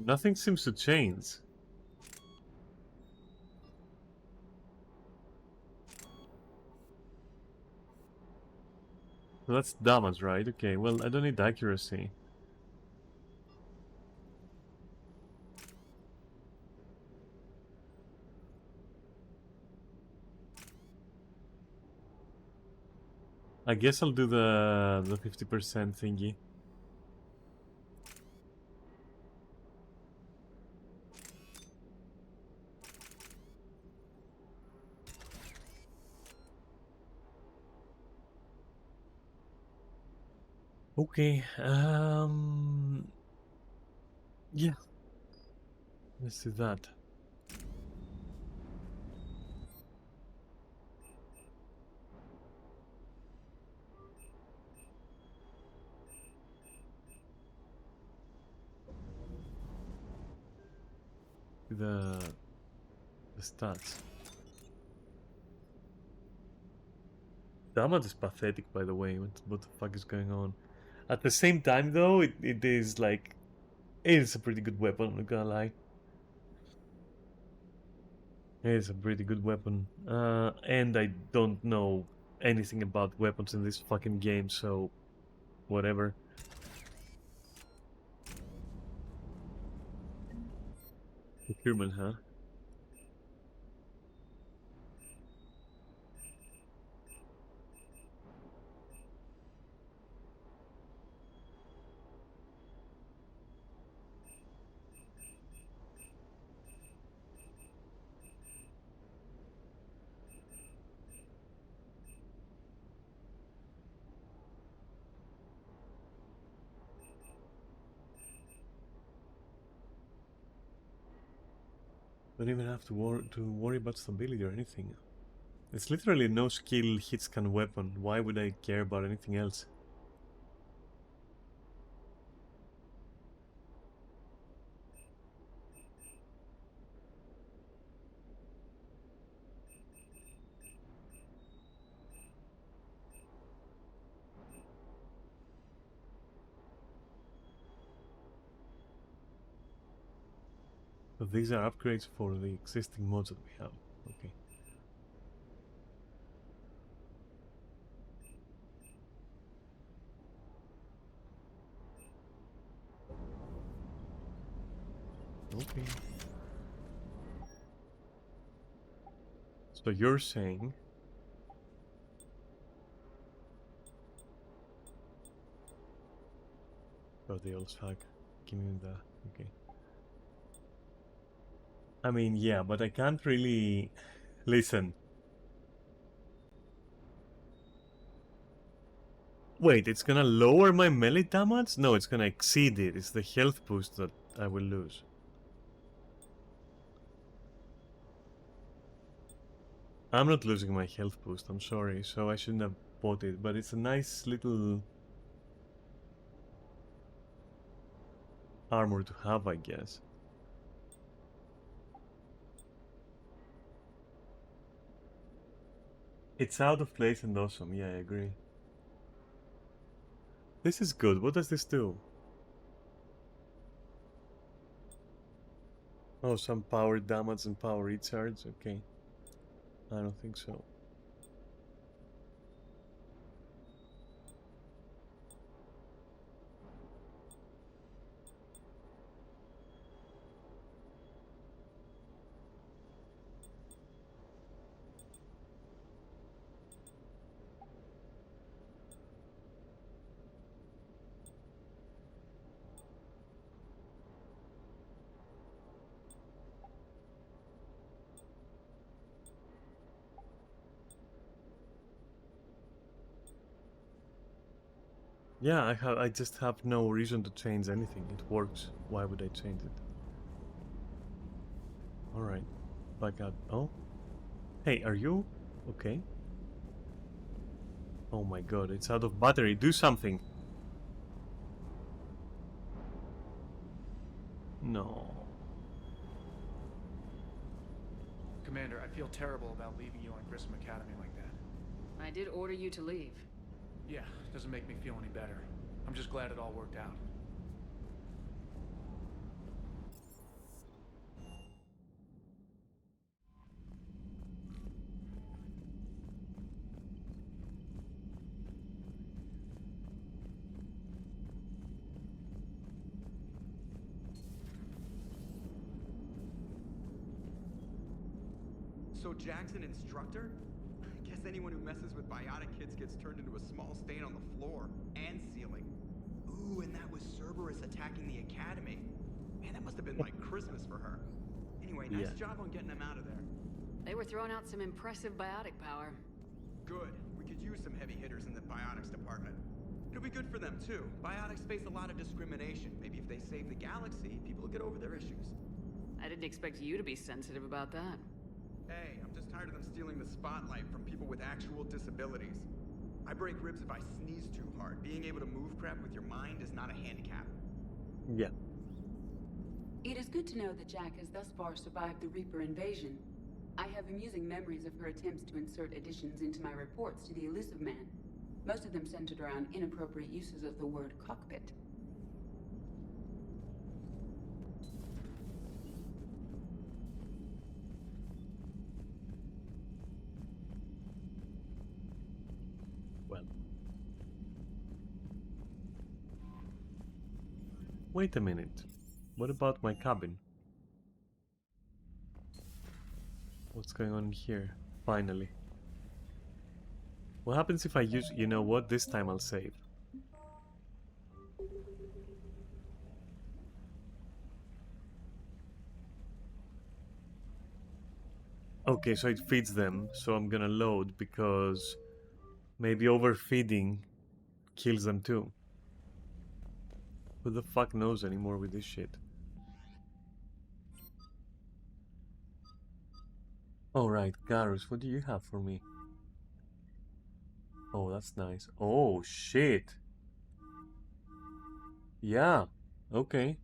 Nothing seems to change. So that's damage, right? Okay, well, I don't need accuracy. I guess I'll do the 50% thingy. Okay, yeah, let's do that. The stats. Damage is pathetic, by the way. What the fuck is going on? At the same time, though, it is like it is a pretty good weapon. I'm not gonna lie. It is a pretty good weapon. And I don't know anything about weapons in this fucking game, so whatever. Procurement, huh? Don't even have to worry about stability or anything. It's literally no skill hit scan weapon. Why would I care about anything else? But these are upgrades for the existing mods that we have. Okay. Okay. So you're saying oh, the old fuck. Give me the okay. I mean, yeah, but I can't really listen. Wait, it's gonna lower my melee damage? No, it's gonna exceed it. It's the health boost that I will lose. I'm not losing my health boost, I'm sorry, so I shouldn't have bought it, but it's a nice little armor to have, I guess. It's out of place and awesome, yeah, I agree. This is good. What does this do? Oh, some power damage and power recharge? Okay. I don't think so. Yeah, I just have no reason to change anything. It works. Why would I change it? Alright. Back up. Oh? Hey, are you okay? Oh my god, it's out of battery. Do something! No. Commander, I feel terrible about leaving you on Grissom Academy like that. I did order you to leave. Yeah, doesn't make me feel any better. I'm just glad it all worked out. So Jack's an instructor? I guess anyone who messes with biotic kids gets turned into a small stain on the floor and ceiling. Ooh, and that was Cerberus attacking the academy. Man, that must have been like Christmas for her. Anyway, nice job on getting them out of there. They were throwing out some impressive biotic power. Good. We could use some heavy hitters in the biotics department. It'll be good for them, too. Biotics face a lot of discrimination. Maybe if they save the galaxy, people will get over their issues. I didn't expect you to be sensitive about that. Hey, I'm just tired of them stealing the spotlight from people with actual disabilities. I break ribs if I sneeze too hard. Being able to move crap with your mind is not a handicap. Yeah. It is good to know that Jack has thus far survived the Reaper invasion. I have amusing memories of her attempts to insert additions into my reports to the Elusive Man. Most of them centered around inappropriate uses of the word cockpit. Well. Wait a minute. What about my cabin? What's going on here? Finally. What happens if I use... You know what? This time I'll save. Okay, so it feeds them, so I'm gonna load because maybe overfeeding kills them too. Who the fuck knows anymore with this shit? Alright, Garrus, what do you have for me? Oh, that's nice. Oh, shit! Yeah, okay.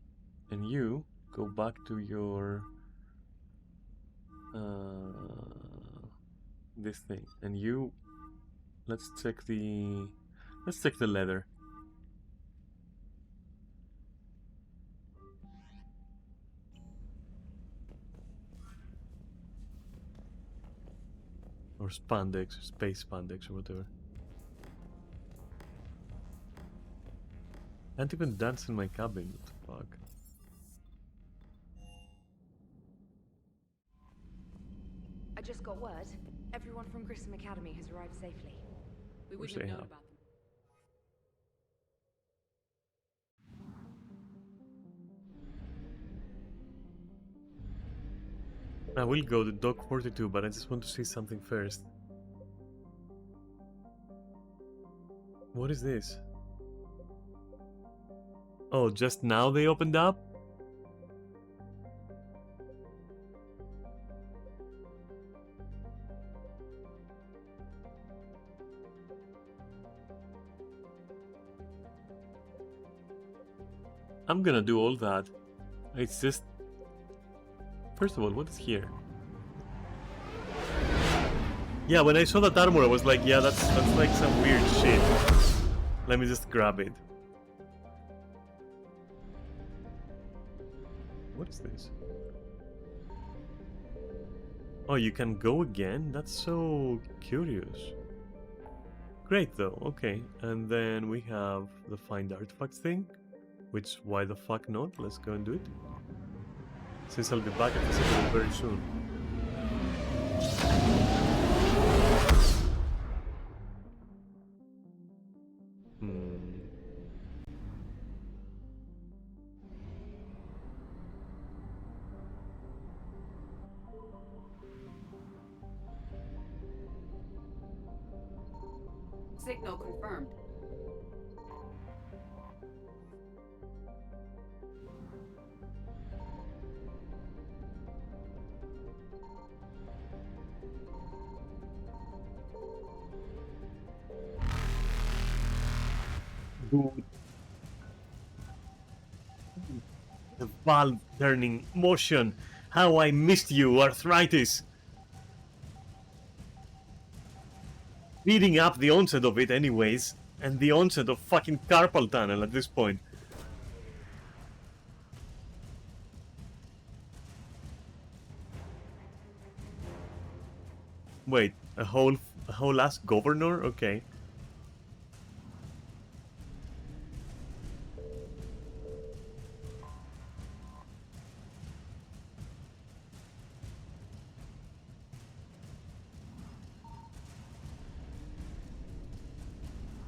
And you, go back to your... this thing. And you... Let's check the... Let's check the leather. Or spandex, space spandex, or whatever. Can't even dance in my cabin, what the fuck? I just got word. Everyone from Grissom Academy has arrived safely. We Which wouldn't have they known have. about them. I will go to Dock 42, but I just want to see something first. What is this? Oh, just now they opened up? I'm gonna do all that. It's just... First of all, what is here? Yeah, when I saw that armor, I was like, yeah, that's like some weird shit. Let me just grab it. What is this? Oh, you can go again? That's so curious. Great though, okay. And then we have the find artifacts thing. Which, why the fuck not? Let's go and do it. Since I'll be back at the Citadel very soon. Signal confirmed. Dude. The valve turning motion. How I missed you, arthritis. Speeding up the onset of it anyways. And the onset of fucking carpal tunnel at this point. Wait, a whole ass governor? Okay.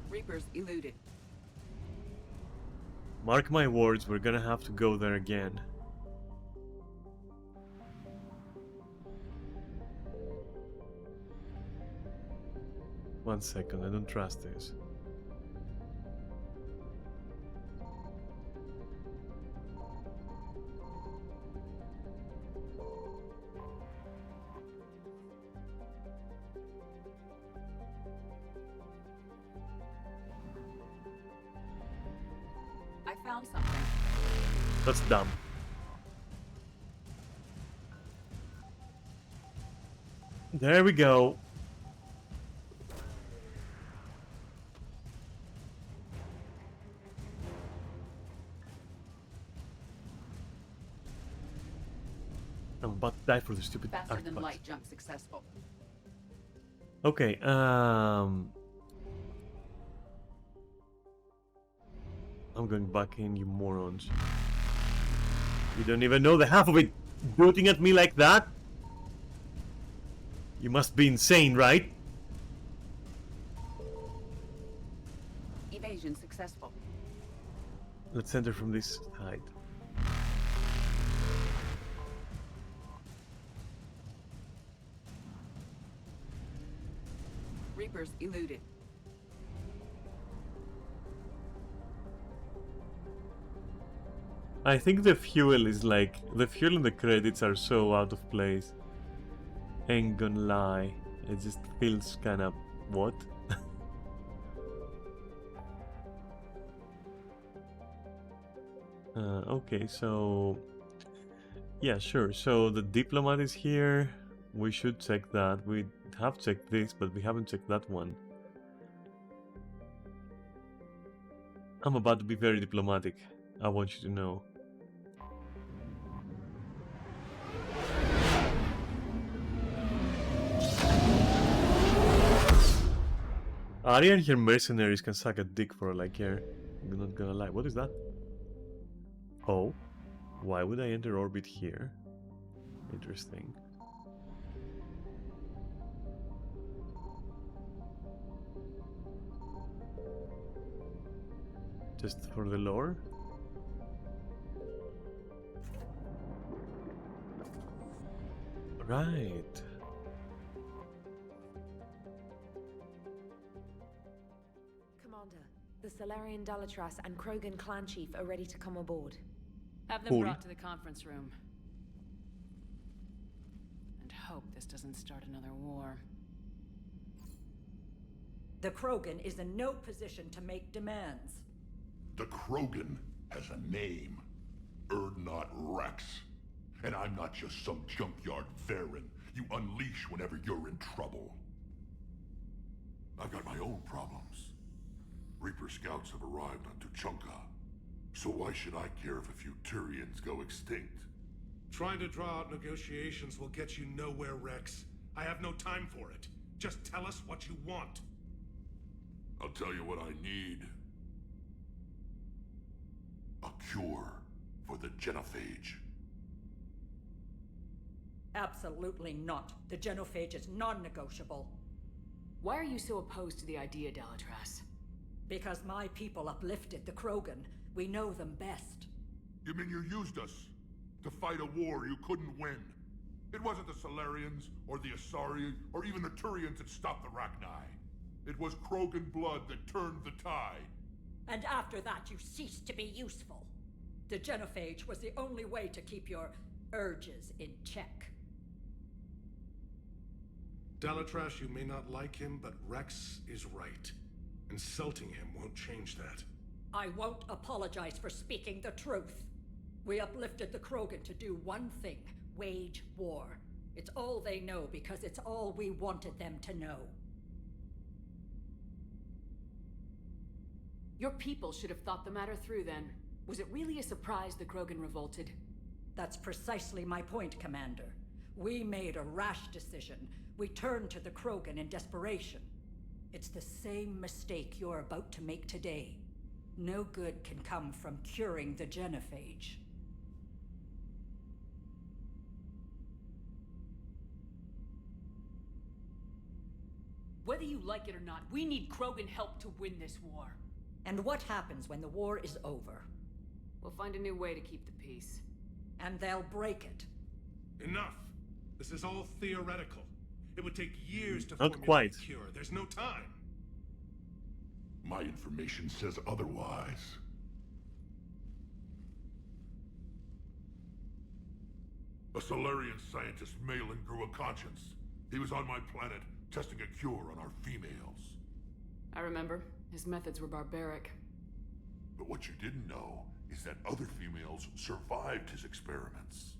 Reapers eluded. Mark my words, we're gonna have to go there again. One second, I don't trust this. found something. That's dumb. There we go. I'm about to die for the stupid Faster than artifacts. light jump successful. Okay, I'm going back in, you morons. You don't even know the half of it. Shooting at me like that? You must be insane, right? Evasion successful. Let's enter from this side. Reapers eluded. I think the fuel is like... The fuel and the credits are so out of place. Ain't gonna lie. It just feels kind of... What? Okay, so... Yeah, sure. So the diplomat is here. We should check that. We have checked this, but we haven't checked that one. I'm about to be very diplomatic. I want you to know. Arya and her mercenaries can suck a dick for all I care. I'm not gonna lie. What is that? Oh. Why would I enter orbit here? Interesting. Just for the lore? Right. Commander, the Solarian Dalatras and Krogan clan chief are ready to come aboard. Have them Cool. brought to the conference room. And hope this doesn't start another war. The Krogan is in no position to make demands. The Krogan has a name. Erdnot Rex. And I'm not just some junkyard Varen you unleash whenever you're in trouble. I've got my own problems. Reaper scouts have arrived on Tuchanka. So why should I care if a few Turians go extinct? Trying to draw out negotiations will get you nowhere, Rex. I have no time for it. Just tell us what you want. I'll tell you what I need. A cure for the genophage. Absolutely not. The genophage is non-negotiable. Why are you so opposed to the idea, Dalatras? Because my people uplifted the Krogan. We know them best. You mean you used us to fight a war you couldn't win? It wasn't the Solarians, or the Asari, or even the Turians that stopped the Rachni. It was Krogan blood that turned the tide. And after that, you ceased to be useful. The genophage was the only way to keep your urges in check. Dalatras, you may not like him, but Rex is right. Insulting him won't change that. I won't apologize for speaking the truth. We uplifted the Krogan to do one thing: wage war. It's all they know because it's all we wanted them to know. Your people should have thought the matter through then. Was it really a surprise the Krogan revolted? That's precisely my point, Commander. We made a rash decision. We turned to the Krogan in desperation. It's the same mistake you're about to make today. No good can come from curing the genophage. Whether you like it or not, we need Krogan help to win this war. And what happens when the war is over? We'll find a new way to keep the peace. And they'll break it. Enough! This is all theoretical. It would take years to Not formulate quite. a cure. There's no time. My information says otherwise. A Solarian scientist, Malin, grew a conscience. He was on my planet, testing a cure on our females. I remember. His methods were barbaric. But what you didn't know is that other females survived his experiments.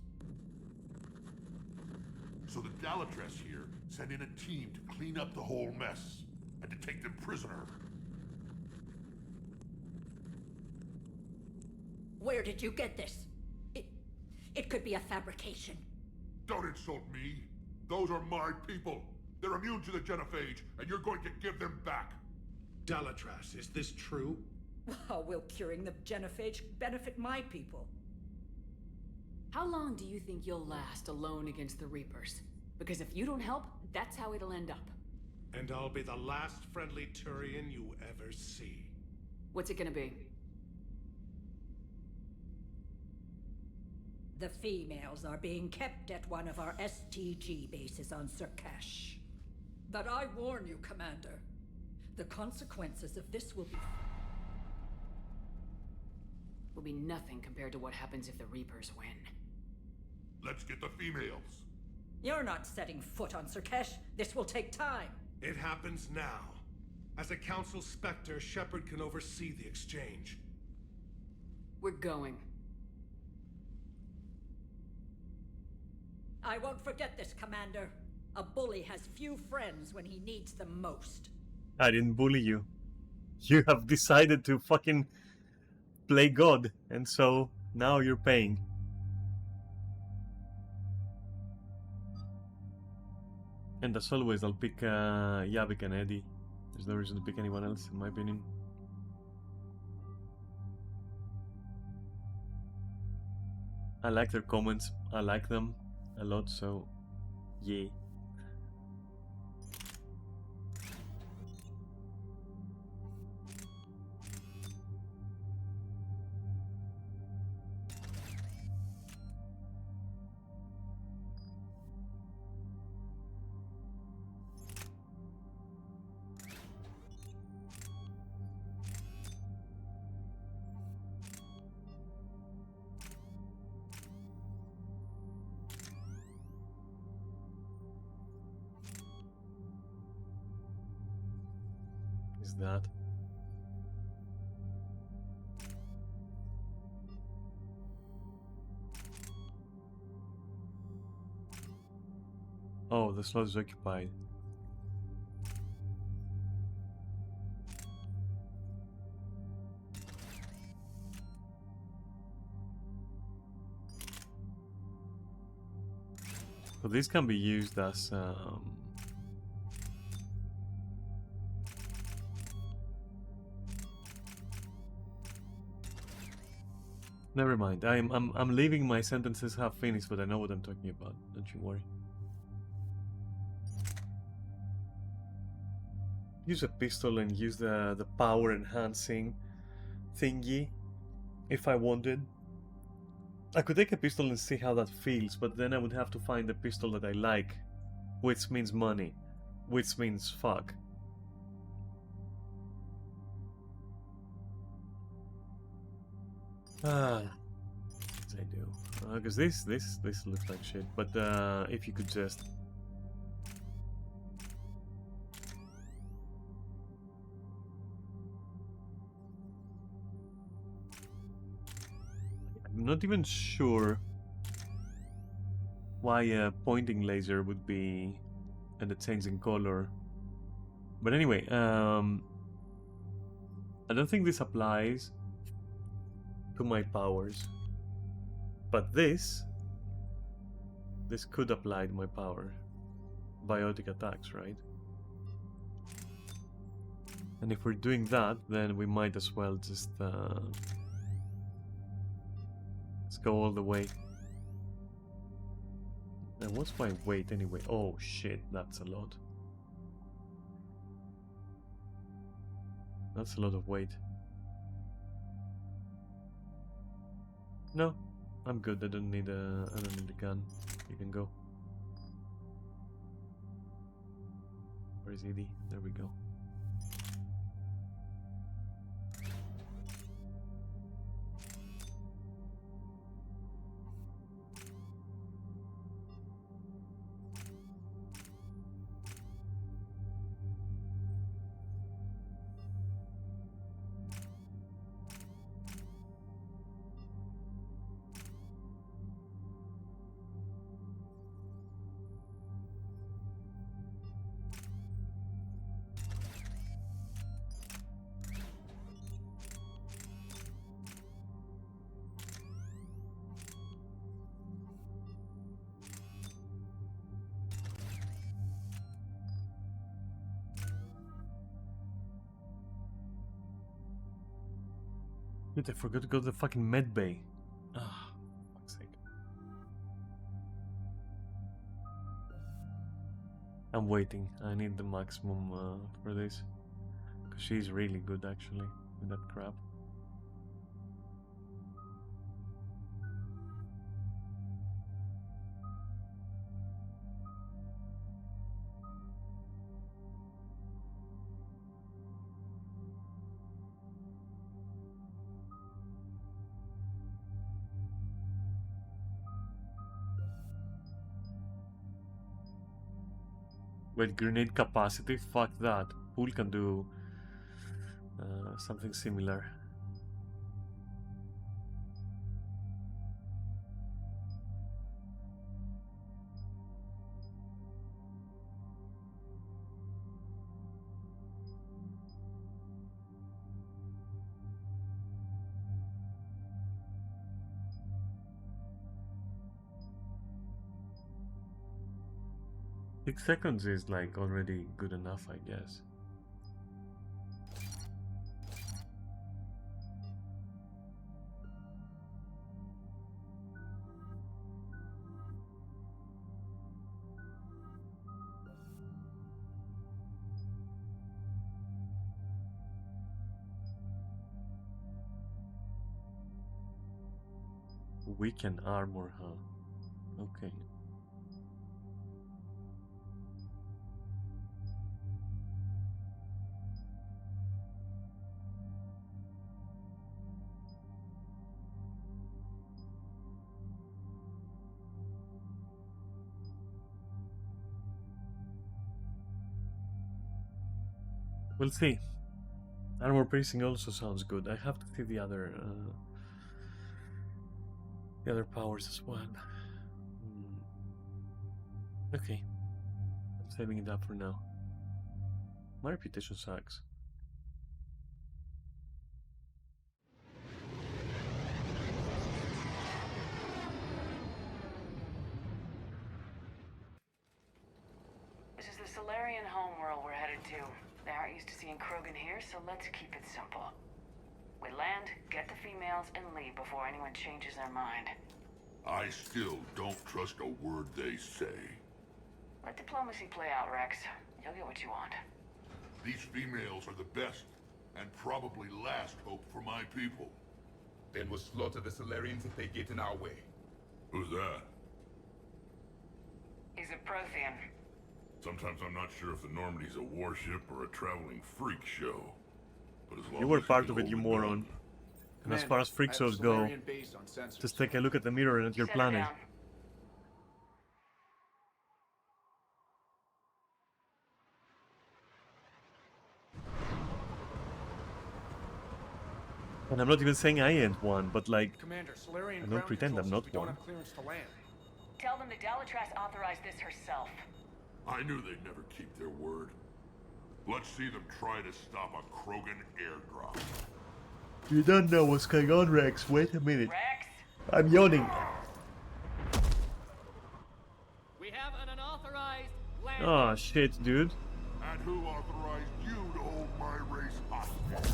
So the Dalatress here sent in a team to clean up the whole mess and to take them prisoner. Where did you get this? It could be a fabrication. Don't insult me. Those are my people. They're immune to the genophage, and you're going to give them back. Dalatrass, is this true? How will curing the genophage benefit my people? How long do you think you'll last alone against the Reapers? Because if you don't help, that's how it'll end up. And I'll be the last friendly Turian you ever see. What's it gonna be? The females are being kept at one of our STG bases on Surkash. But I warn you, Commander, the consequences of this will be nothing compared to what happens if the Reapers win. Let's get the females. You're not setting foot on Surkash. This will take time. It happens now. As a Council Spectre, Shepard can oversee the exchange. We're going. I won't forget this, Commander. A bully has few friends when he needs them most. I didn't bully you. You have decided to fucking play God, and so now you're paying. And as always, I'll pick Yavik and Eddie. There's no reason to pick anyone else, in my opinion. I like their comments. I like them a lot, so yeah. That. Oh, the slot is occupied. So this can be used as never mind. I'm leaving my sentences half finished, but I know what I'm talking about. Don't you worry. Use a pistol and use the power enhancing thingy if I wanted. I could take a pistol and see how that feels, but then I would have to find a pistol that I like, which means money, which means fuck. Yes, I do. Because this looks like shit. But if you could just I'm not even sure why a pointing laser would be and a change in color. But anyway, I don't think this applies to my powers, but this could apply to my power. Biotic attacks, right? And if we're doing that, then we might as well just let's go all the way. And what's my weight anyway? Oh shit, that's a lot. That's a lot of weight. No, I'm good. I don't need a gun. You can go. Where is Edie? There we go. Dude, I forgot to go to the fucking med bay. Ah, fuck's sake. I'm waiting. I need the maximum for this. Because she's really good, actually, with that crap. Wait, grenade capacity? Fuck that. Pool can do something similar. Six seconds is like already good enough, I guess. Weaken armor, huh? Okay. We'll see. Armor piercing also sounds good. I have to see the other powers as well. Okay, I'm saving it up for now. My reputation sucks. This is the Solarian homeworld we're headed to. They aren't used to seeing Krogan here, so let's keep it simple. We land, get the females, and leave before anyone changes their mind. I still don't trust a word they say. Let diplomacy play out, Rex. You'll get what you want. These females are the best, and probably last hope for my people. Then we'll slaughter the Solarians if they get in our way. Who's that? He's a Prothean. Sometimes I'm not sure if the Normandy's a warship or a traveling freak show. But as long You were as it part can of it, hold you a moron. gun. And as far as freak shows go, just take a look at the mirror and at your planet. And I'm not even saying I ain't one, but like, Commander, Solarian I don't ground pretend I'm control not says we don't one. have clearance to land. Tell them the Dalatras authorized this herself. I knew they'd never keep their word. Let's see them try to stop a Krogan airdrop. You don't know what's going on, Rex. Wait a minute. Rex? I'm yawning. We have an unauthorized land. Oh shit, dude. And who authorized you to hold my race hostage?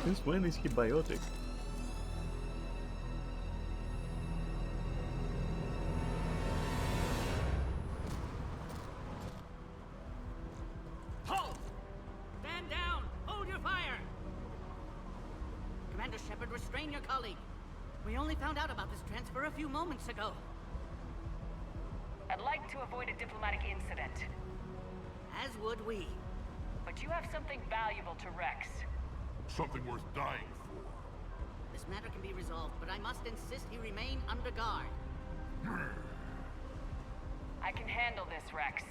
Since when is he biotic? Halt! Stand down! Hold your fire! Commander Shepard, restrain your colleague. We only found out about this transfer a few moments ago. I'd like to avoid a diplomatic incident. As would we. But you have something valuable to Rex. Something worth dying for. This matter can be resolved, but I must insist he remain under guard. I can handle this, Rex.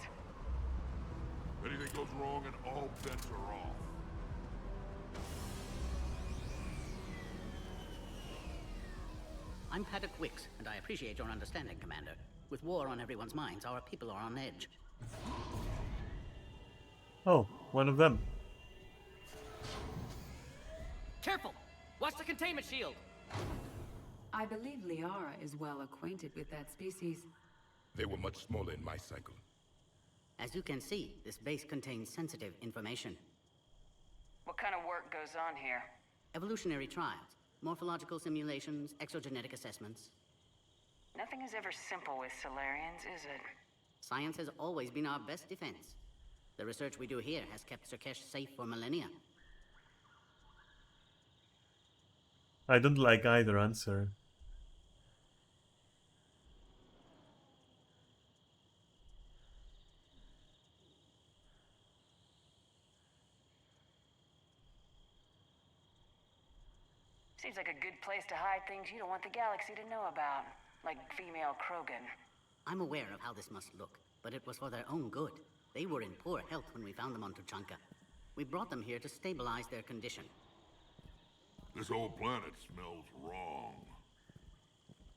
Anything goes wrong and all bets are off. I'm Paddock Wicks, and I appreciate your understanding, Commander. With war on everyone's minds, our people are on edge. Oh, one of them. Careful! Watch the containment shield! I believe Liara is well acquainted with that species. They were much smaller in my cycle. As you can see, this base contains sensitive information. What kind of work goes on here? Evolutionary trials, morphological simulations, exogenetic assessments. Nothing is ever simple with Solarians, is it? Science has always been our best defense. The research we do here has kept Surkesh safe for millennia. I don't like either answer. Seems like a good place to hide things you don't want the galaxy to know about. Like female Krogan. I'm aware of how this must look, but it was for their own good. They were in poor health when we found them on Tuchanka. We brought them here to stabilize their condition. This whole planet smells wrong.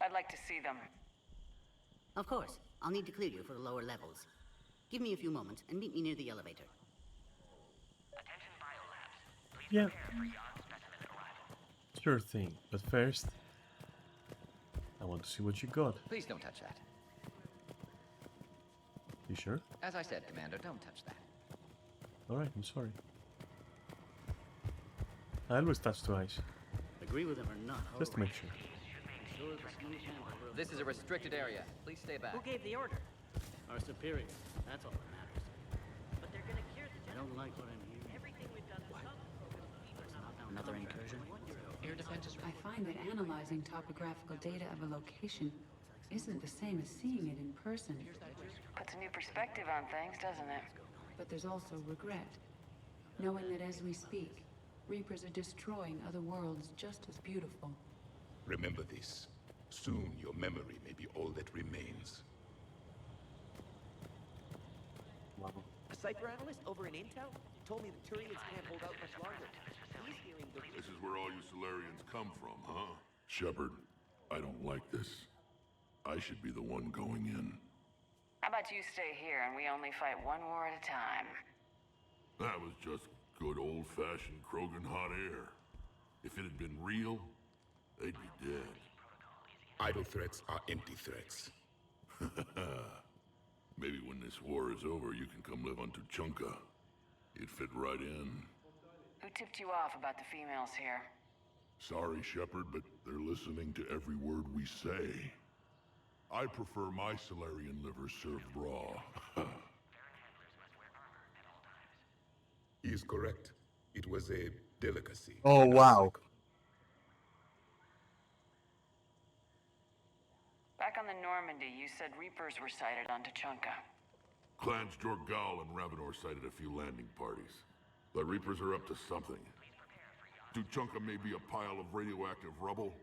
I'd like to see them. Of course. I'll need to clear you for the lower levels. Give me a few moments and meet me near the elevator. Yeah. Sure thing. But first, I want to see what you got. Please don't touch that. You sure? As I said, Commander, don't touch that. Alright, I'm sorry. I always touch twice. Agree with him or not? Just to make sure. This is a restricted area. Please stay back. Who gave the order? Our superior. That's all that matters. But they're gonna cure the I don't like what I'm hearing. Everything we've done to stop another incursion? Air defense is I find that analyzing topographical data of a location isn't the same as seeing it in person. Puts a new perspective on things, doesn't it? But there's also regret. Knowing that as we speak, Reapers are destroying other worlds just as beautiful. Remember this. Soon your memory may be all that remains. A cipher analyst over in Intel told me the Turians can't hold out much longer. He's hearing the... This is where all you Solarians come from, huh? Shepard, I don't like this. I should be the one going in. How about you stay here and we only fight one war at a time? That was just good old-fashioned Krogan hot air. If it had been real, they'd be dead. Idle threats are empty threats. Maybe when this war is over, you can come live on Tuchanka. You'd fit right in. Who tipped you off about the females here? Sorry, Shepard, but they're listening to every word we say. I prefer my Solarian liver served raw. He is correct. It was a delicacy. Oh, wow. Back on the Normandy, you said Reapers were sighted on Tuchanka. Clans Jorgal and Ravenor sighted a few landing parties. The Reapers are up to something. Tuchanka may be a pile of radioactive rubble,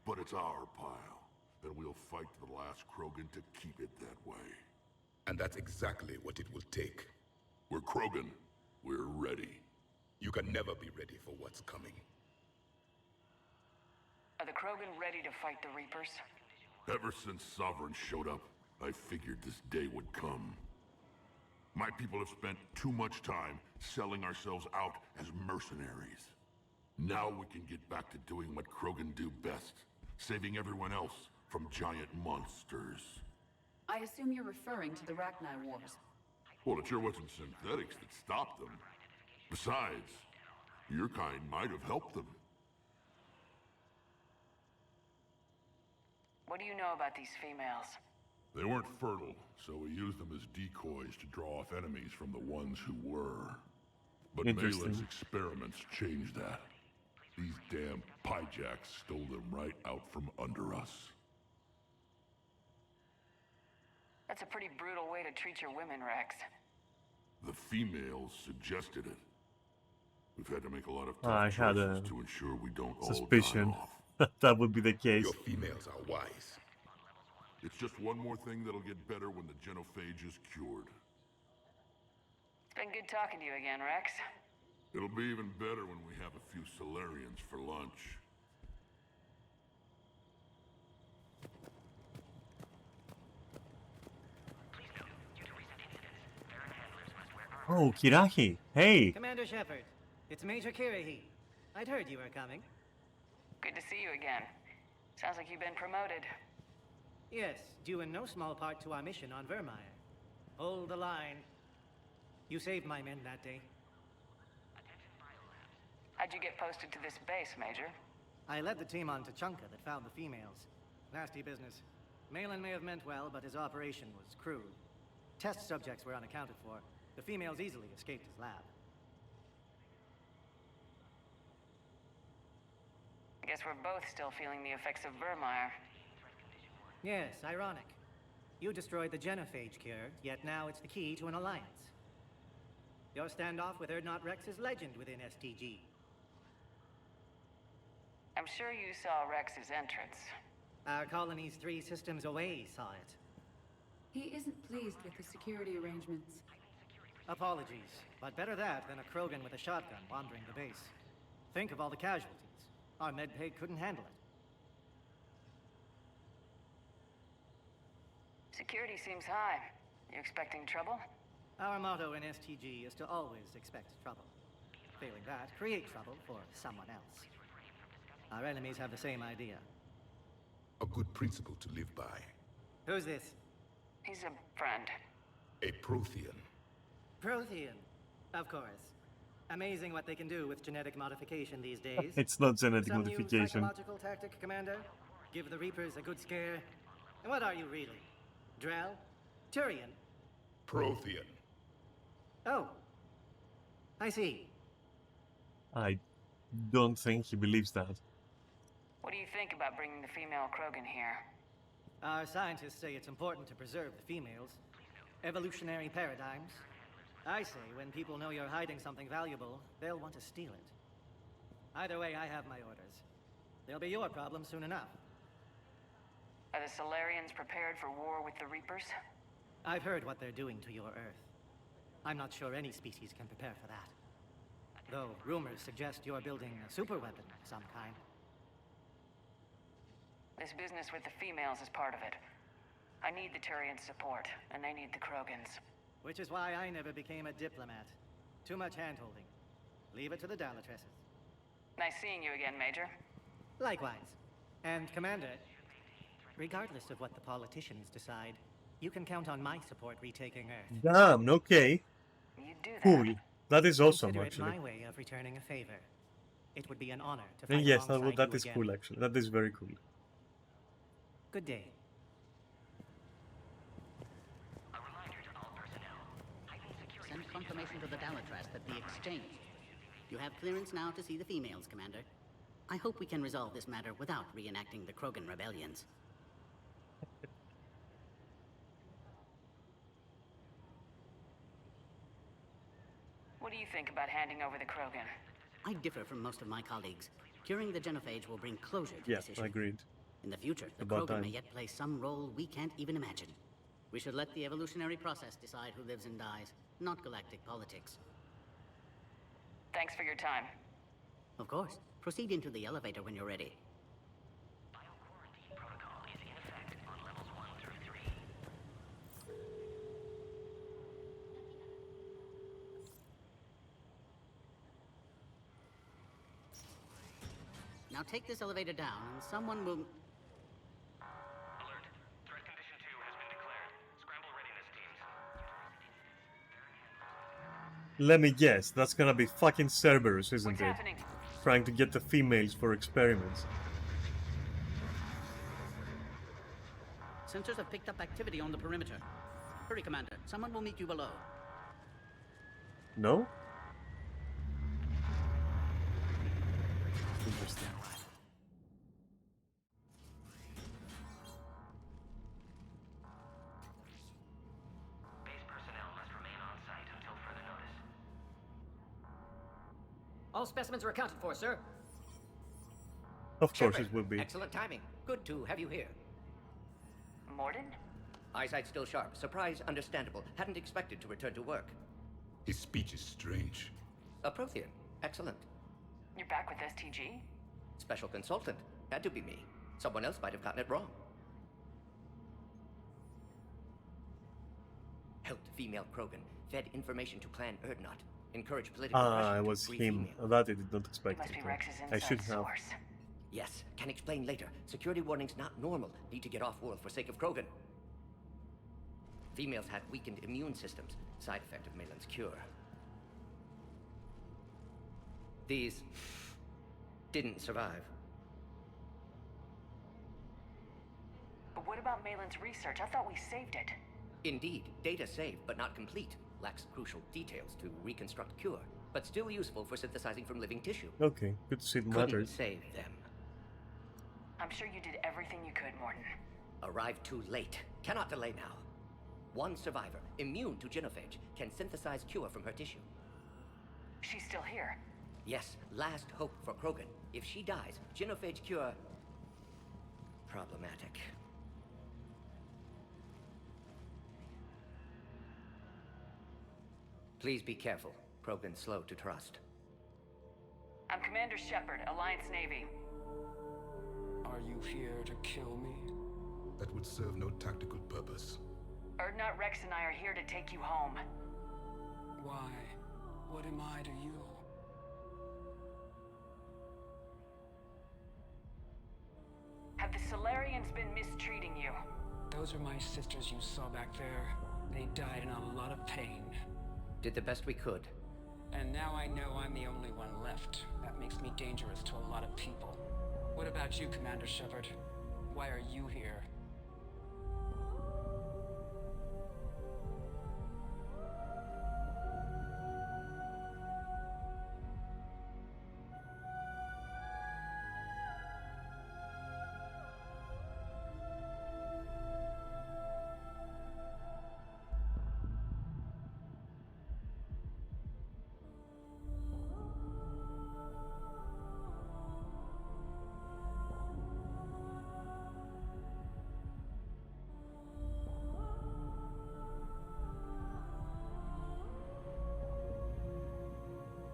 but it's our pile. And we'll fight to the last Krogan to keep it that way. And that's exactly what it will take. We're Krogan. We're ready. You can never be ready for what's coming. Are the Krogan ready to fight the Reapers? Ever since Sovereign showed up, I figured this day would come. My people have spent too much time selling ourselves out as mercenaries. Now we can get back to doing what Krogan do best, saving everyone else from giant monsters. I assume you're referring to the Rachni Wars. Well, it sure wasn't synthetics that stopped them. Besides, your kind might have helped them. What do you know about these females? They weren't fertile, so we used them as decoys to draw off enemies from the ones who were. But Mele's experiments changed that. These damn Pyjaks stole them right out from under us. That's a pretty brutal way to treat your women, Rex. The females suggested it. We've had to make a lot of I tough had a choices to ensure we don't suspicion all die off. that would be the case. Your females are wise. It's just one more thing that'll get better when the genophage is cured. It's been good talking to you again, Rex. It'll be even better when we have a few Solarians for lunch. Oh, Kirahi. Hey. Commander Shepard, it's Major Kirahi. I'd heard you were coming. Good to see you again. Sounds like you've been promoted. Yes, due in no small part to our mission on Vermeer. Hold the line. You saved my men that day. How'd you get posted to this base, Major? I led the team on Tachanka that found the females. Nasty business. Malin may have meant well, but his operation was crude. Test subjects were unaccounted for. The females easily escaped his lab. I guess we're both still feeling the effects of Vermeer. Yes, ironic. You destroyed the genophage cure, yet now it's the key to an alliance. Your standoff with Erdnot Rex is legend within STG. I'm sure you saw Rex's entrance. Our colony's 3 systems away saw it. He isn't pleased with the security arrangements. Apologies, but better that than a Krogan with a shotgun wandering the base. Think of all the casualties. Our medpay couldn't handle it. Security seems high. You expecting trouble? Our motto in STG is to always expect trouble. Failing that, create trouble for someone else. Our enemies have the same idea. A good principle to live by. Who's this? He's a friend. A Prothean. Prothean. Of course. Amazing what they can do with genetic modification these days. It's not genetic Some modification. new psychological tactic, Commander? Give the Reapers a good scare? And what are you really? Drell? Turian? Prothean. Oh. I see. I don't think he believes that. What do you think about bringing the female Krogan here? Our scientists say it's important to preserve the females. Evolutionary paradigms. I say when people know you're hiding something valuable, they'll want to steal it. Either way, I have my orders. They'll be your problem soon enough. Are the Solarians prepared for war with the Reapers? I've heard what they're doing to your Earth. I'm not sure any species can prepare for that. Though rumors suggest you're building a superweapon of some kind. This business with the females is part of it. I need the Turians' support, and they need the Krogans. Which is why I never became a diplomat. Too much hand-holding. Leave it to the Dalatresses. Nice seeing you again, Major. Likewise. And Commander, regardless of what the politicians decide, you can count on my support retaking Earth. Damn, okay. You do that. Cool. That is awesome, Consider actually. it my way of returning a favor. It would be an honor to And fight yes, alongside that you is again. cool, actually. That is very cool. Good day. Send confirmation to the Dalatras that we exchanged. You have clearance now to see the females, Commander. I hope we can resolve this matter without reenacting the Krogan rebellions. What do you think about handing over the Krogan? I differ from most of my colleagues. Curing the genophage will bring closure to Yeah, this issue. agreed. In the future, the About Krogan may time. yet play some role we can't even imagine. We should let the evolutionary process decide who lives and dies, not galactic politics. Thanks for your time. Of course. Proceed into the elevator when you're ready. Now take this elevator down, and someone will... Alert. Threat condition 2 has been declared. Scramble readiness teams. Let me guess, that's gonna be fucking Cerberus, isn't What's it? happening? Trying to get the females for experiments. Sensors have picked up activity on the perimeter. Hurry, Commander. Someone will meet you below. No? Interesting. Base personnel must remain on site until further notice. All specimens are accounted for, sir. Of course Shepard, it will be. Excellent timing. Good to have you here. Morden? Eyesight still sharp. Surprise understandable. Hadn't expected to return to work. His speech is strange. A Prothean. Excellent. You're back with STG? Special consultant. Had to be me. Someone else might have gotten it wrong. Helped female Krogan. Fed information to Clan Erdnot. Encouraged political Ah, pressure it to was free him. females. That I did not expect. Must be Okay. Rex's I should inside have. source. Yes, can explain later. Security warnings not normal. Need to get off-world for sake of Krogan. Females had weakened immune systems. Side effect of Malin's cure. These didn't survive. But what about Malin's research? I thought we saved it. Indeed, data saved, but not complete. Lacks crucial details to reconstruct cure, but still useful for synthesizing from living tissue. Okay, good to see it Couldn't matters. save them. I'm sure you did everything you could, Morton. Arrived too late. Cannot delay now. One survivor, immune to genophage, can synthesize cure from her tissue. She's still here. Yes, last hope for Krogan. If she dies, genophage cure... problematic. Please be careful. Krogan's slow to trust. I'm Commander Shepard, Alliance Navy. Are you here to kill me? That would serve no tactical purpose. Erdnot, Rex, and I are here to take you home. Why? What am I to you? Have the Solarians been mistreating you? Those are my sisters you saw back there. They died in a lot of pain. Did the best we could. And now I know I'm the only one left. That makes me dangerous to a lot of people. What about you, Commander Shepard? Why are you here?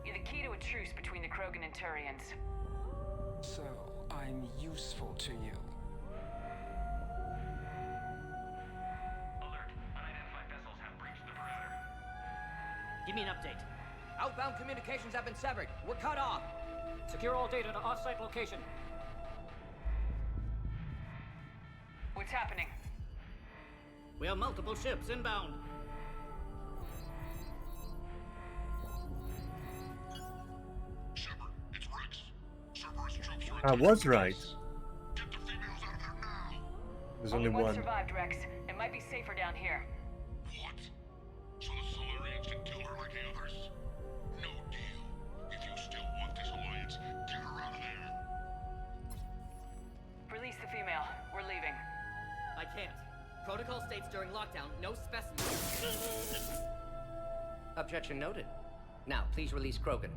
You're the key to a truce between the Krogan and Turians. So, I'm useful to you. Alert. Unidentified vessels have breached the perimeter. Give me an update. Outbound communications have been severed. We're cut off. Secure all data to off-site location. What's happening? We have multiple ships inbound. Shepard, it's Rex. Cerberus troops are I was right. Get the females out of there now. There's only one one. survived, Rex. It might be safer down here. What? So the Solarians can kill her like the others? No deal. If you still want this alliance, get her out of there. Release the female. We're leaving. I can't. Protocol states during lockdown, no specimens. Objection noted. Now, please release Krogan.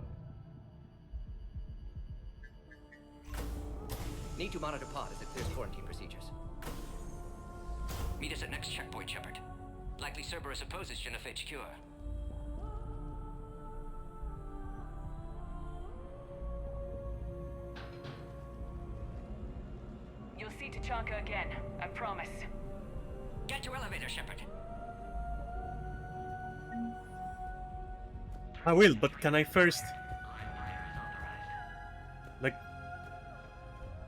Need to monitor pod as it clears quarantine procedures. Meet us at next checkpoint, Shepard. Likely Cerberus opposes genophage cure. You'll see Tachanka again. I promise. Get to elevator, Shepard. I will, but can I first... Like...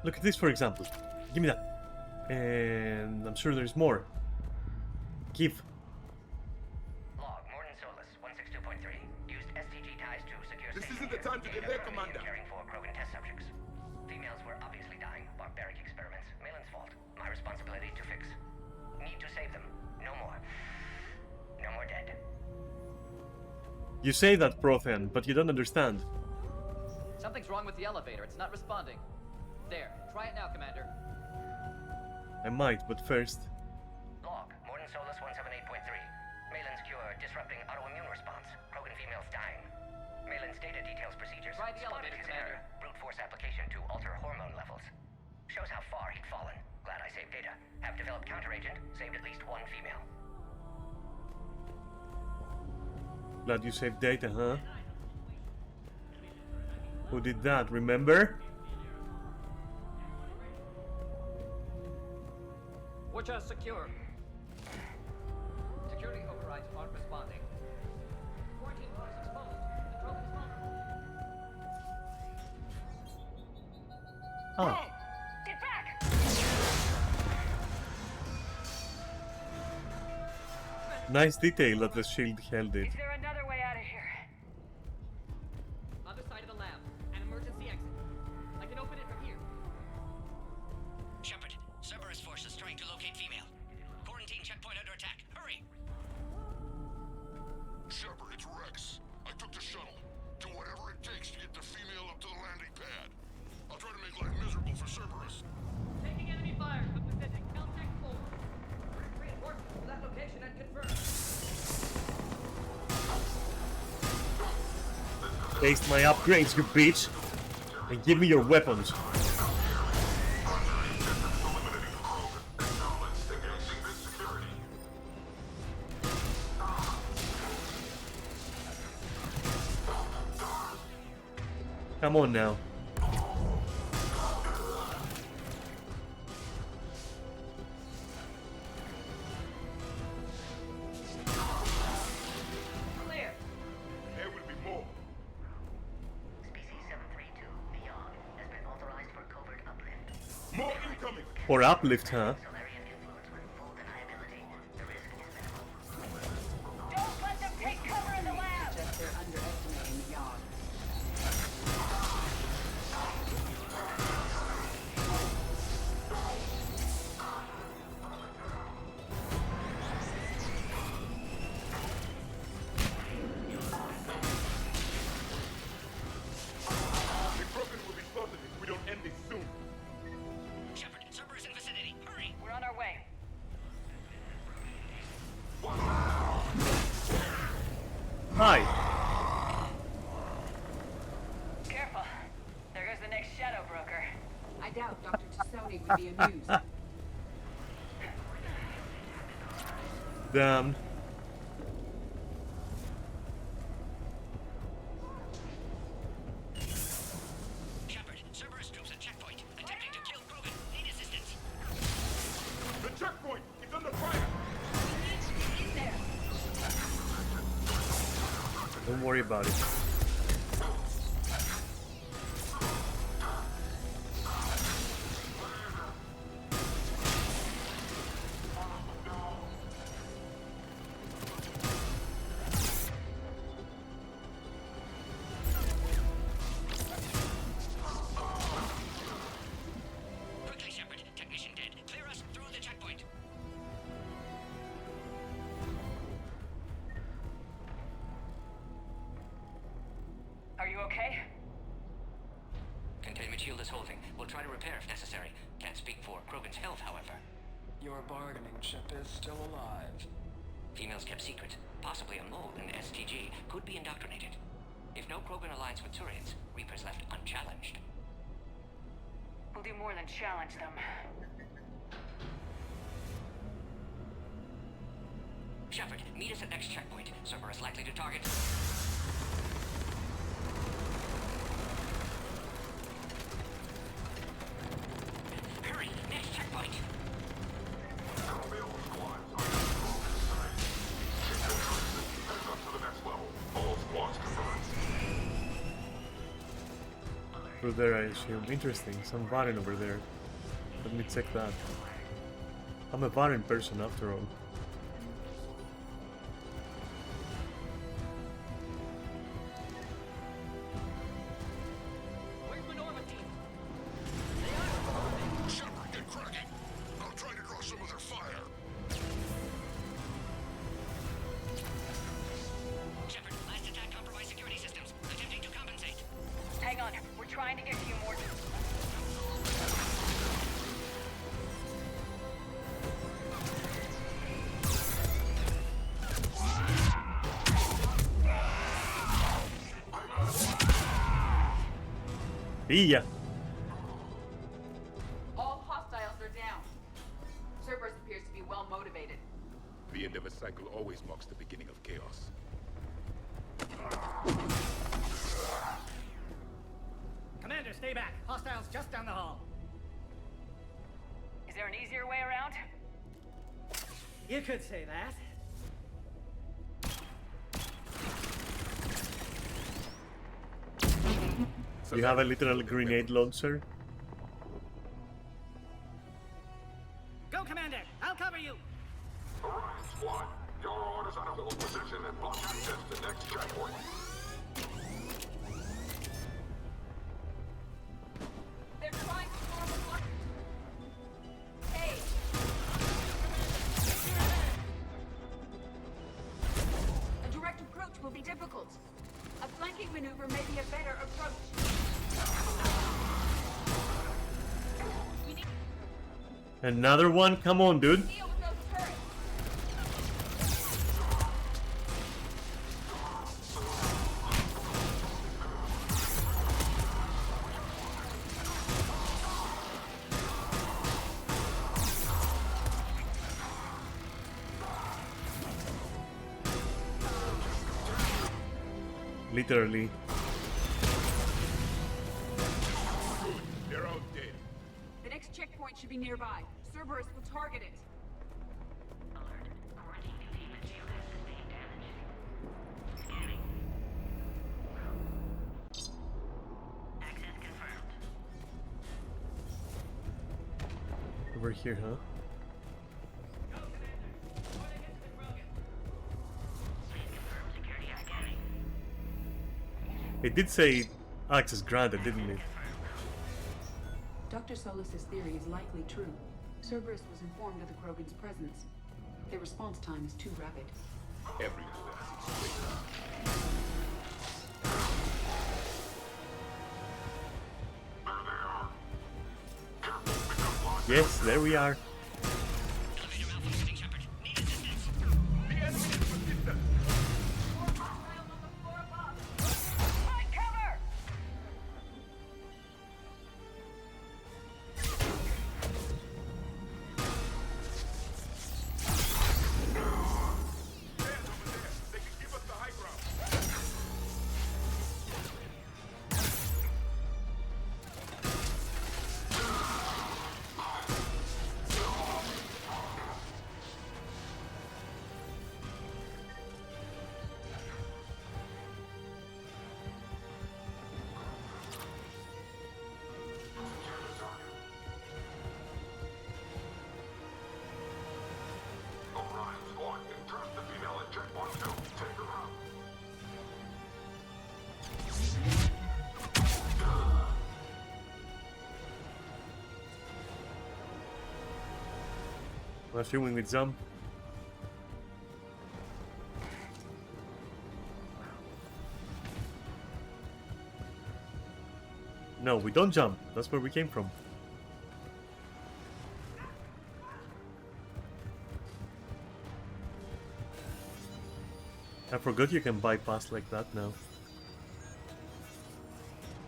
Look at this, for example. Give me that. And I'm sure there's more. Give. Log, Morton Solus, 162.3. Used STG ties to secure This station isn't the here. time to Data delay, from Commander. Caring for Krogan test subjects. Females were obviously dying. Barbaric experiments. Malin's fault. My responsibility to fix. Need to save them. No more. No more dead. You say that, Prothean, but you don't understand. Something's wrong with the elevator. It's not responding. There. Try it now, Commander. I might, but first... Log, Morton Solus 178.3. Malin's cure disrupting autoimmune response. Krogan females dying. Malin's data details procedures. Try the Spotted elevator, his Commander. error. Brute force application to alter hormone levels. Shows how far he'd fallen. Glad I saved data. Have developed counteragent. Saved at least one female. Glad you saved data, huh? Who did that, remember? Which is secure. Security overrides aren't responding. Quarantine pod is exposed. The Krogan is vulnerable. Oh. Get back! Nice detail that the shield held it. Is there another way out of here? Other side of the lab. Taste my upgrades, you bitch! And give me your weapons. Come on now. Clear. There will be more. Species 732 beyond has been authorized for covert uplift. More incoming. Or uplift, huh? Solarian influence with full deniability. The risk is minimal. Don't let them take cover in the lab! Just they're underestimating the yard. The Krogan will be slaughtered if we don't end this soon. Shepard, Cerberus in vicinity. Hurry! We're on our way. Hi. Careful. There goes the next shadow broker. I doubt Dr. Tassoni would be amused. Damn. Shepard, Cerberus troops at checkpoint. Attempting to kill Krogan. Need assistance. The checkpoint is under fire. In there. Don't worry about it. Quickly, Shepard. Technician dead. Clear us through the checkpoint. Are you okay? Containment shield is holding. We'll try to repair if necessary. Can't speak for Krogan's health, however. Your bargaining chip is still alive. Females kept secret. Possibly a mole in STG. Could be indoctrinated. If no Krogan aligns with Turians, Reapers left unchallenged. We'll do more than challenge them. Shepard, meet us at next checkpoint. Cerberus likely to target. Hurry! Next checkpoint! Through there, I assume. Interesting. Some Varen over there. Let me check that. I'm a Varen person after all. Where's Minorva team? Shepard, get cracking. I'll try to draw some of their fire. Shepard, last attack compromised security systems. Attempting to compensate. Hang on. We're trying to get to you, Morton. Pilla. All hostiles are down. Cerberus appears to be well motivated. The end of a cycle always marks the beginning of chaos. Commander, stay back. Hostiles just down the hall. Is there an easier way around? You could say that. You have a literal grenade launcher. Go, Commander! I'll cover you! Orion Squad, your orders are to hold position and block access to next checkpoint. They're trying to form a block. Hey! A direct approach will be difficult. A flanking maneuver may be a better approach. Another one? Come on, dude. Deal with those turrets. Literally. They're all dead. The next checkpoint should be nearby. Cerberus will target it. Over here, huh? It did say access granted, didn't it? Dr. Solus's theory is likely true. Cerberus was informed of the Krogan's presence. Their response time is too rapid. Everyone has its fate. Yes, there we are. I'm assuming we jump. No, we don't jump. That's where we came from. I forgot you can bypass like that now.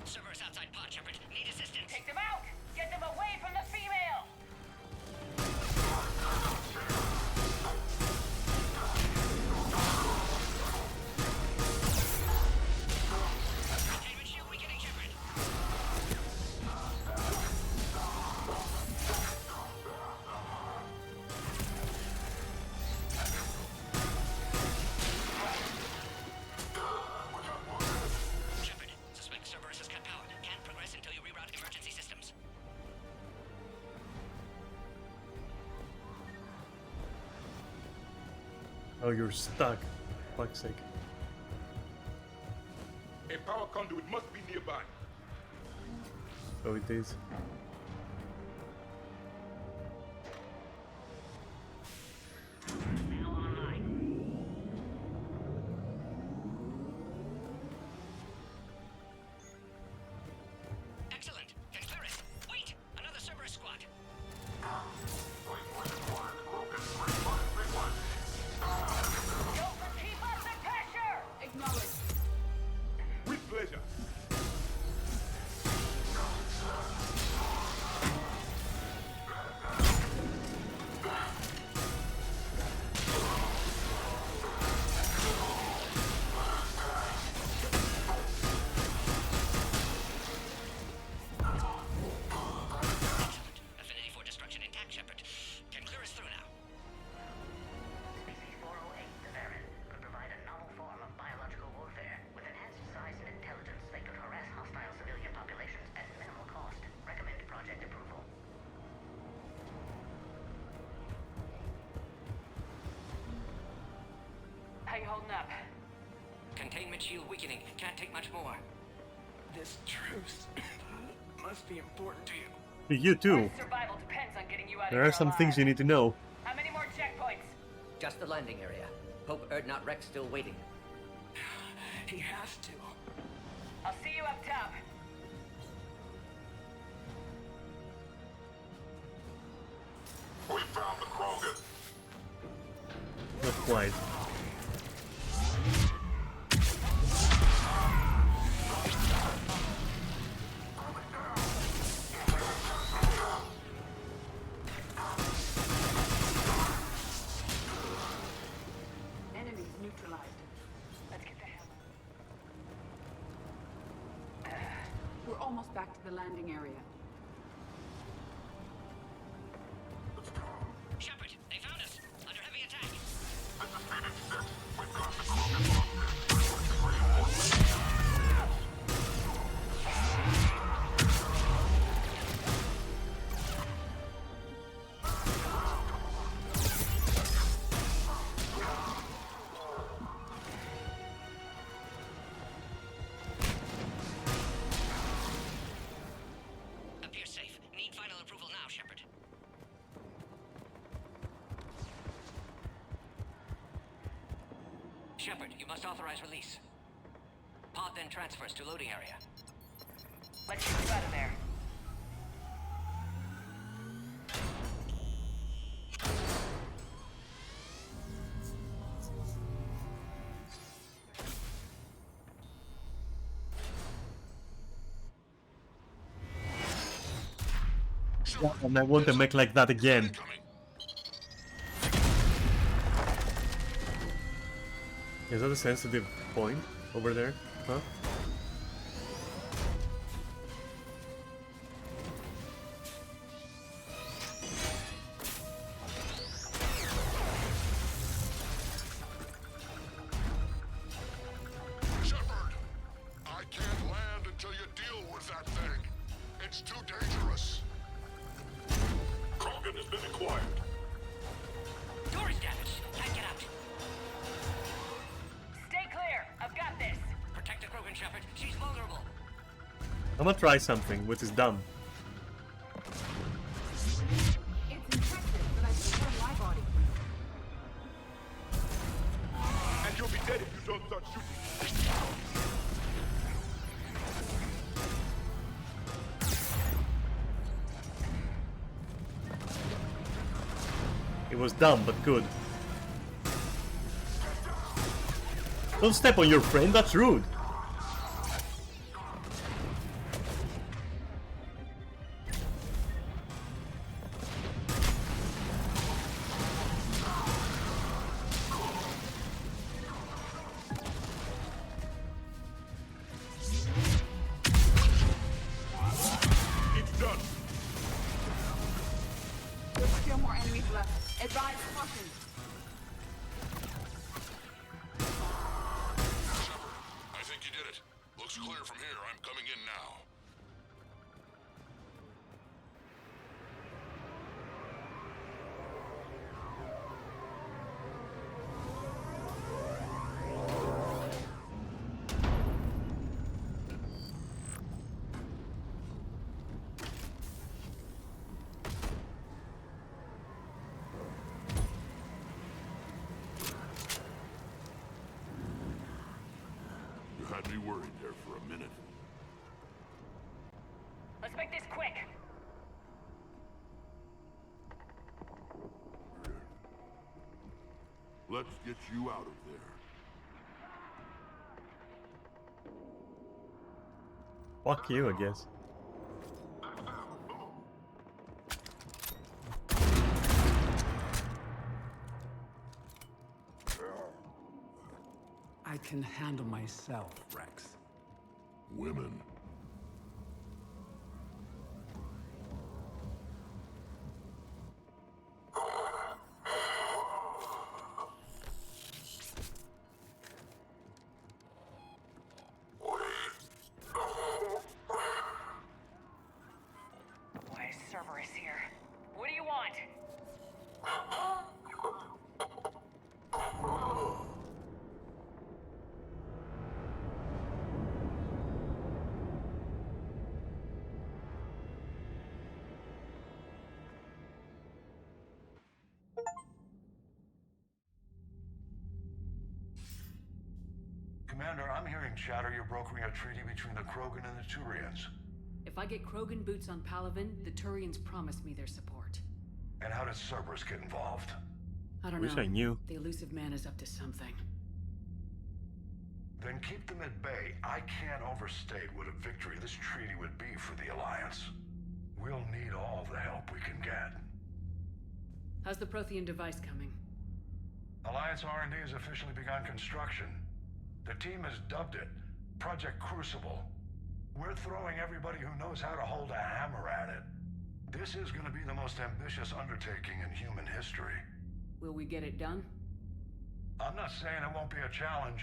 Cerberus outside pod, Shepard. Need assistance. Take them out! Get them away from the female! Containment shield weakening, Shepard. Shepard, suspect Cerberus has cut power. Can't progress until you reroute emergency systems. Oh, you're stuck. Fuck's sake. A power conduit must be nearby. So it is. Excellent. Can clear it. Wait! Another Cerberus squad. Keep up the pressure! Acknowledge. With pleasure. Affinity for destruction intact, Shepard. Can clear us through now. Species 408, the Baron, could provide a novel form of biological warfare. With enhanced size and intelligence, they could harass hostile civilian populations at minimal cost. Recommend project approval. How you holding up? Containment shield weakening. Can't take much more. This truce must be important to you. You too. Survival depends on getting you out There of are here some things you alive. need to know. How many more checkpoints? Just the landing area. Hope Erdnot Rex still waiting. He has to. I'll see you up top. We found the Krogan. Not quite. Enemies neutralized. Let's get the hell out. back to the landing area. Shepard, they found us! Under heavy attack! Appears safe. Need final approval now, Shepard. Shepard, you must authorize release. Pod then transfers to loading area. Let's get you out of there. Yeah, and I want to make like that again. Is that a sensitive point over there? Huh? Shepard! I can't land until you deal with that thing. It's too dangerous. Krogan has been acquired. Door is damaged. Can't get out. Stay clear. I've got this. Protect the Krogan, Shepard. She's vulnerable. I'm gonna try something, which is dumb. It's impressive, but I prefer my body. And you'll be dead if you don't start shooting. It was dumb, but good. Don't step on your friend, that's rude. It's done. There's still more enemies left. Advise caution. Shepard, I think you did it. Looks clear from here. I'm coming in now. You had me worried there for a minute. Let's make this quick. Let's get you out of there. Fuck you, I guess. I can handle myself, Rex. Women. Why is Cerberus here? What do you want? Commander, I'm hearing chatter you're brokering a treaty between the Krogan and the Turians. If I get Krogan boots on Palaven, the Turians promise me their support. And how does Cerberus get involved? I don't Wish know. I knew. The elusive man is up to something. Then keep them at bay. I can't overstate what a victory this treaty would be for the Alliance. We'll need all the help we can get. How's the Prothean device coming? Alliance R&D has officially begun construction. The team has dubbed it Project Crucible. We're throwing everybody who knows how to hold a hammer at it. This is going to be the most ambitious undertaking in human history. Will we get it done? I'm not saying it won't be a challenge,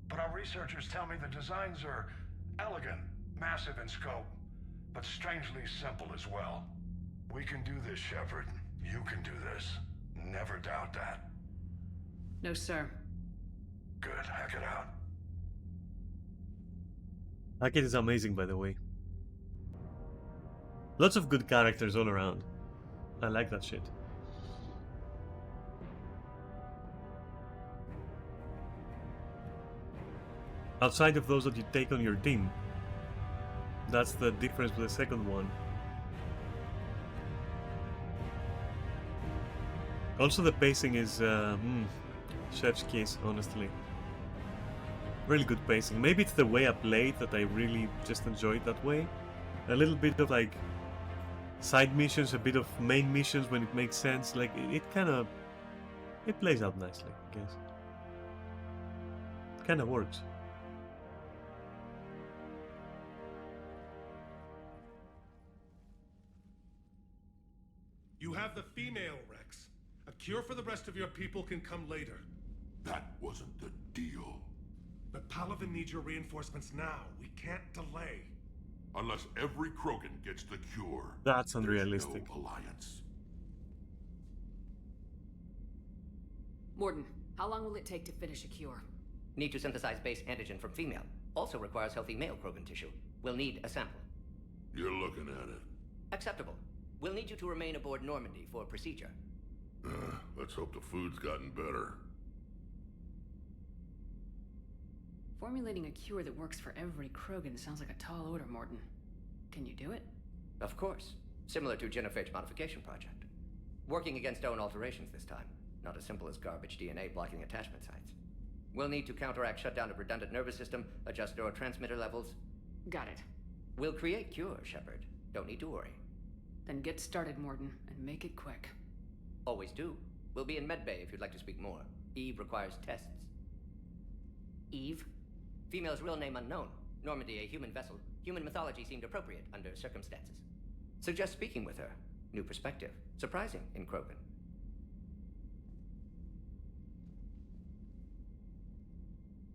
but our researchers tell me the designs are elegant, massive in scope, but strangely simple as well. We can do this, Shepard. You can do this. Never doubt that. No, sir. Good, hack it out. Hackett is amazing, by the way. Lots of good characters all around. I like that shit. Outside of those that you take on your team. That's the difference with the second one. Also the pacing is chef's kiss, honestly. Really good pacing. Maybe it's the way I played that I really just enjoyed that way. A little bit of like side missions, a bit of main missions when it makes sense. Like it kind of plays out nicely, I guess. It kind of works. You have the female, Rex. A cure for the rest of your people can come later. That wasn't the deal. But Palaven needs your reinforcements now. We can't delay. Unless every Krogan gets the cure. That's unrealistic. No alliance. Morden, how long will it take to finish a cure? Need to synthesize base antigen from female. Also requires healthy male Krogan tissue. We'll need a sample. You're looking at it. Acceptable. We'll need you to remain aboard Normandy for procedure. Let's hope the food's gotten better. Formulating a cure that works for every Krogan sounds like a tall order, Morden. Can you do it? Of course. Similar to Genophage modification project. Working against own alterations this time. Not as simple as garbage DNA blocking attachment sites. We'll need to counteract shutdown of redundant nervous system, adjust neurotransmitter levels. Got it. We'll create cure, Shepard. Don't need to worry. Then get started, Morden, and make it quick. Always do. We'll be in medbay if you'd like to speak more. Eve requires tests. Eve? Female's real name unknown. Normandy, a human vessel. Human mythology seemed appropriate under circumstances. Suggest speaking with her. New perspective. Surprising in Krogan.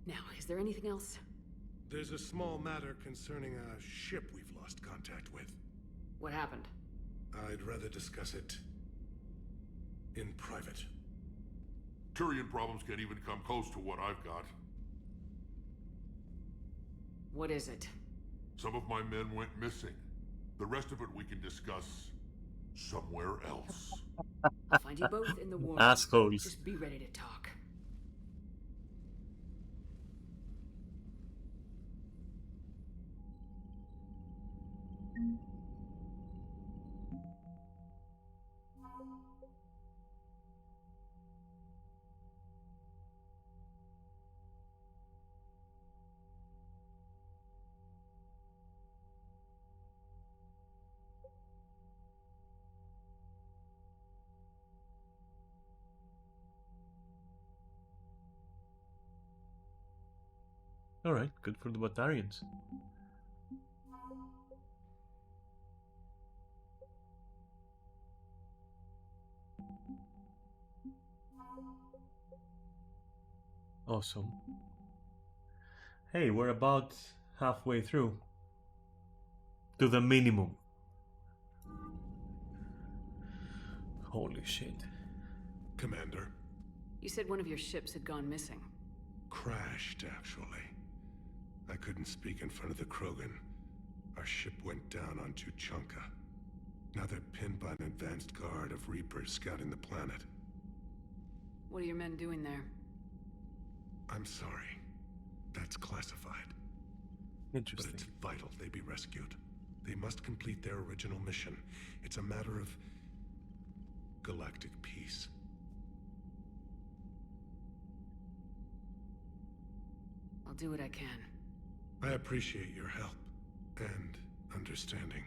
Now, is there anything else? There's a small matter concerning a ship we've lost contact with. What happened? I'd rather discuss it in private. Turian problems can't even come close to what I've got. What is it? Some of my men went missing. The rest of it we can discuss somewhere else. I'll find you both in the war. Assholes. Just be ready to talk. Alright, good for the Batarians. Awesome. Hey, we're about halfway through. To the minimum. Holy shit. Commander. You said one of your ships had gone missing. Crashed, actually. I couldn't speak in front of the Krogan. Our ship went down on Tuchanka. Now they're pinned by an advanced guard of Reapers scouting the planet. What are your men doing there? I'm sorry. That's classified. Interesting. But it's vital they be rescued. They must complete their original mission. It's a matter of galactic peace. I'll do what I can. I appreciate your help and understanding.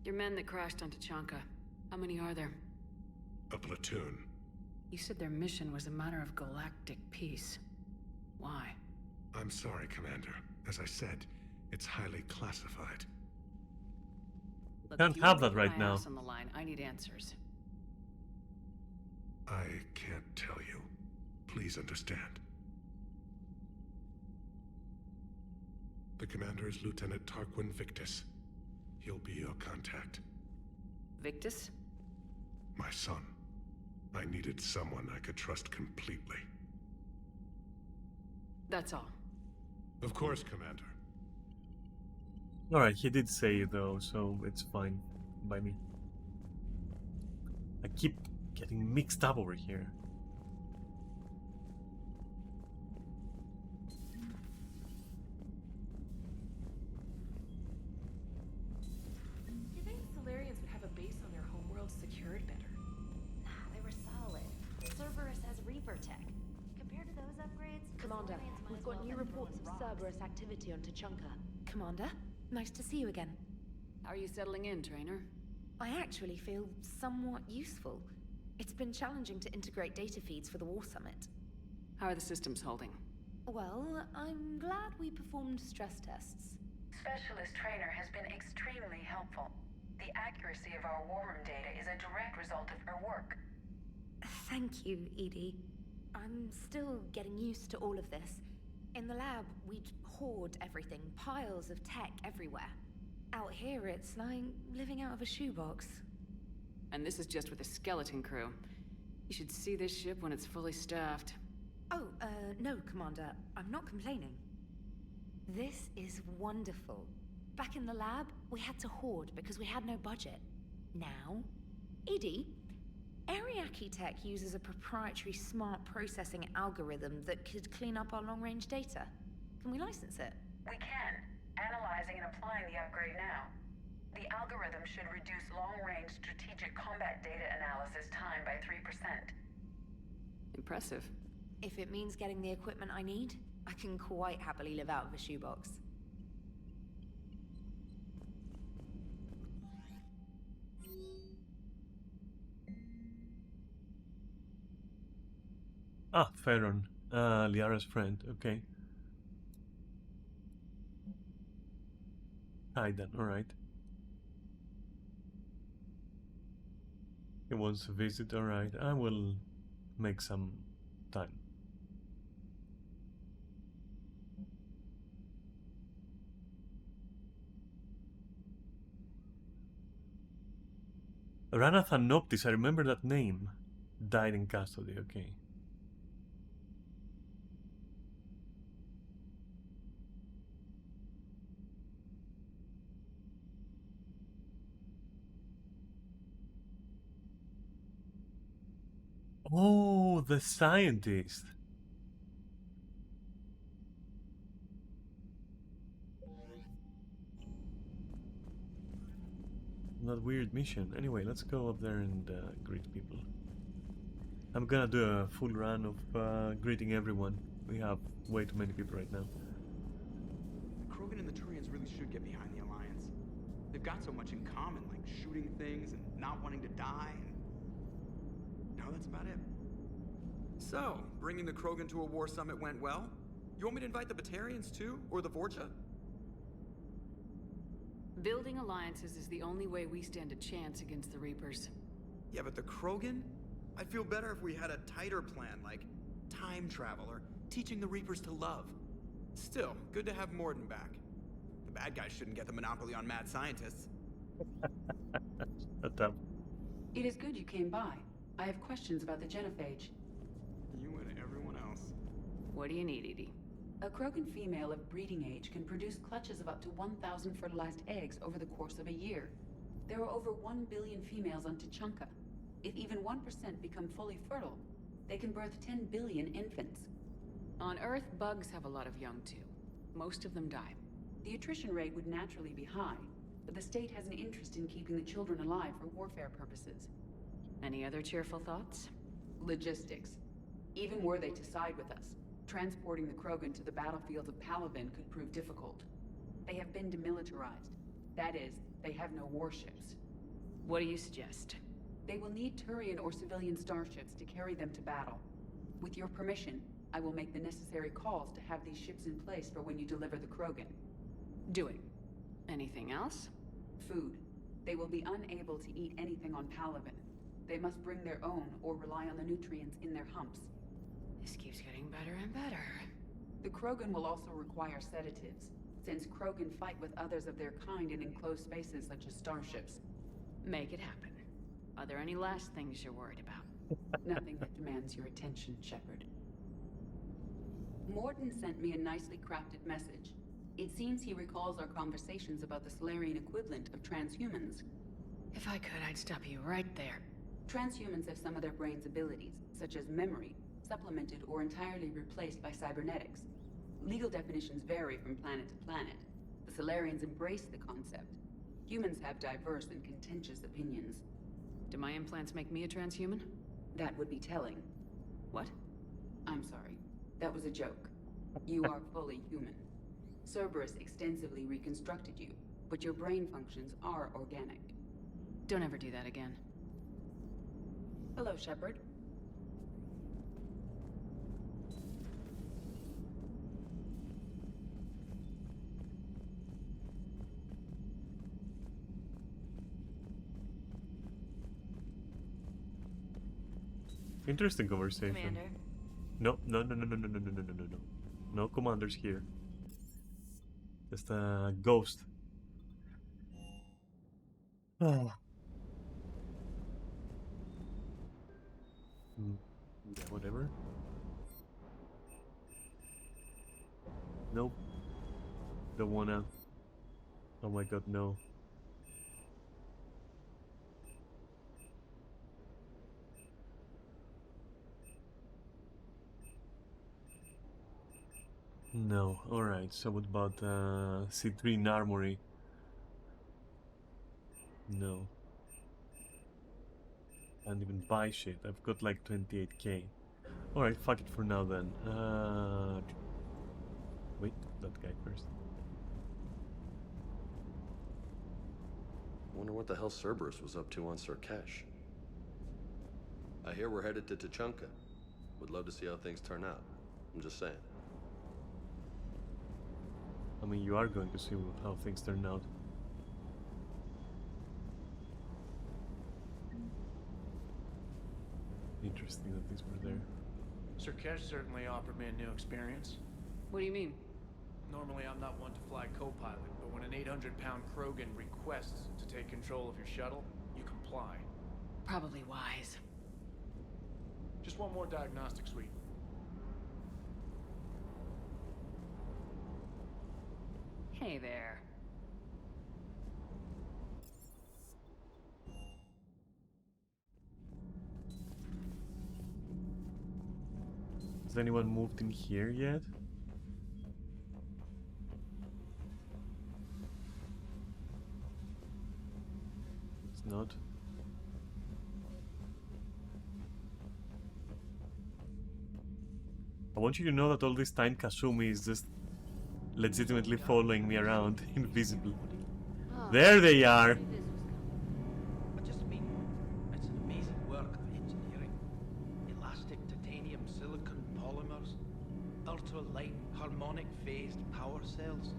Your men that crashed onto Chanka. How many are there? A platoon. You said their mission was a matter of galactic peace. Why? I'm sorry, Commander. As I said, it's highly classified. Look, Can't if you have wanna that put right my now. ass on the line, I need answers. I can't tell you. Please understand. The commander is Lieutenant Tarquin Victus. He'll be your contact. Victus? My son. I needed someone I could trust completely. That's all. Of course, Commander. Alright, he did say it though, so it's fine by me. I keep getting mixed up over here. You think Solarians would have a base on their homeworld secured better? Nah, they were solid. Cerberus has Reaper tech. Compared to those upgrades, Commander, Solarians might we've as got well new been reports of throwing rocks. Cerberus activity on Tuchanka. Commander, nice to see you again. How are you settling in, Trainer? I actually feel somewhat useful. It's been challenging to integrate data feeds for the War Summit. How are the systems holding? Well, I'm glad we performed stress tests. Specialist Trainer has been extremely helpful. The accuracy of our war room data is a direct result of her work. Thank you, Edie. I'm still getting used to all of this. In the lab, we'd hoard everything, piles of tech everywhere. Out here, it's like living out of a shoebox. And this is just with a skeleton crew. You should see this ship when it's fully staffed. Oh, no, Commander. I'm not complaining. This is wonderful. Back in the lab, we had to hoard because we had no budget. Now, Edie, Ariake Tech uses a proprietary smart processing algorithm that could clean up our long-range data. Can we license it? We can. Analyzing and applying the upgrade now. The algorithm should reduce long-range strategic combat data analysis time by 3%. Impressive. If it means getting the equipment I need, I can quite happily live out of a shoebox. Ah, Ferron. Liara's friend, okay. Hi then, alright. He wants to visit, alright. I will make some time. Rana Thanoptis, I remember that name. Died in custody, okay. Oh, the scientist. That weird mission. Anyway, let's go up there and greet people. I'm gonna do a full run of greeting everyone. We have way too many people right now. The Krogan and the Turians really should get behind the Alliance. They've got so much in common, like shooting things and not wanting to die, and... No, that's about it. So, bringing the Krogan to a war summit went well? You want me to invite the Batarians too? Or the Vorcha? Building alliances is the only way we stand a chance against the Reapers. Yeah, but the Krogan? I'd feel better if we had a tighter plan, like time travel or teaching the Reapers to love. Still, good to have Morden back. The bad guys shouldn't get the monopoly on mad scientists. Shut up. It is good you came by. I have questions about the genophage. You and everyone else. What do you need, Edie? A Krogan female of breeding age can produce clutches of up to 1,000 fertilized eggs over the course of a year. There are over 1 billion females on Tuchanka. If even 1% become fully fertile, they can birth 10 billion infants. On Earth, bugs have a lot of young too. Most of them die. The attrition rate would naturally be high, but the state has an interest in keeping the children alive for warfare purposes. Any other cheerful thoughts? Logistics. Even were they to side with us, transporting the Krogan to the battlefields of Palaven could prove difficult. They have been demilitarized. That is, they have no warships. What do you suggest? They will need Turian or civilian starships to carry them to battle. With your permission, I will make the necessary calls to have these ships in place for when you deliver the Krogan. Do it. Anything else? Food. They will be unable to eat anything on Palaven. They must bring their own or rely on the nutrients in their humps. This keeps getting better and better. The Krogan will also require sedatives, since Krogan fight with others of their kind in enclosed spaces such as starships. Make it happen. Are there any last things you're worried about? Nothing that demands your attention, Shepard. Morton sent me a nicely crafted message. It seems he recalls our conversations about the Solarian equivalent of transhumans. If I could, I'd stop you right there. Transhumans have some of their brain's abilities, such as memory, supplemented or entirely replaced by cybernetics. Legal definitions vary from planet to planet. The Solarians embrace the concept. Humans have diverse and contentious opinions. Do my implants make me a transhuman? That would be telling. What? I'm sorry. That was a joke. You are fully human. Cerberus extensively reconstructed you, but your brain functions are organic. Don't ever do that again. Hello, Shepard. Interesting conversation. Commander. No. No commanders here. Just a ghost. Oh. Yeah, whatever. Nope. Don't wanna. Oh my god, no. No. Alright, so what about Citrine Armory? No. Can't even buy shit. I've got like 28k. Alright, fuck it for now then. Wait, that guy first. Wonder what the hell Cerberus was up to on Surkesh. I hear we're headed to Tuchanka. Would love to see how things turn out. I'm just saying. I mean, you are going to see how things turn out. Interesting that these were there. Surkesh certainly offered me a new experience. What do you mean? Normally I'm not one to fly co-pilot, but when an 800-pound Krogan requests to take control of your shuttle, you comply. Probably wise. Just one more diagnostic suite. Hey there. Has anyone moved in here yet? It's not. I want you to know that all this time Kasumi is just legitimately following me around, invisible. Oh. There they are! I just mean, it's an amazing work of engineering. Elastic titanium silicon polymers, ultra-light harmonic phased power cells.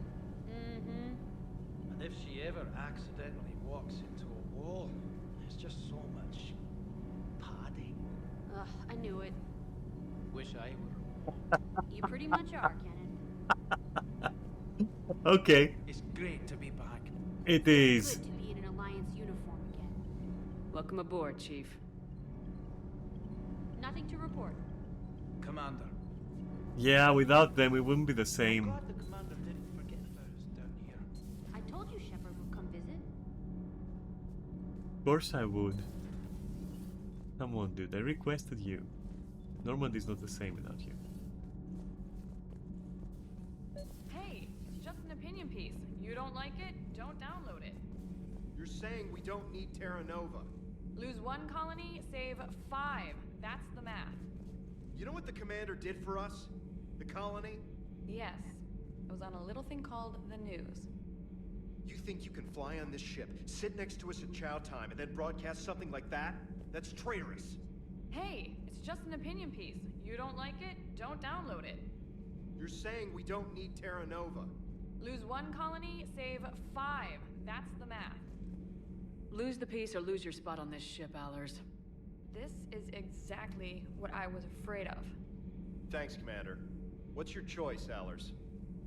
Mm-hmm. And if she ever accidentally walks into a wall, there's just so much padding. Ugh, I knew it. Wish I were. You pretty much are, Kenan. Okay. It's great to be back. It is. Good to be in an Alliance uniform again. Welcome aboard, Chief. Nothing to report. Commander. Yeah, without them it wouldn't be the same. Glad the commander didn't forget about us down here. I told you Shepard would come visit. Of course I would. Come on, dude, I requested you. Normandy's not the same without you. Hey, it's just an opinion piece. You don't like it? Don't download it. You're saying we don't need Terra Nova. Lose one colony, save 5. That's the math. You know what the commander did for us? The colony? Yes. It was on a little thing called the news. You think you can fly on this ship, sit next to us at chow time, and then broadcast something like that? That's traitorous. Hey, it's just an opinion piece. You don't like it? Don't download it. You're saying we don't need Terra Nova. Lose 1 colony, save 5. That's the math. Lose the piece or lose your spot on this ship, Allers. This is exactly what I was afraid of. Thanks, Commander. What's your choice, Allers?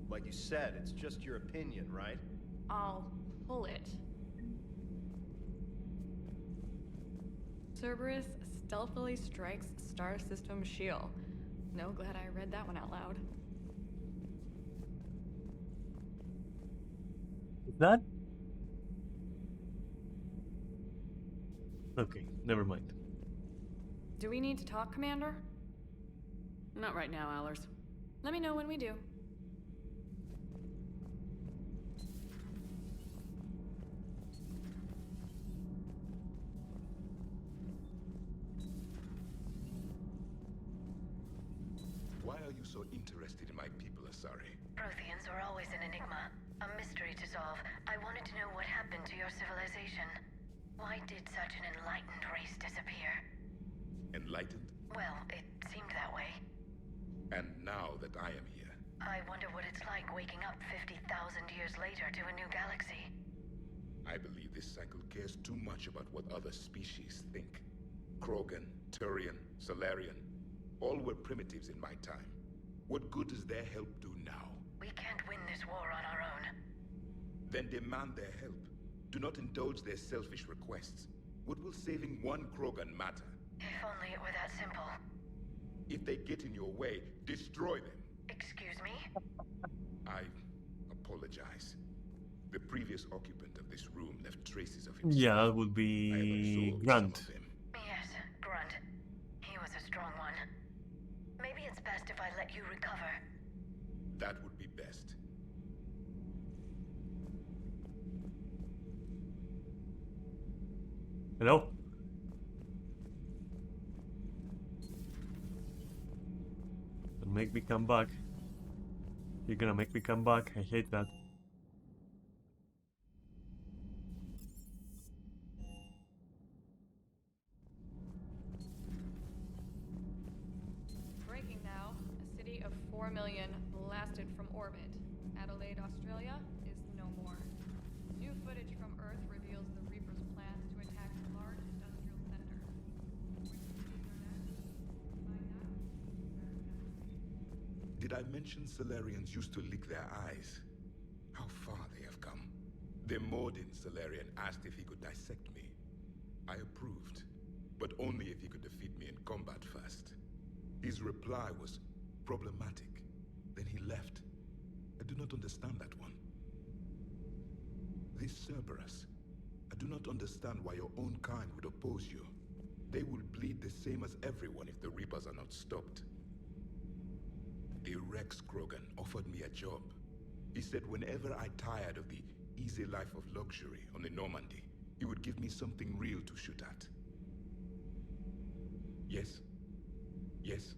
Like you said, it's just your opinion, right? I'll pull it. Cerberus stealthily strikes Star System shield. No, glad I read that one out loud. That? Okay, never mind. Do we need to talk, Commander? Not right now, Allers. Let me know when we do. Why are you so interested in my people, Asari? Protheans are always an enigma, a mystery to solve. I wanted to know what happened to your civilization. Why did such an enlightened race disappear? Enlightened? Well, it seemed that way. And now that I am here, I wonder what it's like waking up 50,000 years later to a new galaxy. I believe this cycle cares too much about what other species think. Krogan, Turian, Solarian, all were primitives in my time. What good does their help do now? We can't win this war on our own. Then demand their help. Do not indulge their selfish requests. What will saving one Krogan matter? If only it were that simple. If they get in your way, destroy them. Excuse me? I apologize. The previous occupant of this room left traces of himself. Yeah, that would be Grant. Yes, Grunt. He was a strong one. Maybe it's best if I let you recover. That would be best. Hello? Don't make me come back. You're gonna make me come back. I hate that. Breaking now. A city of 4 million blasted from orbit. Adelaide, Australia is no more. New footage from Earth reveals the Reaper's plans to attack a large industrial center. Did I mention Solarians used to lick their eyes? How far they have come. The Mordin Solarian asked if he could dissect me. I approved, but only if he could defeat me in combat first. His reply was problematic. Then he left. I do not understand that one. This Cerberus, I do not understand why your own kind would oppose you. They will bleed the same as everyone if the Reapers are not stopped. The Rex Krogan offered me a job. He said whenever I tired of the easy life of luxury on the Normandy, he would give me something real to shoot at. Yes? Yes?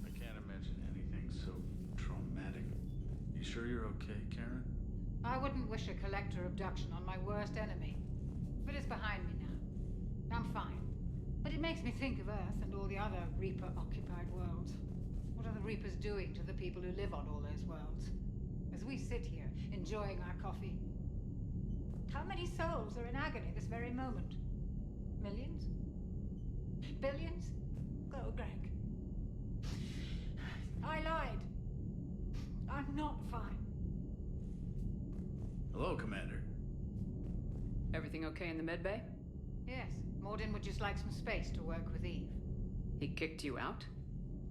I can't imagine anything so traumatic. You sure you're okay, Karen? I wouldn't wish a collector abduction on my worst enemy. But it's behind me now. I'm fine. But it makes me think of Earth and all the other Reaper-occupied worlds. What are the Reapers doing to the people who live on all those worlds? As we sit here, enjoying our coffee. How many souls are in agony this very moment? Millions? Billions? Go, Greg. I lied. I'm not fine. Hello, Commander. Everything okay in the medbay? Yes, Mordin would just like some space to work with Eve. He kicked you out?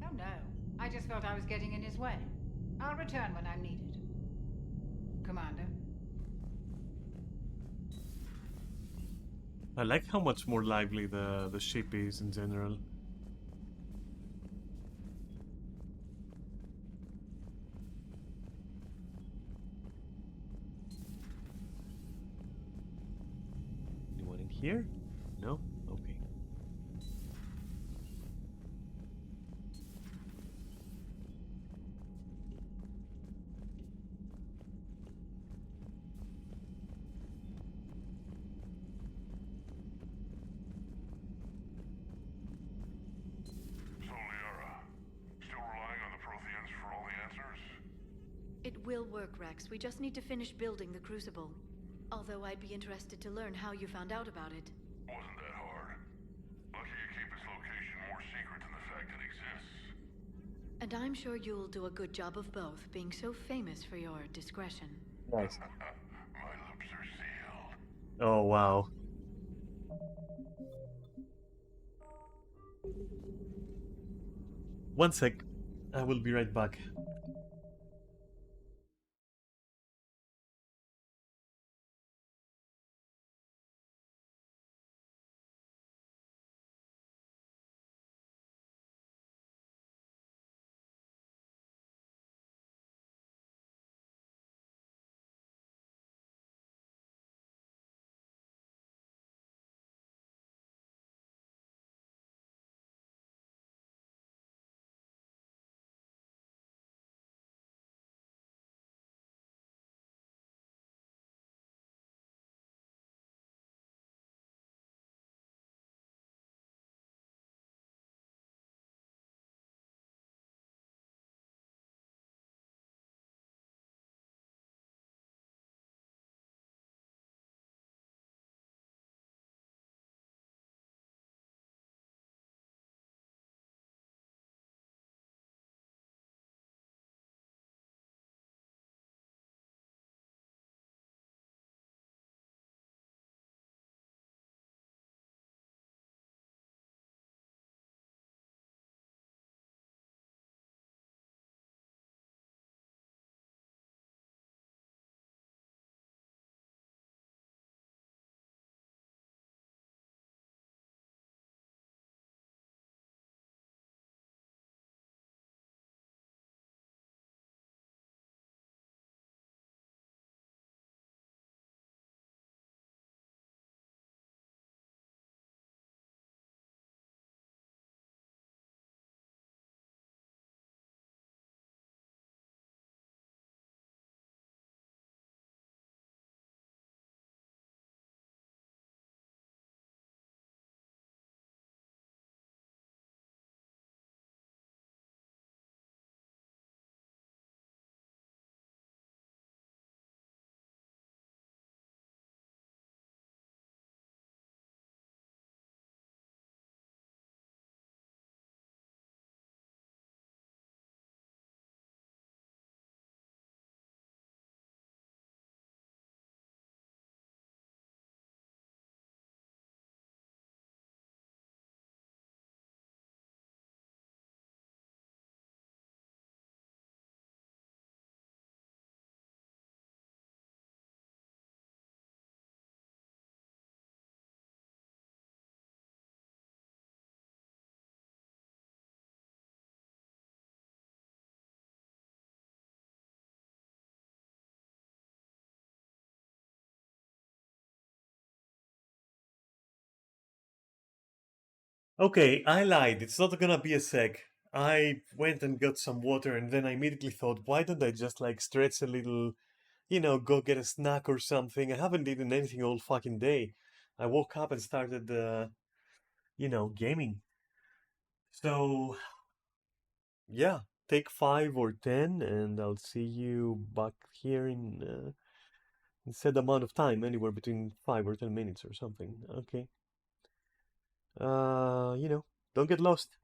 Oh no, I just felt I was getting in his way. I'll return when I'm needed. Commander. I like how much more lively the ship is in general. Here? No? Okay. So, Liara, still relying on the Protheans for all the answers? It will work, Rex. We just need to finish building the Crucible. Although I'd be interested to learn how you found out about it. Wasn't that hard. Lucky you keep its location more secret than the fact it exists. And I'm sure you'll do a good job of both, being so famous for your discretion. Nice. My lips are sealed. Oh, wow. One sec. I will be right back. Okay, I lied. It's not gonna be a sec. I went and got some water and then I immediately thought, why don't I just like stretch a little, go get a snack or something? I haven't eaten anything all fucking day. I woke up and started, gaming. So, yeah, take 5 or 10 and I'll see you back here in said amount of time, anywhere between 5 or 10 minutes or something. Okay. Don't get lost.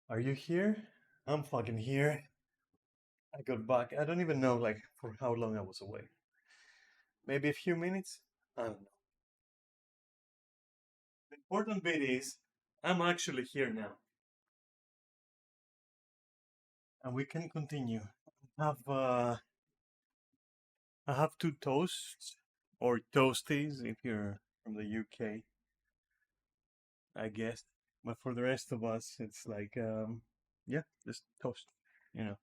Are you here? I'm fucking here. I got back. I don't even know, like, for how long I was away. Maybe a few minutes? I don't know. The important bit is, I'm actually here now. And we can continue. I have two toasts, or toasties if you're from the UK, I guess. But for the rest of us, it's like, yeah, just toast. You know,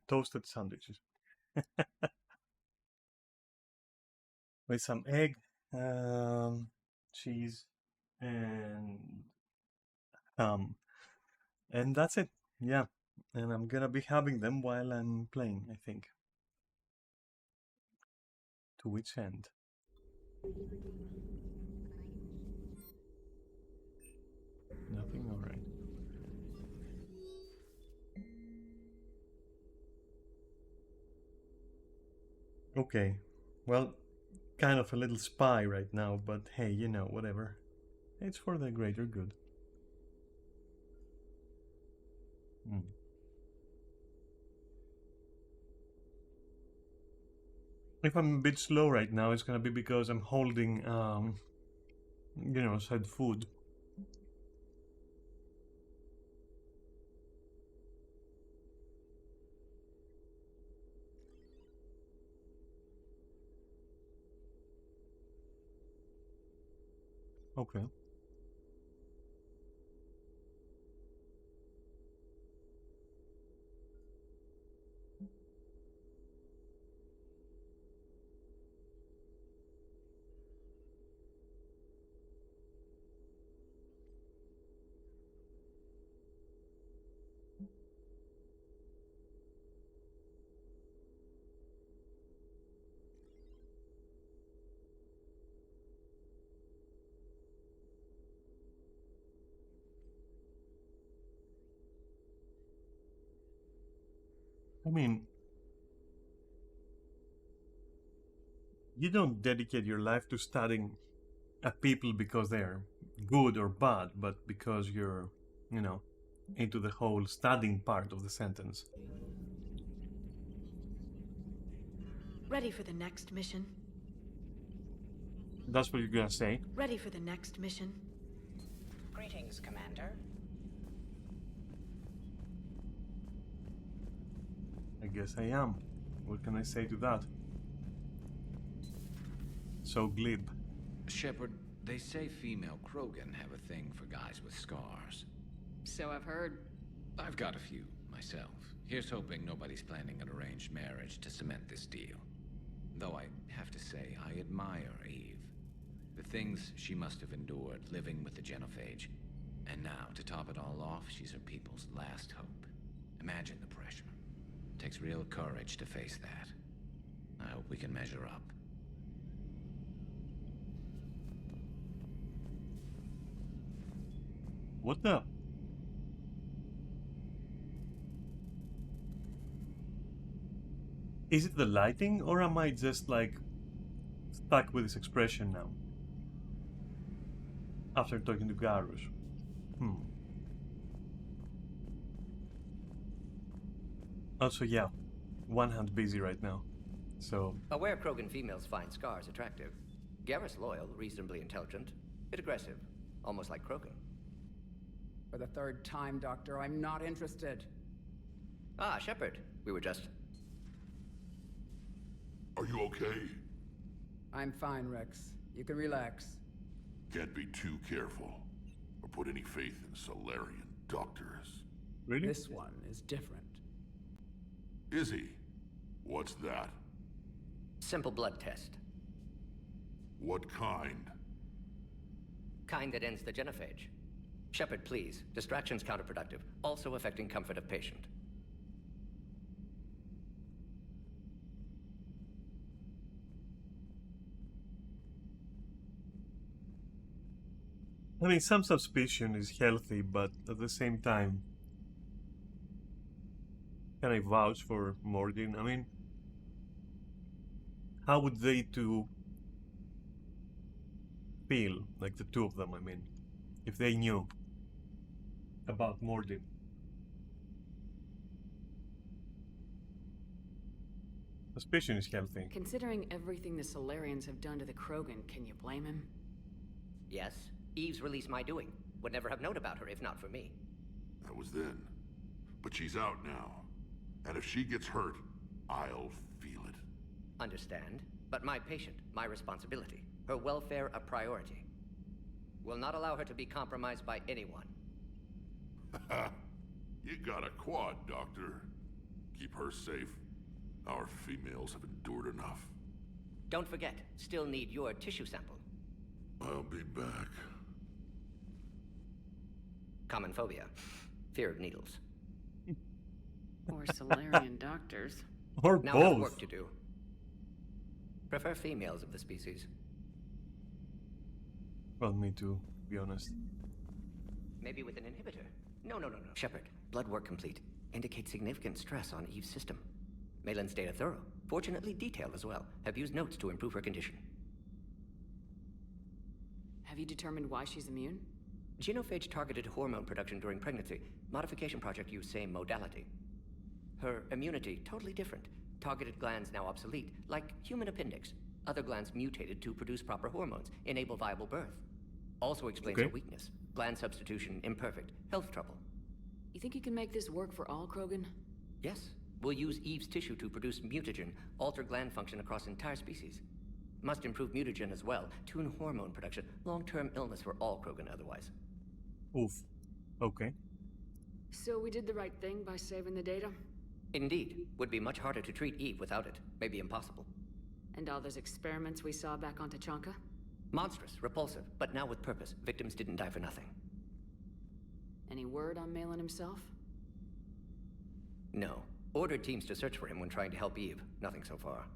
toasted sandwiches. With some egg, cheese, and and that's it. Yeah, and I'm gonna be having them while I'm playing, I think. To which end? Nothing? Alright. Okay. Well, kind of a little spy right now, but hey, you know, whatever. It's for the greater good. Mm. If I'm a bit slow right now, it's gonna be because I'm holding, you know, said food. Okay. I mean, you don't dedicate your life to studying people because they're good or bad, but because you're, you know, into the whole studying part of the sentence. Ready for the next mission? That's what you're gonna say? Ready for the next mission? Greetings, Commander. I guess I am. What can I say to that? So glib. Shepard, they say female Krogan have a thing for guys with scars. So I've heard. I've got a few, myself. Here's hoping nobody's planning an arranged marriage to cement this deal. Though I have to say, I admire Eve. The things she must have endured living with the Genophage. And now, to top it all off, she's her people's last hope. Imagine the pressure. Takes real courage to face that. I hope we can measure up. What the? Is it the lighting, or am I just like stuck with this expression now? After talking to Garus. Also, yeah, one hand busy right now, so... Aware Krogan females find scars attractive. Garrus loyal, reasonably intelligent, bit aggressive, almost like Krogan. For the third time, Doctor, I'm not interested. Ah, Shepard, we were just... Are you okay? I'm fine, Rex. You can relax. Can't be too careful, or put any faith in Solarian doctors. Really? This one is different. Is he? What's that? Simple blood test. What kind? Kind that ends the genophage. Shepard, please. Distraction's counterproductive, also affecting comfort of patient. I mean, some suspicion is healthy, but at the same time, can I vouch for Mordin? I mean, how would they two feel, like the two of them, I mean, if they knew about Mordin? Suspicion is healthy. Considering everything the Solarians have done to the Krogan, can you blame him? Yes, Eve's release my doing. Would never have known about her if not for me. That was then. But she's out now. And if she gets hurt, I'll feel it. Understand, but my patient, my responsibility. Her welfare a priority. Will not allow her to be compromised by anyone. You got a quad, Doctor. Keep her safe. Our females have endured enough. Don't forget, still need your tissue sample. I'll be back. Common phobia. Fear of needles. Or Solarian doctors. Or now both. have work to do. Prefer females of the species. Well, me too, to be honest. Maybe with an inhibitor. No. Shepard, blood work complete. Indicates significant stress on Eve's system. Malin's data thorough. Fortunately detailed as well. Have used notes to improve her condition. Have you determined why she's immune? Genophage targeted hormone production during pregnancy. Modification project used same modality. Her immunity totally different. Targeted glands now obsolete, like human appendix. Other glands mutated to produce proper hormones, enable viable birth. Also explains her weakness. Gland substitution imperfect. Health trouble. You think you can make this work for all Krogan? Yes. We'll use Eve's tissue to produce mutagen, alter gland function across entire species. Must improve mutagen as well, tune hormone production. Long-term illness for all Krogan otherwise. Oof. Okay. So we did the right thing by saving the data? Indeed. Would be much harder to treat Eve without it. Maybe impossible. And all those experiments we saw back on Tachanka? Monstrous, repulsive, but now with purpose. Victims didn't die for nothing. Any word on Malin himself? No. Ordered teams to search for him when trying to help Eve. Nothing so far.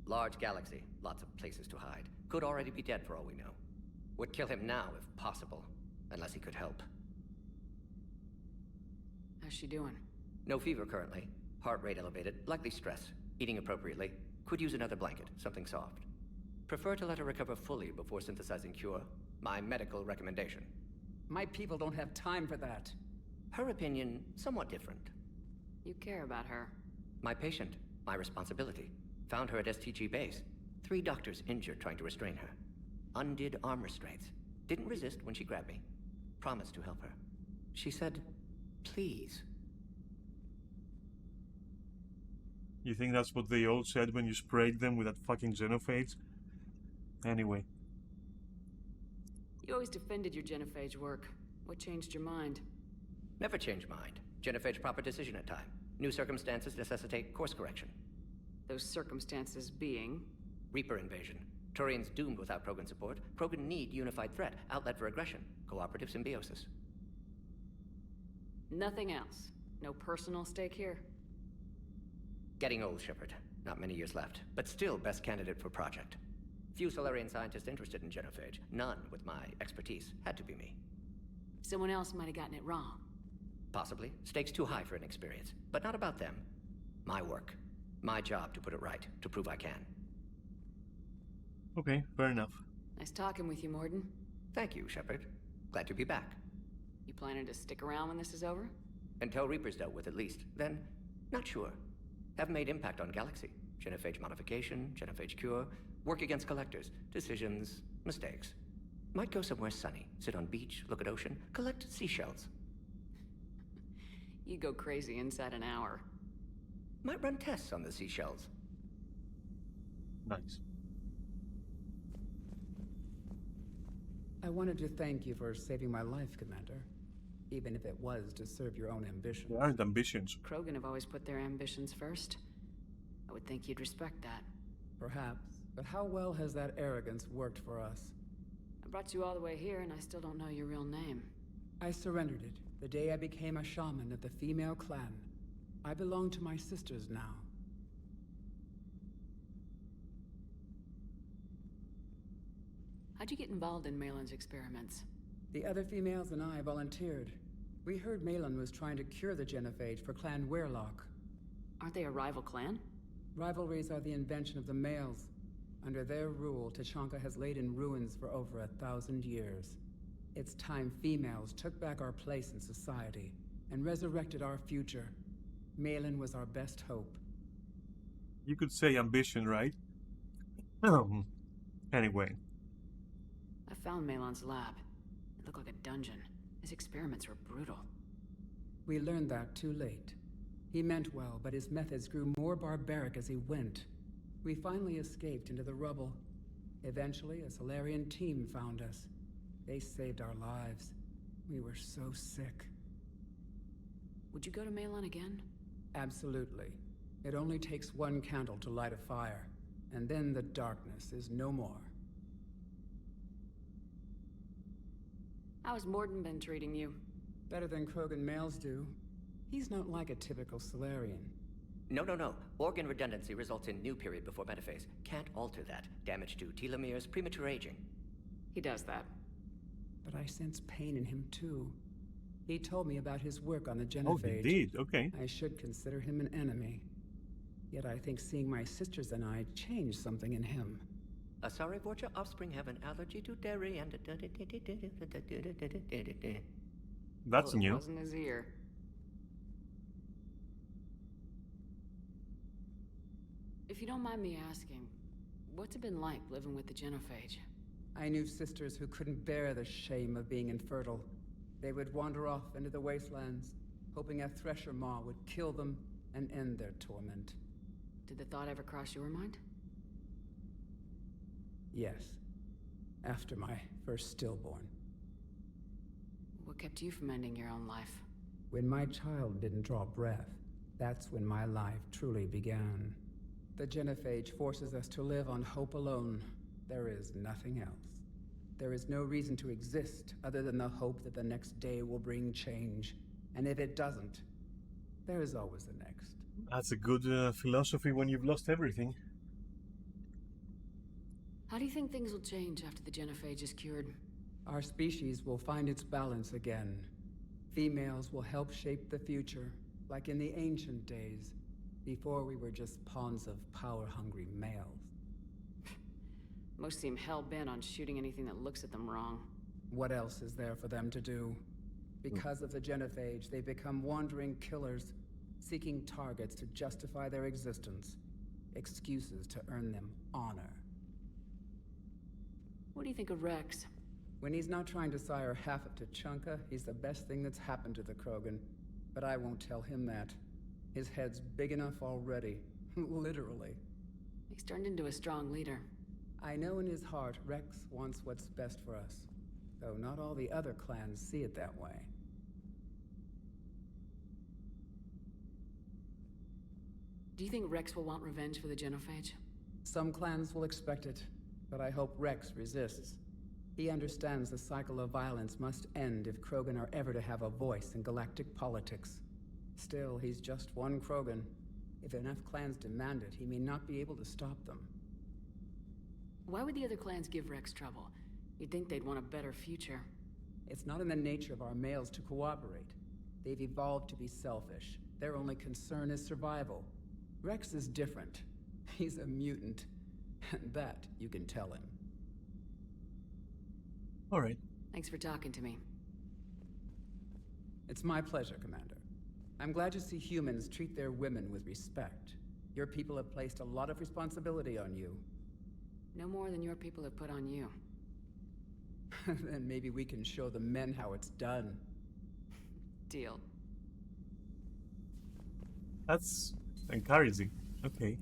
Large galaxy, lots of places to hide. Could already be dead for all we know. Would kill him now if possible, unless he could help. How's she doing? No fever currently. Heart rate elevated, likely stress. Eating appropriately. Could use another blanket, something soft. Prefer to let her recover fully before synthesizing cure. My medical recommendation. My people don't have time for that. Her opinion, somewhat different. You care about her. My patient, my responsibility. Found her at STG base. 3 doctors injured trying to restrain her. Undid arm restraints. Didn't resist when she grabbed me. Promised to help her. She said, please. You think that's what they all said when you sprayed them with that fucking genophage? Anyway. You always defended your genophage work. What changed your mind? Never change mind. Genophage proper decision at time. New circumstances necessitate course correction. Those circumstances being? Reaper invasion. Turians doomed without Krogan support. Krogan need unified threat, outlet for aggression, cooperative symbiosis. Nothing else. No personal stake here? Getting old, Shepard. Not many years left, but still best candidate for project. Few Solarian scientists interested in genophage. None with my expertise. Had to be me. Someone else might have gotten it wrong. Possibly. Stakes too high for inexperience. But not about them. My work. My job to put it right, to prove I can. Okay, fair enough. Nice talking with you, Morden. Thank you, Shepard. Glad to be back. You planning to stick around when this is over? Until Reaper's dealt with, at least. Then, not sure. Have made impact on Galaxy. Genophage modification, genophage cure, work against collectors, decisions, mistakes. Might go somewhere sunny, sit on beach, look at ocean, collect seashells. You go crazy inside an hour. Might run tests on the seashells. Nice. I wanted to thank you for saving my life, Commander. Even if it was to serve your own ambitions. They aren't ambitions. Krogan have always put their ambitions first. I would think you'd respect that. Perhaps. But how well has that arrogance worked for us? I brought you all the way here and I still don't know your real name. I surrendered it the day I became a shaman of the female clan. I belong to my sisters now. How'd you get involved in Malin's experiments? The other females and I volunteered. We heard Malin was trying to cure the genophage for Clan Weirlock. Aren't they a rival clan? Rivalries are the invention of the males. Under their rule, Tachanka has laid in ruins for over 1,000 years. It's time females took back our place in society and resurrected our future. Malin was our best hope. You could say ambition, right? Anyway. I found Malon's lab. It looked like a dungeon. His experiments were brutal. We learned that too late. He meant well, but his methods grew more barbaric as he went. We finally escaped into the rubble. Eventually, a Solarian team found us. They saved our lives. We were so sick. Would you go to Malon again? Absolutely. It only takes one candle to light a fire, and then the darkness is no more. How's Morden been treating you? Better than Krogan males do. He's not like a typical Solarian. No. Organ redundancy results in new period before metaphase. Can't alter that. Damage to telomeres, premature aging. He does that. But I sense pain in him too. He told me about his work on the genophage. Oh, he did? Okay. I should consider him an enemy. Yet I think seeing my sisters and I changed something in him. Sorry, Vorcha offspring have an allergy to dairy and... That's new. It wasn't his ear. If you don't mind me asking, what's it been like living with the genophage? I knew sisters who couldn't bear the shame of being infertile. They would wander off into the wastelands, hoping a thresher maw would kill them and end their torment. Did the thought ever cross your mind? Yes. After my first stillborn. What kept you from ending your own life? When my child didn't draw breath, that's when my life truly began. The genophage forces us to live on hope alone. There is nothing else. There is no reason to exist other than the hope that the next day will bring change. And if it doesn't, there is always the next. That's a good philosophy when you've lost everything. How do you think things will change after the genophage is cured? Our species will find its balance again. Females will help shape the future, like in the ancient days, before we were just pawns of power-hungry males. Most seem hell-bent on shooting anything that looks at them wrong. What else is there for them to do? Because of the genophage, they become wandering killers, seeking targets to justify their existence, excuses to earn them honor. What do you think of Rex? When he's not trying to sire half of Tuchanka, he's the best thing that's happened to the Krogan. But I won't tell him that. His head's big enough already. Literally. He's turned into a strong leader. I know in his heart Rex wants what's best for us. Though not all the other clans see it that way. Do you think Rex will want revenge for the genophage? Some clans will expect it, but I hope Rex resists. He understands the cycle of violence must end if Krogan are ever to have a voice in galactic politics. Still, he's just one Krogan. If enough clans demand it, he may not be able to stop them. Why would the other clans give Rex trouble? You'd think they'd want a better future. It's not in the nature of our males to cooperate. They've evolved to be selfish. Their only concern is survival. Rex is different. He's a mutant. And that you can tell him. All right. Thanks for talking to me. It's my pleasure, Commander. I'm glad to see humans treat their women with respect. Your people have placed a lot of responsibility on you. No more than your people have put on you. Then maybe we can show the men how it's done. Deal. That's encouraging. Okay.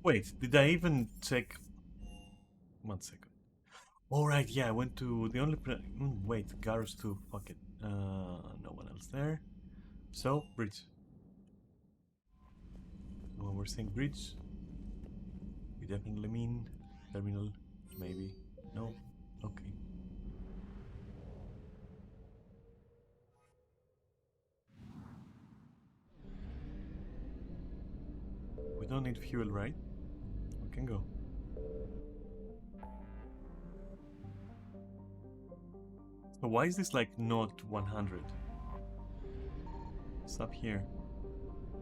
Wait, did I even check? 1 second. Alright, yeah, I went to the only wait, Garrus 2, fuck it. No one else there. So, bridge. When we're saying bridge, we definitely mean terminal, maybe. No? Okay. We don't need fuel, right? We can go. So why is this like not 100? It's up here.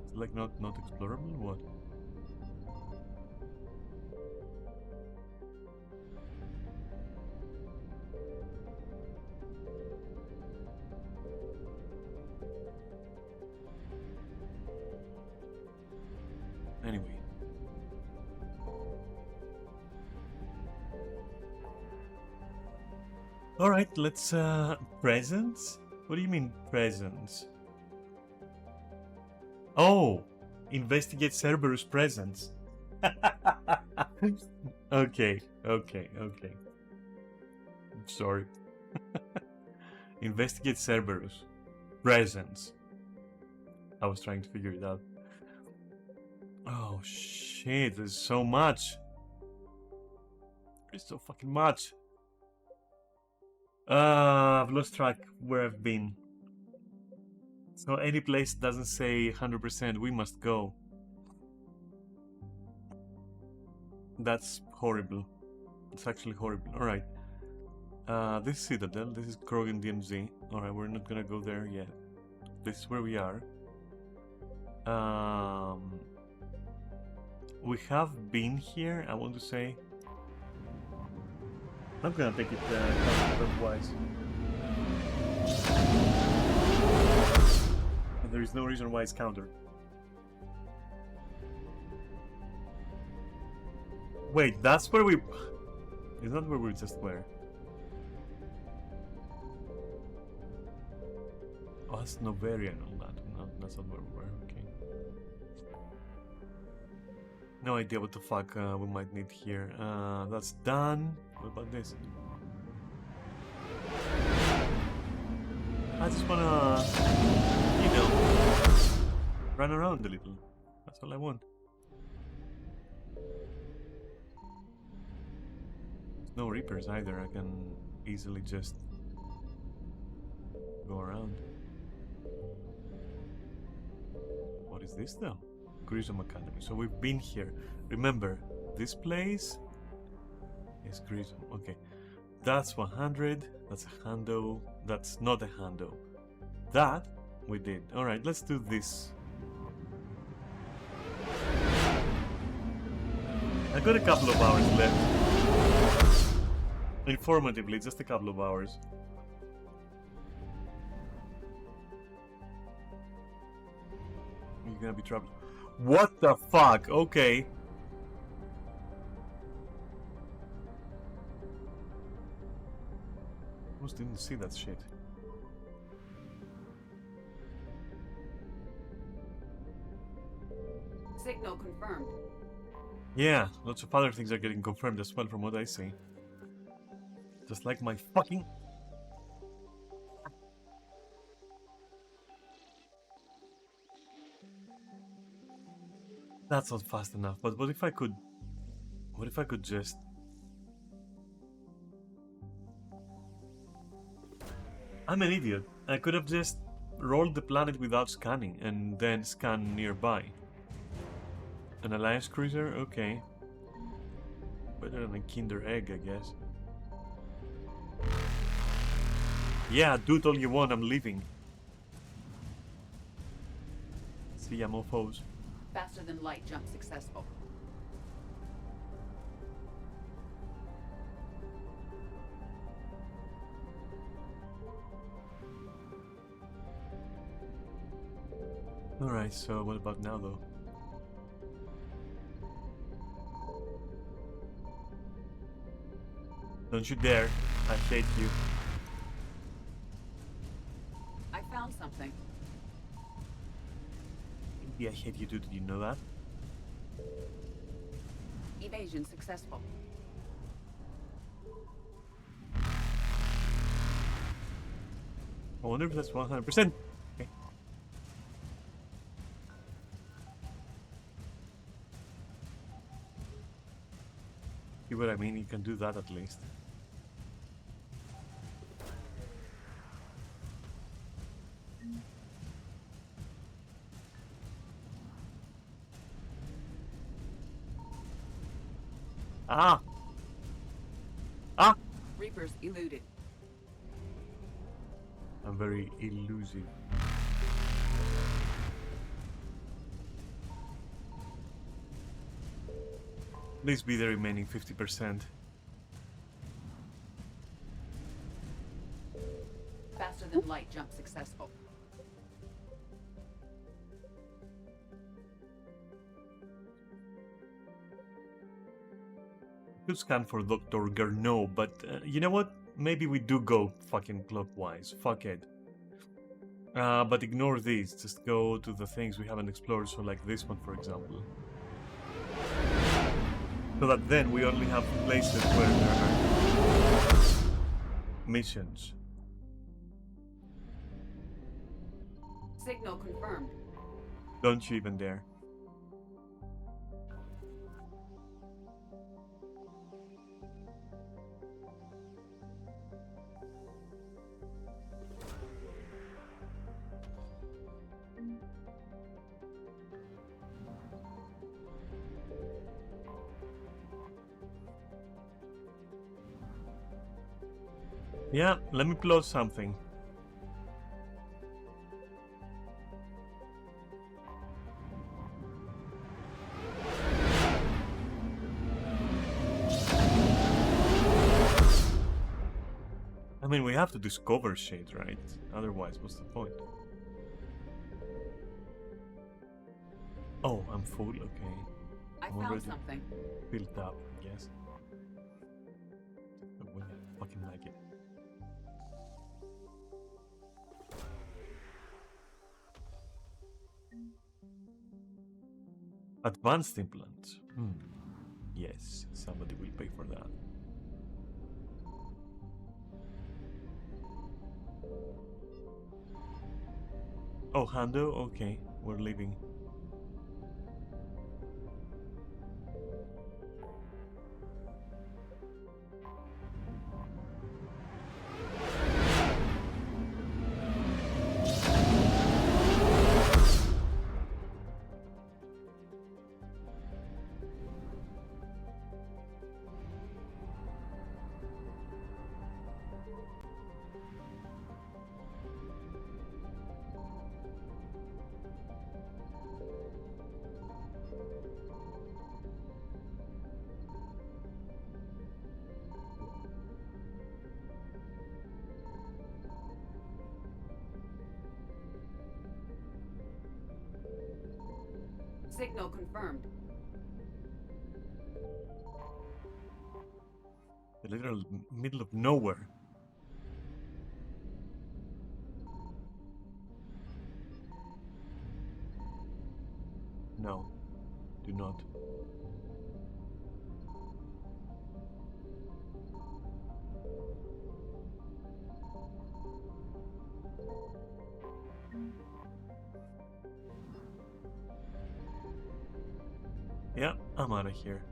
It's like not explorable? What? Anyway. Alright, let's presents? What do you mean presents? Oh! Investigate Cerberus presence. Okay. I'm sorry. Investigate Cerberus presence. I was trying to figure it out. Oh shit, there's so much. There's so fucking much. I've lost track where I've been. So any place doesn't say 100%, we must go. That's horrible. It's actually horrible. Alright. This is Citadel. This is Krogan DMZ. Alright, we're not gonna go there yet. This is where we are. We have been here, I want to say. I'm gonna take it wise. There is no reason why it's counter. Wait, that's where we... Is that where we just were? Oh, that's Noveria and all that. No, that's not where we were. Okay. No idea what the fuck we might need here. That's done. What about this? I just wanna, you know, run around a little. That's all I want. There's no Reapers either. I can easily just go around. What is this though? Grissom Academy. So we've been here. Remember, this place is Grissom. Okay. That's 100. That's a hando. That's not a hando. That we did. Alright, let's do this. I got a couple of hours left. Informatively, just a couple of hours. You're gonna be trouble. What the fuck? Okay. Almost didn't see that shit. Signal confirmed. Yeah, lots of other things are getting confirmed as well from what I see. Just like my fucking... That's not fast enough, but what if I could... What if I could just... I'm an idiot. I could have just rolled the planet without scanning and then scan nearby. An Alliance cruiser? Okay. Better than a Kinder Egg, I guess. Yeah, do it all you want, I'm leaving. See ya, mofos. Faster than light jump successful. Alright, so what about now though? Don't you dare. I hate you. I found something. Maybe I hate you too, did you know that? Evasion successful. I wonder if that's 100%. Okay. See what I mean? You can do that at least. Ah! Ah! Reapers eluded. I'm very elusive. Please be the remaining 50%. Faster than light jump successful. Could scan for Dr. Garneau, but you know what? Maybe we do go fucking clockwise. Fuck it. But ignore these. Just go to the things we haven't explored, so like this one, for example. So that then we only have places where there are missions. Signal confirmed. Don't you even dare. Yeah, let me plot something. I mean, we have to discover shit, right? Otherwise, what's the point? Oh, I'm full, okay. I I'm found already something. built up, I guess. But when I fucking like it. Advanced implants. Yes, somebody will pay for that. Oh, Hando? Okay, we're leaving. Signal confirmed. The literal middle of nowhere. No, do not. Yeah, I'm out of here.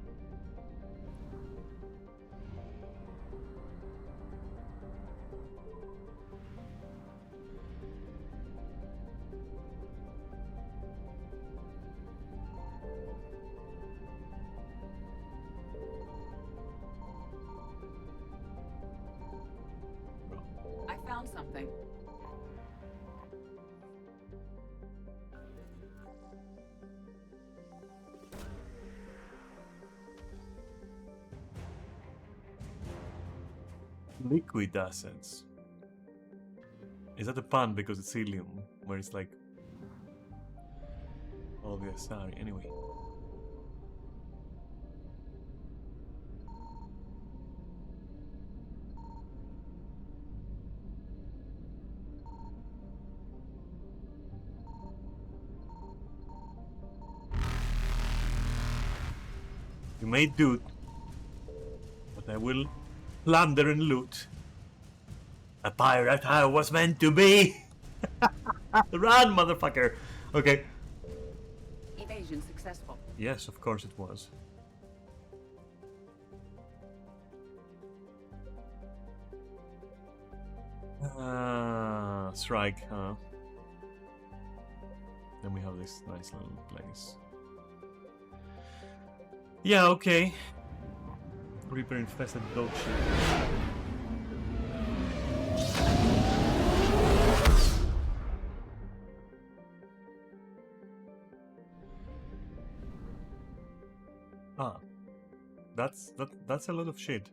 I found something. Liquid assets. Is that a pun because it's helium, where it's like obvious? Sorry. Anyway. You may Doot, but I will plunder and loot. A pirate I was meant to be! Run, motherfucker! Okay. Evasion successful. Yes, of course it was. Strike, huh? Then we have this nice little place. Yeah, okay. Reaper infested dog shit. Ah, that's a lot of shit.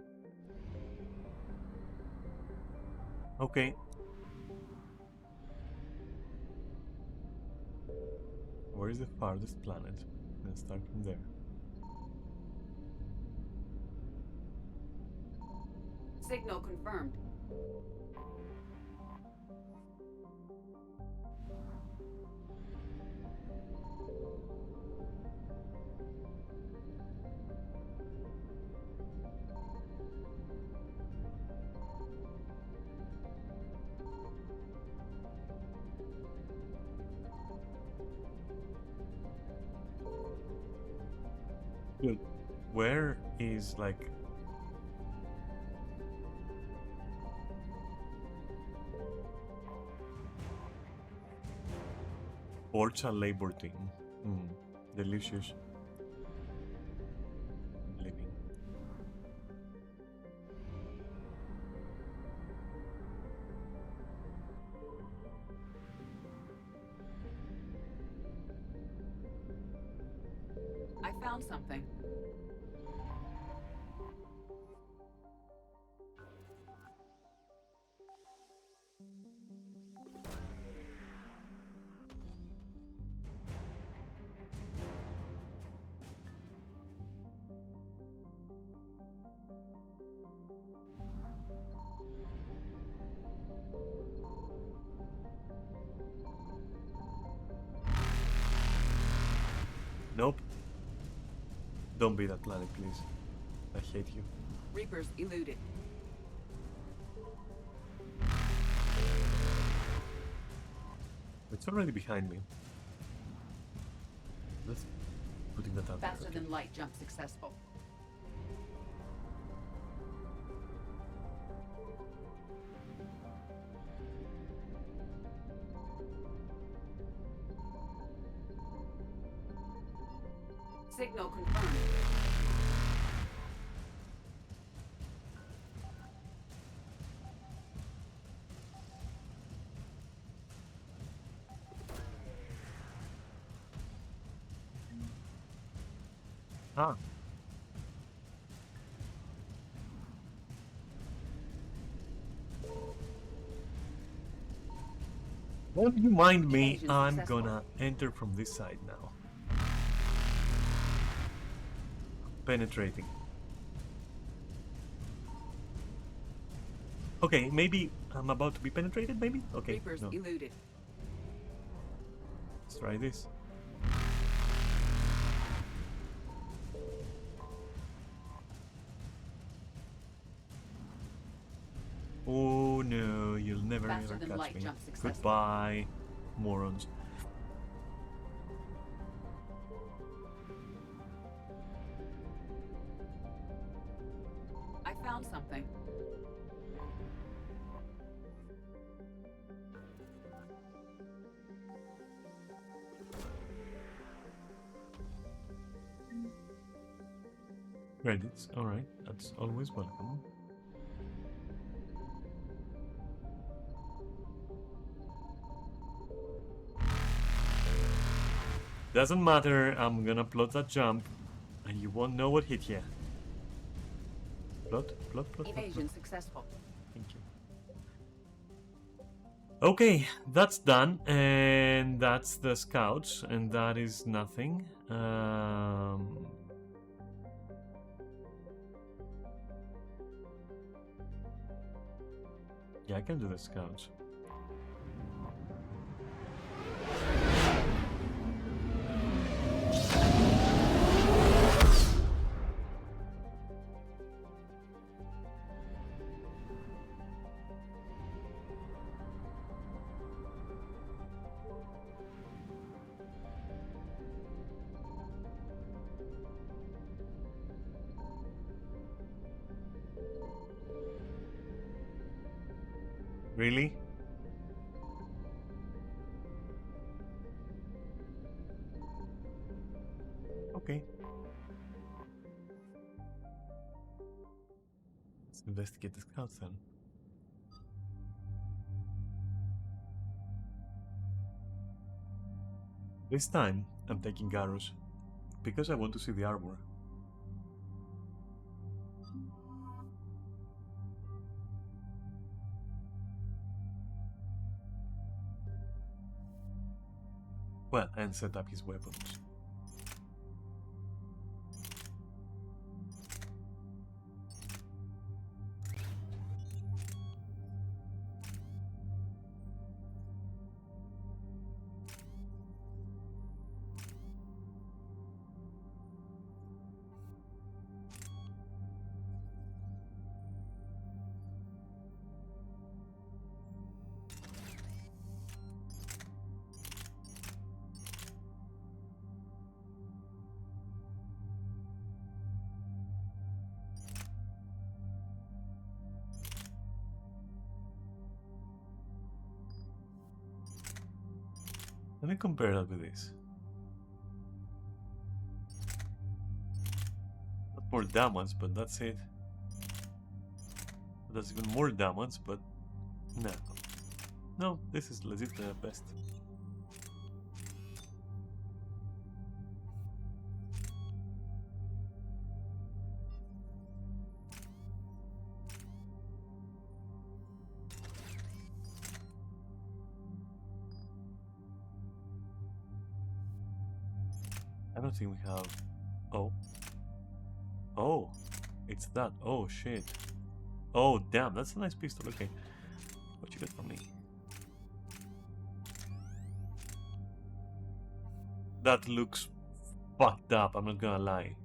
Okay. Where is the farthest planet? Let's start from there. Signal confirmed. Good. Where is like Orcha labor team? Delicious living. I found something. Nope. Don't be that planet, please. I hate you. Reapers eluded. It's already behind me. Let's putting that out. Faster Okay. than light jump successful. Signal confirmed. Ah. Well, you mind me, Evasion I'm successful. gonna enter from this side now. Penetrating. Okay, maybe I'm about to be penetrated, maybe? Okay, Reapers no. eluded. Let's try this. Oh no, you'll never Faster ever than catch light me. jump successful. Goodbye, morons. I found something. Credits, alright, that's always welcome. Doesn't matter, I'm gonna plot that jump, and you won't know what hit you. Plot. Evasion successful. Thank you. Okay, that's done, and that's the scouts, and that is nothing. Yeah, I can do the scouts. Really? Okay. Let's investigate the scouts then. This time, I'm taking Garrus, because I want to see the arbor. Well, and set up his weapons. me compare that with this. Not more damage, but that's it. That's even more damage, but no. No, this is legit the best. I don't think we have... Oh. Oh. It's that. Oh, shit. Oh, damn. That's a nice pistol. Okay. What you got for me? That looks fucked up. I'm not gonna lie.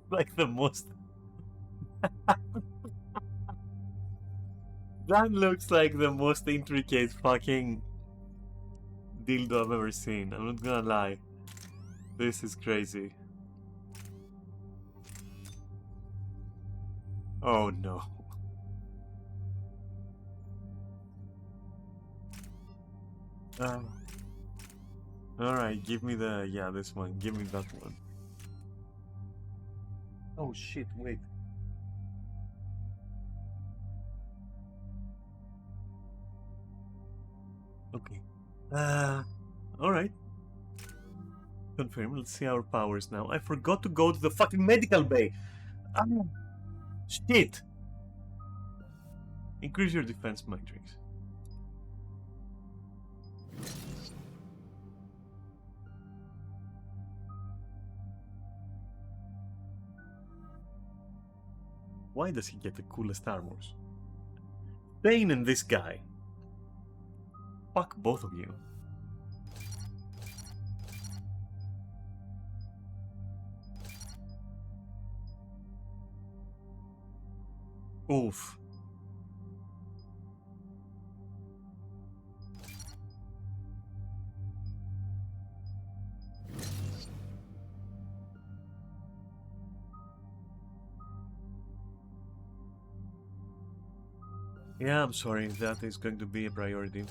Like the most... That looks like the most intricate fucking dildo I've ever seen. I'm not gonna lie. This is crazy. Oh no. Alright, give me the... Yeah, this one. Give me that one. Oh shit, wait. Okay. Alright. Confirm. Let's see our powers now. I forgot to go to the fucking medical bay. Ah, shit. Increase your defense matrix. Why does he get the coolest armors? Bane and this guy. Fuck both of you. Oof. Yeah, I'm sorry, that is going to be a priority.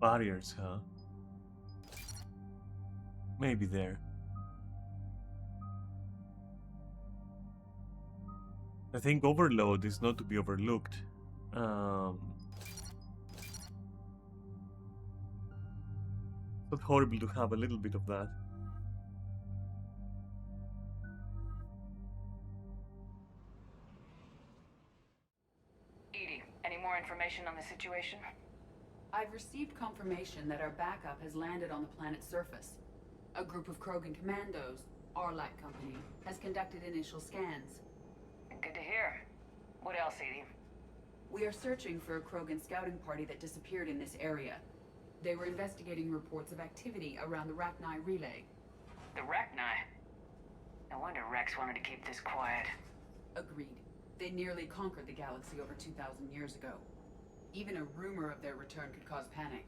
Barriers, huh? Maybe there. I think overload is not to be overlooked. Not horrible to have a little bit of that. Edie, any more information on the situation? I've received confirmation that our backup has landed on the planet's surface. A group of Krogan commandos, Arlac Company, has conducted initial scans. Good to hear. What else, Edie? We are searching for a Krogan scouting party that disappeared in this area. They were investigating reports of activity around the Rachni relay. The Rachni? No wonder Rex wanted to keep this quiet. Agreed. They nearly conquered the galaxy over 2,000 years ago. Even a rumor of their return could cause panic.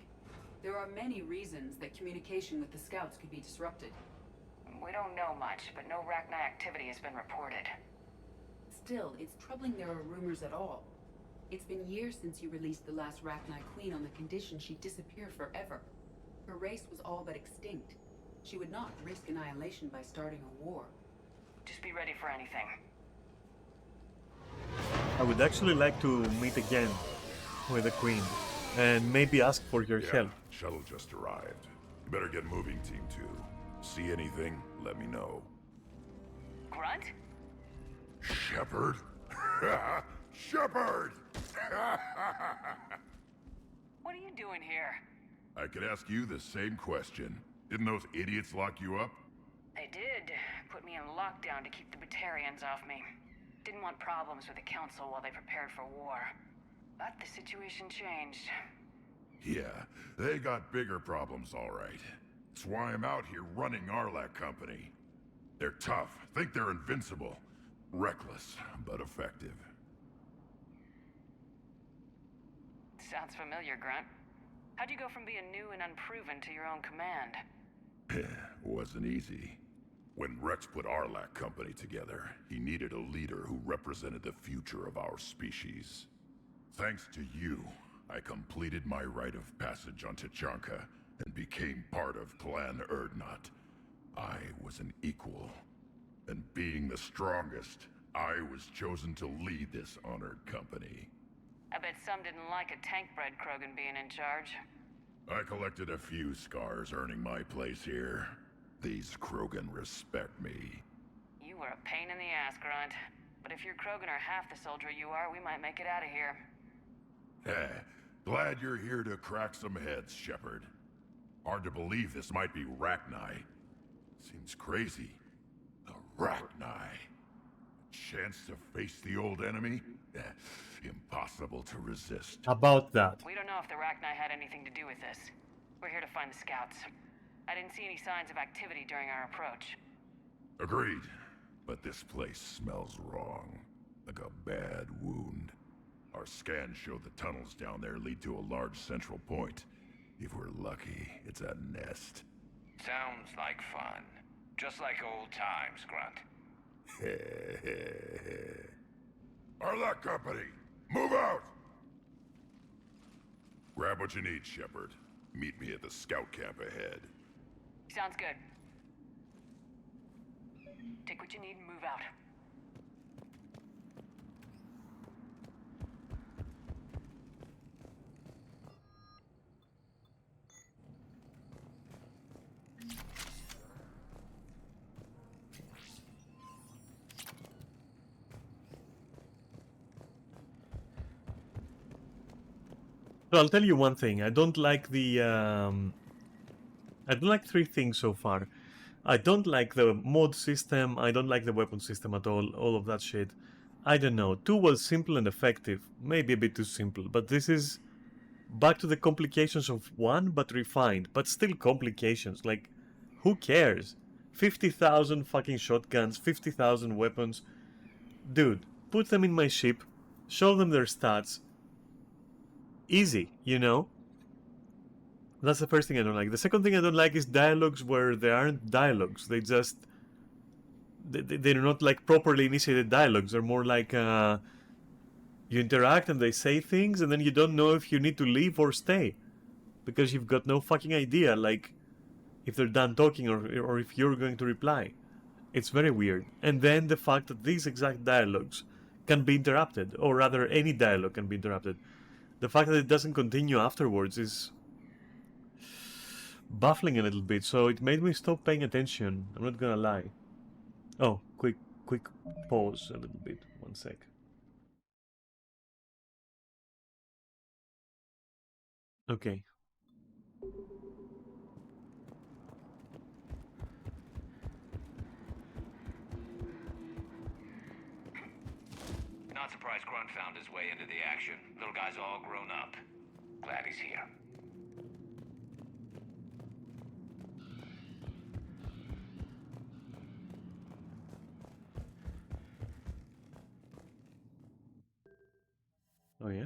There are many reasons that communication with the scouts could be disrupted. We don't know much, but no Rachni activity has been reported. Still, it's troubling there are rumors at all. It's been years since you released the last Rachni Queen on the condition she'd disappear forever. Her race was all but extinct. She would not risk annihilation by starting a war. Just be ready for anything. I would actually like to meet again with the Queen and maybe ask for your help. Shuttle just arrived. You better get moving, Team 2. See anything, let me know. Grunt? Shepard? Shepard! What are you doing here? I could ask you the same question. Didn't those idiots lock you up? They did. Put me in lockdown to keep the Batarians off me. Didn't want problems with the Council while they prepared for war. But the situation changed. Yeah, they got bigger problems, all right. That's why I'm out here running Arlac Company. They're tough, think they're invincible. Reckless, but effective. Sounds familiar, Grunt. How'd you go from being new and unproven to your own command? Wasn't easy. When Rex put Arlac Company together, he needed a leader who represented the future of our species. Thanks to you, I completed my rite of passage on Tachanka and became part of Clan Erdnot. I was an equal. And being the strongest, I was chosen to lead this honored company. I bet some didn't like a tank-bred Krogan being in charge. I collected a few scars earning my place here. These Krogan respect me. You were a pain in the ass, Grunt. But if your Krogan are half the soldier you are, we might make it out of here. Glad you're here to crack some heads, Shepard. Hard to believe this might be Rachni. Seems crazy. The Rachni. Chance to face the old enemy? Impossible to resist. About that. We don't know if the Rachni had anything to do with this. We're here to find the scouts. I didn't see any signs of activity during our approach. Agreed. But this place smells wrong. Like a bad wound. Our scans show the tunnels down there lead to a large central point. If we're lucky, it's a nest. Sounds like fun. Just like old times, Grunt. Arlac Company, move out! Grab what you need, Shepard. Meet me at the scout camp ahead. Sounds good. Take what you need and move out. So I'll tell you one thing. I don't like the. I don't like three things so far. I don't like the mod system. I don't like the weapon system at all. All of that shit. I don't know. 2 was simple and effective. Maybe a bit too simple. But this is back to the complications of 1, but refined. But still complications. Like, who cares? 50,000 fucking shotguns, 50,000 weapons. Dude, put them in my ship. Show them their stats. Easy, you know? That's the first thing I don't like. The second thing I don't like is dialogues where there aren't dialogues. They just... They're not like properly initiated dialogues. They're more like you interact and they say things and then you don't know if you need to leave or stay. Because you've got no fucking idea, like, if they're done talking or if you're going to reply. It's very weird. And then the fact that these exact dialogues can be interrupted, or rather any dialogue can be interrupted. The fact that it doesn't continue afterwards is baffling a little bit, so it made me stop paying attention. I'm not gonna lie. Oh, quick pause a little bit. 1 sec. Okay. Not surprised Grunt found his way into the action. Little guy's all grown up. Glad he's here. Oh yeah?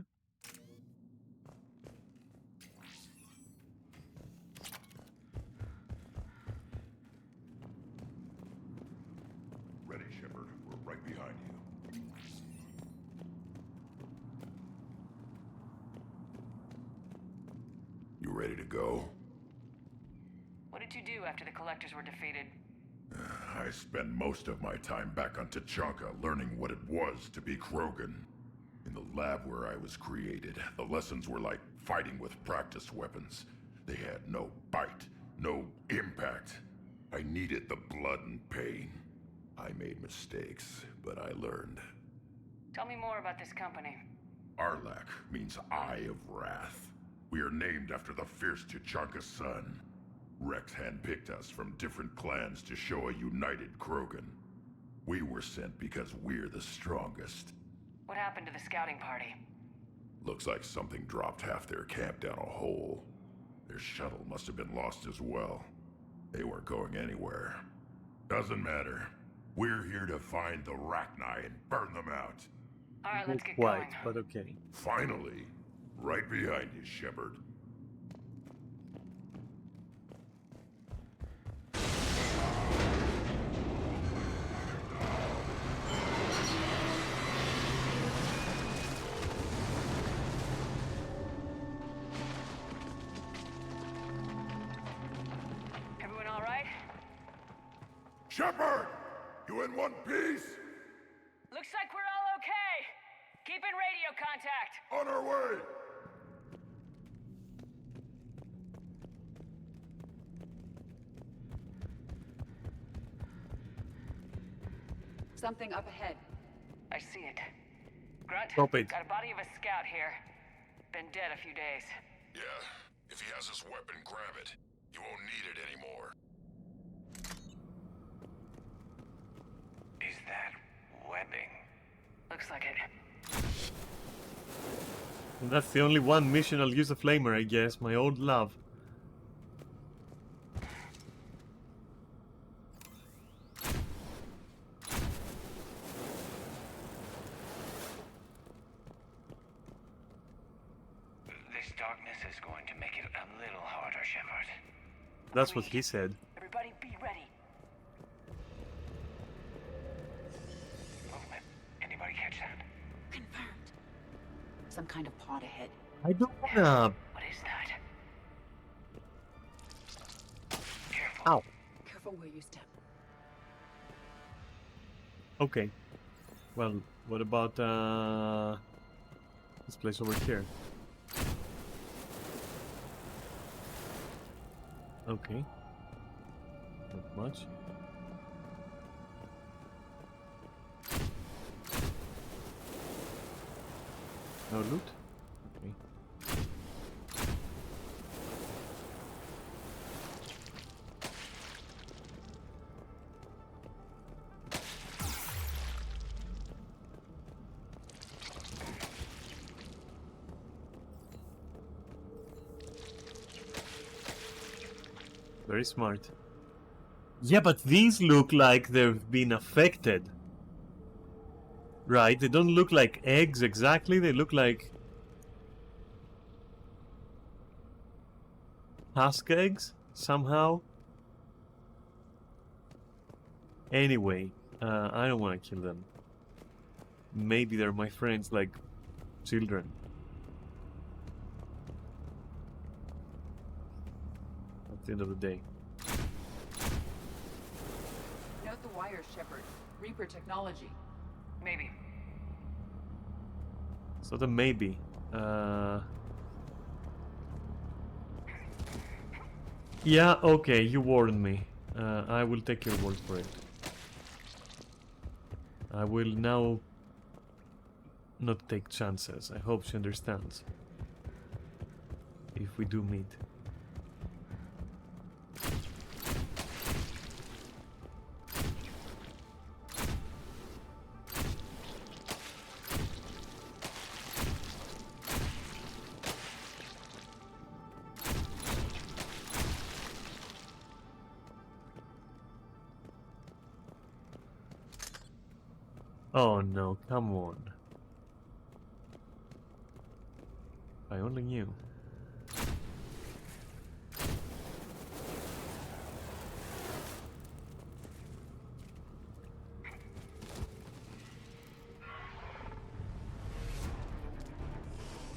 Ready, Shepard. We're right behind you. You ready to go? What did you do after the Collectors were defeated? I spent most of my time back on Tachanka learning what it was to be Krogan. In the lab where I was created, the lessons were like fighting with practice weapons. They had no bite, no impact. I needed the blood and pain. I made mistakes, but I learned. Tell me more about this company. Arlac means Eye of Wrath. We are named after the fierce Tachanka sun. Rex handpicked us from different clans to show a united Krogan. We were sent because we're the strongest. What happened to the scouting party? Looks like something dropped half their camp down a hole. Their shuttle must have been lost as well. They weren't going anywhere. Doesn't matter. We're here to find the Rachni and burn them out. Alright, let's get Quite, going. but okay. Finally. Right behind you, Shepard. Everyone alright? Shepard! You in one piece? Looks like we're all okay. Keep in radio contact. On our way! Something up ahead. I see it. Grunt, Stop it. got a body of a scout here. Been dead a few days. Yeah, if he has his weapon, grab it. You won't need it anymore. Is that webbing? Looks like it. And that's the only one mission I'll use a flamer, I guess. My old love. This darkness is going to make it a little harder, Shepard. That's what he said. Everybody be ready. Movement. Anybody catch that? Confirmed. Some kind of pod ahead. I don't wanna... What is that? Careful. Ow. Careful where you step. Okay. Well, what about, this place over here? Okay. Not much. No loot? Okay. Very smart. Yeah, but these look like they've been affected. Right? They don't look like eggs exactly. They look like husk eggs somehow. Anyway, I don't want to kill them. Maybe they're my friends like children. At the end of the day. Note the wires, Shepard. Reaper technology. Maybe. So the maybe. Yeah, okay, you warned me. I will take your word for it. I will now not take chances. I hope she understands. If we do meet. Oh no, come on. I only knew.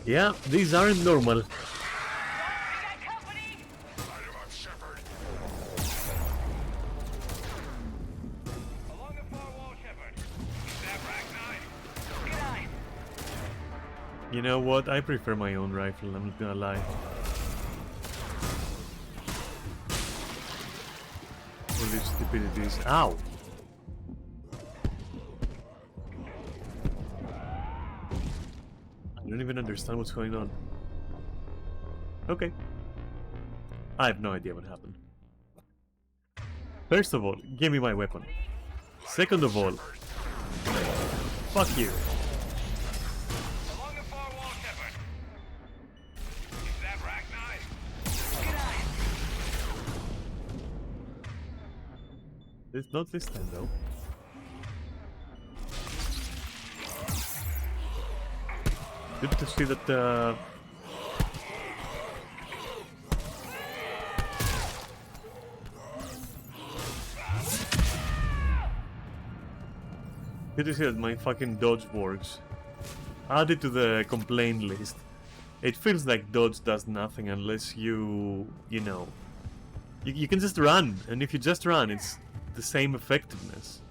Yeah, these aren't normal. You know what? I prefer my own rifle, I'm not gonna lie. All these stupidities. Ow! I don't even understand what's going on. Okay. I have no idea what happened. First of all, give me my weapon. Second of all, fuck you. Not this time though. Good to see that. Good to see that my fucking dodge works. Add it to the complaint list. It feels like dodge does nothing unless you know. You can just run, and if you just run, it's the same effectiveness.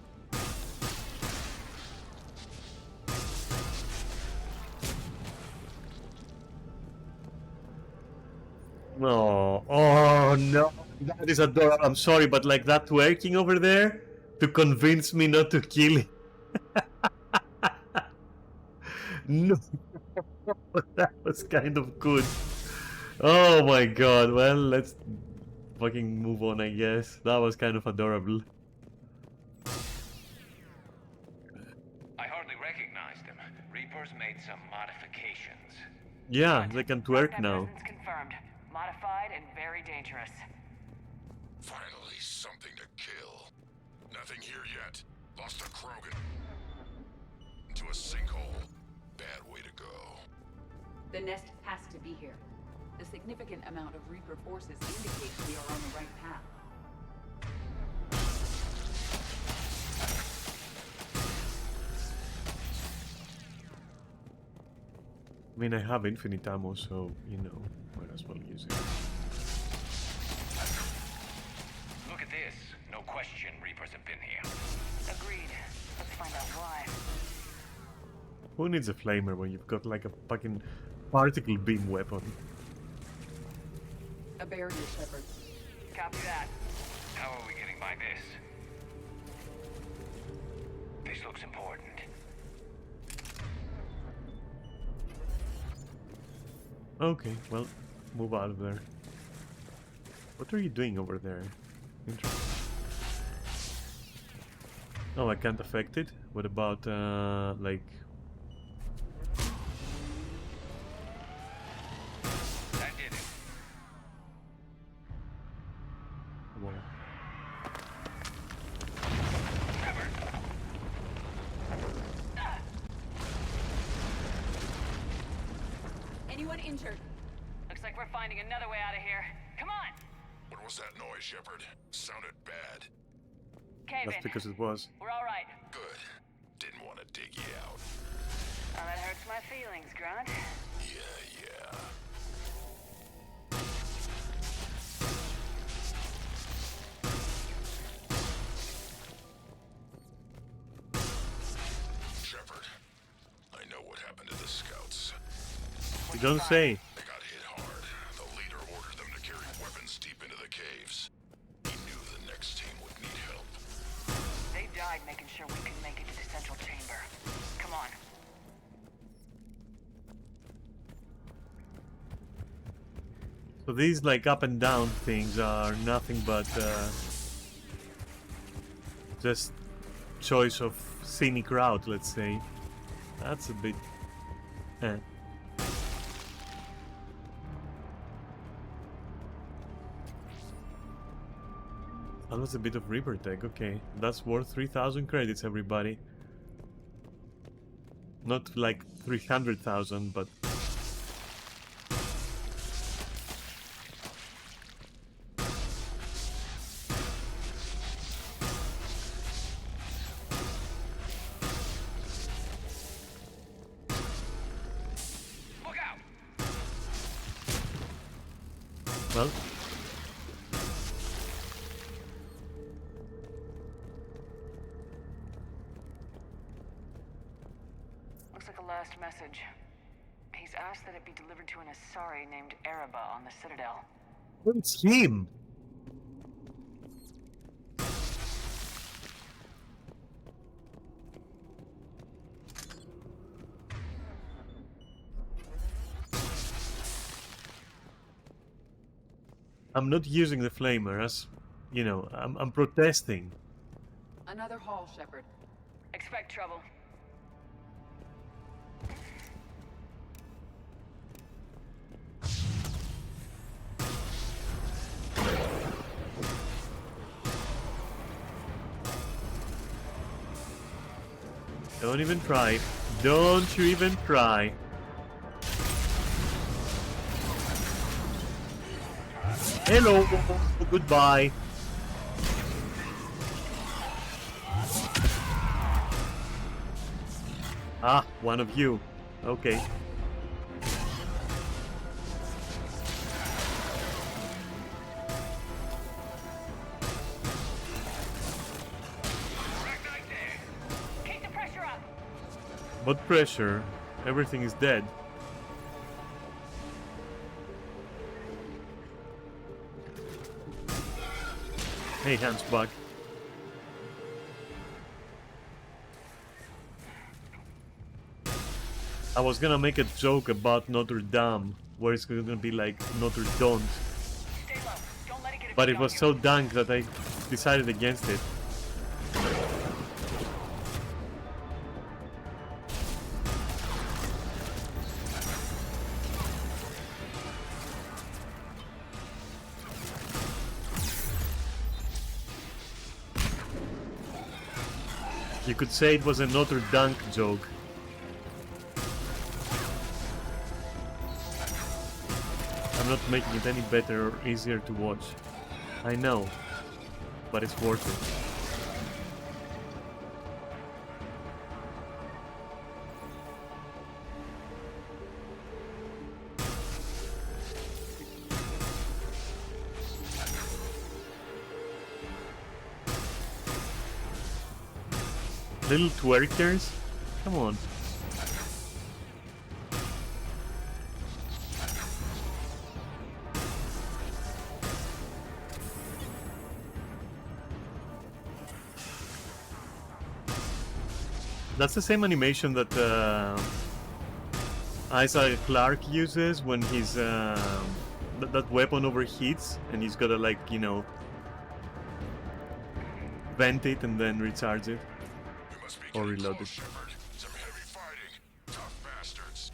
Oh no, that is adorable. I'm sorry, but like that twerking over there to convince me not to kill it. No, that was kind of good. Oh my god, well, let's fucking move on, I guess. That was kind of adorable. I hardly recognized them. Reapers made some modifications. Yeah, they can twerk now. Confirmed. Modified and very dangerous. Finally, something to kill. Nothing here yet. Lost a Krogan. Into a sinkhole. Bad way to go. The nest has to be here. The significant amount of Reaper forces indicates we are on the right path. I mean, I have infinite ammo, so, you know, might as well use it. Look at this. No question Reapers have been here. Agreed. Let's find out why. Who needs a flamer when you've got like a fucking particle beam weapon? A barrier, Shepard. Copy that. How are we getting by this? This looks important. Okay, well, move out of there. What are you doing over there? Interesting. Oh, I can't affect it? What about, like... That did it. Whoa. Anyone injured? Looks like we're finding another way out of here. Come on! What was that noise, Shepard? Sounded bad. Cave That's in. because it was. We're all right. Good. Didn't want to dig you out. Oh, that hurts my feelings, Grunt. Yeah. Shepard, I know what happened to the scouts. You don't say. They got hit hard. The leader ordered them to carry weapons deep into the caves. He knew the next team would need help. They died making sure we could make it to the central chamber. Come on. So these like up and down things are nothing but just choice of scenic route, let's say. That's a bit... eh. That was a bit of Reaper tech, okay. That's worth 3,000 credits, everybody. Not like 300,000, but... Look out! Well... Looks like a last message. He's asked that it be delivered to an Asari named Ereba on the Citadel. It's him! I'm not using the flamer as, you know, I'm protesting. Another haul, Shepard. Expect trouble. Don't even try. Don't you even try. Hello. Goodbye. Ah, one of you. Okay. Keep the pressure up. What pressure? Everything is dead. Hey, Hunchback. I was gonna make a joke about Notre Dame, where it's gonna be like Notre Dame. But it was so dank that I decided against it. You could say it was a Notre Dame joke. I'm not making it any better or easier to watch. I know, but it's worth it. Little twerkers? Come on. That's the same animation that Isaiah Clarke uses when he's that weapon overheats and he's gotta, like, you know, vent it and then recharge it or reload it. Some heavy fighting. Tough bastards.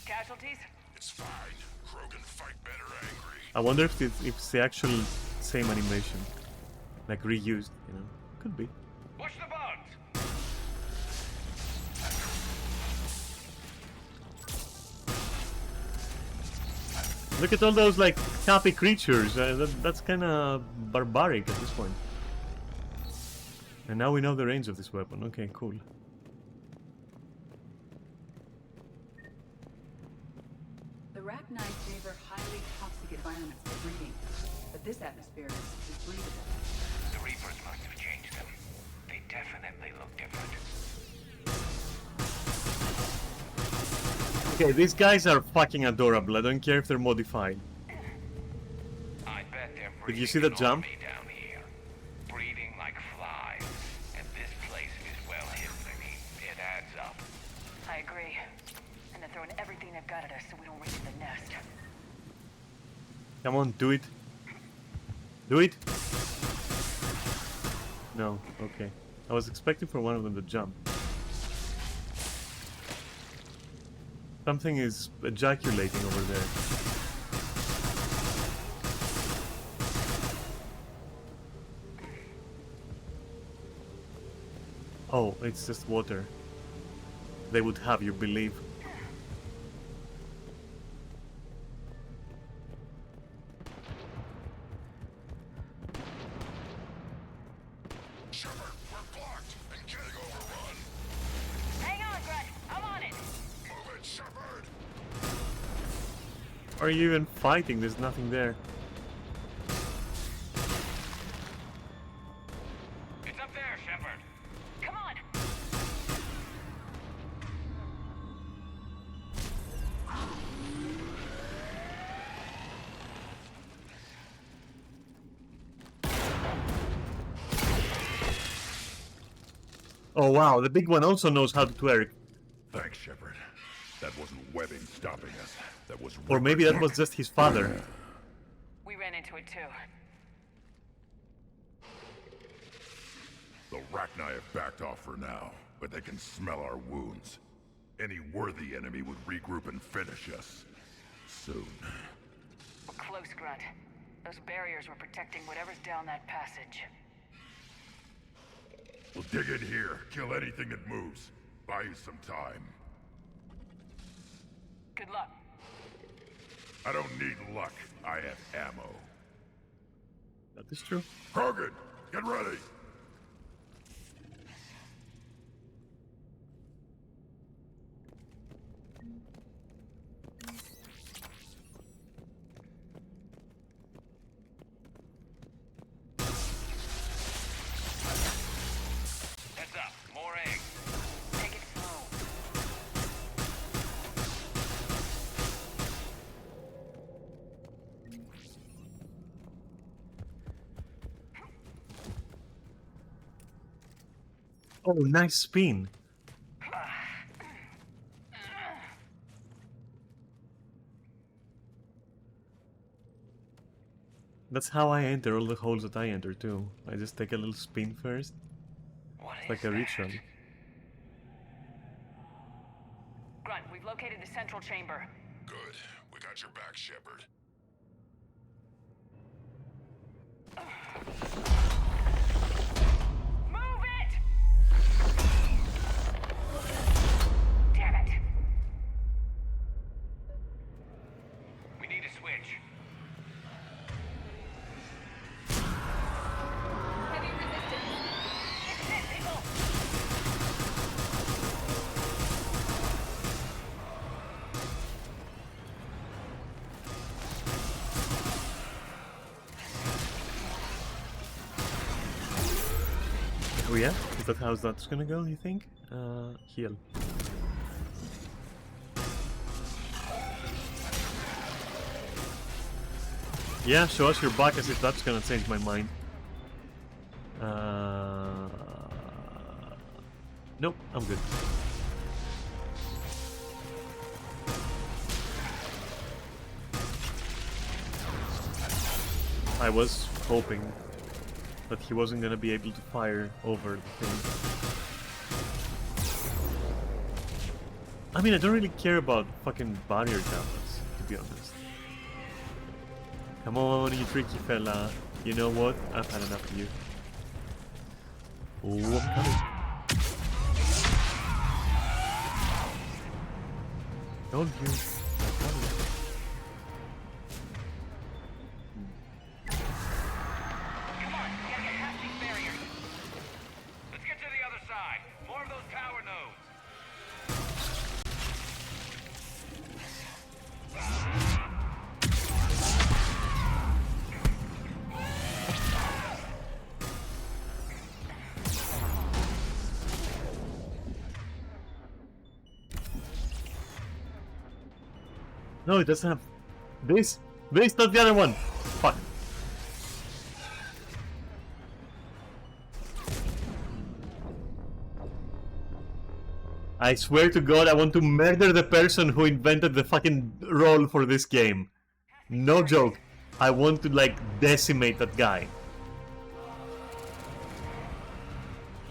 Casualties? It's fine. Krogan fight better angry. I wonder if it's the actual same animation, like reused, you know? Could be. Watch the bugs! Look at all those, like, happy creatures. That's kind of barbaric at this point. And now we know the range of this weapon. Okay, cool. The Rachni favor highly toxic environments for breeding, but this atmosphere is breathable. The Reapers must have changed them. They definitely look different. Okay, these guys are fucking adorable. I don't care if they're modified. I bet they're Did you see the jump? down here. Breeding like flies. And this place is well hidden. I mean, it adds up. I agree. And they're throwing everything they've got at us so we don't reach the nest. Come on, do it. Do it! No, okay. I was expecting for one of them to jump. Something is ejaculating over there. Oh, it's just water. They would have you believe. Shepard, we're blocked and getting overrun. Hang on, Grunt. I'm on it. Move it, Shepard. Are you even fighting? There's nothing there. It's up there, Shepard. Come on. Oh wow, the big one also knows how to twerk. Thanks, Shepard. That wasn't webbing stopping us. That was... Or maybe that was just his father. We ran into it too. The Rachni have backed off for now, but they can smell our wounds. Any worthy enemy would regroup and finish us. Soon. We're close, Grunt. Those barriers were protecting whatever's down that passage. We'll dig in here, kill anything that moves. Buy you some time. Good luck. I don't need luck. I have ammo. That is true. Krogan, get ready! Heads up, more eggs. Take it slow. Oh, nice spin. That's how I enter all the holes that I enter too. I just take a little spin first. It's like a ritual. Grunt, we've located the central chamber. Good. We got your back, Shepard. Move it! Damn it! We need a switch. Heavy resistance. This is it, people! Oh yeah? Is that how that's gonna go, you think? Heal. Yeah, show us your back as if that's gonna change my mind. Nope, I'm good. I was hoping that he wasn't gonna be able to fire over the thing. I mean, I don't really care about fucking barrier damage, to be honest. Come on, you tricky fella. You know what? I've had enough of you. Oh, I'm coming. Told you. I'm coming. Come on, we gotta get past these barriers. Let's get to the other side. More of those tower nodes. No, it doesn't have this. This, not the other one. Fuck. I swear to God, I want to murder the person who invented the fucking role for this game. No joke. I want to, like, decimate that guy.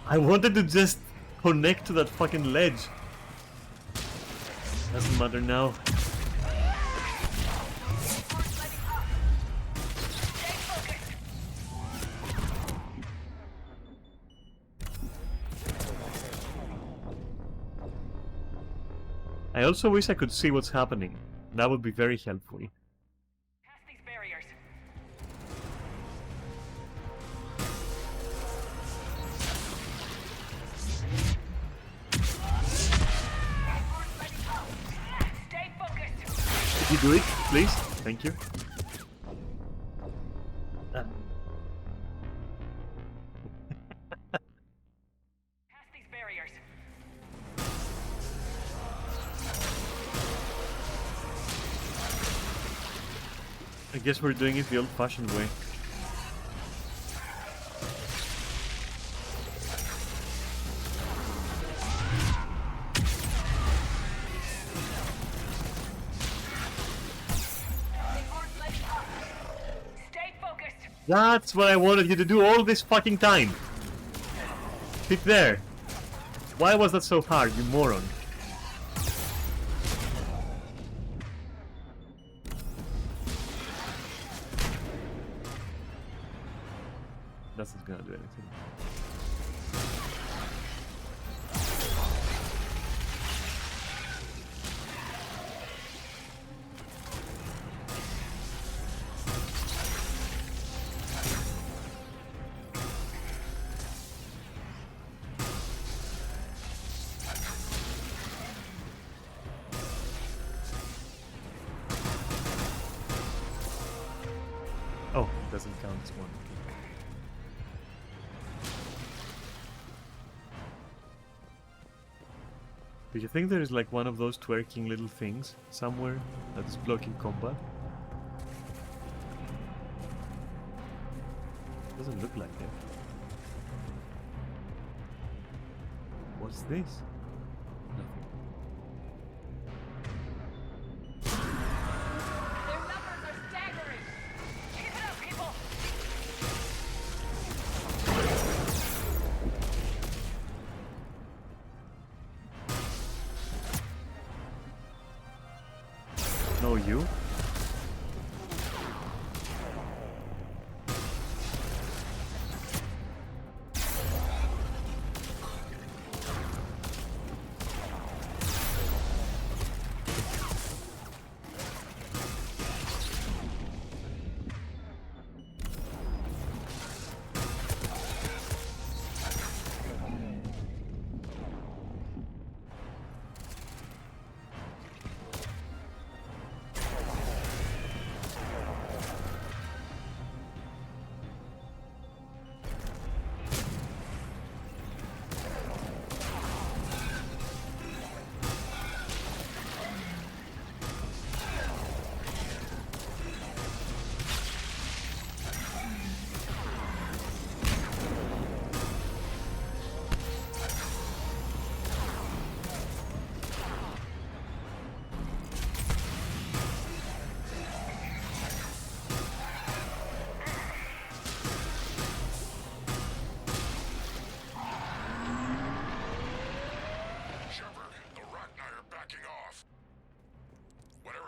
I wanted to just connect to that fucking ledge. Doesn't matter now. I also wish I could see what's happening. That would be very helpful. Past these barriers. Stay focused. Could you do it, please? Thank you. Past these barriers. I guess we're doing it the old-fashioned way. Stay focused. That's what I wanted you to do all this fucking time. Sit there. Why was that so hard, you moron? That's not gonna do anything. doesn't count as one. Okay. Do you think there is like one of those twerking little things somewhere that is blocking combat? Doesn't look like it. What's this? Nothing. Their numbers are staggering! Keep it up, people! No, you?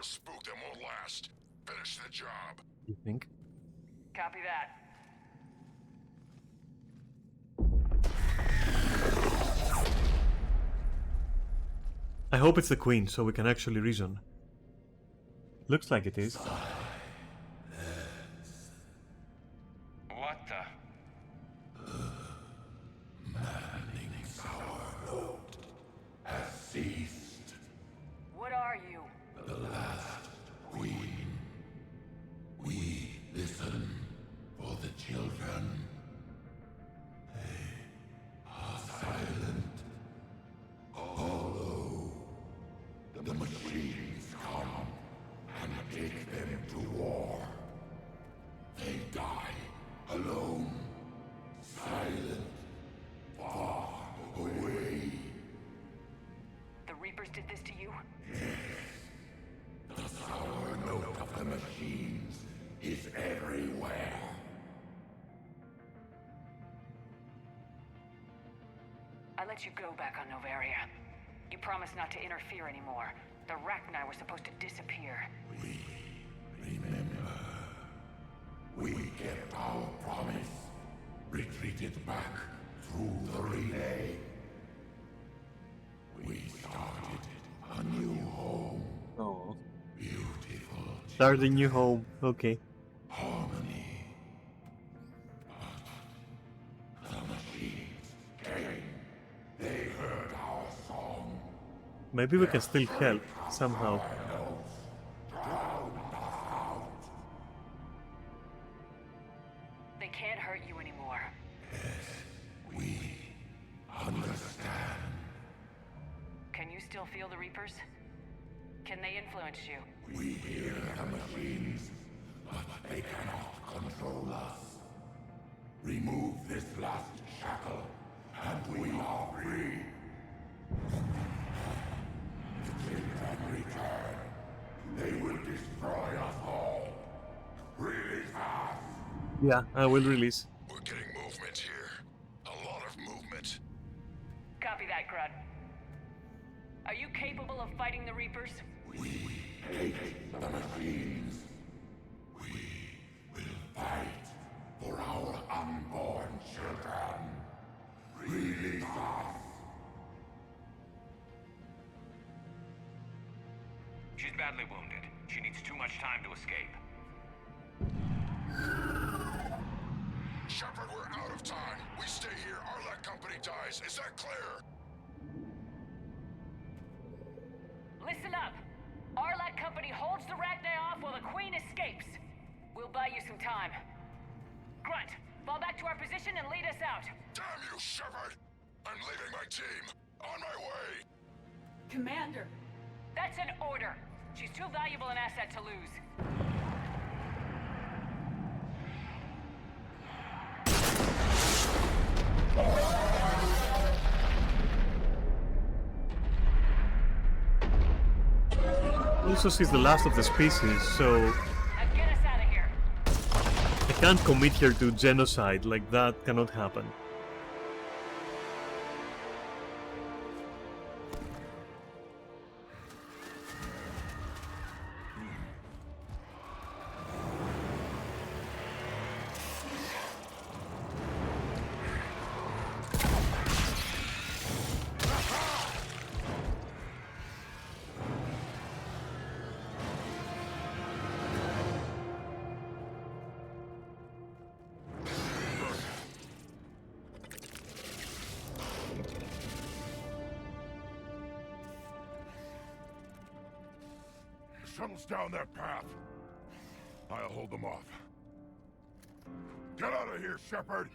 Spook them won't last. Finish the job. You think? Copy that. I hope it's the Queen, so we can actually reason. Looks like it is. What the? Maddening sour has ceased. What are you? The last queen. We listen for the children. They are silent. Although the machines come and take them to war, they die alone, silent, far away. The Reapers did this to you? The sour note of the machines is everywhere. I let you go back on Novaria. You promised not to interfere anymore. The Rachni were supposed to disappear. Remember, we kept our promise. Retreated back through the relay. We started a new home. Oh. Beautiful. Starting new home. Okay. Harmony. But the machines came. They heard our song. Maybe we can still help somehow. They can't hurt you anymore. We understand. Can you still feel the Reapers? Can they influence you? We hear the machines, but they cannot control us. Remove this last shackle, and we are free. The children return. They will destroy us all. Release us. Yeah, I will release. We're getting movement here. A lot of movement. Copy that, Grud. Are you capable of fighting the Reapers? We hate the machines. We will fight for our unborn children. Release us. She's badly wounded. She needs too much time to escape. Shepard, we're out of time. We stay here, our Let company dies. Is that clear? Listen up! Arlat Company holds the Rachni off while the Queen escapes. We'll buy you some time. Grunt, fall back to our position and lead us out. Damn you, Shepard! I'm leaving my team. On my way. Commander! That's an order. She's too valuable an asset to lose. Also, she's the last of the species, so Now get us out of here. I can't commit her to genocide. Like, that cannot happen. Shuttles down that path. I'll hold them off. Get out of here, Shepard!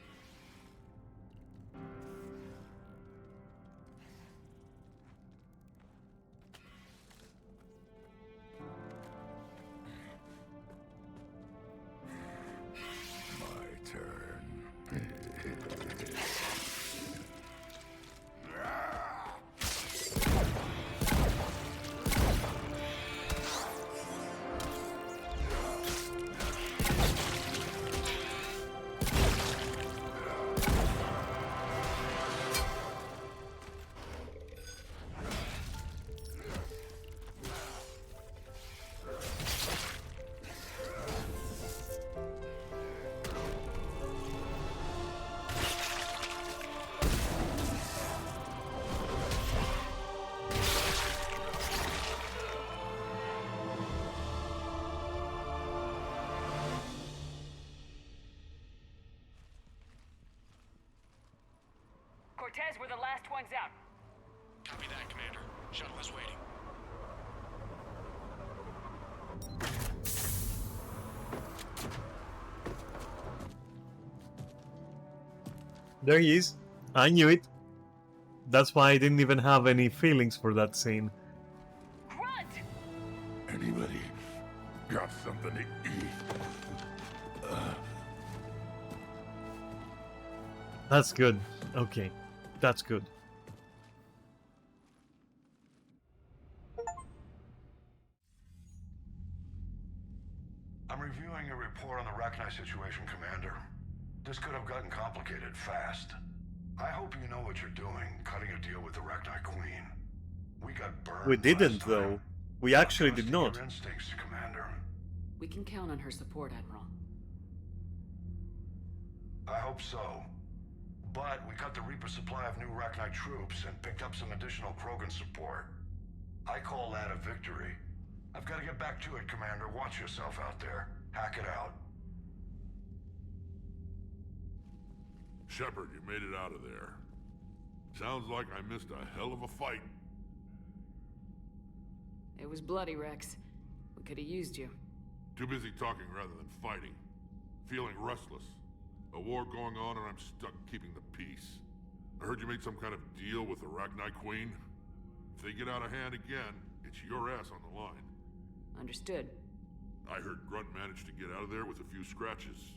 My turn. Cortez, we're the last ones out. Copy that, Commander. Shuttle is waiting. There he is. I knew it. That's why I didn't even have any feelings for that scene. Grunt! Anybody got something to eat? That's good. Okay. That's good. I'm reviewing your report on the Rachni situation, Commander. This could have gotten complicated fast. I hope you know what you're doing, cutting a deal with the Rachni Queen. We got burned. We didn't, though. We actually did not. Your instincts, Commander. We can count on her support, Admiral. I hope so. But we cut the Reaper supply of new Rachni troops and picked up some additional Krogan support. I call that a victory. I've got to get back to it, Commander. Watch yourself out there. Hack it out. Shepard, you made it out of there. Sounds like I missed a hell of a fight. It was bloody, Rex. We could have used you. Too busy talking rather than fighting. Feeling restless. A war going on and I'm stuck keeping the peace. I heard you made some kind of deal with the Rachni Queen. If they get out of hand again, it's your ass on the line. Understood. I heard Grunt managed to get out of there with a few scratches.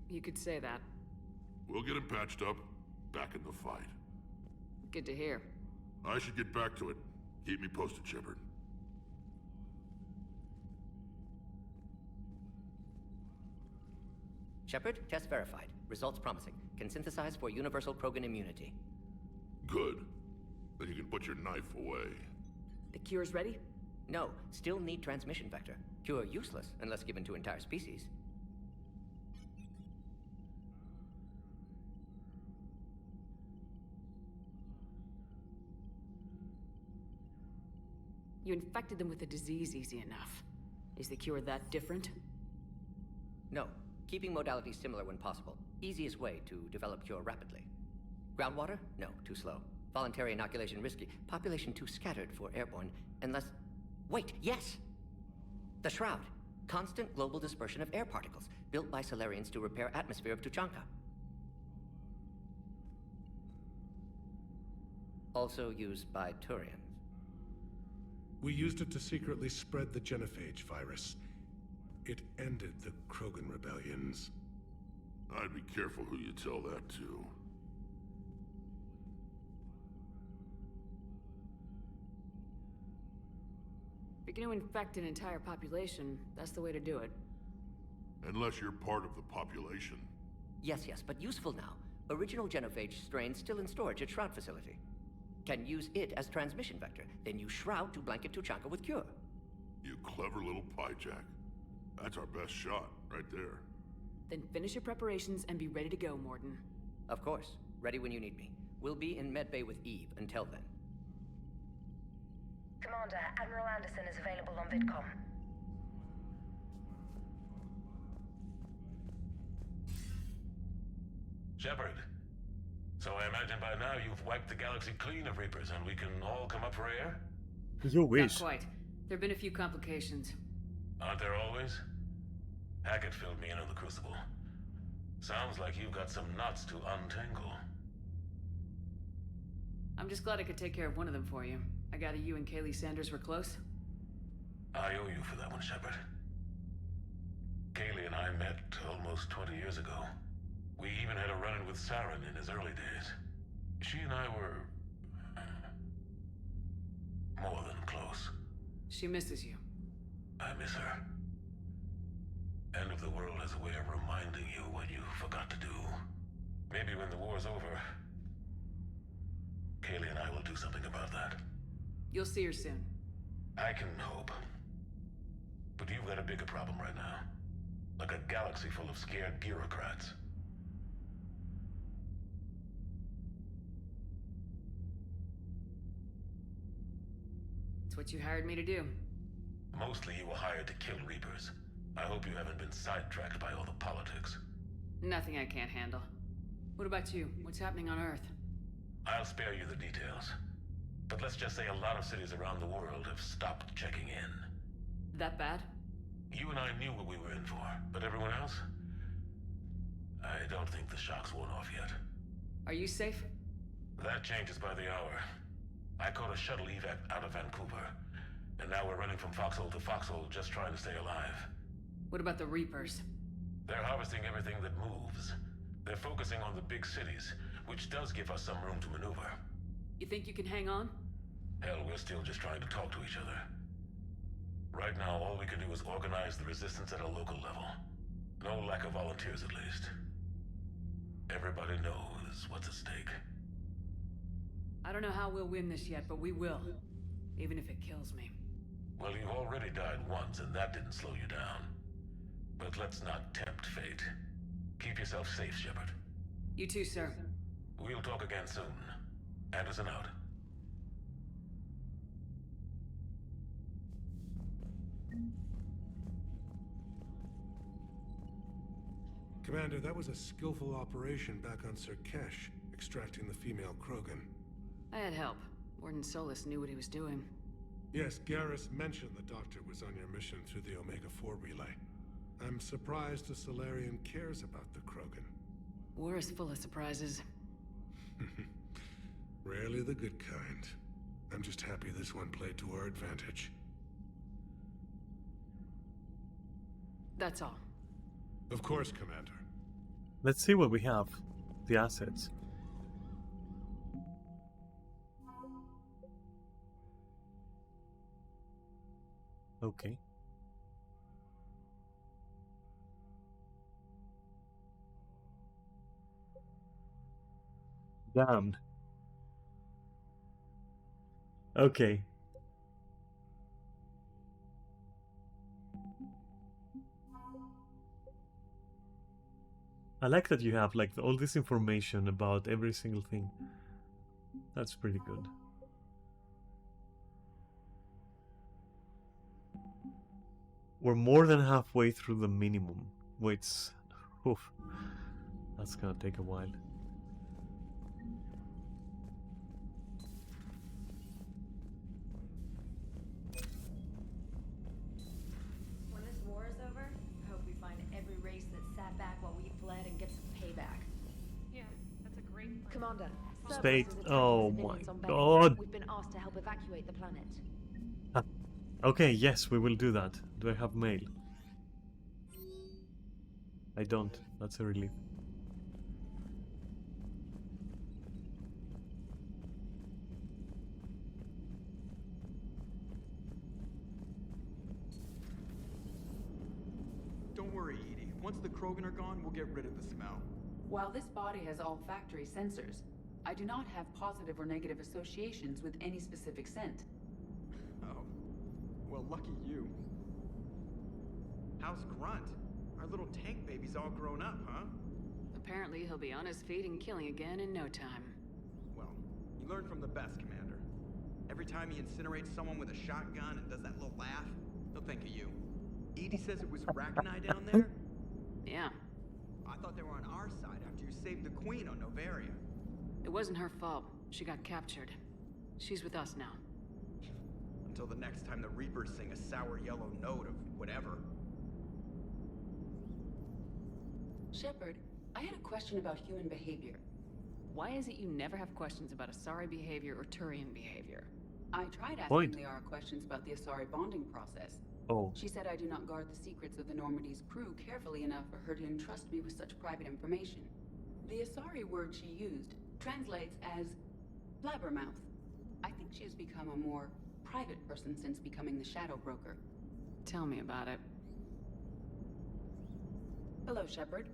You could say that. We'll get him patched up, back in the fight. Good to hear. I should get back to it. Keep me posted, Shepard. Shepard, test verified. Results promising. Can synthesize for universal Krogan immunity. Good. Then you can put your knife away. The cure's ready? No, still need transmission vector. Cure useless unless given to entire species. You infected them with the disease easy enough. Is the cure that different? No. Keeping modalities similar when possible. Easiest way to develop cure rapidly. Groundwater? No, too slow. Voluntary inoculation risky. Population too scattered for airborne, unless... Wait, yes! The Shroud. Constant global dispersion of air particles. built by Solarians to repair atmosphere of Tuchanka. Also used by Turians. We used it to secretly spread the genophage virus. It ended the Krogan rebellions. I'd be careful who you tell that to. If you're gonna infect an entire population, that's the way to do it. Unless you're part of the population. Yes, but useful now. Original genophage strain still in storage at Shroud facility. Can use it as transmission vector, then use Shroud to blanket Tuchanka with cure. You clever little pyjack. That's our best shot, right there. Then finish your preparations and be ready to go, Morden. Of course. Ready when you need me. We'll be in medbay with Eve until then. Commander, Admiral Anderson is available on VidCom. Shepard. So I imagine by now you've wiped the galaxy clean of Reapers and we can all come up for air? You wish. Not quite. There've been a few complications. Aren't there always? Hackett filled me in on the Crucible. Sounds like you've got some knots to untangle. I'm just glad I could take care of one of them for you. I gather you and Kaylee Sanders were close? I owe you for that one, Shepard. Kaylee and I met almost 20 years ago. We even had a run-in with Saren in his early days. She and I were... more than close. She misses you. I miss her. End of the world has a way of reminding you what you forgot to do. Maybe when the war's over, Kaylee and I will do something about that. You'll see her soon. I can hope. But you've got a bigger problem right now. Like a galaxy full of scared bureaucrats. It's what you hired me to do. Mostly you were hired to kill Reapers. I hope you haven't been sidetracked by all the politics. Nothing I can't handle. What about you? What's happening on Earth? I'll spare you the details. But let's just say a lot of cities around the world have stopped checking in. That bad? You and I knew what we were in for, but everyone else? I don't think the shock's worn off yet. Are you safe? That changes by the hour. I caught a shuttle evac out of Vancouver, and now we're running from foxhole to foxhole just trying to stay alive. What about the Reapers? They're harvesting everything that moves. They're focusing on the big cities, which does give us some room to maneuver. You think you can hang on? Hell, we're still just trying to talk to each other. Right now, all we can do is organize the resistance at a local level. No lack of volunteers, at least. Everybody knows what's at stake. I don't know how we'll win this yet, but we will. Even if it kills me. Well, you've already died once, and that didn't slow you down. But let's not tempt fate. Keep yourself safe, Shepard. You too, sir. We'll talk again soon. Anderson out. Commander, that was a skillful operation back on Sirkesh, extracting the female Krogan. I had help. Warden Solis knew what he was doing. Yes, Garrus mentioned the Doctor was on your mission through the Omega-4 relay. I'm surprised a Solarian cares about the Krogan. War is full of surprises. Rarely the good kind. I'm just happy this one played to our advantage. That's all. Of course, Commander. Let's see what we have. The assets. Okay. Damned. Okay. I like that you have like all this information about every single thing. That's pretty good. We're more than halfway through the minimum, which, oof, that's gonna take a while. When this war is over, I hope we find every race that Commander. State. Cerberus has attacking Oh my civilians on Venice. god. We've been asked to help evacuate the planet. Ah, okay, yes, we will do that. Do I have mail? I don't. That's a relief. Don't worry, Edie. Once the Krogan are gone, we'll get rid of the smell. While this body has olfactory sensors, I do not have positive or negative associations with any specific scent. Oh. Well, lucky you. How's Grunt? Our little tank baby's all grown up, huh? Apparently he'll be on his feet and killing again in no time. Well, you learn from the best, Commander. Every time he incinerates someone with a shotgun and does that little laugh, he'll think of you. Edie says it was Rachni down there? Yeah. I thought they were on our side after you saved the Queen on Novaria. It wasn't her fault. She got captured. She's with us now. Until the next time the Reapers sing a sour yellow note of whatever. Shepard, I had a question about human behavior. Why is it you never have questions about Asari behavior or Turian behavior? I tried asking Point. Liara questions about the Asari bonding process. Oh. She said I do not guard the secrets of the Normandy's crew carefully enough for her to entrust me with such private information. The Asari word she used translates as blabbermouth. I think she has become a more private person since becoming the Shadow Broker. Tell me about it. Hello, Shepard.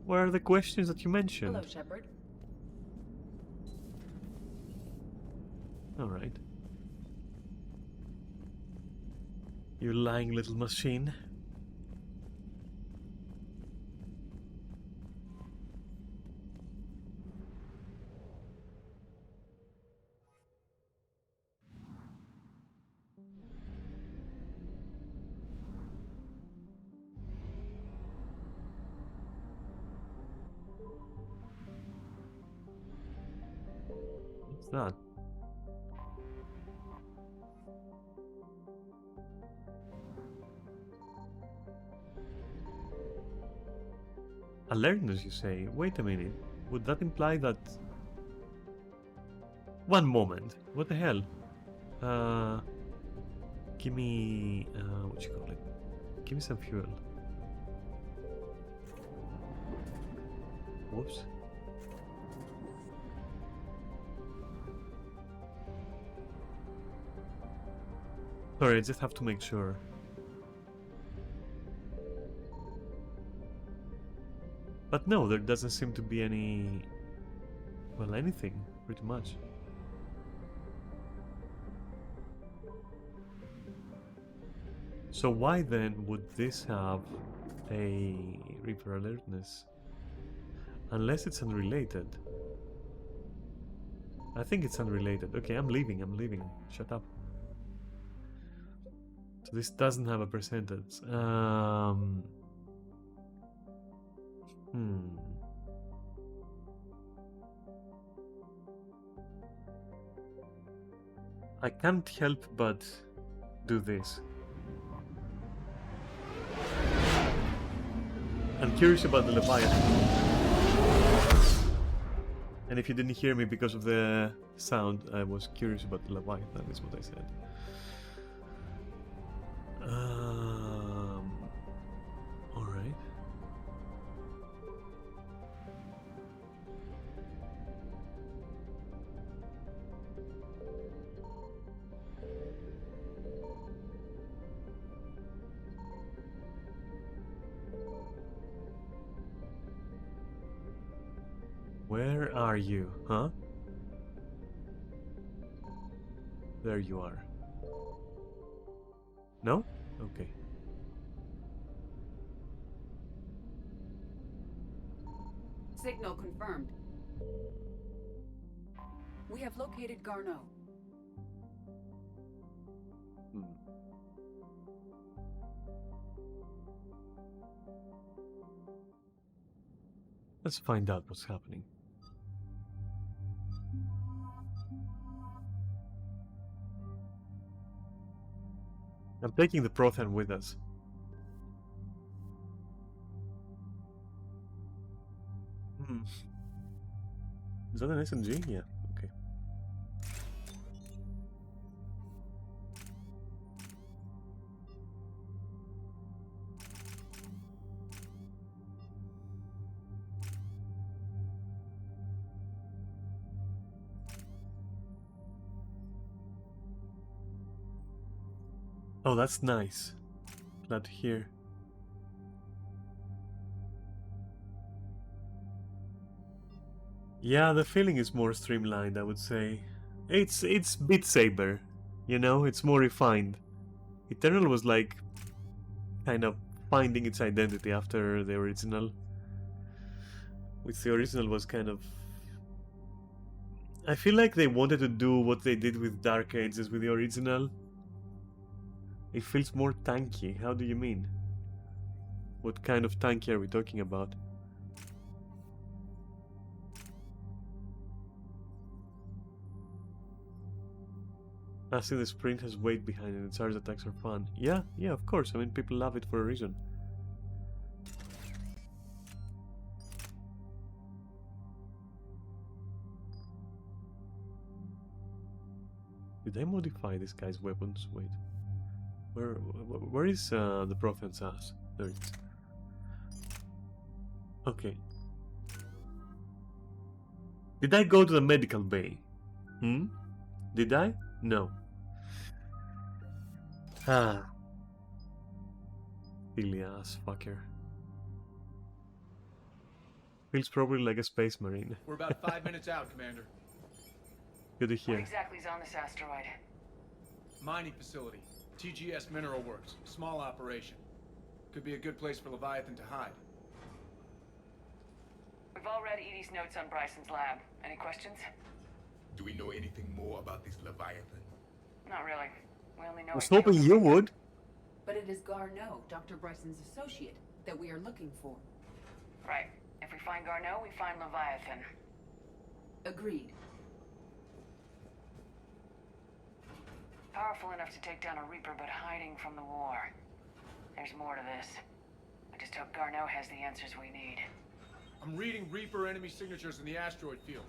What are the questions that you mentioned? Hello, Shepard. Alright. You lying little machine. What's that? Alertness, you say? Wait a minute. Would that imply that... One moment. What the hell? Give me... what you call it? Give me some fuel. Whoops. Sorry, I just have to make sure. But no, there doesn't seem to be any... Well, anything, pretty much. So why then would this have a Reaper alertness? Unless it's unrelated. I think it's unrelated. Okay, I'm leaving. Shut up. So this doesn't have a percentage. I can't help but do this. I'm curious about the Leviathan. And if you didn't hear me because of the sound, I was curious about the Leviathan, is what I said. Alright. Where are you, huh? There you are. No? Okay. Signal confirmed. We have located Garneau. Let's find out what's happening. I'm taking the Prothean with us. Is that an SMG? Yeah, okay. Oh, that's nice. Glad to hear. Yeah, the feeling is more streamlined, I would say. It's Beat Saber, you know, it's more refined. Eternal was like kind of finding its identity after the original. Which the original was kind of... I feel like they wanted to do what they did with Dark Ages with the original. It feels more tanky. How do you mean? What kind of tanky are we talking about? I see the sprint has weight behind it and charge attacks are fun. Yeah, of course. I mean, people love it for a reason. Did I modify this guy's weapons? Wait. Where is the Prophet's ass? There it is. Okay. Did I go to the medical bay? Did I? No. Ah. Silly ass fucker. Feels probably like a space marine. We're about 5 minutes out, Commander. Good to What hear. exactly is on this asteroid? Mining facility. TGS Mineral Works. Small operation. Could be a good place for Leviathan to hide. We've all read Edie's notes on Bryson's lab. Any questions? Do we know anything more about this Leviathan? Not really. We only know I was it hoping kills you people. would. But it is Garneau, Dr. Bryson's associate, that we are looking for. Right. If we find Garneau, we find Leviathan. Agreed. Powerful enough to take down a Reaper, but hiding from the war. There's more to this. I just hope Garneau has the answers we need. I'm reading Reaper enemy signatures in the asteroid field.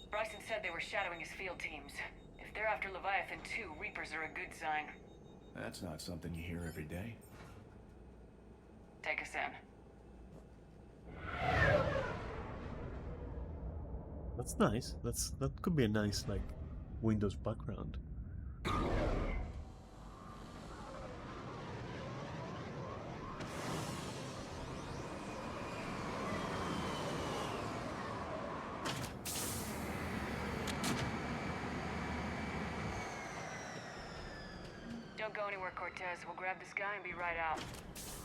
Bryson said they were shadowing his field teams. If they're after Leviathan too, Reapers are a good sign. That's not something you hear every day. Take us in. That's nice. That could be a nice like Windows background. Don't go anywhere, Cortez. We'll grab this guy and be right out.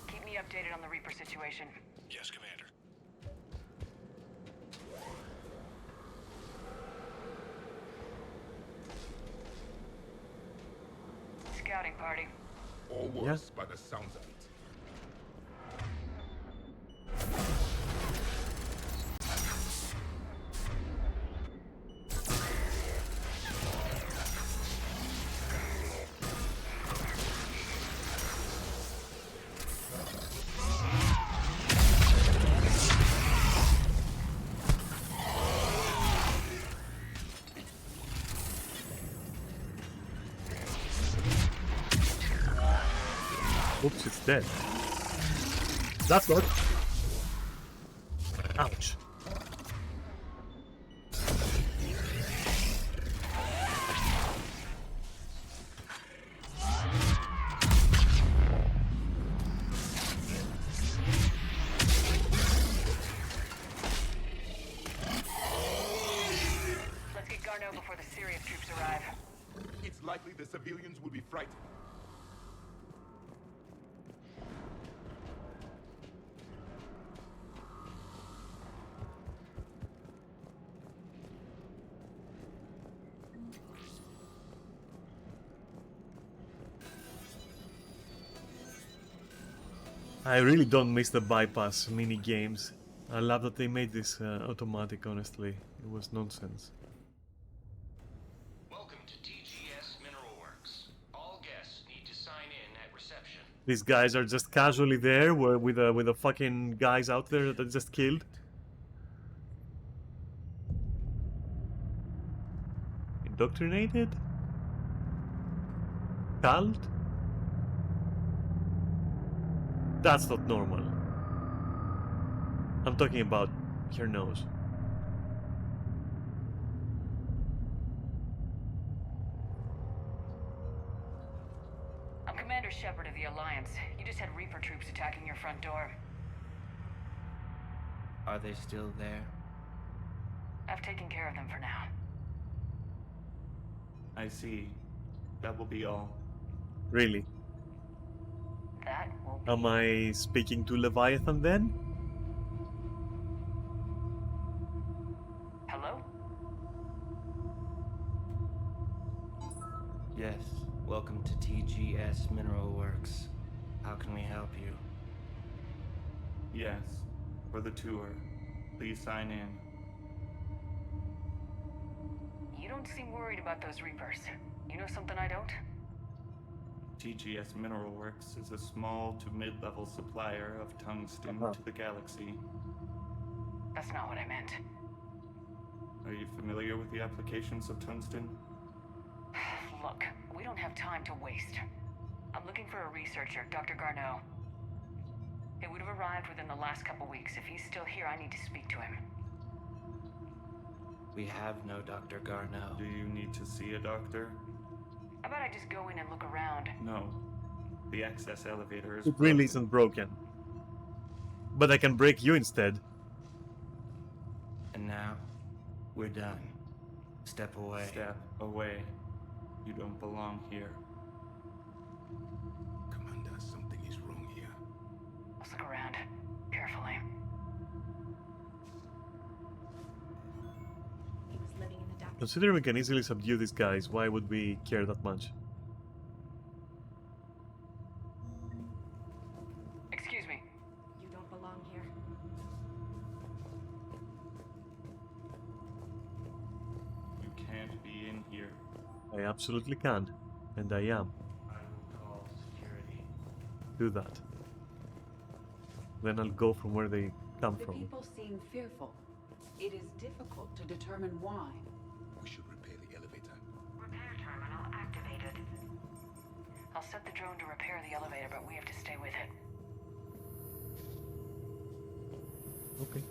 Keep me updated on the Reaper situation. Yes, Commander. Scouting party. Or worse, by the sounds of it. Oops, it's dead. That's good. Ouch. Let's get Garneau before the Syria troops arrive. It's likely the civilians will be frightened. I really don't miss the bypass mini games. I love that they made this automatic, honestly. It was nonsense. Welcome to TGS Mineral Works. All guests need to sign in at reception. These guys are just casually there with the fucking guys out there that I just killed. indoctrinated? Cult? That's not normal. I'm talking about her nose. I'm Commander Shepard of the Alliance. You just had Reaper troops attacking your front door. Are they still there? I've taken care of them for now. I see. That will be all. Really? That will be... Am I speaking to Leviathan then? Hello? Yes. Welcome to TGS Mineral Works. How can we help you? Yes. For the tour. Please sign in. You don't seem worried about those Reapers. You know something I don't? TGS Mineral Works is a small to mid-level supplier of tungsten to the galaxy. That's not what I meant. Are you familiar with the applications of tungsten? Look, we don't have time to waste. I'm looking for a researcher, Dr. Garneau. He would have arrived within the last couple weeks. If he's still here, I need to speak to him. We have no Dr. Garneau. Do you need to see a doctor? How about I just go in and look around? No. The access elevator is It really isn't broken. But I can break you instead. And now, we're done. Step away. Step away. You don't belong here. Commander, something is wrong here. Let's look around. Carefully. He was living in the dark. Considering we can easily subdue these guys, why would we care that much? Excuse me. You don't belong here. You can't be in here. I absolutely can. And I am. I will call security. Do that. Then I'll go from where they come The from. people seem fearful. It is difficult to determine why. We should repair the elevator. Repair terminal activated. I'll set the drone to repair the elevator, but we have to stay with it. Okay.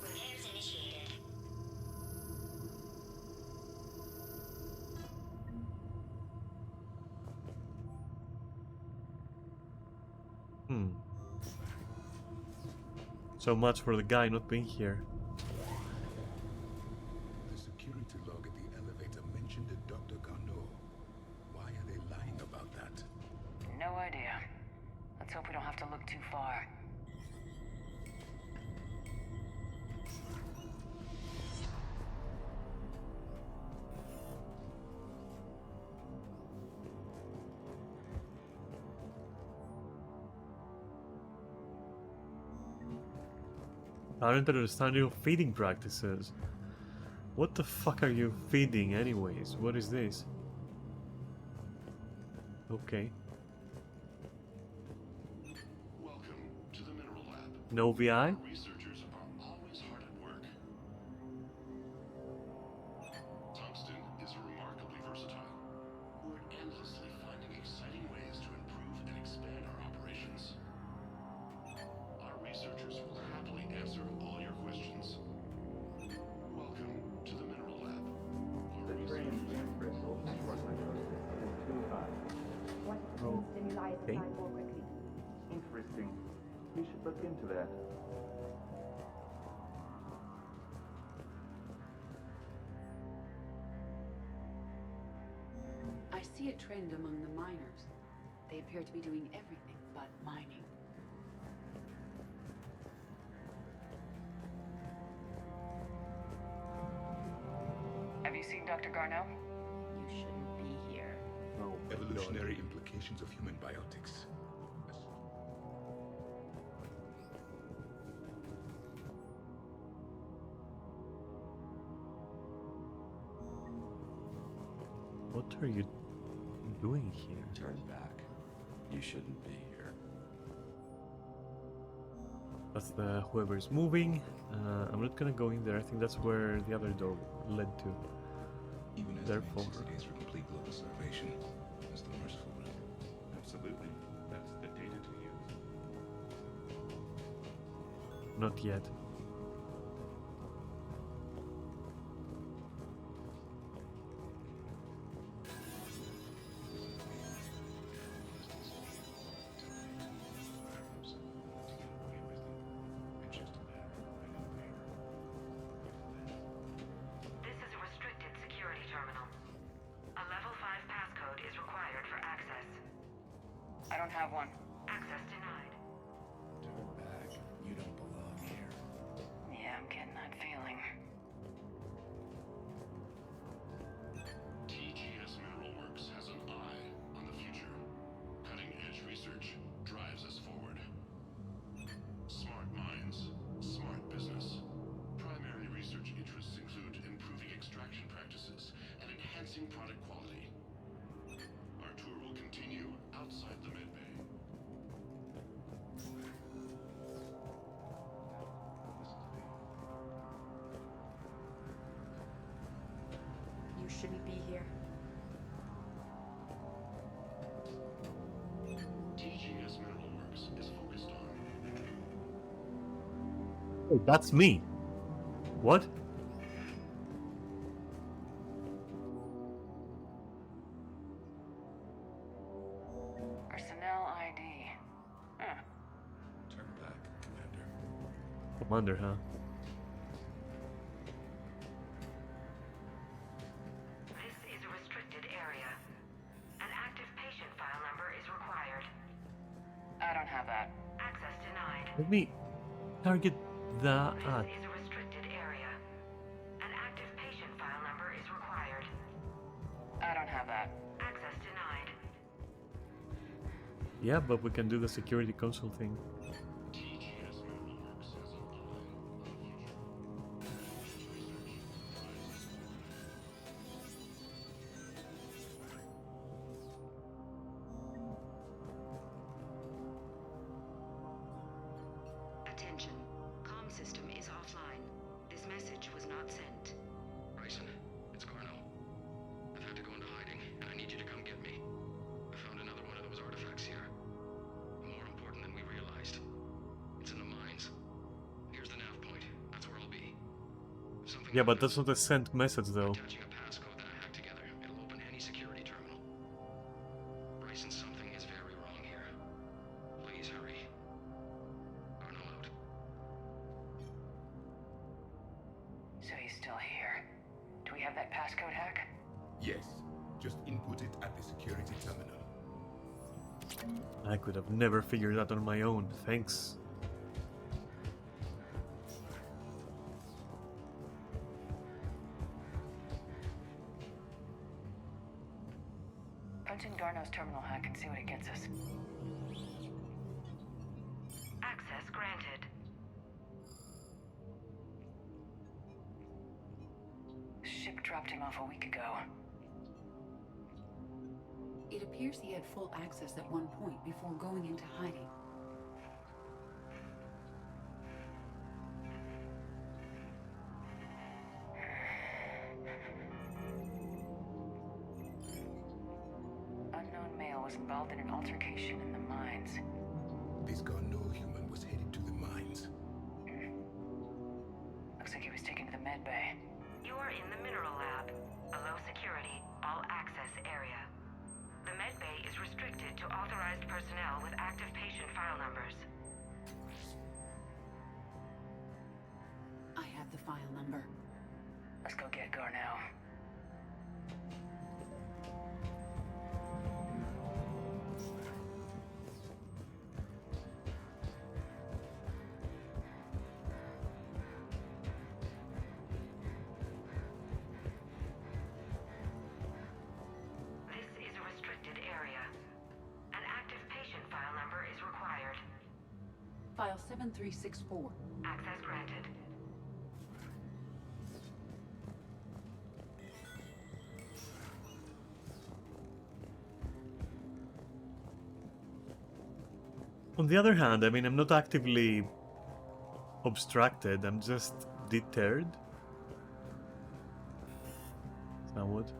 Repairs initiated. So much for the guy not being here. The security log at the elevator mentioned a Dr. Garneau. Why are they lying about that? No idea. Let's hope we don't have to look too far. I don't understand your feeding practices. What the fuck are you feeding anyways? What is this? Okay. Welcome to the Mineral Lab. No VI? Our researchers are always hard at work. Tungsten is remarkably versatile. We're endlessly finding exciting ways to improve and expand our operations. Our researchers will happily answer all your questions. Welcome to the Mineral Lab. The transient crystals for psychosis is too high. What stimuli is Okay. assigned more quickly? Interesting. We should look into that. I see a trend among the miners. They appear to be doing everything but mining. Have you seen Dr. Garneau? You shouldn't be here. No. Evolutionary implications of human biotics. What are you doing here? Turn back. You shouldn't be here. That's the whoever's moving. I'm not gonna go in there. I think that's where the other door led to. Even Therefore, 60 days for complete global starvation is the merciful route. Absolutely. That's the data to use. not yet. This is a restricted security terminal. A level 5 passcode is required for access. I don't have one. Access denied. Turn back. You don't belong here. Yeah, I'm getting that feeling. TGS Mineral Works has an eye on the future. Cutting-edge research drives us forward. Smart minds, smart business. Primary research interests include improving extraction practices and enhancing product quality. Our tour will continue outside the medbay. You shouldn't be here. TGS Mineral Works is focused on Hey, that's me. What? Personnel ID. Huh. Turn back, Commander. Commander, huh? This is a restricted area. An active patient file number is required. I don't have that. Access denied. Let me target that. This is a restricted area. An active patient file number is required. I don't have that. Access denied. Yeah, but we can do the security console thing. TGS Mineral Works has an eye on the future. Research drives us forward. Attention. Comm system is offline. This message was not sent. Bryson, it's Garno. I've had to go into hiding, and I need you to come get me. I found another one of those artifacts here. More important than we realized. It's in the mines. Here's the nav point. That's where I'll be. If something Yeah, but that's not a sent message though. attaching a passcode that I hacked together, it'll open any security terminal. Bryson, something is very wrong here. Please hurry. Garno out. So he's still here. Do we have that passcode hack? Yes. Just input it at the security terminal. I could have never figured that on my own. Thanks. Punch in Garno's terminal hack and see what it gets us. Access granted. Ship dropped him off a week ago. It appears he had full access at one point before going into hiding. Unknown male was involved in an altercation in the mines. This Garneau human was headed to the mines. Looks like he was taken to the med bay. You are in the mineral lab, a low security, all access area. The med bay is restricted to authorized personnel with active patient file numbers. I have the file number. Let's go get Garno. This is a restricted area. An active patient file number is required. File 7364. Access granted. On the other hand, I mean, I'm not actively obstructed. I'm just deterred. Somewhat.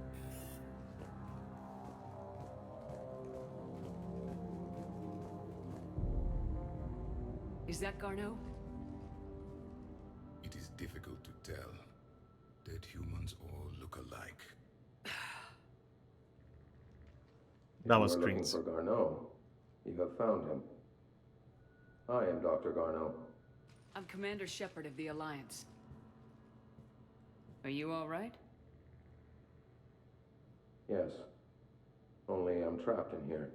Is that Garneau? It is difficult to tell. Dead humans all look alike. That was you are looking cringe. for Garneau. You have found him. I am Dr. Garneau. I'm Commander Shepard of the Alliance. Are you all right? Yes. Only I'm trapped in here.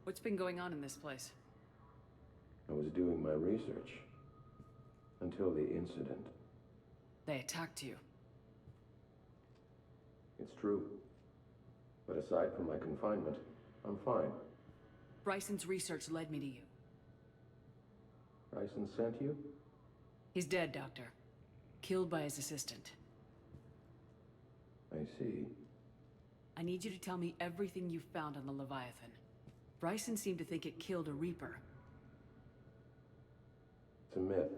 What's been going on in this place? I was doing my research. Until the incident. They attacked you. It's true. But aside from my confinement, I'm fine. Bryson's research led me to you. Bryson sent you? He's dead, Doctor. Killed by his assistant. I see. I need you to tell me everything you found on the Leviathan. Bryson seemed to think it killed a Reaper. It's a myth.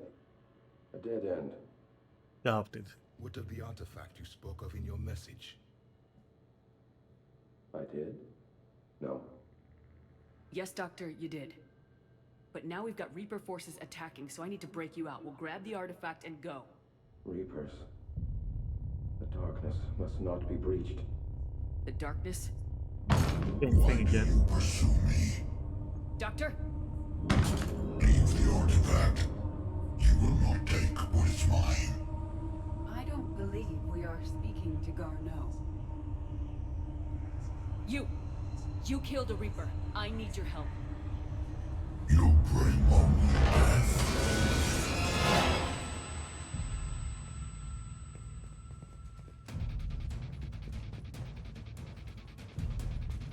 A dead end. Doubted. What of the artifact you spoke of in your message? I did? No. Yes, Doctor, you did. But now we've got Reaper forces attacking, so I need to break you out. We'll grab the artifact and go. Reapers. The darkness must not be breached. The darkness? Same thing again. Pursue me. Doctor? Leave the artifact. You will not take what is mine. I don't believe we are speaking to Garneau. You killed a Reaper. I need your help. You bring only death.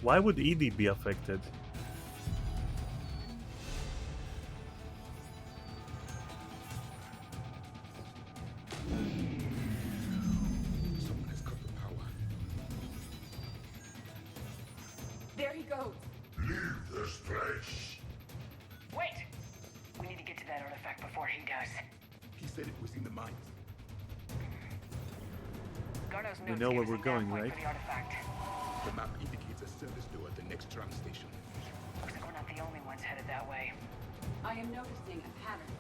Why would Edie be affected? Someone has cut the power. There he goes. Leave this place. Wait! We need to get to that artifact before he does. He said it was in the mines. Garneau's We notes know give where us we're a nav going, point right? for the artifact. The map indicates a service door at the next tram station. Looks like we're not the only ones headed that way. I am noticing a pattern.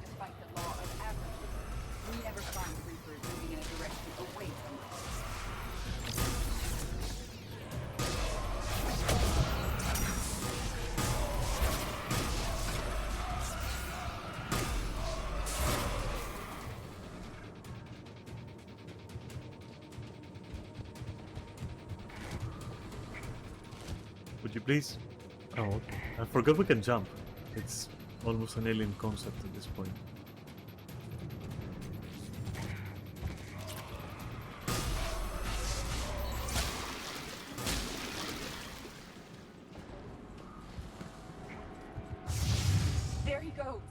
Despite the law of averages, we never find Reapers moving in a direction away from us. Would you please? Oh, okay. I forgot we can jump. It's almost an alien concept at this point. There he goes.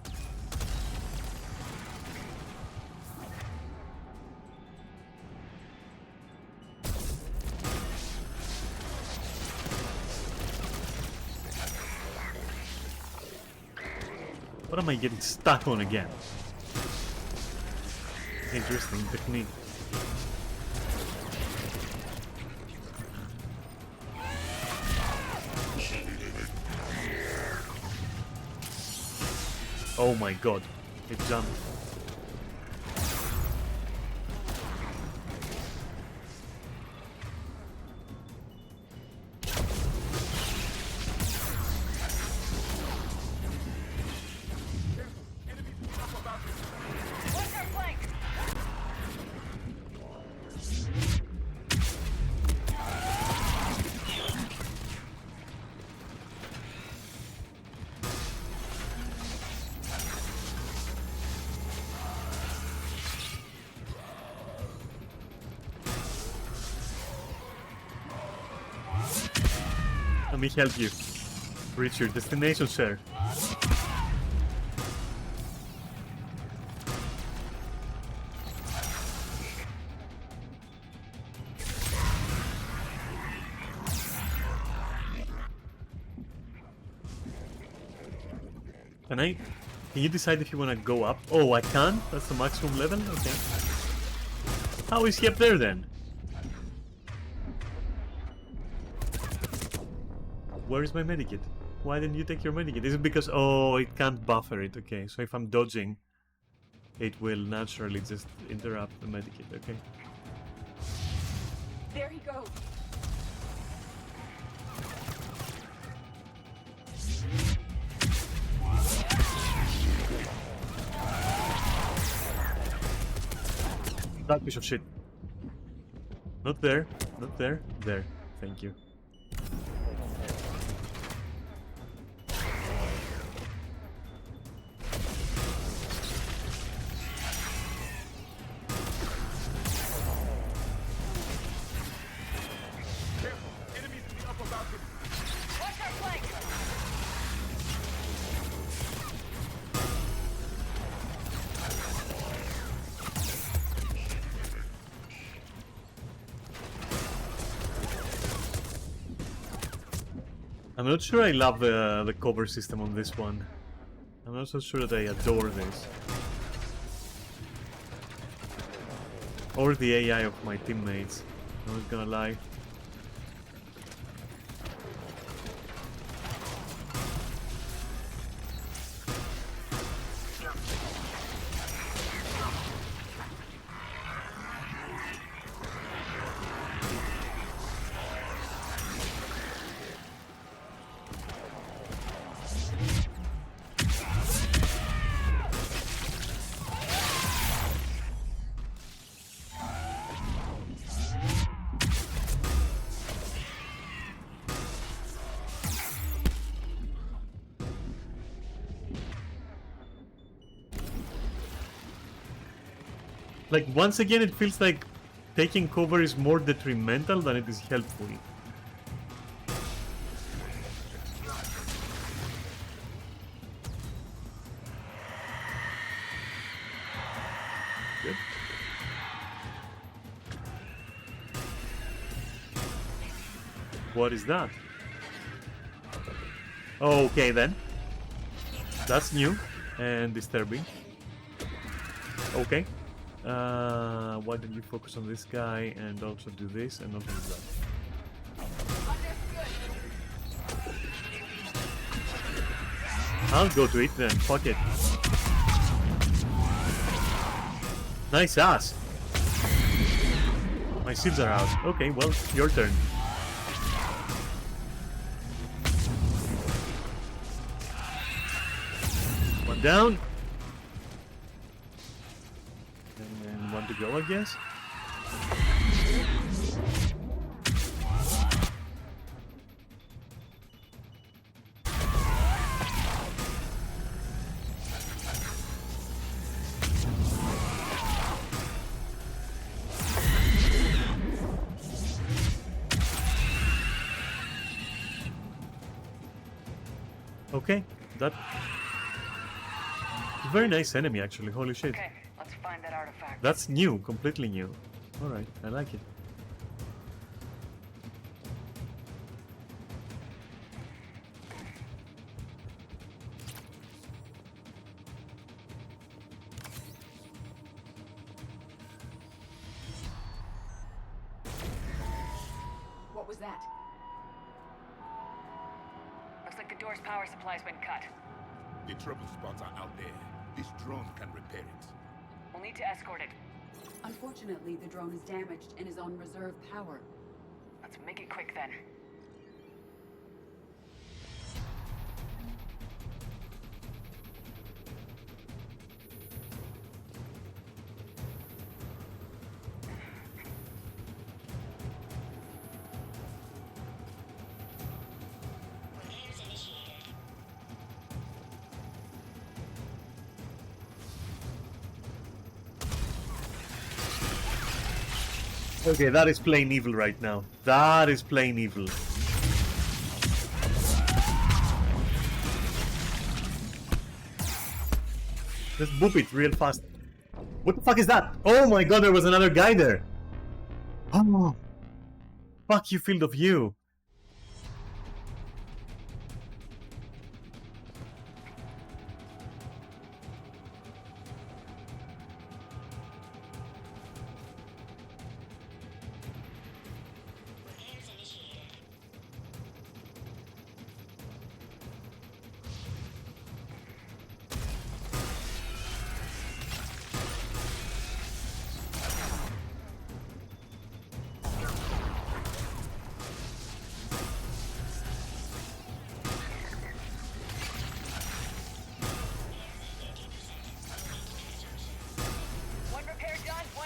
What am I getting stuck on again? Interesting technique. Oh my god, it jumped. Watch our flank! Let me help you. Reach your destination, sir. Can I? Can you decide if you want to go up? Oh, I can? That's the maximum level? Okay. How is he up there then? Where is my medikit? Why didn't you take your medikit? Is it because... Oh, it can't buffer it. Okay, so if I'm dodging, it will naturally just interrupt the medikit. Okay. There he goes. That piece of shit. Not there. Not there. There. Thank you. I'm not sure I love the cover system on this one. I'm not so sure that I adore this. Or the AI of my teammates. I'm not gonna lie. Like, once again, it feels like taking cover is more detrimental than it is helpful. Good. What is that? Okay, then. That's new and disturbing. Okay. Why don't you focus on this guy and also do this and also do that? I'll go to it then, fuck it. Nice ass! My seeds are out. Okay, well, your turn. One down. And one to go, I guess. Okay, that... Very nice enemy, actually. Holy shit. Okay, let's find that artifact. That's new, completely new. Alright, I like it. What was that? Looks like the door's power supply's been cut. The trouble spots are out there. This drone can repair it. We'll need to escort it. Unfortunately, the drone is damaged and is on reserve power. Let's make it quick then. Okay, that is plain evil right now. That is plain evil. Let's boop it real fast. What the fuck is that? Oh my god, there was another guy there. Oh. Fuck you, Field of View.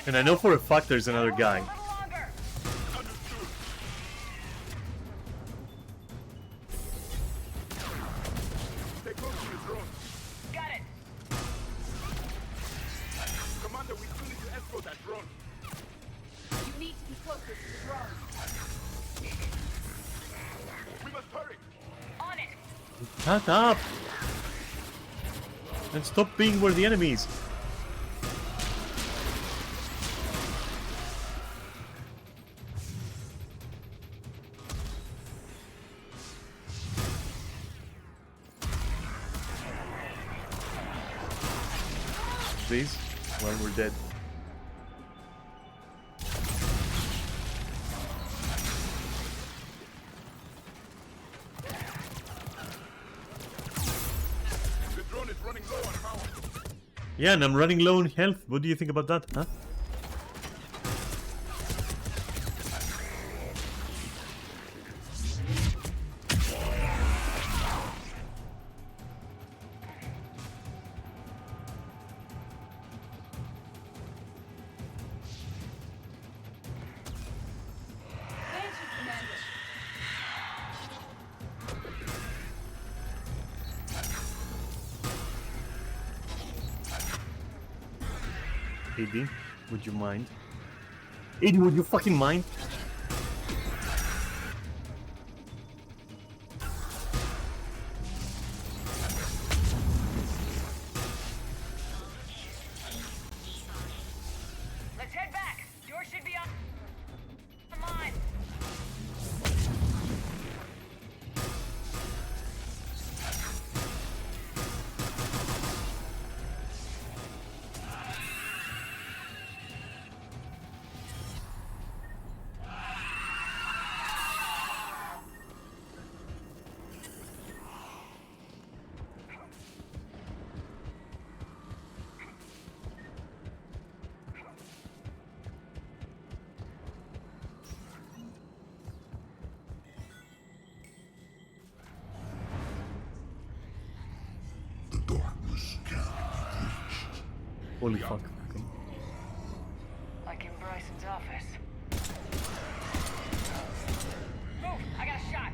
And I know for a fact there's another guy. Stay close to the drone. Got it. Commander, we still need to escort that drone. You need to be closer to the drone. We must hurry. On it. Shut up! And stop being where the enemy is. Please, when we're dead. The drone is running low on power. Yeah, and I'm running low on health. What do you think about that, huh? AD, would you mind? AD, would you fucking mind? Let's head back. Yours should be on mine. Holy fuck. Like in Bryson's office. Move. I got a shot.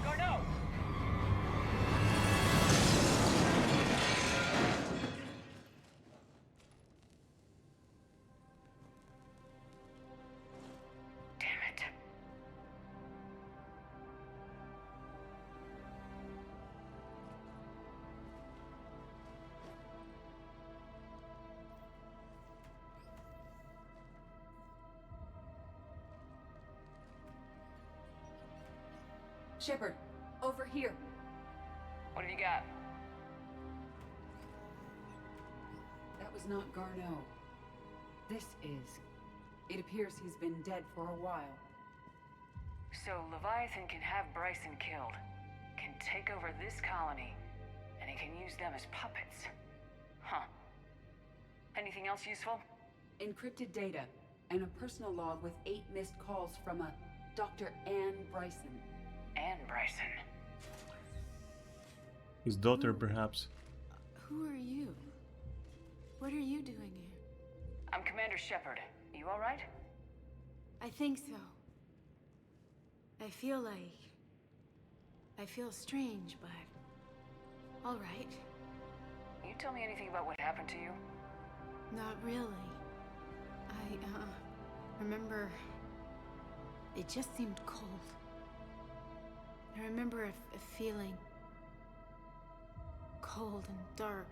Garneau. Damn it. Shepard, over here. What have you got? That was not Garneau. This is. It appears he's been dead for a while. So Leviathan can have Bryson killed, can take over this colony, and he can use them as puppets. Huh. Anything else useful? Encrypted data, and a personal log with 8 missed calls from a Dr. Ann Bryson. Ann Bryson. His daughter, perhaps. Who are you? What are you doing here? I'm Commander Shepard. You all right? I think so. I feel strange, but all right. You tell me anything about what happened to you? Not really. I remember it just seemed cold. I remember a feeling cold and dark.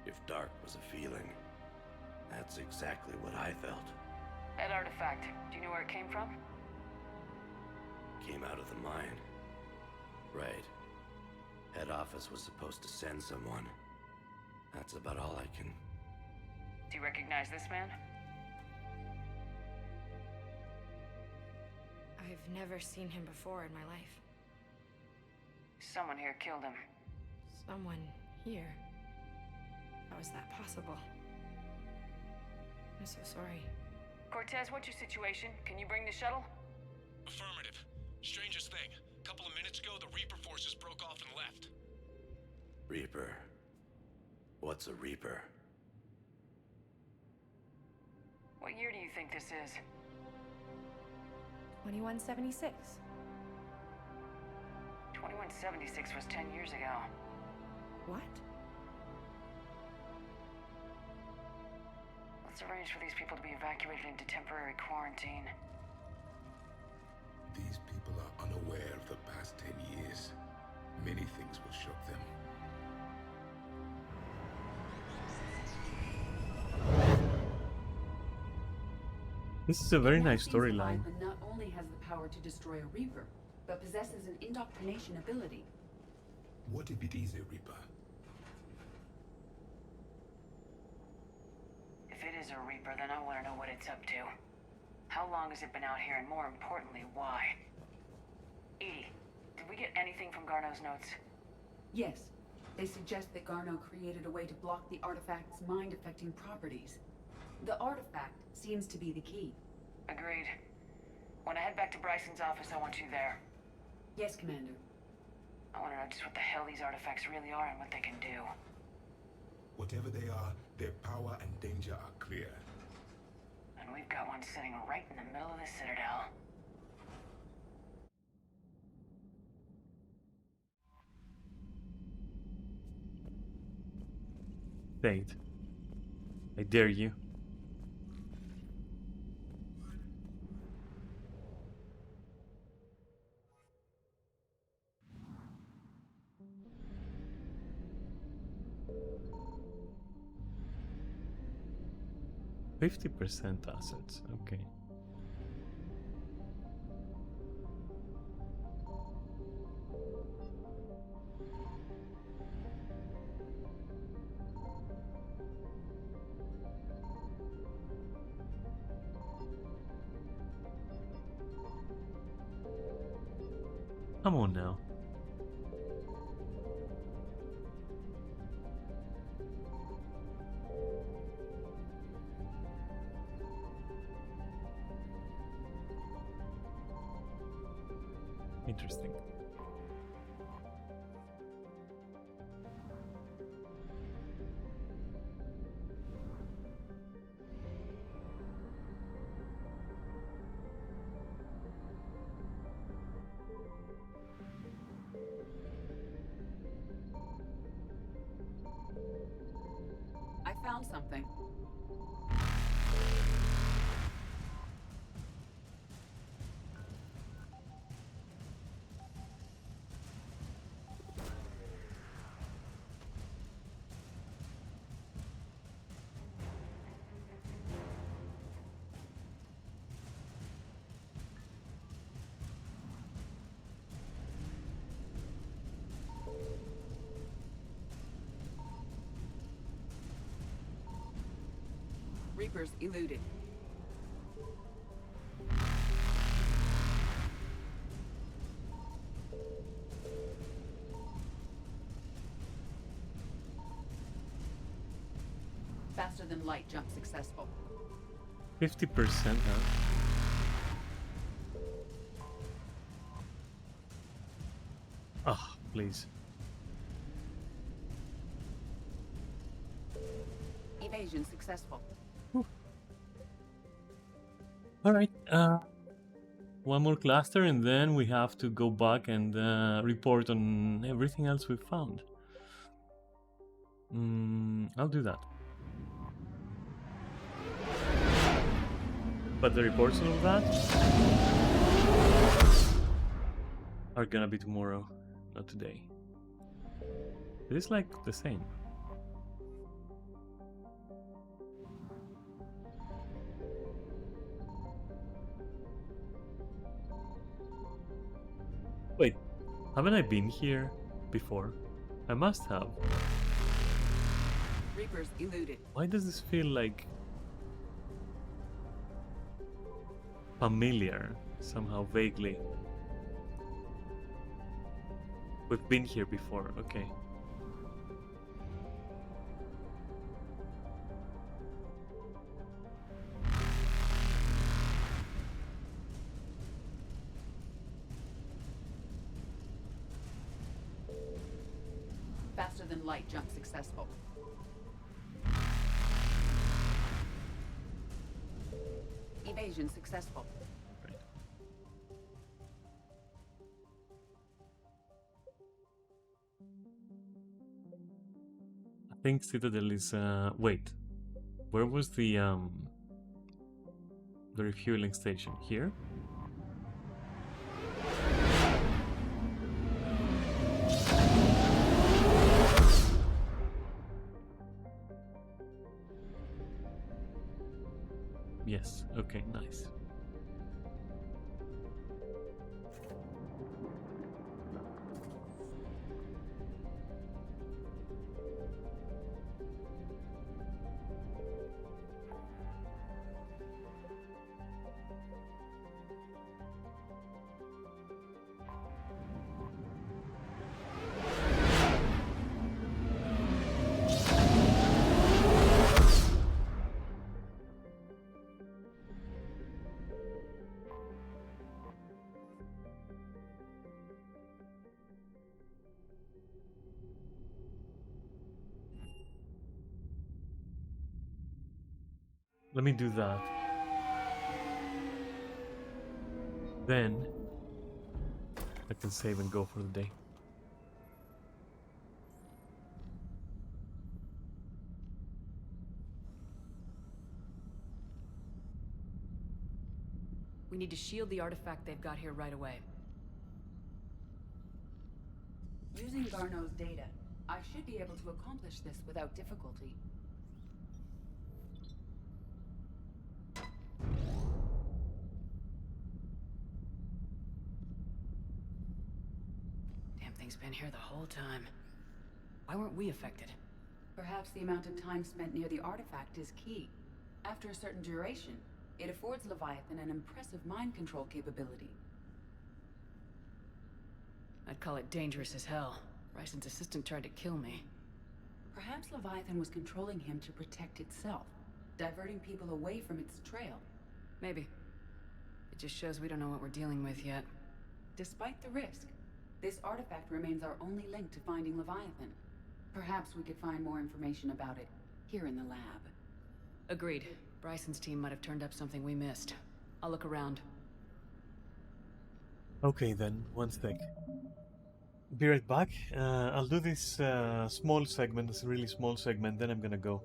If dark was a feeling, that's exactly what I felt. That artifact, do you know where it came from? Came out of the mine. Right. Head office was supposed to send someone. That's about all I can... Do you recognize this man? I've never seen him before in my life. Someone here killed him. Someone here? How is that possible? I'm so sorry. Cortez, what's your situation? Can you bring the shuttle? Affirmative. Strangest thing. A couple of minutes ago, the Reaper forces broke off and left. Reaper. What's a Reaper? What year do you think this is? 2176. 2176 was 10 years ago. What? Let's arrange for these people to be evacuated into temporary quarantine. These people are unaware of the past 10 years. Many things will shock them. This is a very Now nice seems storyline. Leviathan not only has the power to destroy a Reaper, but possesses an indoctrination ability. What if it is a Reaper? If it is a Reaper, then I want to know what it's up to. How long has it been out here, and more importantly, why? Edie, did we get anything from Garneau's notes? Yes, they suggest that Garneau created a way to block the artifact's mind-affecting properties. The artifact seems to be the key. Agreed. When I head back to Bryson's office, I want you there. Yes, Commander. I want to know just what the hell these artifacts really are and what they can do. Whatever they are, their power and danger are clear. And we've got one sitting right in the middle of the Citadel. Fate. I dare you. %50 assets, okay. Come on now. Interesting. I found something. Reapers eluded. Faster than light jump successful. 50%, huh? Ah, please. Evasion successful. Alright, one more cluster and then we have to go back and report on everything else we found. I'll do that. But the reports and all that are gonna be tomorrow, not today. It is like the same. Wait, haven't I been here before? I must have. Reapers eluded. Why does this feel like familiar, somehow vaguely? We've been here before, okay. Faster than light jump successful. Evasion successful. I think Citadel is wait. Where was the refueling station? Here? Yes, okay, nice. Let me do that. Then I can save and go for the day. We need to shield the artifact they've got here right away. Using Garneau's data, I should be able to accomplish this without difficulty. Damn thing's been here the whole time. Why weren't we affected? Perhaps the amount of time spent near the artifact is key. After a certain duration, it affords Leviathan an impressive mind control capability. I'd call it dangerous as hell. Bryson's assistant tried to kill me. Perhaps Leviathan was controlling him to protect itself, diverting people away from its trail. Maybe. It just shows we don't know what we're dealing with yet. Despite the risk, this artifact remains our only link to finding Leviathan. Perhaps we could find more information about it here in the lab. Agreed. Bryson's team might have turned up something we missed. I'll look around. Okay then, one sec. Be right back. I'll do this small segment, this really small segment, then I'm gonna go.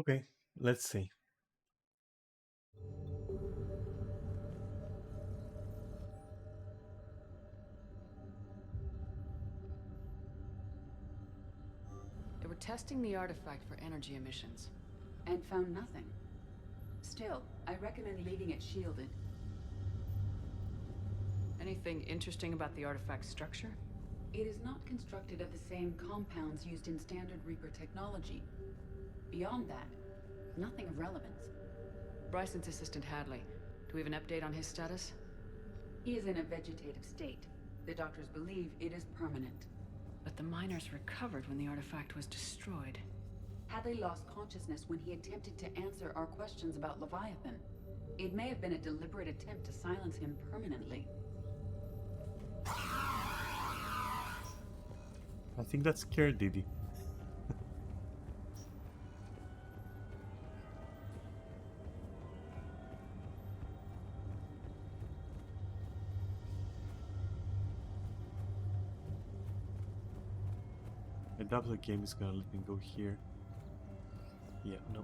Okay, let's see. They were testing the artifact for energy emissions. And found nothing. Still, I recommend leaving it shielded. Anything interesting about the artifact's structure? It is not constructed of the same compounds used in standard Reaper technology. Beyond that, nothing of relevance. Bryson's assistant Hadley. Do we have an update on his status? He is in a vegetative state. The doctors believe it is permanent. But the miners recovered when the artifact was destroyed. Hadley lost consciousness when he attempted to answer our questions about Leviathan. It may have been a deliberate attempt to silence him permanently. I think that scared Didi. I doubt the game is gonna let me go here. Yeah, no.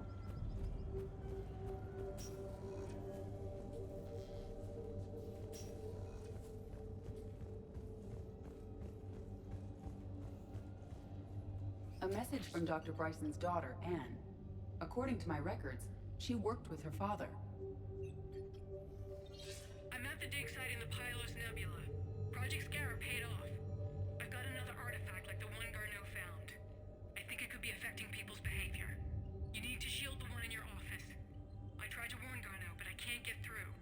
A message from Dr. Bryson's daughter, Anne. According to my records, she worked with her father. I'm at the dig site in the Pylos Nebula. Project Scarab paid off. I've got another artifact like the one Garneau found. I think it could be affecting people's behavior. You need to shield the one in your office. I tried to warn Garneau, but I can't get through.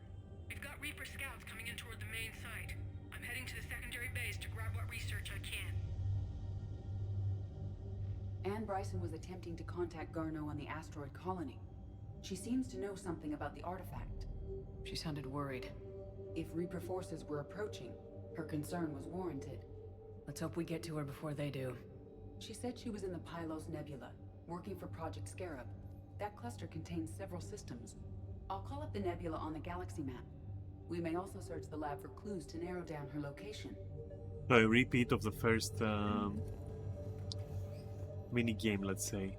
We've got Reaper scouts coming in toward the main site. I'm heading to the secondary base to grab what research I can. Anne Bryson was attempting to contact Garneau on the asteroid colony. She seems to know something about the artifact. She sounded worried. If Reaper forces were approaching, her concern was warranted. Let's hope we get to her before they do. She said she was in the Pylos Nebula, working for Project Scarab. That cluster contains several systems. I'll call up the nebula on the galaxy map. We may also search the lab for clues to narrow down her location. A repeat of the first mini game, let's say.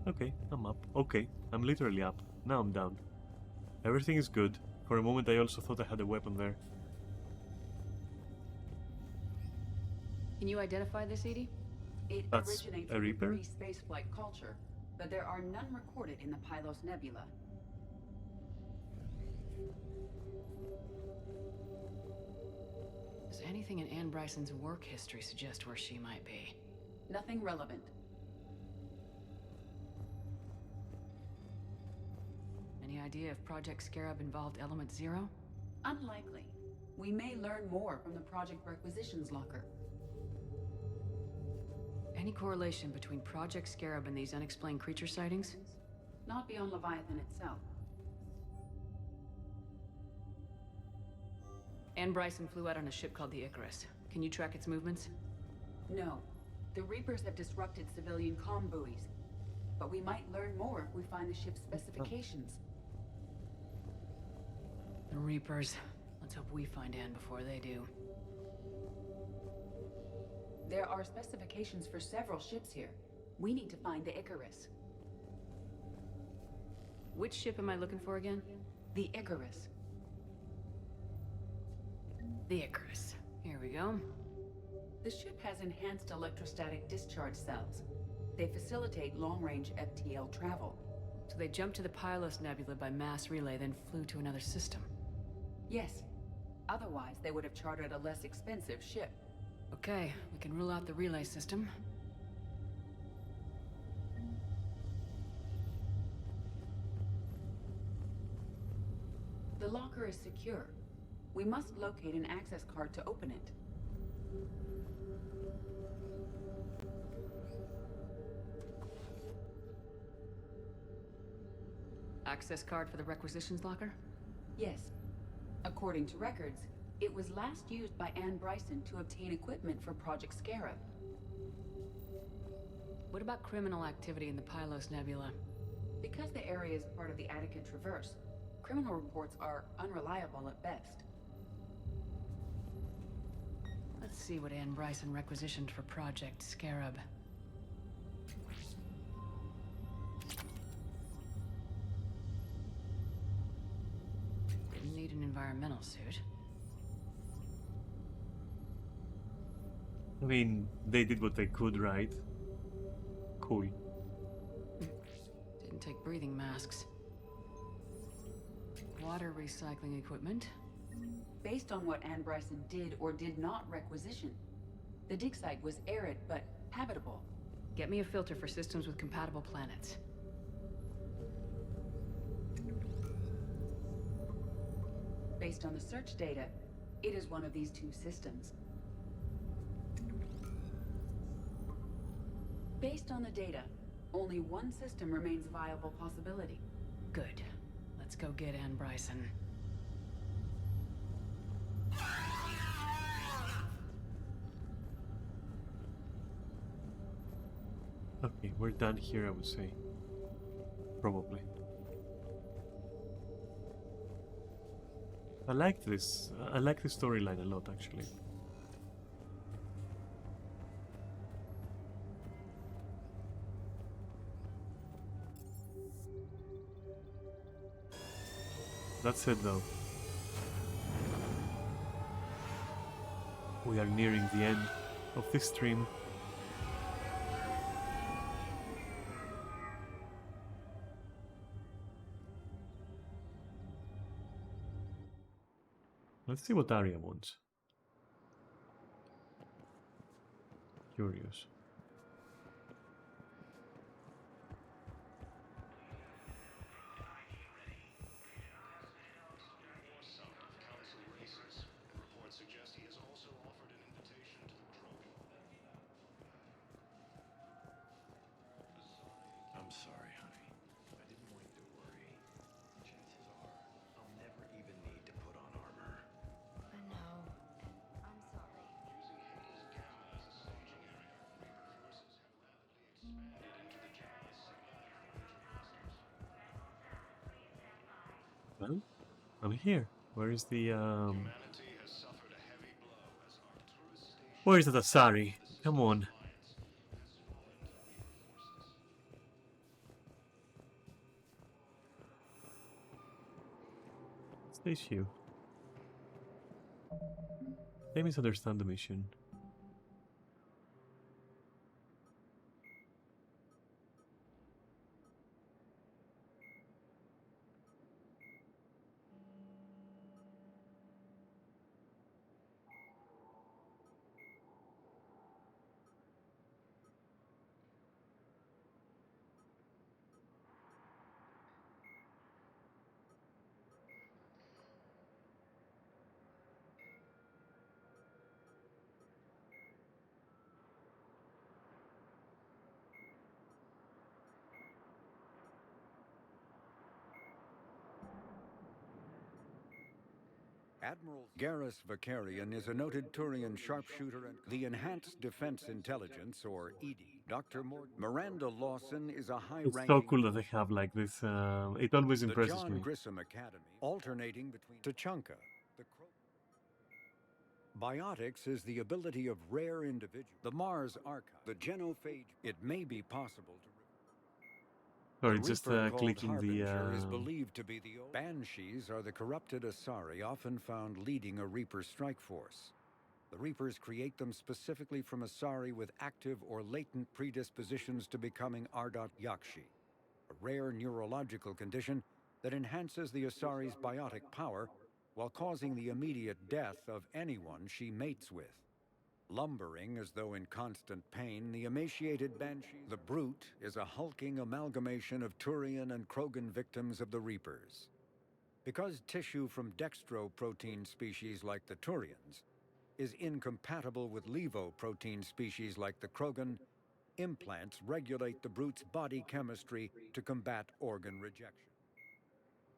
Okay, I'm up. Okay, I'm literally up. Now I'm down. Everything is good. For a moment I also thought I had a weapon there. Can you identify this, Edie? It That's originates a in the Reaper? Kree spaceflight culture, but there are none recorded in the Pylos Nebula. Does anything in Anne Bryson's work history suggest where she might be? Nothing relevant. Any idea if Project Scarab involved Element Zero? Unlikely. We may learn more from the Project Requisitions Locker. Any correlation between Project Scarab and these unexplained creature sightings? Not beyond Leviathan itself. Anne Bryson flew out on a ship called the Icarus. Can you track its movements? No. The Reapers have disrupted civilian comm buoys. But we might learn more if we find the ship's specifications. The Reapers. Let's hope we find Anne before they do. There are specifications for several ships here. We need to find the Icarus. Which ship am I looking for again? The Icarus. The Icarus. Here we go. The ship has enhanced electrostatic discharge cells. They facilitate long-range FTL travel. So they jumped to the Pylos Nebula by mass relay, then flew to another system. Yes. Otherwise, they would have chartered a less expensive ship. Okay, we can rule out the relay system. The locker is secure. We must locate an access card to open it. Access card for the requisitions locker? Yes. According to records, it was last used by Anne Bryson to obtain equipment for Project Scarab. What about criminal activity in the Pylos Nebula? Because the area is part of the Attica Traverse, criminal reports are unreliable at best. Let's see what Anne Bryson requisitioned for Project Scarab. environmental suit. I mean, they did what they could, right? Cool. Didn't take breathing masks. Water recycling equipment. Based on what Anne Bryson did or did not requisition, the dig site was arid but habitable. Get me a filter for systems with compatible planets. Based on the search data, it is one of these two systems. Based on the data, only one system remains a viable possibility. Good. Let's go get Anne Bryson. Okay, we're done here, I would say. Probably. I like this. I like the storyline a lot, actually. That's it, though. We are nearing the end of this stream. Let's see what Arya wants. Curious. I'm sorry, honey. I didn't want you to worry. Chances are I'll never even need to put on armor. I know. I'm sorry. Using Hagel's Gamma as a staging area, Reaper forces have rapidly expanded into the generous signal information clusters. Well, I'm here. Where is the Humanity has suffered a heavy blow as Arcturus station. Where is the Asari? Come on. Issue. They misunderstand the mission. Admiral Garrus Vakarian is a noted Turian sharpshooter and the Enhanced Defense Intelligence, or EDI. Dr. Miranda Lawson is a high-ranking... It's so cool that they have like this. It always the impresses John me. Grissom Academy, alternating between Tachanka. Biotics is the ability of rare individuals. The Mars Archive, the genophage. It may be possible to... Sorry, The just Reaper called clicking the. Harbinger is believed to be the Banshees are the corrupted Asari often found leading a Reaper strike force. The Reapers create them specifically from Asari with active or latent predispositions to becoming Ardot Yakshi, a rare neurological condition that enhances the Asari's biotic power while causing the immediate death of anyone she mates with. Lumbering as though in constant pain, the emaciated Banshee, the Brute, is a hulking amalgamation of Turian and Krogan victims of the Reapers. Because tissue from dextroprotein species like the Turians is incompatible with levoprotein species like the Krogan, implants regulate the Brute's body chemistry to combat organ rejection.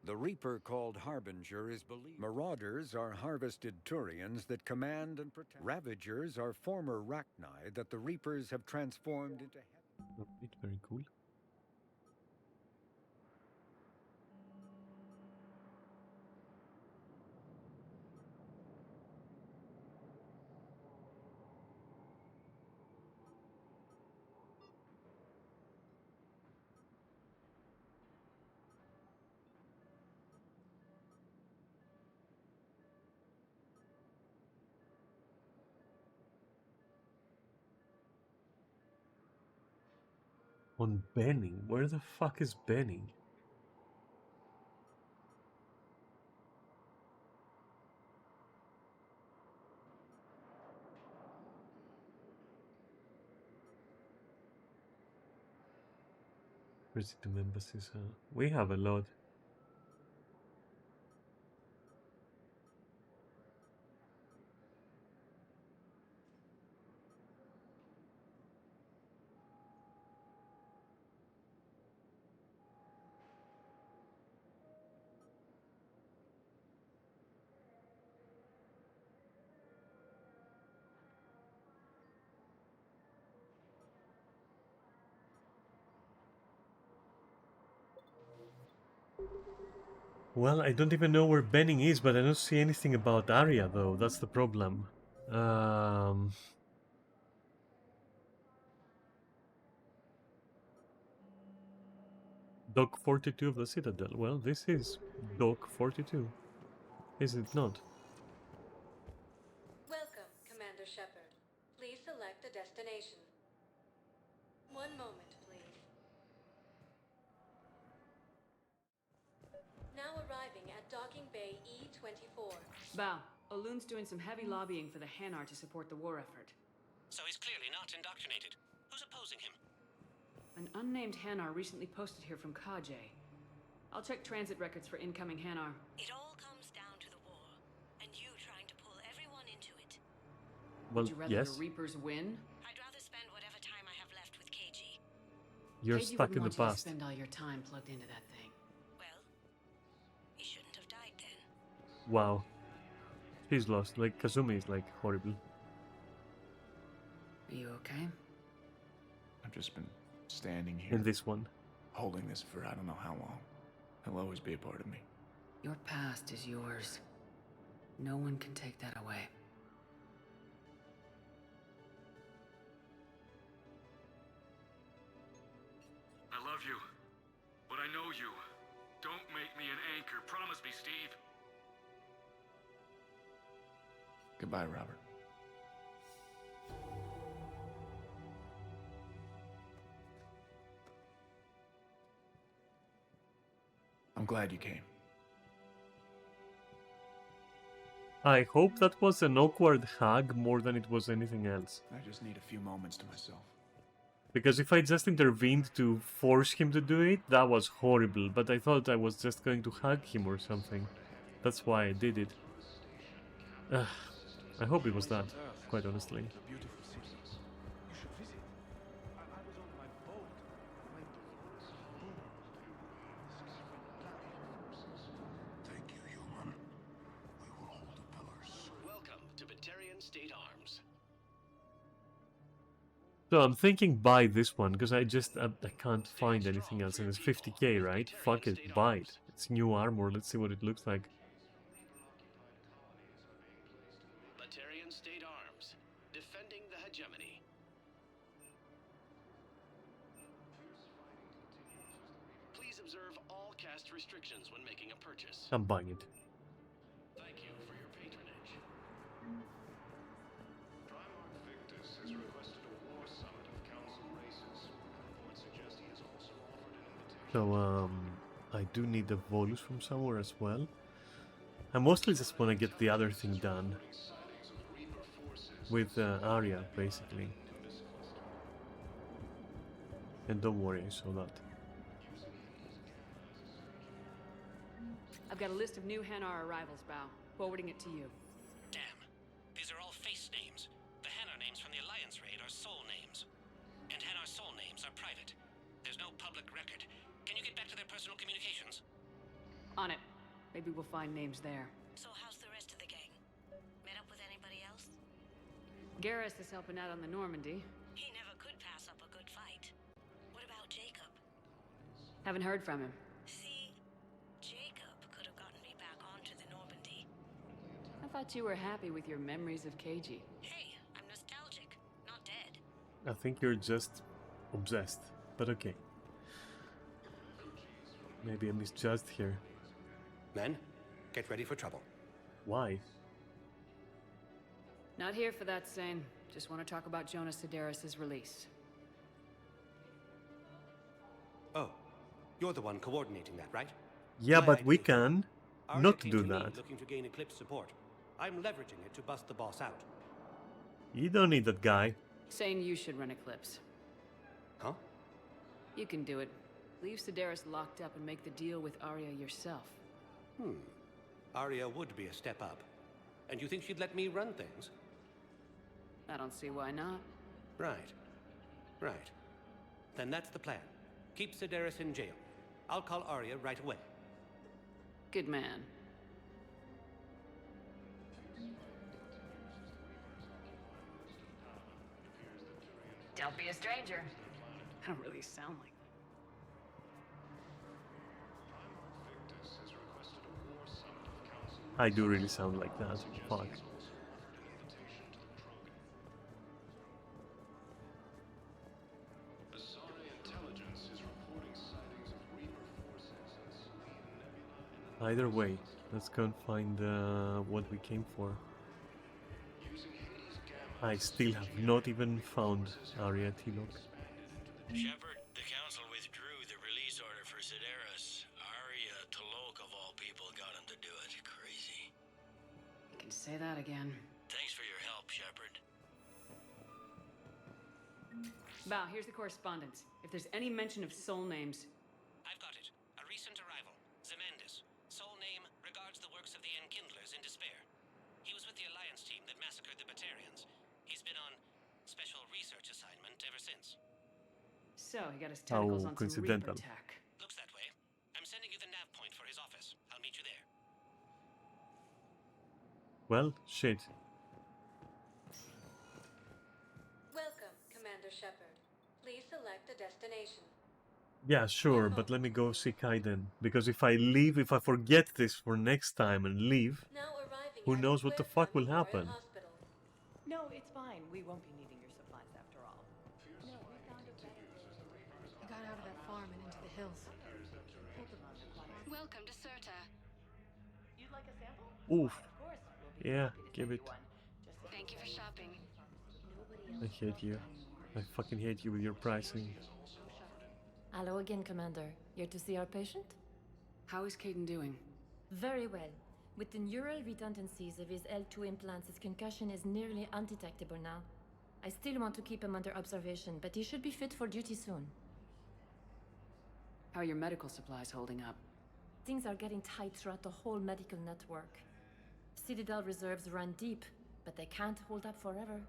The Reaper called Harbinger is believed. Marauders are harvested Turians that command and protect. Ravagers are former Rachni that the Reapers have transformed into... It's very cool. On Benning? Where the fuck is Benning? Visit embassies. We have a lot. Well, I don't even know where Benning is, but I don't see anything about Arya, though. That's the problem. Dock 42 of the Citadel. Well, this is Dock 42. Is it not? Welcome, Commander Shepard. Please select a destination. One moment, please. Now arriving at Docking Bay E-24. Val, Olun's doing some heavy lobbying for the Hanar to support the war effort. So he's clearly not indoctrinated. Who's opposing him? An unnamed Hanar recently posted here from Kajay. I'll check transit records for incoming Hanar. It all comes down to the war, and you trying to pull everyone into it. Well, Would you rather yes. the Reapers win? I'd rather spend whatever time I have left with KG. You're KG stuck in wouldn't the want you to past. spend all your time plugged into that thing. Well, he shouldn't have died then. Wow. He's lost. Like, Kazumi is, like, horrible. Are you okay? I've just been standing here. In this one. Holding this for I don't know how long. He'll always be a part of me. Your past is yours. No one can take that away. I love you, but I know you. Don't make me an anchor. Promise me, Steve. Goodbye, Robert. I'm glad you came. I hope that was an awkward hug more than it was anything else. I just need a few moments to myself. Because if I just intervened to force him to do it, that was horrible. But I thought I was just going to hug him or something. That's why I did it. I hope it was that, quite honestly. Welcome to Batarian State Arms. So I'm thinking buy this one, because I can't find anything else, and it's 50k, right? Fuck it, buy it. It's new armor, let's see what it looks like. Batarian State Arms, defending the hegemony. Please observe all caste restrictions when making a purchase. I'm buying it. Thank you for your patronage. Primarch Victus has requested a war summit of council races. Reports suggest he has also offered an invitation. So, I do need the Volus from somewhere as well. I mostly just want to get the other thing done. With Arya, basically. And don't worry, I saw that. I've got a list of new Hanar arrivals, Bao. Forwarding it to you. Damn. These are all face names. The Hanar names from the Alliance raid are soul names. And Hanar soul names are private. There's no public record. Can you get back to their personal communications? On it. Maybe we'll find names there. So how's the rest of the gang? Met up with anybody else? Garrus is helping out on the Normandy. He never could pass up a good fight. What about Jacob? Haven't heard from him. See, Jacob could have gotten me back onto the Normandy. I thought you were happy with your memories of KG. Hey, I'm nostalgic, not dead. I think you're just obsessed, but okay. Maybe I misjudged here. Men, get ready for trouble. Why? Not here for that, Sane. Just want to talk about Jonas Sedaris' release. You're the one coordinating that, right? Yeah, My but we idea. can Arya not came do to me that. looking to gain Eclipse support. I'm leveraging it to bust the boss out. You don't need that guy. Saying you should run Eclipse. Huh? You can do it. Leave Sedaris locked up and make the deal with Arya yourself. Arya would be a step up. And you think she'd let me run things? I don't see why not. Right. Right. Then that's the plan. Keep Sedaris in jail. I'll call Arya right away. Good man. Don't be a stranger. I don't really sound like I do really sound like that. Fuck. Either way, let's go and find what we came for. I still have not even found Arya Tilok. Shepard, the Council withdrew the release order for Sedaris. Arya Tilok, of all people, got him to do it. Crazy. You can say that again. Thanks for your help, Shepard. Bow, here's the correspondence. If there's any mention of soul names... I've got it. A recent arrival. Zemandis. Soul name regards the works of the Enkindlers in despair. He was with the Alliance team that massacred the Batarians. He's been on special research assignment ever since. So, he got his tentacles How on some coincidental. Reaper tech. Looks that way. I'm sending you the nav point for his office. I'll meet you there. Well, shit. Welcome, Commander Shepard. Please select a destination. Yeah, sure, but let me go see Kaiden. Because if I leave, if I forget this for next time and leave, Now arriving who at knows what the Cliff fuck will Memorial happen. Hospital. No, it's fine. We won't be needing your supplies after all. No, we found a better way. We got out of that farm and into the hills. Welcome to Serta. You'd like a sample? Oof. Of course. We'll be Yeah, happy to give send it. you one. Just Thank you for shopping. I hate you. I fucking hate you with your pricing. Hello again, Commander. Here to see our patient? How is Caden doing? Very well. With the neural redundancies of his L2 implants, his concussion is nearly undetectable now. I still want to keep him under observation, but he should be fit for duty soon. How are your medical supplies holding up? Things are getting tight throughout the whole medical network. Citadel reserves run deep, but they can't hold up forever.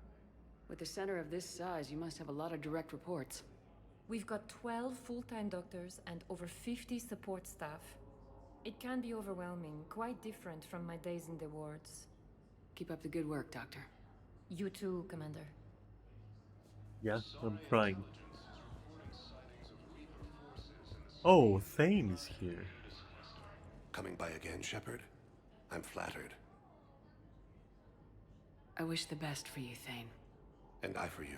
With a center of this size, you must have a lot of direct reports. We've got 12 full-time doctors and over 50 support staff. It can be overwhelming, quite different from my days in the wards. Keep up the good work, Doctor. You too, Commander. Yeah, I'm trying. Oh, Thane is here. Coming by again, Shepard? I'm flattered. I wish the best for you, Thane. And I for you.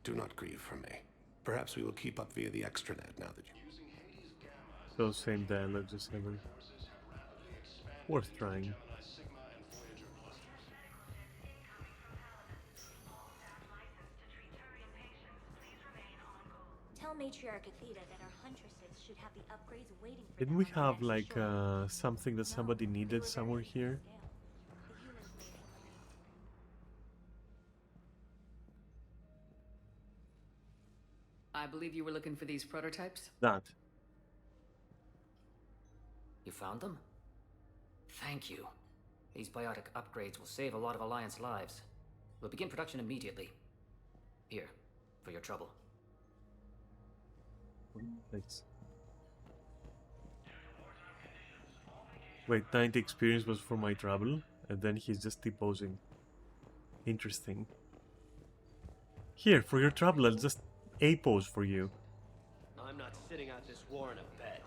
Do not grieve for me. Perhaps we will keep up via the extranet now that you... Those same dialogues as ever. Worth trying. Tell Matriarch Athena that our huntresses should have the upgrades waiting for Didn't them we on the have next like shore. something that somebody needed somewhere here? The humans made it. I believe you were looking for these prototypes? That. You found them? Thank you. These biotic upgrades will save a lot of Alliance lives. We'll begin production immediately. Here, for your trouble. Thanks. Wait, 90 experience was for my trouble, and then he's just deposing. Interesting. Here, for your trouble, I'll just A-pose for you. I'm not sitting out this war in a bed.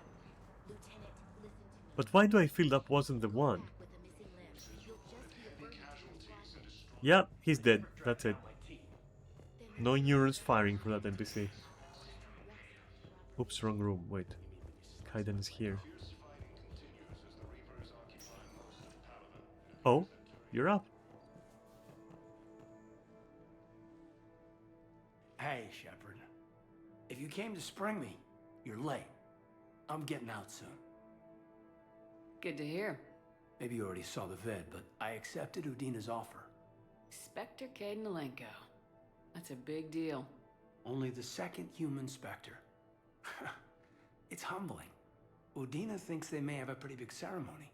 Lieutenant, listen to me. But why do I feel that wasn't the one? With the missing limb, you'll just be a burden to the process. Yeah, he's dead. That's it. No neurons firing for that NPC. Oops, wrong room. Wait. Kaiden is here. Oh, you're up. Hey, Shepard. If you came to spring me, you're late. I'm getting out soon. Good to hear. Maybe you already saw the vid, but I accepted Udina's offer. Spectre Cadenalenko. That's a big deal. Only the second human Spectre. It's humbling. Udina thinks they may have a pretty big ceremony,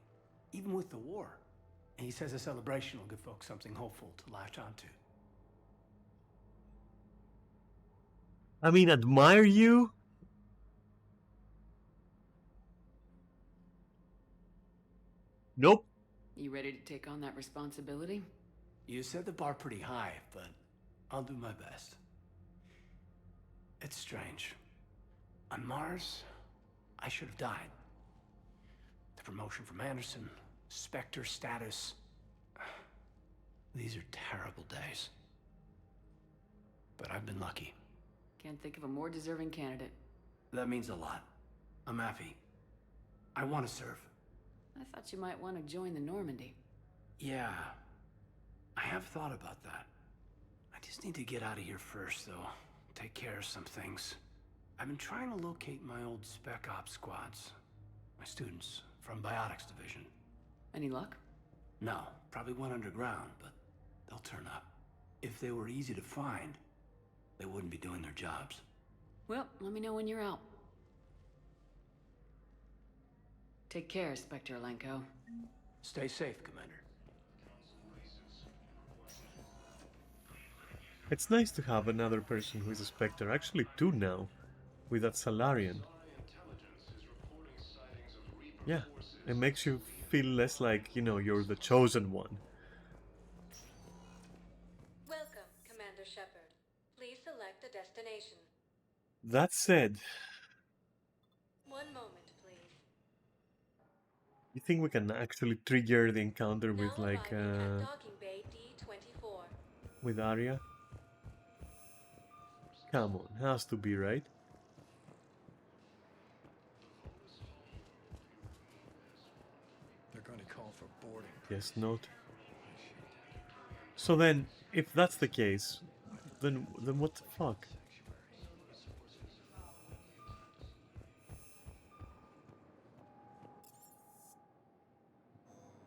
even with the war. And he says a celebration will give folks something hopeful to latch onto. I mean, admire you? Nope. You ready to take on that responsibility? You set the bar pretty high, but I'll do my best. It's strange. On Mars, I should have died. The promotion from Anderson, Spectre status. These are terrible days. But I've been lucky. Can't think of a more deserving candidate. That means a lot. I'm happy. I want to serve. I thought you might want to join the Normandy. Yeah. I have thought about that. I just need to get out of here first, though. Take care of some things. I've been trying to locate my old Spec Ops squads. My students from Biotics Division. Any luck? No, probably went underground, but they'll turn up. If they were easy to find, they wouldn't be doing their jobs. Well, let me know when you're out. Take care, Spectre Lenko. Stay safe, Commander. It's nice to have another person who is a Spectre. Actually, two now. With that Salarian. Yeah, it makes you feel less like, you know, you're the chosen one. Welcome, Commander Shepard. Please select a destination. That said, One moment, please. you think we can actually trigger the encounter with, Now like, arriving at docking bay D-24. with Arya? Come on, has to be, right? They're going to call for boarding. Guess not. So then, if that's the case, then what the fuck?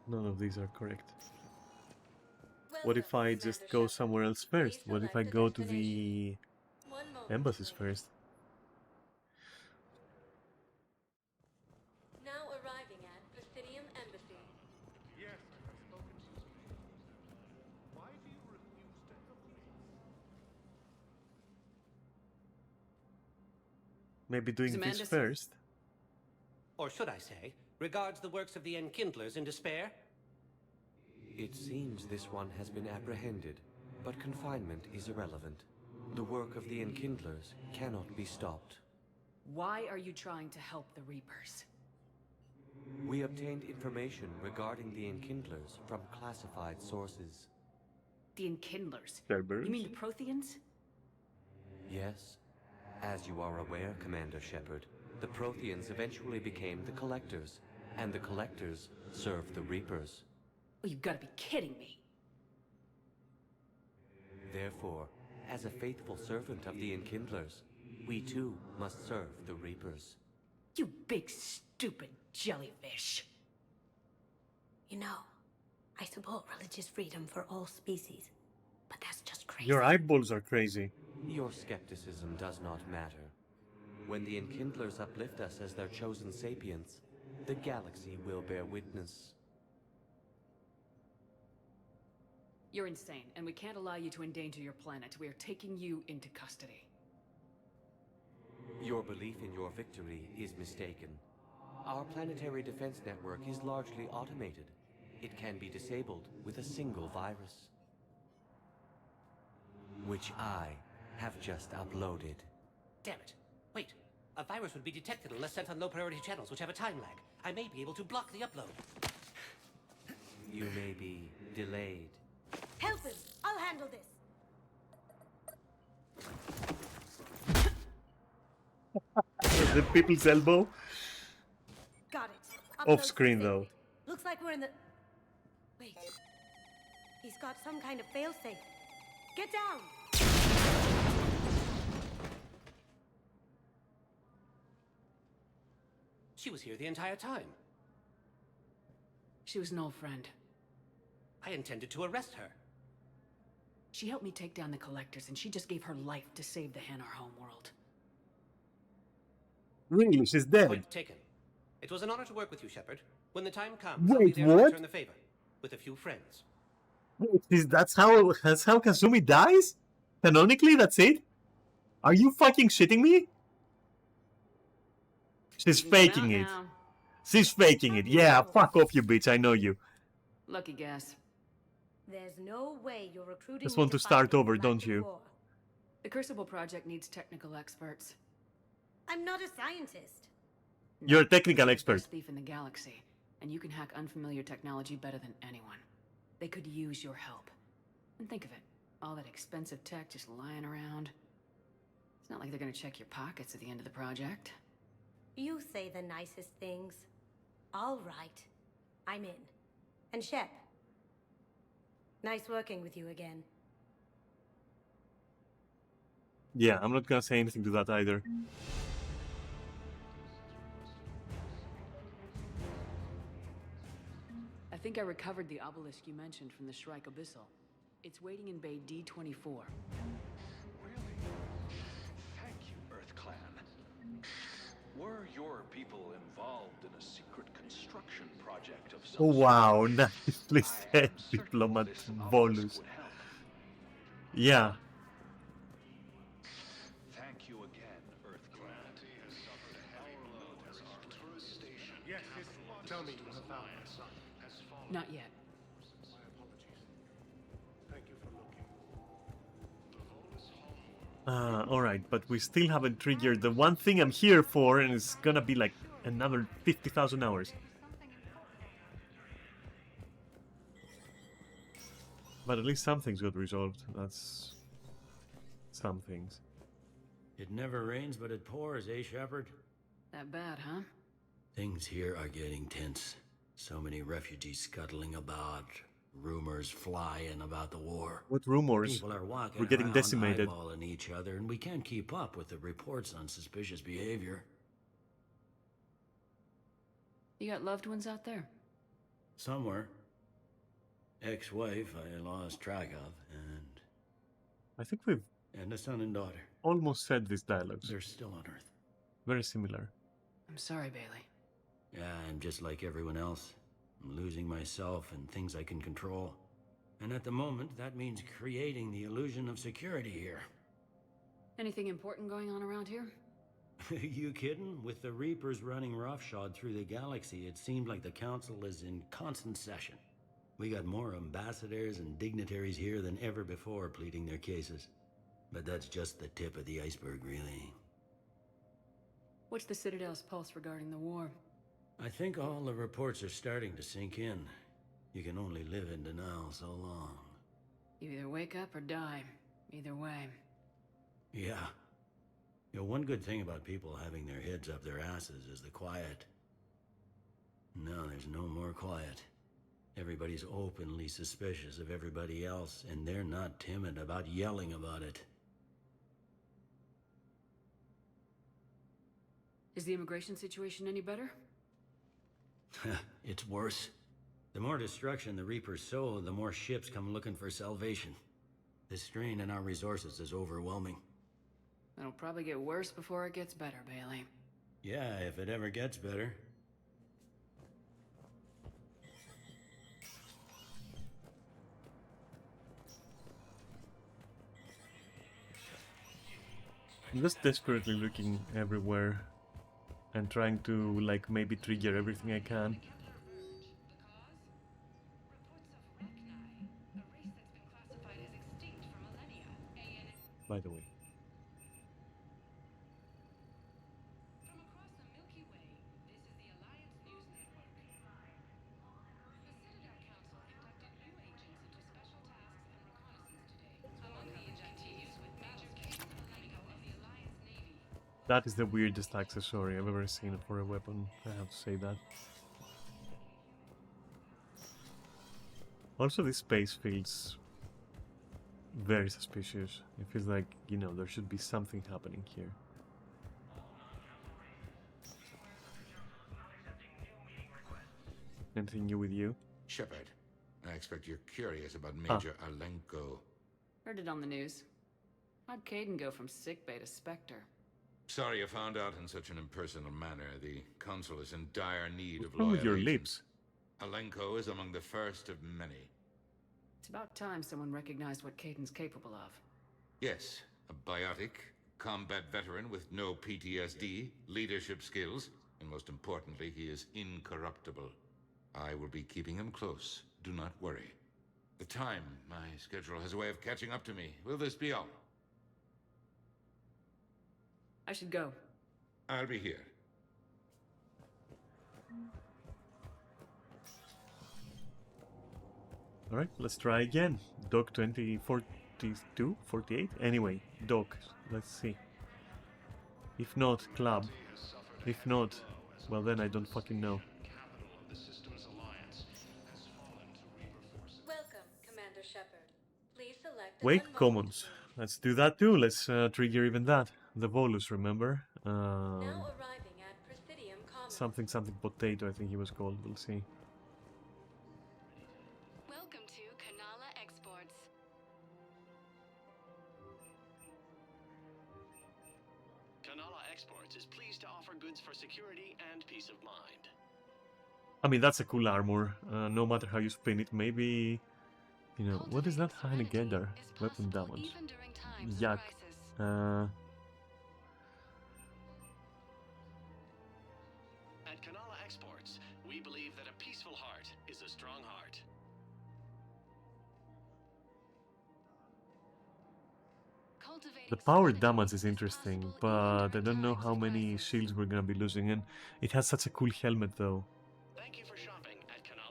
None of these are correct. What if I just go somewhere else first? What if I go to the embassies first? Now arriving at Presidium Embassy. Yes, I've spoken to you. Why do you refuse to help me? Maybe doing this first. Or should I say, regards the works of the Enkindlers in despair? It seems this one has been apprehended, but confinement is irrelevant. The work of the Enkindlers cannot be stopped. Why are you trying to help the Reapers? We obtained information regarding the Enkindlers from classified sources. The Enkindlers? Cerberus? You mean the Protheans? Yes. As you are aware, Commander Shepard, the Protheans eventually became the Collectors, and the Collectors served the Reapers. Oh, you've got to be kidding me. Therefore, as a faithful servant of the Enkindlers, we too must serve the Reapers. You big stupid jellyfish. You know, I support religious freedom for all species, but that's just crazy. Your eyeballs are crazy. Your skepticism does not matter. When the Enkindlers uplift us as their chosen sapients, the galaxy will bear witness. You're insane, and we can't allow you to endanger your planet. We are taking you into custody. Your belief in your victory is mistaken. Our planetary defense network is largely automated. It can be disabled with a single virus, which I have just uploaded. Damn it. Wait. A virus would be detected unless sent on low-priority channels, which have a time lag. I may be able to block the upload. You may be delayed. Help him! I'll handle this. The people's elbow? Got it. Off Upload screen, successfully. though. Looks like we're in the... Wait. He's got some kind of failsafe. Get down! She was here the entire time. She was an old friend. I intended to arrest her. She helped me take down the collectors, and she just gave her life to save the Hanar homeworld. Really? She's dead? Point taken. It was an honor to work with you, Shepard. When the time comes, I'll be Wait, there to what? return the favor. With a few friends. Wait, that's how Kazumi dies? Canonically, that's it? Are you fucking shitting me? She's faking it. Now. She's faking it. Yeah, fuck off, you bitch. I know you. Lucky guess. There's no way you're recruiting Just me want to fight start in a over, don't galactic you? war. The Crucible Project needs technical experts. I'm not a scientist. You're a technical You're the expert. best thief in the galaxy, and you can hack unfamiliar technology better than anyone. They could use your help. And think of it, all that expensive tech just lying around. It's not like they're gonna check your pockets at the end of the project. You say the nicest things. All right. I'm in. And Shep. Nice working with you again. Yeah, I'm not gonna say anything to that either. I think I recovered the obelisk you mentioned from the Shrike Abyssal. It's waiting in Bay D-24. Really? Thank you, Earth Clan. Were your people involved in a secret construction project of some Oh, sort? wow, nicely said, Diplomat This obelisk Volus. would help. Yeah. Thank you again, Earth Clan. Yes, tell me you have found my son. Not yet. Thank you for looking. Alright, but we still haven't triggered the one thing I'm here for, and it's gonna be like another 50,000 hours. But at least some things got resolved. That's... some things. It never rains, but it pours, eh, Shepard? That bad, huh? Things here are getting tense. So many refugees scuttling about, rumors flying about the war. What rumors? People are walking We're getting around decimated. eyeballing each other, and we can't keep up with the reports on suspicious behavior. You got loved ones out there? Somewhere. Ex-wife I lost track of, I think we've and a son and daughter. almost said these dialogues. They're still on Earth. Very similar. I'm sorry, Bailey. Yeah, I'm just like everyone else. I'm losing myself and things I can control. And at the moment, that means creating the illusion of security here. Anything important going on around here? You kidding? With the Reapers running roughshod through the galaxy, it seemed like the Council is in constant session. We got more ambassadors and dignitaries here than ever before pleading their cases. But that's just the tip of the iceberg, really. What's the Citadel's pulse regarding the war? I think all the reports are starting to sink in. You can only live in denial so long. You either wake up or die. Either way. Yeah. You know, one good thing about people having their heads up their asses is the quiet. Now there's no more quiet. Everybody's openly suspicious of everybody else, and they're not timid about yelling about it. Is the immigration situation any better? It's worse. The more destruction the Reapers sow, the more ships come looking for salvation. The strain on our resources is overwhelming. It'll probably get worse before it gets better, Bailey. Yeah, if it ever gets better. I'm just desperately looking everywhere and trying to, like, maybe trigger everything I can. By the way. That is the weirdest accessory I've ever seen for a weapon, I have to say that. Also, this space feels very suspicious. It feels like, you know, there should be something happening here. Anything new with you? Shepard, I expect you're curious about Ah. Major Alenko. Heard it on the news. How'd Caden go from sickbay to Spectre? Sorry you found out in such an impersonal manner. The Consul is in dire need of What's wrong with loyal your agents. lips? Alenko is among the first of many. It's about time someone recognized what Caden's capable of. Yes, a biotic, combat veteran with no PTSD, leadership skills, and most importantly, he is incorruptible. I will be keeping him close. Do not worry. The time, my schedule has a way of catching up to me. Will this be all? I should go. I'll be here. Alright, let's try again. Doc 2042? 48? Anyway, Doc, let's see. If not, Club. If not, well then I don't fucking know. Welcome, Commander Shepard. Please select Wake Commons. Let's do that too. Let's trigger even that. The Volus, remember? now arriving at Presidium Commons. Something potato, I think he was called. We'll see. Welcome to Kanala Exports. Kanala Exports is pleased to offer goods for security and peace of mind. I mean, that's a cool armor. No matter how you spin it, maybe... You know, what is that high together? Weapon damage. Yuck. At Kanala Exports, we believe that a peaceful heart is a strong heart. The power damage is interesting, but I don't know how many shields we're gonna be losing, and it has such a cool helmet though.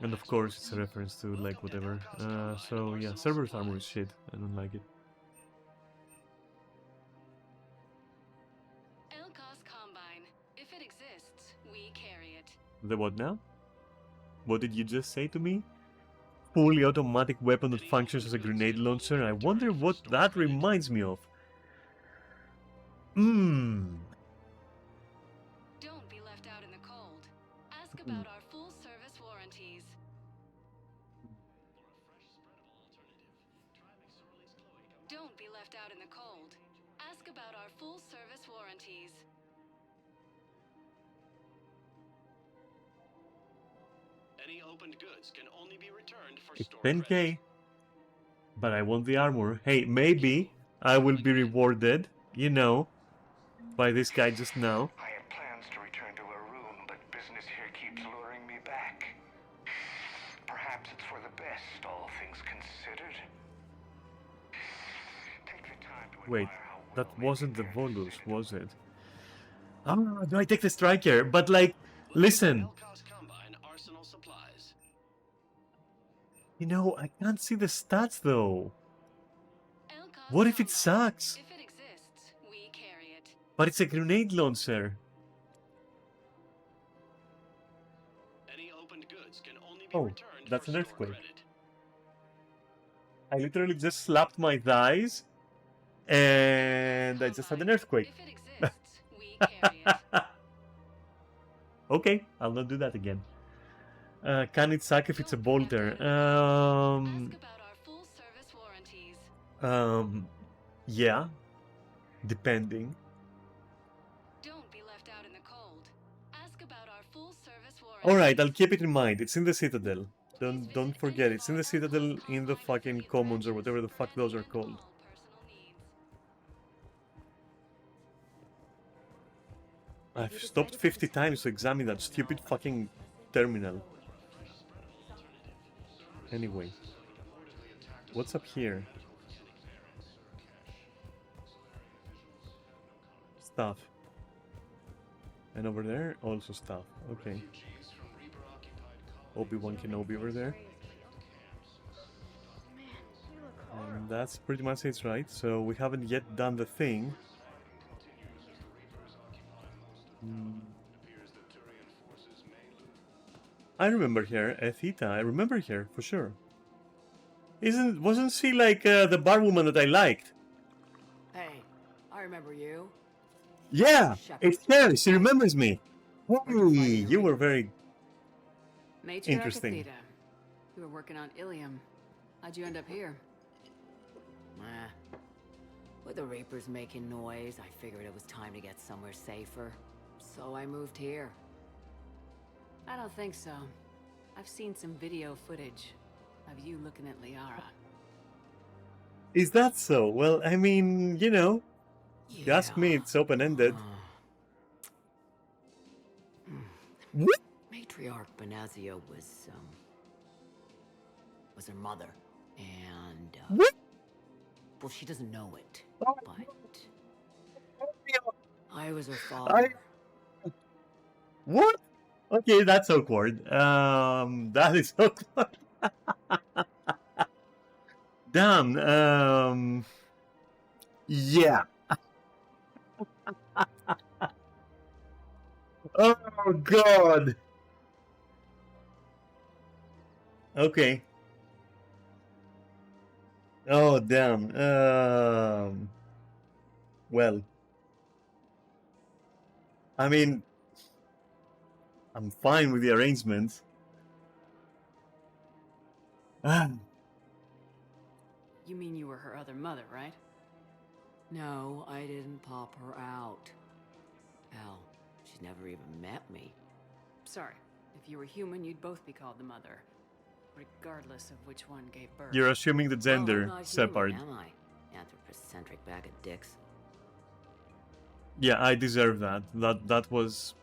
And of course it's a reference to like whatever. So yeah, Cerberus armor is shit. I don't like it. Elcos Combine. If it exists, we carry it. The what now? What did you just say to me? Fully automatic weapon that functions as a grenade launcher. I wonder what that reminds me of. Don't be left out in the cold. Ask about our full service warranties. Don't be left out in the cold. Ask about our full service warranties. Any opened goods can only be returned for It's store 10k. But I want the armor. Hey, maybe I will be rewarded, you know, by this guy just now. I had plans to return to a room, but business here keeps luring me back. Perhaps it's for the best, all things considered. Take the time to Wait, that wasn't the Volus, was it? Ah, no, I take the Striker, but like, listen. You know, I can't see the stats though. What if it sucks? If it exists, we carry it. But it's a grenade launcher. Any opened goods can only be Oh, returned that's for an store earthquake. credit. I literally just slapped my thighs, and I just had an earthquake. If it exists, we carry it. Okay, I'll not do that again. Can it suck if it's a bolter? Ask about our full service warranties. Yeah, depending. Don't be left out in the cold. Ask about our full service warranties. All right, I'll keep it in mind. It's in the Citadel. Don't forget, it's in the Citadel, in the fucking Commons or whatever the fuck those are called. I've stopped 50 times to examine that stupid fucking terminal. Anyway, what's up here? Stuff. And over there, also stuff. Okay. Obi-Wan Kenobi over there. And that's pretty much it, right? So we haven't yet done the thing. I remember her, Ethita. I remember her for sure. Wasn't she like the bar woman that I liked? Hey, I remember you. Yeah, it's her. She remembers me. Hey, you were very. Matriarch Interesting. Athena. You were working on Ilium. How'd you end up here? With the Reapers making noise, I figured it was time to get somewhere safer. So I moved here. I don't think so. I've seen some video footage of you looking at Liara. Is that so? Well, I mean, you know, you ask me, it's open-ended. What? Matriarch Benazia was her mother, and what? Well, she doesn't know it, Oh, but I was her father. What? Okay, that's awkward. That is awkward. Damn. Yeah. Oh God. Okay. Oh damn. Well. I mean, I'm fine with the arrangement. You mean you were her other mother, right? No, I didn't pop her out. Hell, she's never even met me. Sorry. If you were human, you'd both be called the mother. Regardless of which one gave birth. You're assuming the gender, well, I'm not Shepard. Human, am I? Anthropocentric bag of dicks. Yeah, I deserve that. That was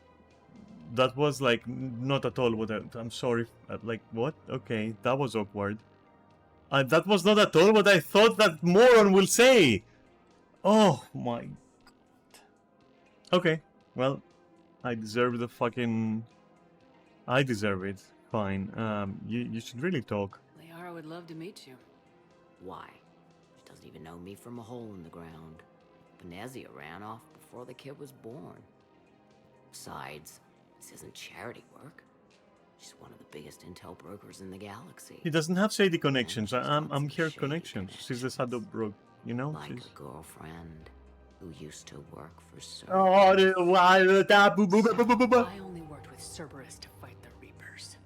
like not at all what I'm sorry. Like what? Okay, that was awkward. That was not at all what I thought that moron will say. Oh my God. Okay, well, I deserve the fucking. I deserve it. Fine. You should really talk. Liara would love to meet you. Why? She doesn't even know me from a hole in the ground. Benazia ran off before the kid was born. Besides, this isn't charity work. She's one of the biggest intel brokers in the galaxy. He doesn't have shady connections. I'm here connections. She's the shadow broke, you know? Like She's... a girlfriend who used to work for Cerberus. Oh, I only worked with Cerberus to fight the Reapers.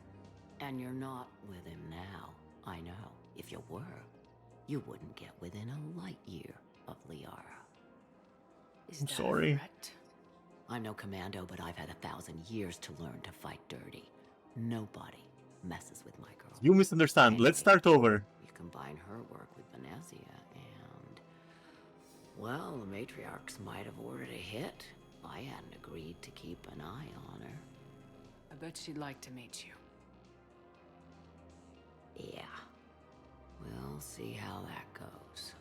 And you're not with him now. I know. If you were, you wouldn't get within a light year of Liara. I'm sorry. I'm no commando, but I've had 1,000 years to learn to fight dirty. Nobody messes with my girl. You misunderstand. Anyway, Let's start over. You combine her work with Benazia and... Well, the matriarchs might have ordered a hit. I hadn't agreed to keep an eye on her. I bet she'd like to meet you. Yeah. We'll see how that goes.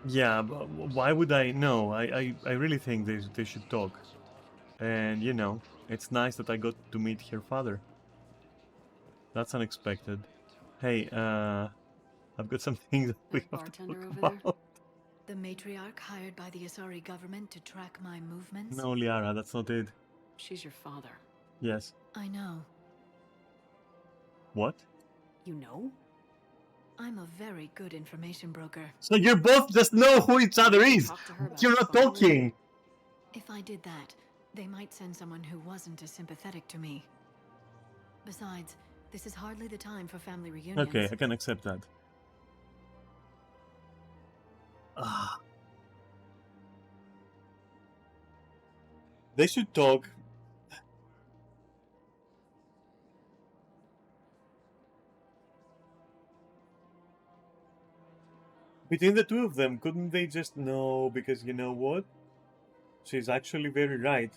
Yeah, but why would I? No, I really think they should talk. And, you know, it's nice that I got to meet her father. That's unexpected. Hey, I've got some things that we have to talk about. The matriarch hired by the Asari government to track my movements? No, Liara, that's not it. She's your father. Yes. I know. What? You know? I'm a very good information broker. So you both just know who each other is. You're not talking. If I did that, they might send someone who wasn't as sympathetic to me. Besides, this is hardly the time for family reunions. Okay, I can accept that. Ah. They should talk. Between the two of them, couldn't they just know? Because you know what? She's actually very right.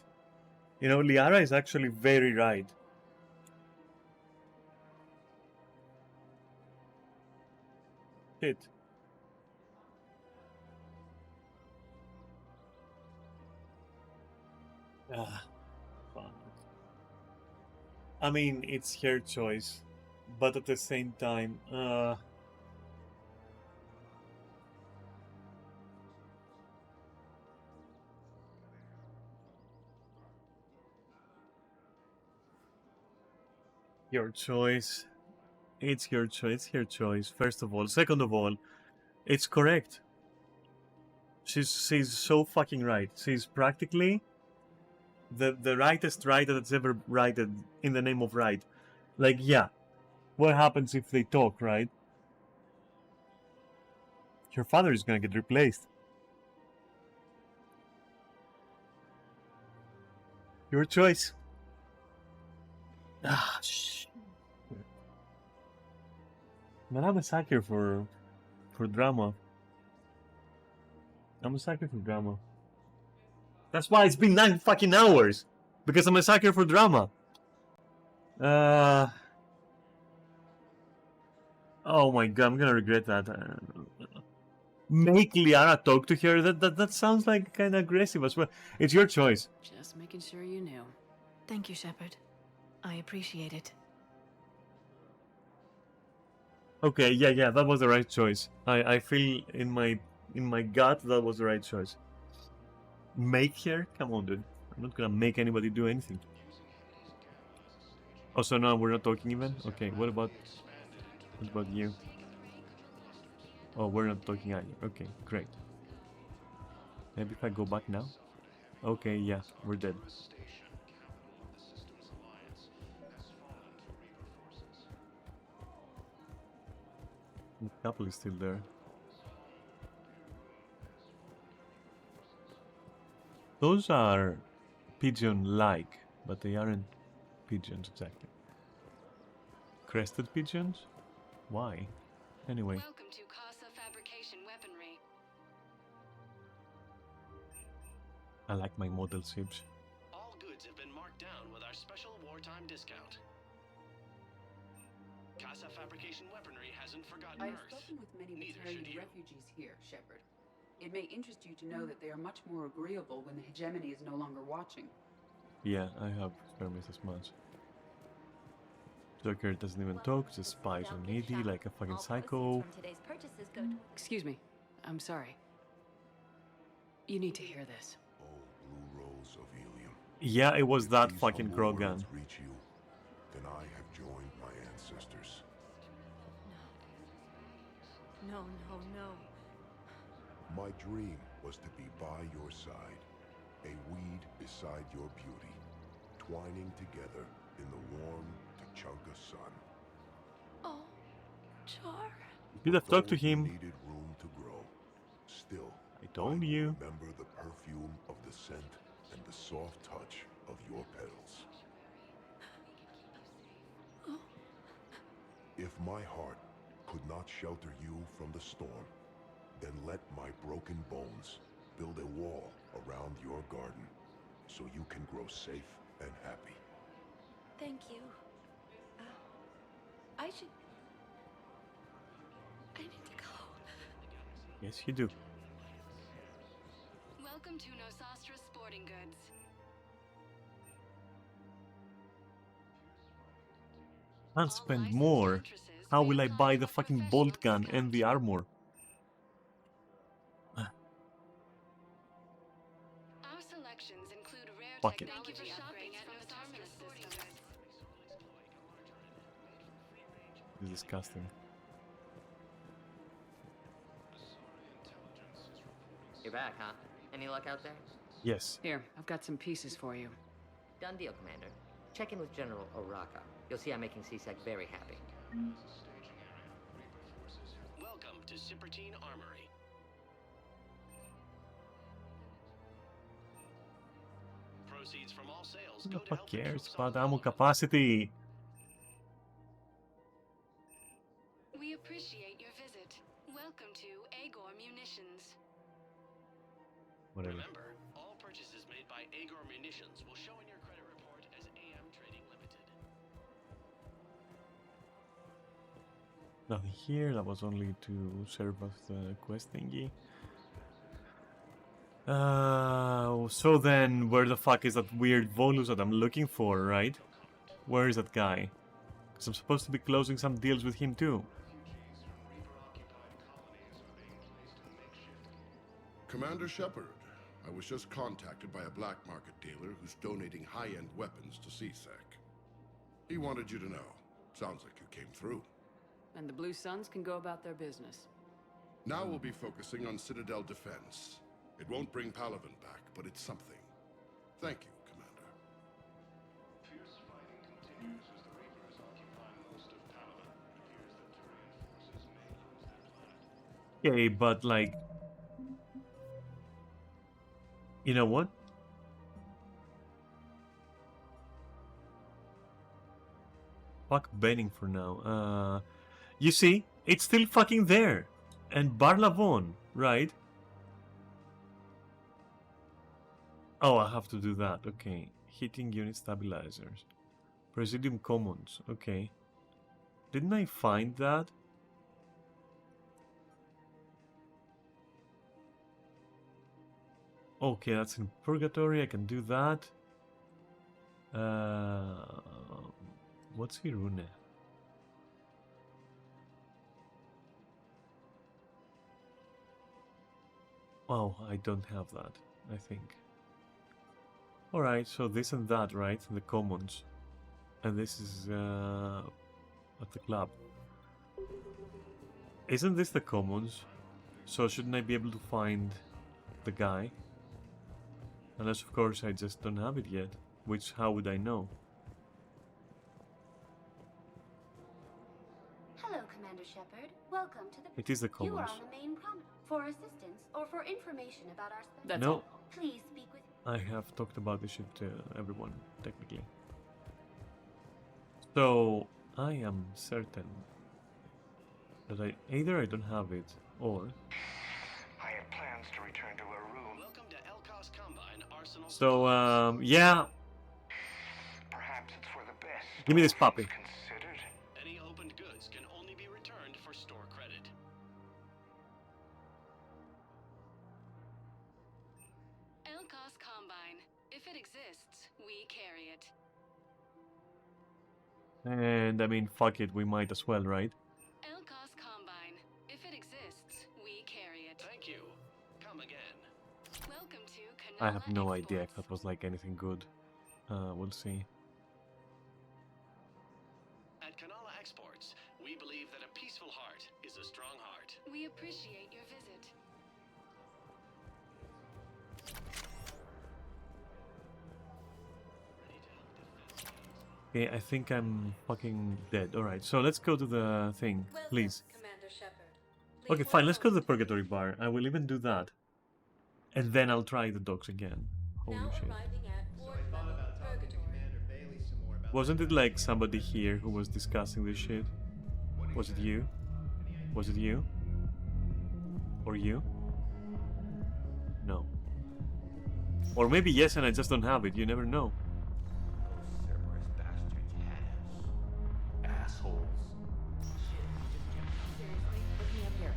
You know, Liara is actually very right. Shit. Ah, fuck. I mean, it's her choice, but at the same time, your choice. It's your choice. Her choice. First of all, second of all, it's correct. She's so fucking right. She's practically the rightest writer that's ever written in the name of right. Like, yeah, what happens if they talk, right? Your father is gonna get replaced. Your choice. Ah, shit. Man, I'm a sucker for drama. I'm a sucker for drama. That's why it's been 9 fucking hours. Because I'm a sucker for drama. Oh my god, I'm gonna regret that. Make Liara talk to her. That sounds like kind of aggressive as well. It's your choice. Just making sure you knew. Thank you, Shepard. I appreciate it. Okay, yeah, that was the right choice. I feel in my gut that was the right choice. Make her? Come on, dude. I'm not gonna make anybody do anything. Oh, so no, we're not talking even? Okay, what about you? Oh, we're not talking either. Okay, great. Maybe if I go back now? Okay, yeah, we're dead. The couple is still there. Those are pigeon-like, but they aren't pigeons exactly. Crested pigeons? Why? Anyway. Welcome to Casa Fabrication Weaponry. I like my model ships. All goods have been marked down with our special wartime discount. Casa Fabrication Weaponry hasn't forgotten I have Earth. spoken with many Neither Batarian should you. refugees here, Shepard. It may interest you to know that they are much more agreeable when the hegemony is no longer watching. Yeah, I have experienced as much. Joker doesn't even talk, just spies on Edie like a fucking psycho. Excuse me. I'm sorry. You need to hear this. Blue Rose of Helium. Yeah, it was that These fucking humble Krogan. words reach you, then I have joined my ancestors. No. My dream was to be by your side, a weed beside your beauty, twining together in the warm Tuchanka sun. Oh, Char. You'd have talked to him. Needed room to grow. Still, I told you. Remember the perfume of the scent and the soft touch of your petals. If my heart could not shelter you from the storm, then let my broken bones build a wall around your garden so you can grow safe and happy. Thank you. I need to go. Yes, you do. Welcome to Nosastra Sporting Goods. Can't spend more. How will I buy the fucking bolt gun and the armor? Our selections include rare Fuck it. technology upgrades from the Terminus Sporting Goods. It's disgusting. You're back, huh? Any luck out there? Yes. Here, I've got some pieces for you. Done deal, Commander. Check in with General Oraka. You'll see I'm making C-Sec very happy. Welcome to Cipertine Armory. Proceeds from all sales Who go the to fuck help cares troops about ammo capacity? We appreciate your visit. Welcome to Agor Munitions. Whatever. Remember, all purchases made by Agor Munitions will show in your credit report as AM Trading Limited. Nothing here. That was only to serve as the quest thingy. So then, where the fuck is that weird Volus that I'm looking for, right? Where is that guy? Because I'm supposed to be closing some deals with him too. Commander Shepard, I was just contacted by a black market dealer who's donating high-end weapons to CSEC. He wanted you to know. Sounds like you came through. And the Blue Suns can go about their business. Now we'll be focusing on Citadel defense. It won't bring Palaven back, but it's something. Thank you, Commander. Okay, but like, you know what? Fuck Benning for now. You see, it's still fucking there. And Barlavon, right? Oh, I have to do that. Okay. Heating unit stabilizers. Presidium commons. Okay. Didn't I find that? Okay, that's in Purgatory. I can do that. What's Hirune? Oh, I don't have that, I think. Alright, so this and that, right? The commons. And this is at the club. Isn't this the commons? So shouldn't I be able to find the guy? Unless, of course, I just don't have it yet. Which, how would I know? Hello, Commander Shepard. Welcome to the... It is the You are commons. on the main promenade. For assistance or for information about our special... No. Please speak with... I have talked about this shit to everyone, technically. So, I am certain that either I don't have it, or... I had plans to return to a room. Welcome to Elkos Combine Arsenal. So, yeah. Perhaps it's for the best. Give me this puppy. Considered. Any opened goods can only be returned for store credit. Elkos Combine. If it exists, we carry it. And I mean, fuck it, we might as well, right? Elkos Combine. If it exists, we carry it. Thank you. Come again. Welcome to I have no idea if that was like anything good. We'll see. At Kanala Exports, we believe that a peaceful heart is a strong heart. We appreciate your visit. Okay, I think I'm fucking dead. Alright, so let's go to the thing, please. Commander Shepard. Okay, fine, let's go to the Purgatory Bar. I will even do that. And then I'll try the dogs again. Holy Now shit. arriving at Ward level Purgatory. Wasn't it like somebody here who was discussing this shit? Was it you? Was it you? Or you? No. Or maybe yes and I just don't have it, you never know. Cerberus bastards has. Assholes. Seriously? Look me up here.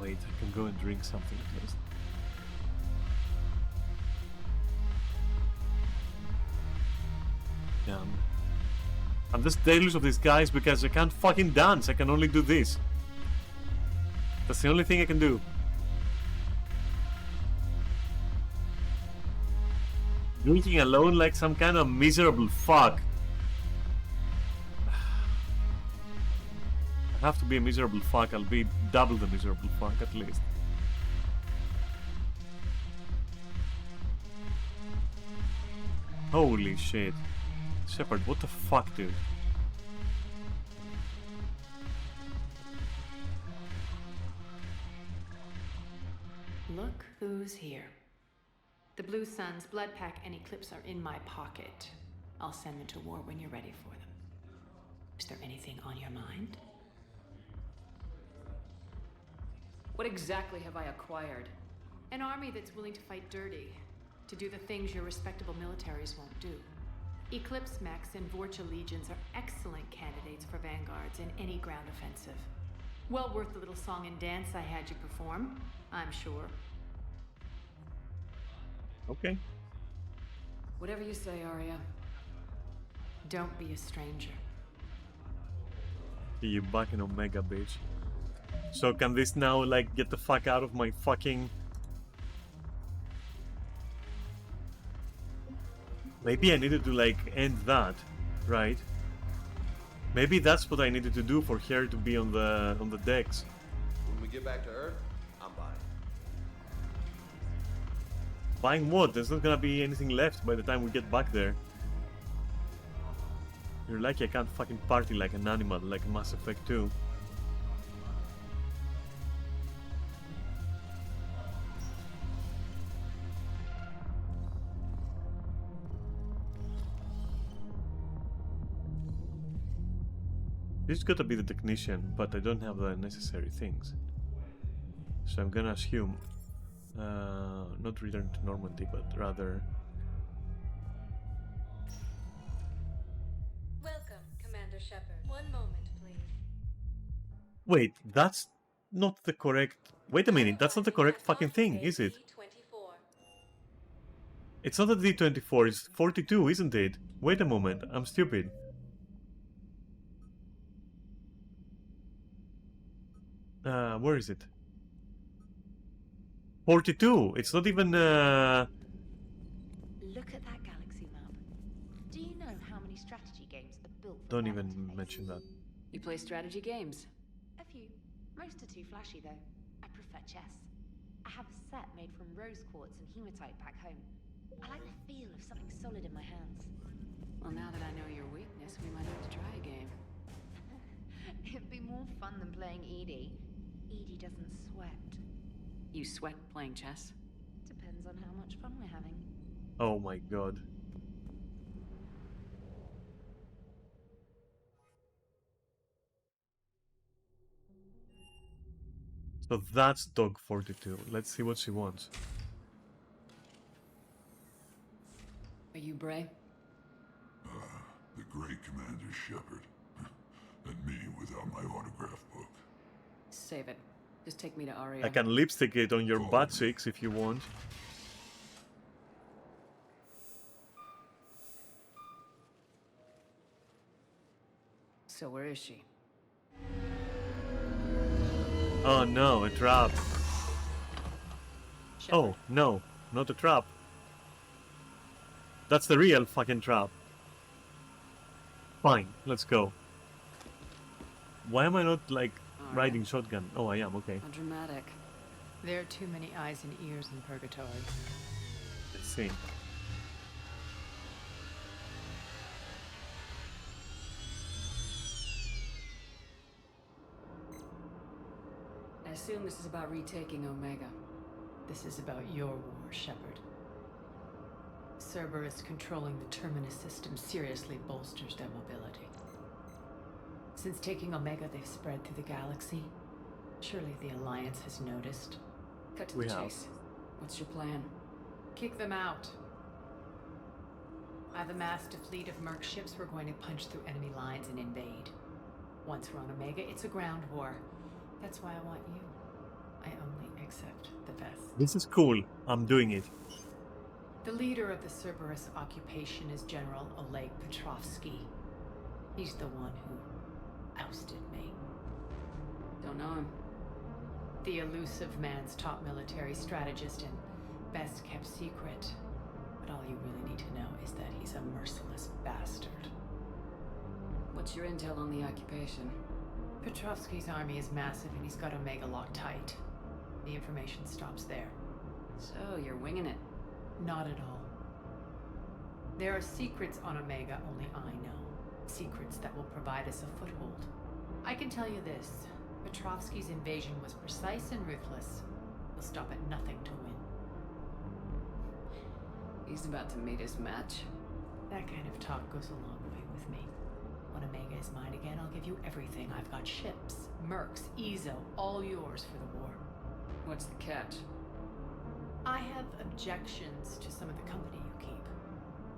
Wait, I can go and drink something at least. Damn. I'm just jealous of these guys because I can't fucking dance. I can only do this. That's the only thing I can do. Drinking alone like some kind of miserable fuck. I have to be a miserable fuck. I'll be double the miserable fuck at least. Holy shit. Shepard, what the fuck, dude? Look who's here. The Blue Suns, Blood Pack, and Eclipse are in my pocket. I'll send them to war when you're ready for them. Is there anything on your mind? What exactly have I acquired? An army that's willing to fight dirty, to do the things your respectable militaries won't do. Eclipse Mechs and Vorcha Legions are excellent candidates for vanguards in any ground offensive. Well worth the little song and dance I had you perform, I'm sure. Okay. Whatever you say, Arya. Don't be a stranger. See you back in Omega, bitch. So can this now, like, get the fuck out of my fucking... Maybe I needed to, like, end that, right? Maybe that's what I needed to do for her to be on the decks. When we get back to Earth, I'm buying. Buying what? There's not gonna be anything left by the time we get back there. You're lucky I can't fucking party like an animal, like Mass Effect 2. This gotta be the technician, but I don't have the necessary things. So I'm gonna assume not return to Normandy, but rather... Welcome, Commander Shepard. One moment, please. Wait, that's not the correct... Wait a minute, that's not the correct fucking thing, is it? It's not a D24, it's 42, isn't it? Wait a moment, I'm stupid. Where is it? 42! It's not even, Look at that galaxy map. Do you know how many strategy games are built for Don't that even interface? mention that. You play strategy games? A few. Most are too flashy, though. I prefer chess. I have a set made from rose quartz and hematite back home. I like the feel of something solid in my hands. Well, now that I know your weakness, we might have to try a game. It'd be more fun than playing Edie. Edie doesn't sweat. You sweat playing chess? Depends on how much fun we're having. Oh my god. So that's Dog 42. Let's see what she wants. Are you Bray? The great Commander Shepard. And me without my autograph book. Save it. Just take me to Aria. I can lipstick it on your butt cheeks if you want. So where is she? Oh no, a trap. Oh no, not a trap. That's the real fucking trap. Fine, let's go. Why am I not, like, riding shotgun? Oh, I am, okay. How dramatic. There are too many eyes and ears in Purgatory. Let's see. I assume this is about retaking Omega. This is about your war, Shepard. Cerberus controlling the Terminus system seriously bolsters their mobility. Since taking Omega, they've spread through the galaxy. Surely the Alliance has noticed. Cut to the chase. What's your plan? Kick them out. I've amassed a fleet of merc ships. We're going to punch through enemy lines and invade. Once we're on Omega, it's a ground war. That's why I want you. I only accept the best. This is cool. I'm doing it. The leader of the Cerberus occupation is General Oleg Petrovsky. He's the one who ousted me. Don't know him. The elusive man's top military strategist and best kept secret. But all you really need to know is that he's a merciless bastard. What's your intel on the occupation? Petrovsky's army is massive and he's got Omega locked tight. The information stops there. So, you're winging it? Not at all. There are secrets on Omega only I know. Secrets that will provide us a foothold. I can tell you this. Petrovsky's invasion was precise and ruthless. He'll stop at nothing to win. He's about to meet his match. That kind of talk goes a long way with me. When Omega is mine again, I'll give you everything. I've got ships, mercs, Ezo, all yours for the war. What's the catch? I have objections to some of the company you keep.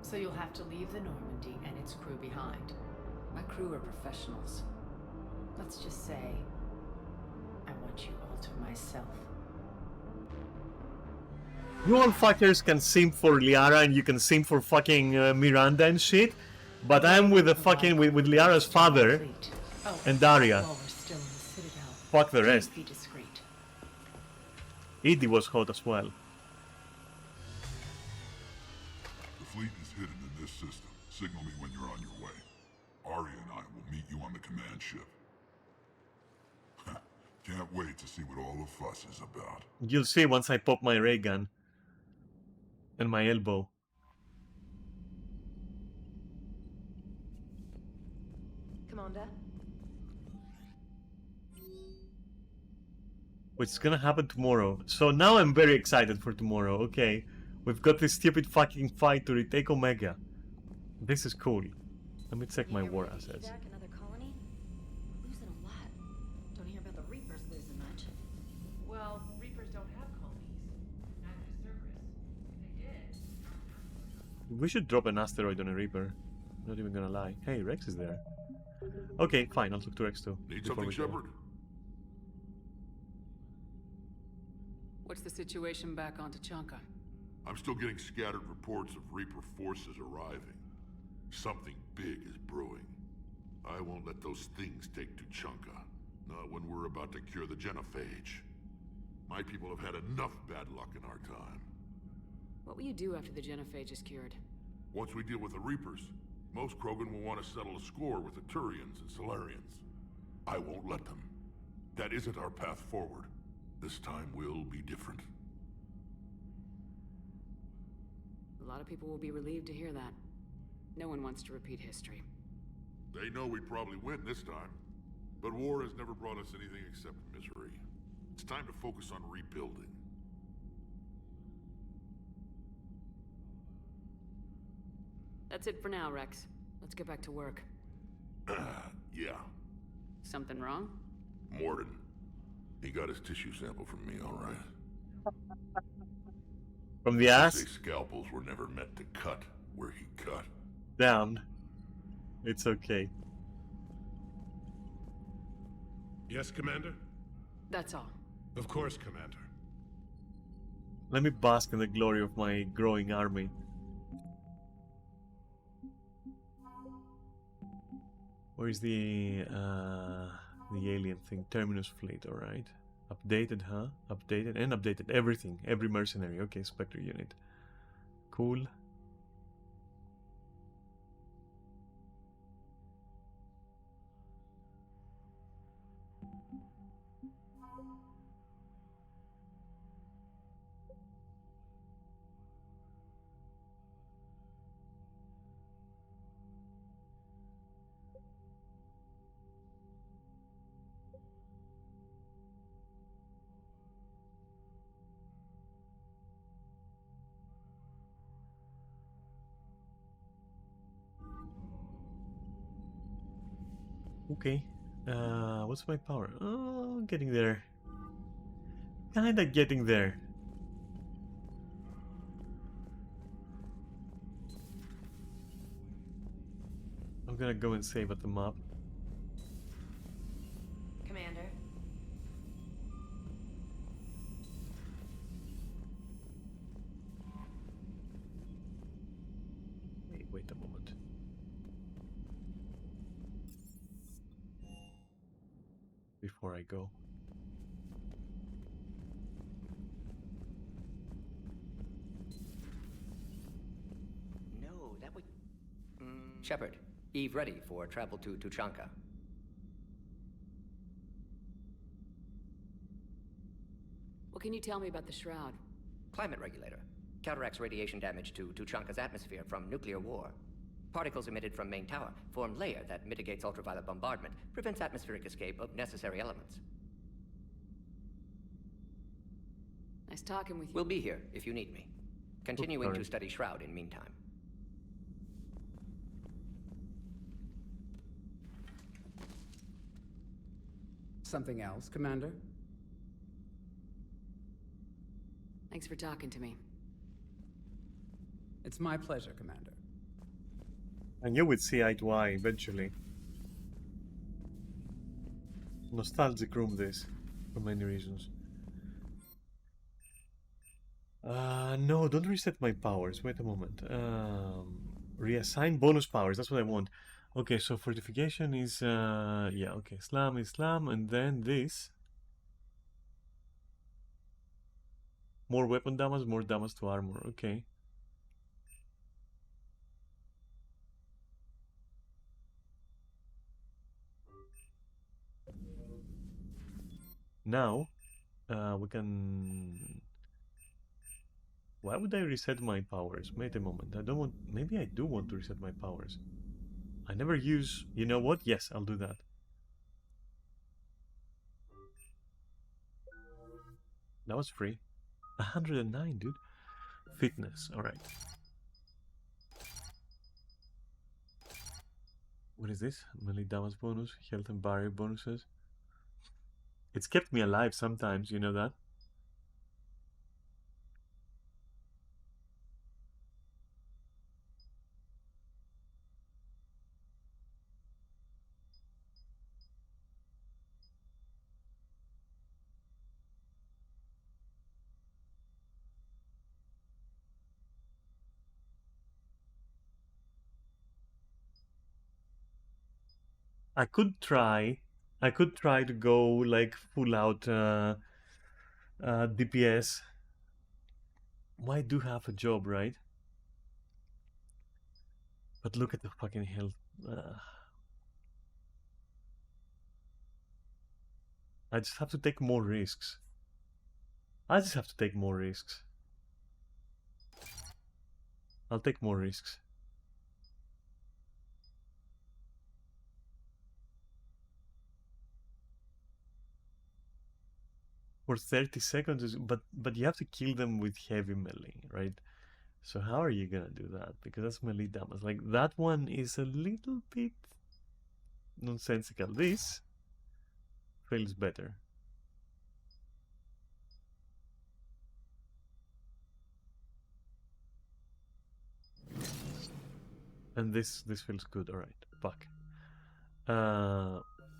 So you'll have to leave the Normandy and its crew behind. My crew are professionals. Let's just say, I want you all to myself. You all fuckers can simp for Liara and you can simp for fucking Miranda and shit. But I'm with the fucking, with Liara's father and Daria. While we're still in the Citadel, Fuck the rest. be discreet. Edie was hot as well. The fleet is hidden in this system. Signal me when you're on your way. Arya and I will meet you on the command ship. Can't wait to see what all the fuss is about. You'll see once I pop my ray gun. And my elbow. Commander. Which is gonna happen tomorrow. So now I'm very excited for tomorrow. Okay, we've got this stupid fucking fight to retake Omega. This is cool. Let me check my war assets. Evac another colony? Losing a lot. Don't hear about the Reapers losing much. Well, Reapers don't have colonies. Neither does Cerberus. If they did... We should drop an asteroid on a Reaper. Not even gonna lie. Hey, Rex is there. Okay, fine. I'll talk to Rex too. Need something, Shepard? What's the situation back on Tachanka? I'm still getting scattered reports of Reaper forces arriving. Something big is brewing. I won't let those things take Tuchanka. Not when we're about to cure the genophage. My people have had enough bad luck in our time. What will you do after the genophage is cured? Once we deal with the Reapers, most Krogan will want to settle a score with the Turians and Solarians. I won't let them. That isn't our path forward. This time will be different. A lot of people will be relieved to hear that. No one wants to repeat history. They know we'd probably win this time. But war has never brought us anything except misery. It's time to focus on rebuilding. That's it for now, Rex. Let's get back to work. Yeah. Something wrong? Morden. He got his tissue sample from me, all right. From the ass? Say scalpels were never meant to cut where he cut. Down. It's okay. Yes, Commander? That's all. Of course, Commander. Let me bask in the glory of my growing army. Where is the alien thing? Terminus fleet, alright. Updated, huh? Updated and updated. Everything. Every mercenary. Okay, Spectre unit. Cool. Okay. What's my power? Oh, getting there. Kinda getting there. I'm gonna go and save at the map. Commander. Wait a moment. Before I go. No, that would... Shepard, Eve ready for travel to Tuchanka. What can you tell me about the Shroud? Climate regulator. Counteracts radiation damage to Tuchanka's atmosphere from nuclear war. Particles emitted from main tower form layer that mitigates ultraviolet bombardment, prevents atmospheric escape of necessary elements. Nice talking with you. We'll be here if you need me. Continuing to study Shroud in meantime. Something else, Commander? Thanks for talking to me. It's my pleasure, Commander. And you would see eye to eye eventually. Nostalgic room this, for many reasons. No, don't reset my powers. Wait a moment. Reassign bonus powers. That's what I want. Okay, so fortification is yeah. Okay, Islam, and then this. More weapon damage, more damage to armor. Okay. Now, we can... Why would I reset my powers? Wait a moment. I don't want... Maybe I do want to reset my powers. I never use... You know what? Yes, I'll do that. That was free. 109, dude. Fitness, alright. What is this? Melee damage bonus, health and barrier bonuses. It's kept me alive sometimes, you know that? I could try to go like full out DPS. Well, I do have a job, right? But look at the fucking health. I just have to take more risks. I just have to take more risks. I'll take more risks. For 30 seconds, but you have to kill them with heavy melee, right? So how are you gonna do that? Because that's melee damage. Like, that one is a little bit nonsensical. This feels better. And this feels good. Alright, back.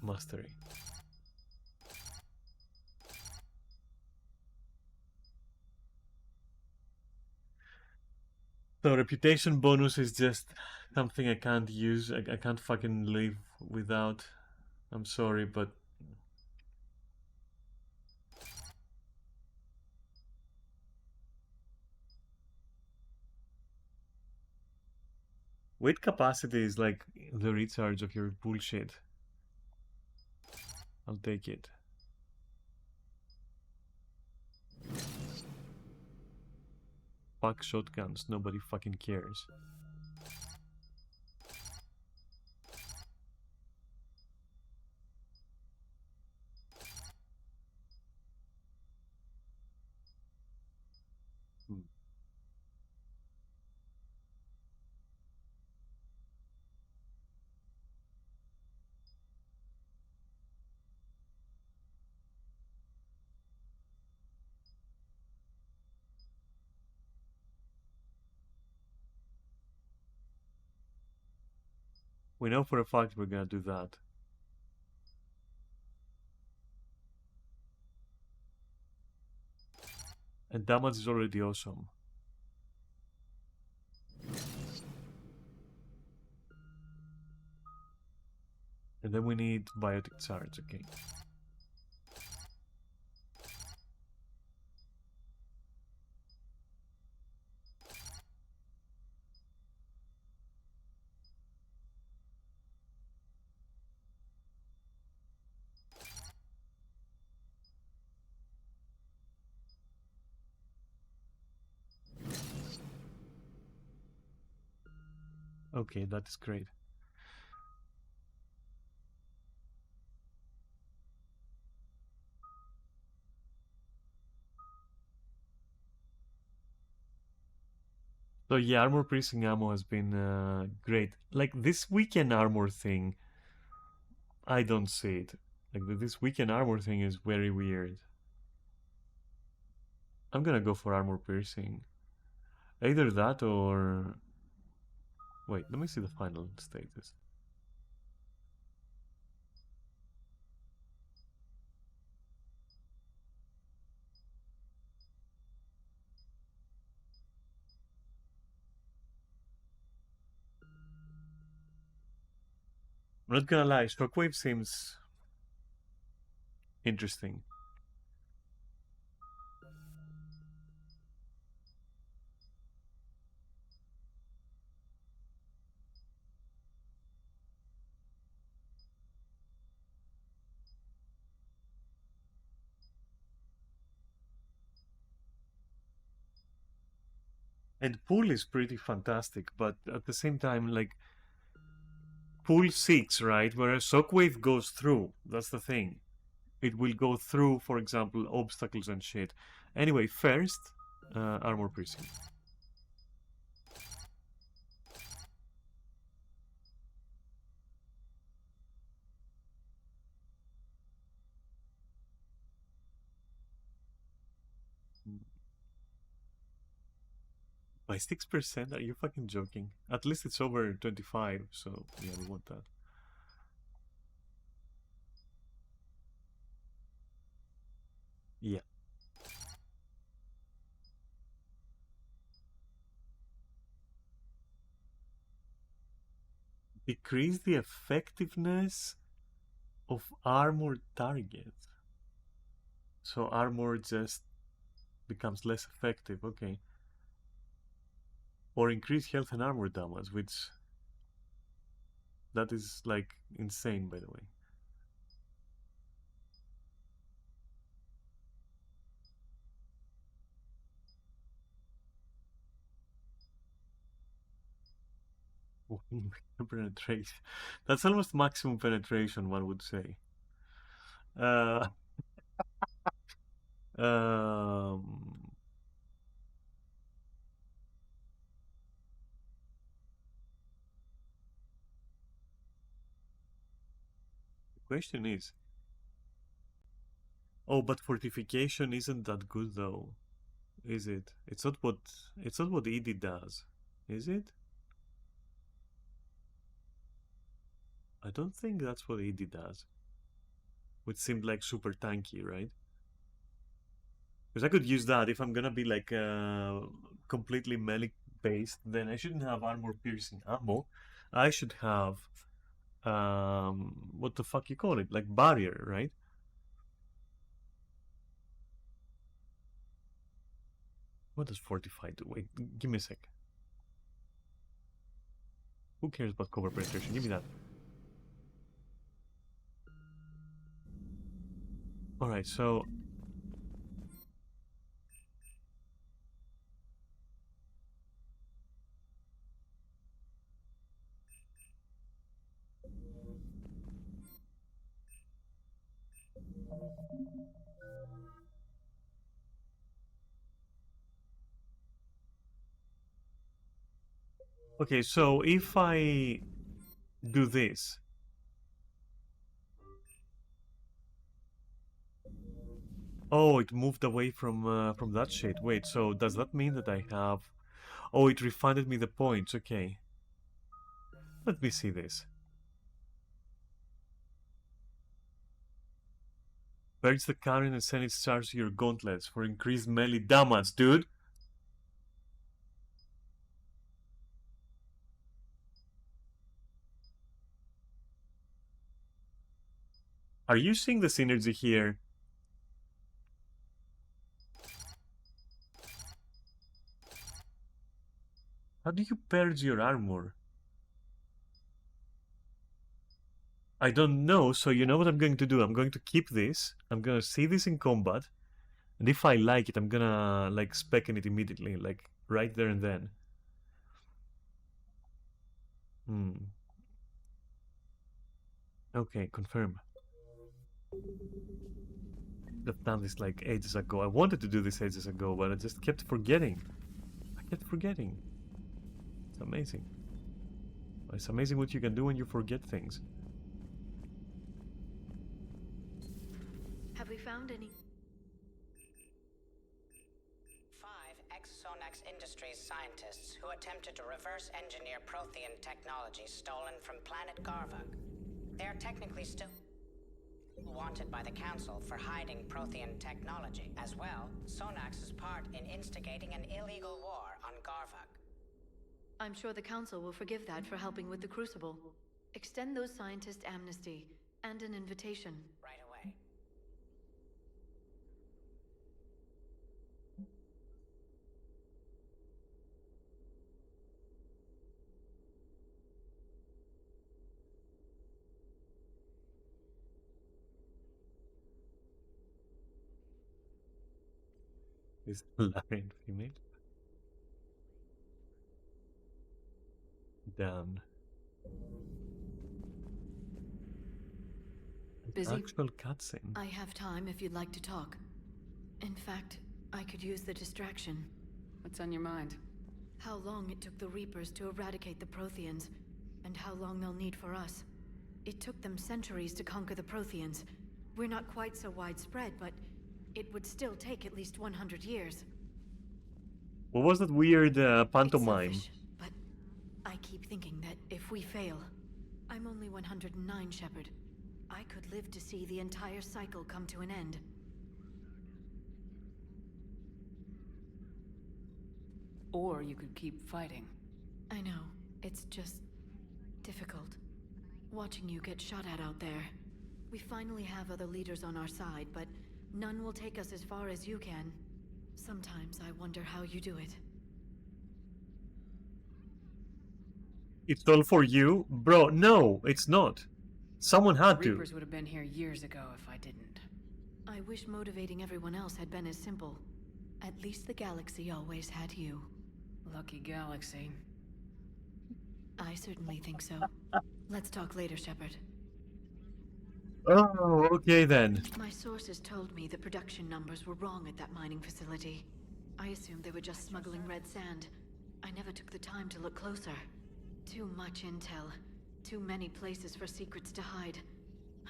Mastery. So reputation bonus is just something I can't use. I can't fucking live without. I'm sorry, but weight capacity is like the recharge of your bullshit. I'll take it. Fuck shotguns, nobody fucking cares. We know for a fact we're gonna do that. And damage is already awesome. And then we need biotic charge, okay. Okay, that is great. So yeah, armor piercing ammo has been great. Like this weekend armor thing, I don't see it. Like this weekend armor thing is very weird. I'm gonna go for armor piercing. Either that or... Wait, let me see the final status. I'm not gonna lie, Shockwave seems interesting. And Pool is pretty fantastic, but at the same time, like, pull 6, right? Whereas Shockwave goes through. That's the thing. It will go through, for example, obstacles and shit. Anyway, first, armor piercing. By 6%? Are you fucking joking? At least it's over 25, so yeah, we want that. Yeah. Decrease the effectiveness of armor targets. So armor just becomes less effective, okay. Or increase health and armor damage, which... that is, like, insane, by the way. Penetration. That's almost maximum penetration, one would say. Um, the question is... Oh, but fortification isn't that good, though. Is it? It's not what... It's not what ED does. Is it? I don't think that's what ED does. Which seemed like super tanky, right? Because I could use that if I'm gonna be like completely melee based, then I shouldn't have armor piercing ammo. I should have what the fuck you call it? Like barrier, right? What does fortify do? Wait, give me a sec. Who cares about cover penetration? Give me that. Alright, so okay, so if I do this, oh, it moved away from that shit. Wait, so does that mean that I have? Oh, it refunded me the points. Okay, let me see this. Purge the cannon and send its charge to your gauntlets for increased melee damage, dude. Are you seeing the synergy here? How do you purge your armor? I don't know, so you know what I'm going to do? I'm going to keep this. I'm gonna see this in combat. And if I like it, I'm gonna, like, spec in it immediately. Like, right there and then. Okay, confirm. I've done this, like, ages ago. I wanted to do this ages ago, but I just kept forgetting. I kept forgetting. It's amazing. It's amazing what you can do when you forget things. Have we found any? 5 ex-Sonax Industries scientists who attempted to reverse engineer Prothean technology stolen from planet Garvug. They are technically still wanted by the Council for hiding Prothean technology. As well, Sonax's part in instigating an illegal war on Garvug. I'm sure the Council will forgive that for helping with the Crucible. Extend those scientists amnesty and an invitation. Right away. Is Larian female? Damn. Busy? Actual cutscene. I have time if you'd like to talk. In fact, I could use the distraction. What's on your mind? How long it took the Reapers to eradicate the Protheans, and how long they'll need for us. It took them centuries to conquer the Protheans. We're not quite so widespread, but it would still take at least 100 years. What was that weird pantomime? It's selfish, but I keep thinking that if we fail, I'm only 109, Shepard. I could live to see the entire cycle come to an end. Or you could keep fighting. I know. It's just difficult. Watching you get shot at out there. We finally have other leaders on our side, but none will take us as far as you can. Sometimes I wonder how you do it. It's all for you? Bro, no, it's not. Someone had to. Reapers would have been here years ago if I didn't. I wish motivating everyone else had been as simple. At least the galaxy always had you. Lucky galaxy. I certainly think so. Let's talk later, Shepard. Oh, okay then. My sources told me the production numbers were wrong at that mining facility. I assumed they were just smuggling red sand. I never took the time to look closer. Too much intel. Too many places for secrets to hide.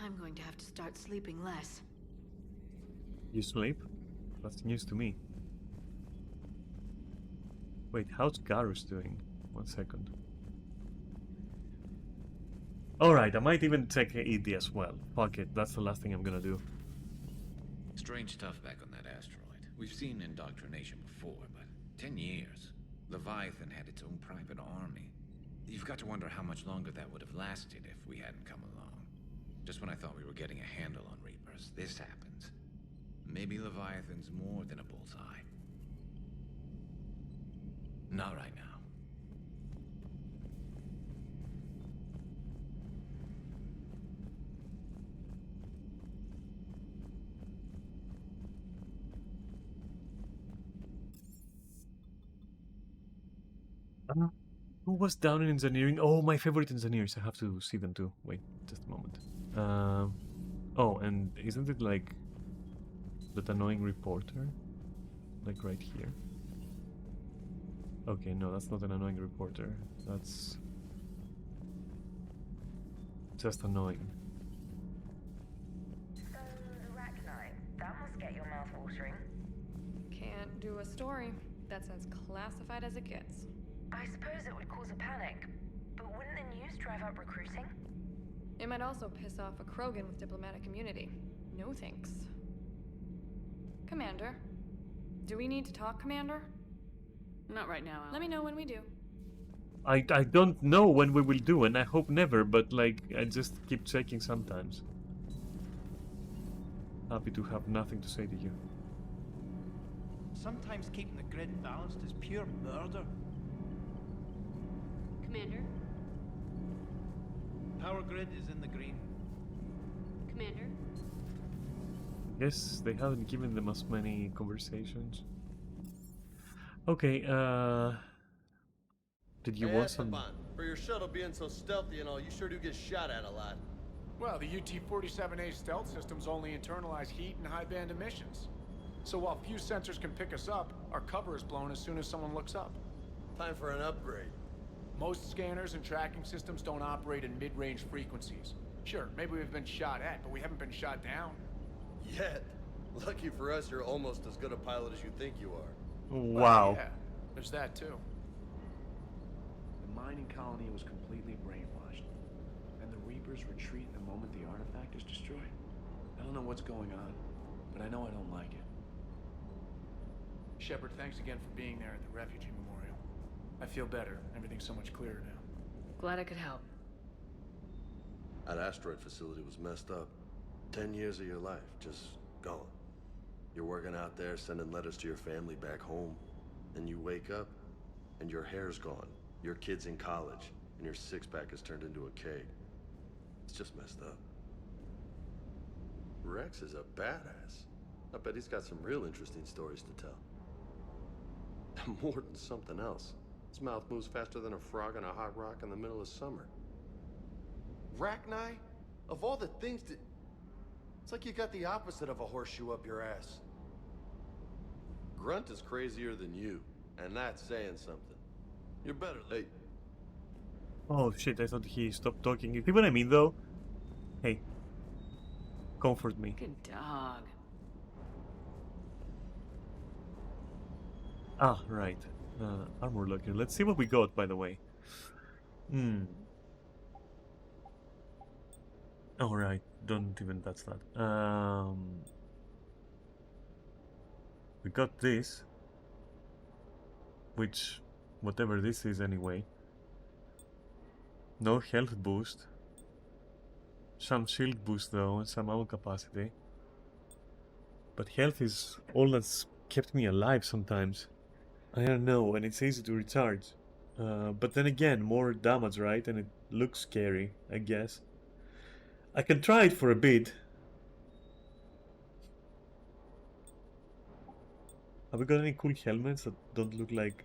I'm going to have to start sleeping less. You sleep? That's news to me. Wait, how's Garrus doing? 1 second. Alright, I might even take ED as well. Fuck it, that's the last thing I'm gonna do. Strange stuff back on that asteroid. We've seen indoctrination before, but 10 years. Leviathan had its own private army. You've got to wonder how much longer that would have lasted if we hadn't come along. Just when I thought we were getting a handle on Reapers, this happens. Maybe Leviathan's more than a bullseye. Not right now. Who was down in engineering? Oh, my favorite engineers. I have to see them too. Wait, just a moment. Oh, and isn't it like that annoying reporter? Like right here? Okay, no, that's not an annoying reporter. That's just annoying. Arachnite, that must get your mouth watering. Can't do a story. That's as classified as it gets. I suppose it would cause a panic, but wouldn't the news drive up recruiting? It might also piss off a Krogan with diplomatic immunity. No thanks. Commander. Do we need to talk, Commander? Not right now, Alan. Let me know when we do. I don't know when we will do, and I hope never, but like, I just keep checking sometimes. Happy to have nothing to say to you. Sometimes keeping the grid balanced is pure murder. Commander? Power grid is in the green. Commander? Yes, they haven't given them as many conversations. Okay, did you want some... For your shuttle being so stealthy and all, you sure do get shot at a lot. Well, the UT-47A stealth systems only internalize heat and high-band emissions. So while few sensors can pick us up, our cover is blown as soon as someone looks up. Time for an upgrade. Most scanners and tracking systems don't operate in mid-range frequencies. Sure, maybe we've been shot at, but we haven't been shot down. Yet. Lucky for us, you're almost as good a pilot as you think you are. Wow. Well, yeah, there's that too. The mining colony was completely brainwashed, and the Reapers retreat the moment the artifact is destroyed. I don't know what's going on, but I know I don't like it. Shepard, thanks again for being there at the refugee memorial. I feel better. Everything's so much clearer now. Glad I could help. That asteroid facility was messed up. 10 years of your life, just gone. You're working out there, sending letters to your family back home. Then you wake up, and your hair's gone. Your kid's in college, and your six-pack has turned into a keg. It's just messed up. Rex is a badass. I bet he's got some real interesting stories to tell. More than something else. His mouth moves faster than a frog on a hot rock in the middle of summer. Rachni? Of all the things that... It's like you got the opposite of a horseshoe up your ass. Grunt is crazier than you, and that's saying something. You're better, hey. Oh shit, I thought he stopped talking. You see what I mean though? Hey. Comfort me. Good dog. Ah, right. Armor locker. Let's see what we got, by the way. Alright, don't even touch that. We got this. Which, whatever this is anyway. No health boost. Some shield boost though, and some ammo capacity. But health is all that's kept me alive sometimes. I don't know, and it's easy to recharge. But then again, more damage, right? And it looks scary, I guess. I can try it for a bit. Have we got any cool helmets that don't look like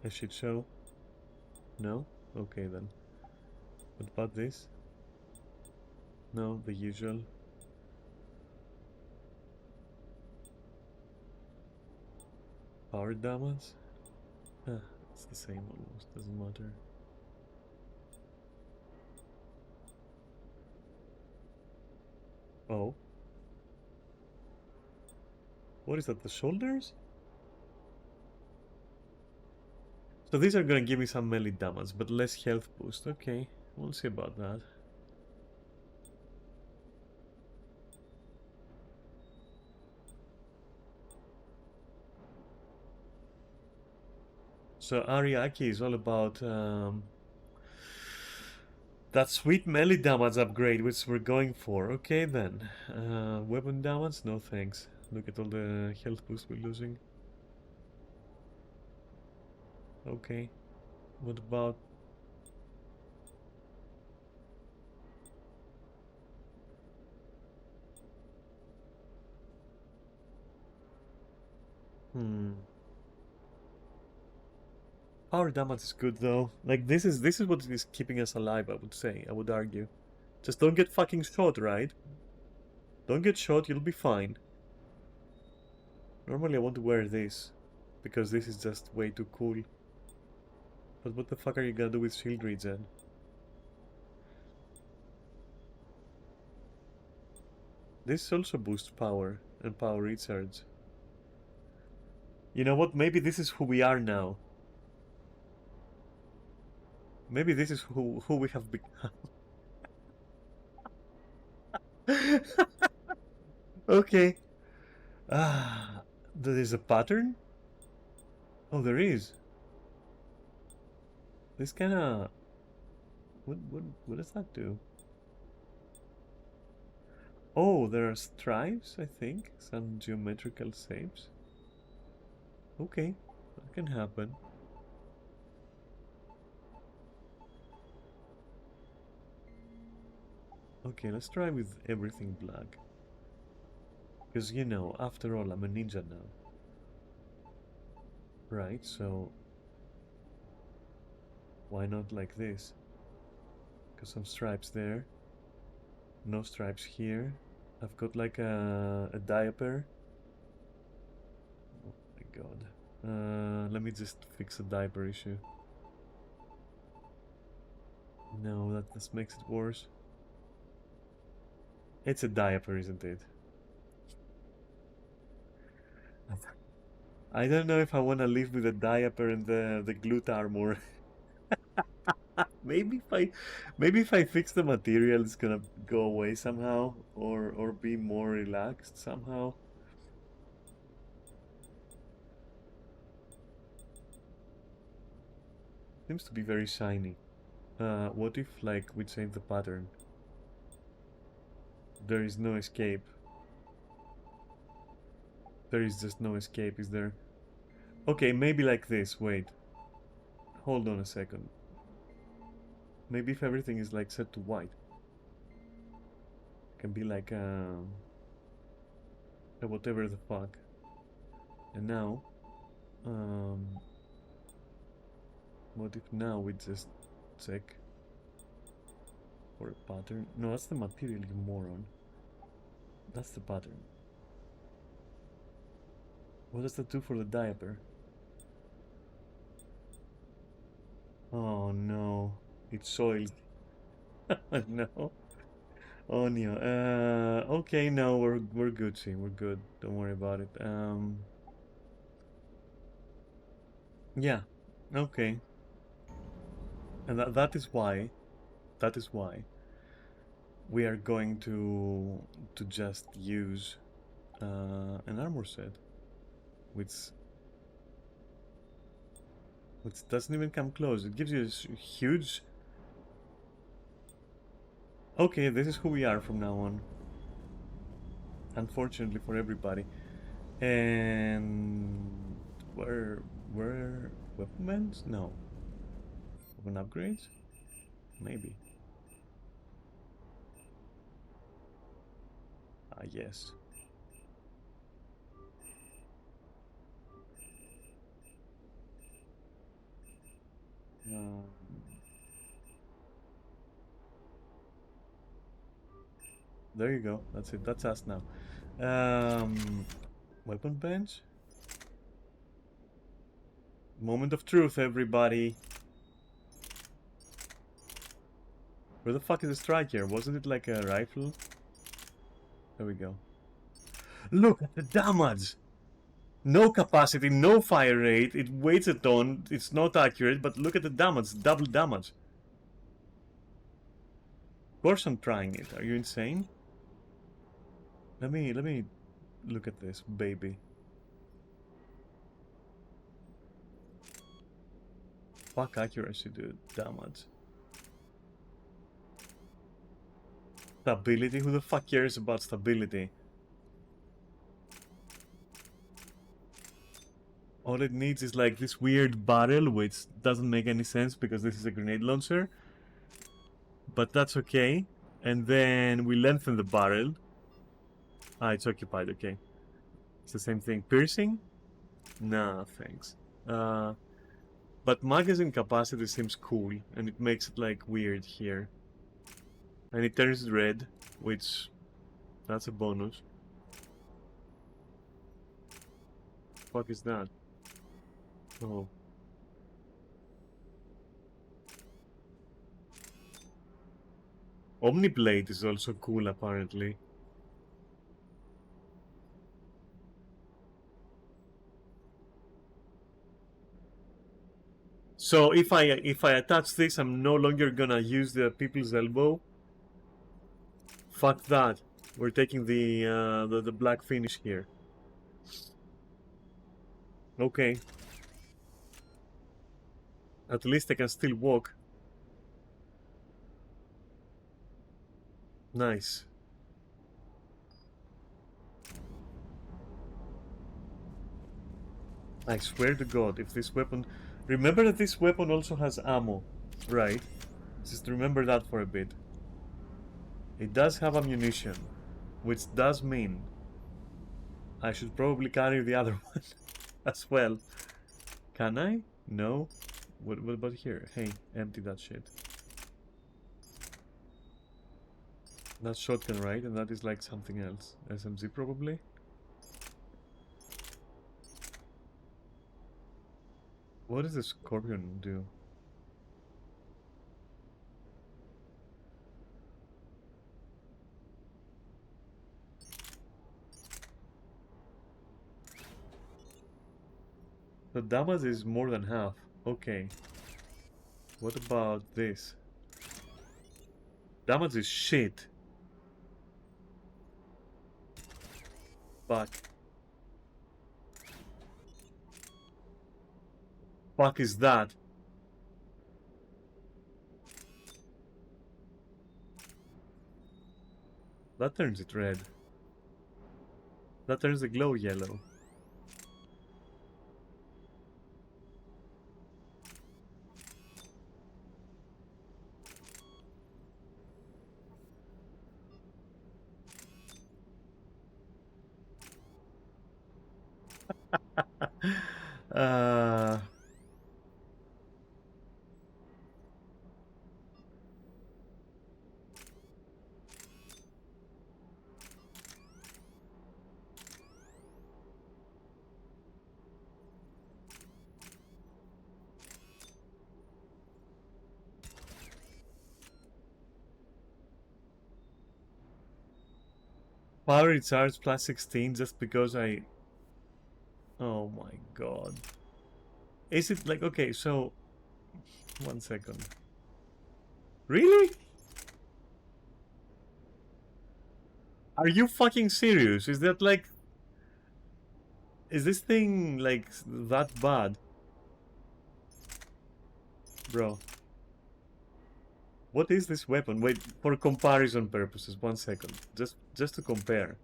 a shit show? No? Okay then. What about this? No, the usual. Power damage? It's the same almost, doesn't matter. Oh. What is that, the shoulders? So these are gonna give me some melee damage, but less health boost. Okay, we'll see about that. So Ariake is all about that sweet melee damage upgrade, which we're going for. Okay then. Weapon damage? No thanks. Look at all the health boost we're losing. Okay. What about... Power damage is good though. Like this is what is keeping us alive, I would say. I would argue. Just don't get fucking shot, right? Don't get shot, you'll be fine. Normally I want to wear this, because this is just way too cool. But what the fuck are you gonna do with shield regen? This also boosts power and power recharge. You know what? Maybe this is who we are now. Maybe this is who we have become. Okay. Ah, there is a pattern? Oh, there is. This kinda... What does that do? Oh, there are stripes, I think. Some geometrical shapes. Okay, that can happen. Okay, let's try with everything black. Because, you know, after all, I'm a ninja now. Right, so... why not like this? Got some stripes there. No stripes here. I've got like a diaper. Oh my god. Let me just fix a diaper issue. No, that just makes it worse. It's a diaper, isn't it? I don't know if I want to live with a diaper and the glute armor. maybe if I fix the material, it's gonna go away somehow, or be more relaxed somehow. Seems to be very shiny. What if like we change the pattern? There is no escape. There is just no escape, is there? Okay, maybe like this. Wait. Hold on a second. Maybe if everything is like set to white. It can be like whatever the fuck. And now what if now we just check for a pattern? No, that's the material, you moron. That's the pattern. What does that do for the diaper? Oh no, it's soiled. No. Oh no. Okay, no, we're good, see, we're good. Don't worry about it. Yeah. Okay. And that is why we are going to just use an armor set, which doesn't even come close. It gives you a huge. Okay, this is who we are from now on. Unfortunately for everybody. And where weapon bands? No. Weapon upgrades? Maybe. Ah, yes. There you go. That's it. That's us now. Weapon bench? Moment of truth, everybody. Where the fuck is the striker? Wasn't it like a rifle? There we go. Look at the damage! No capacity, no fire rate, it weighs a ton, it's not accurate, but look at the damage, double damage. Of course I'm trying it, are you insane? Let me look at this, baby. Fuck accuracy, dude, damage. Stability, who the fuck cares about stability? All it needs is like this weird barrel, which doesn't make any sense because this is a grenade launcher. But that's okay. And then we lengthen the barrel. Ah, it's occupied, okay. It's the same thing. Piercing? Nah, thanks. But magazine capacity seems cool, and it makes it like weird here. And it turns red, which that's a bonus. Fuck is that? Oh. Omniblade is also cool apparently. So if I attach this, I'm no longer gonna use the people's elbow. Fuck that. We're taking the black finish here. Okay. At least I can still walk. Nice. I swear to God, if this weapon... Remember that this weapon also has ammo, right? Just remember that for a bit. It does have ammunition, which does mean I should probably carry the other one as well. Can I? No? What about here? Hey, empty that shit. That's shotgun, right? And that is like something else. SMG probably? What does the Scorpion do? The damage is more than half. Okay. What about this? Damage is shit. Fuck. Fuck is that? That turns it red. That turns the glow yellow. uh... Power recharge plus 16 just because I... Oh my god. Is it like... Okay, so... 1 second. Really? Are you fucking serious? Is that like... Is this thing like that bad? Bro. What is this weapon? Wait, for comparison purposes, 1 second. Just to compare.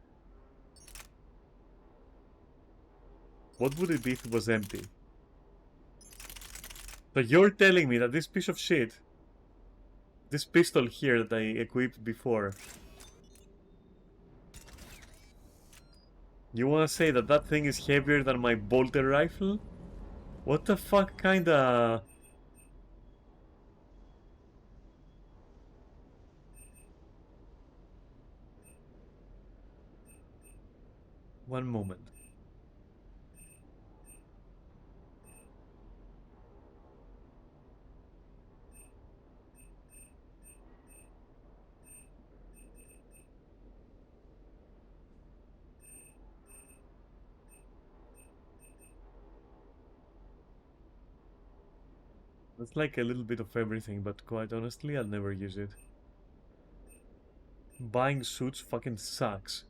What would it be if it was empty? So you're telling me that this piece of shit, this pistol here that I equipped before, you wanna say that that thing is heavier than my bolter rifle? What the fuck kinda... One moment. It's like a little bit of everything, but quite honestly, I'll never use it. Buying suits fucking sucks.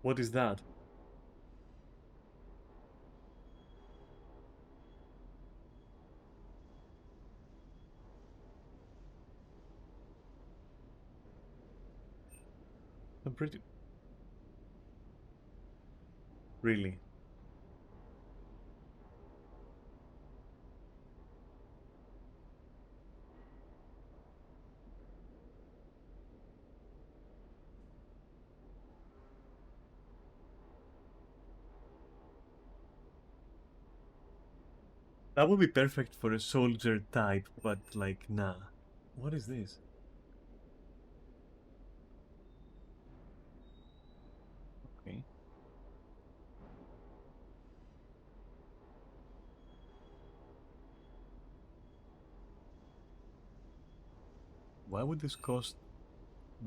What is that? I'm pretty... Really? That would be perfect for a soldier type, but like, nah. What is this? Okay. Why would this cost...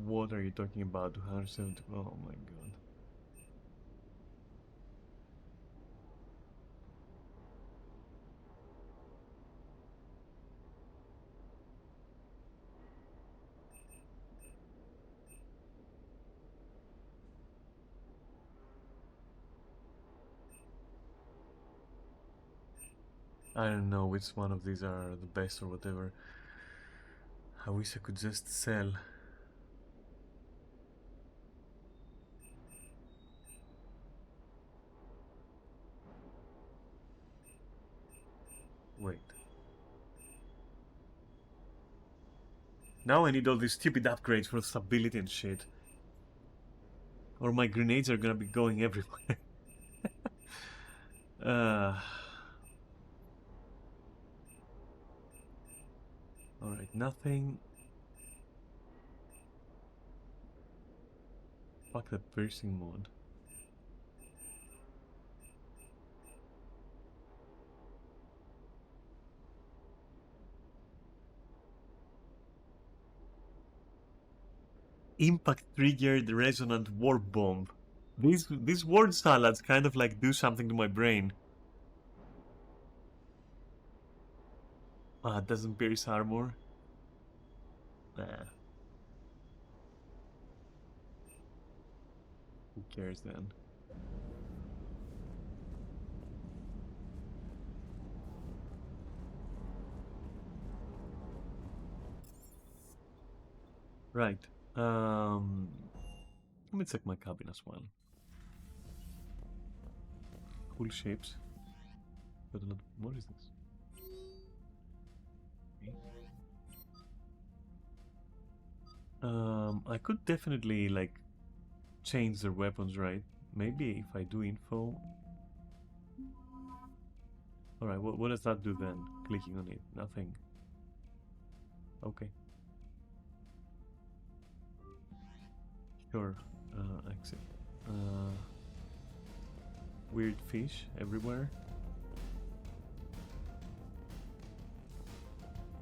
What are you talking about? 270... Oh my god. I don't know which one of these are the best or whatever. I wish I could just sell. Wait. Now I need all these stupid upgrades for stability and shit. Or my grenades are gonna be going everywhere. Alright, nothing. Fuck that piercing mod. Impact triggered resonant warp bomb. These word salads kind of like do something to my brain. Ah, it doesn't pierce armor. Nah. Who cares then? Right. Let me check my cabin as well. Cool shapes. But a lot... What is this? I could definitely like change their weapons, right? Maybe if I do info. Alright, what does that do then? Clicking on it, nothing. Okay. Sure. Exit. Weird fish everywhere.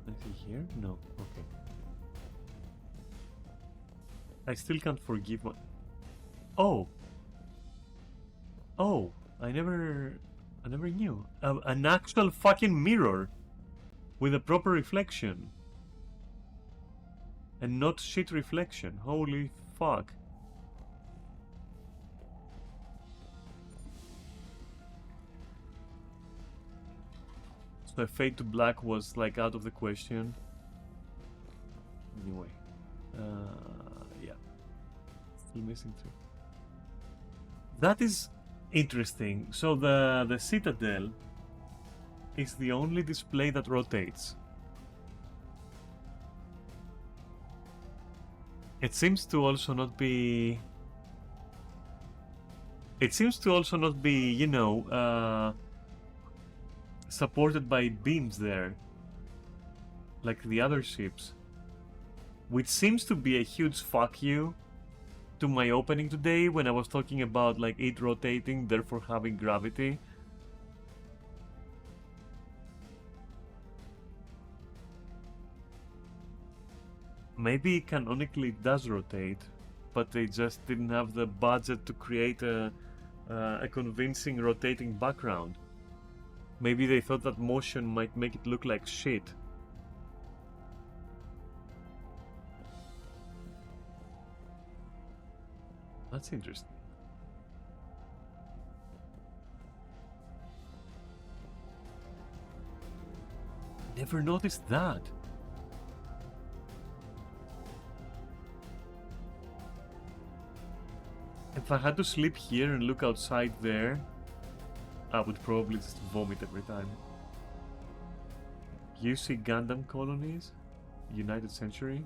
Anything here? No. Okay. I still can't forgive my... Oh! Oh! I never knew. An actual fucking mirror! With a proper reflection. And not shit reflection. Holy fuck. So a fade to black was like out of the question. Anyway. Yeah. Still missing two. That is interesting. So the Citadel is the only display that rotates. It seems to also not be... It seems to also not be, you know, supported by beams there. Like the other ships. Which seems to be a huge fuck you to my opening today when I was talking about like it rotating, therefore having gravity. Maybe canonically it does rotate, but they just didn't have the budget to create a convincing rotating background. Maybe they thought that motion might make it look like shit. That's interesting. Never noticed that. If I had to sleep here and look outside there, I would probably just vomit every time. You see Gundam colonies? United Century?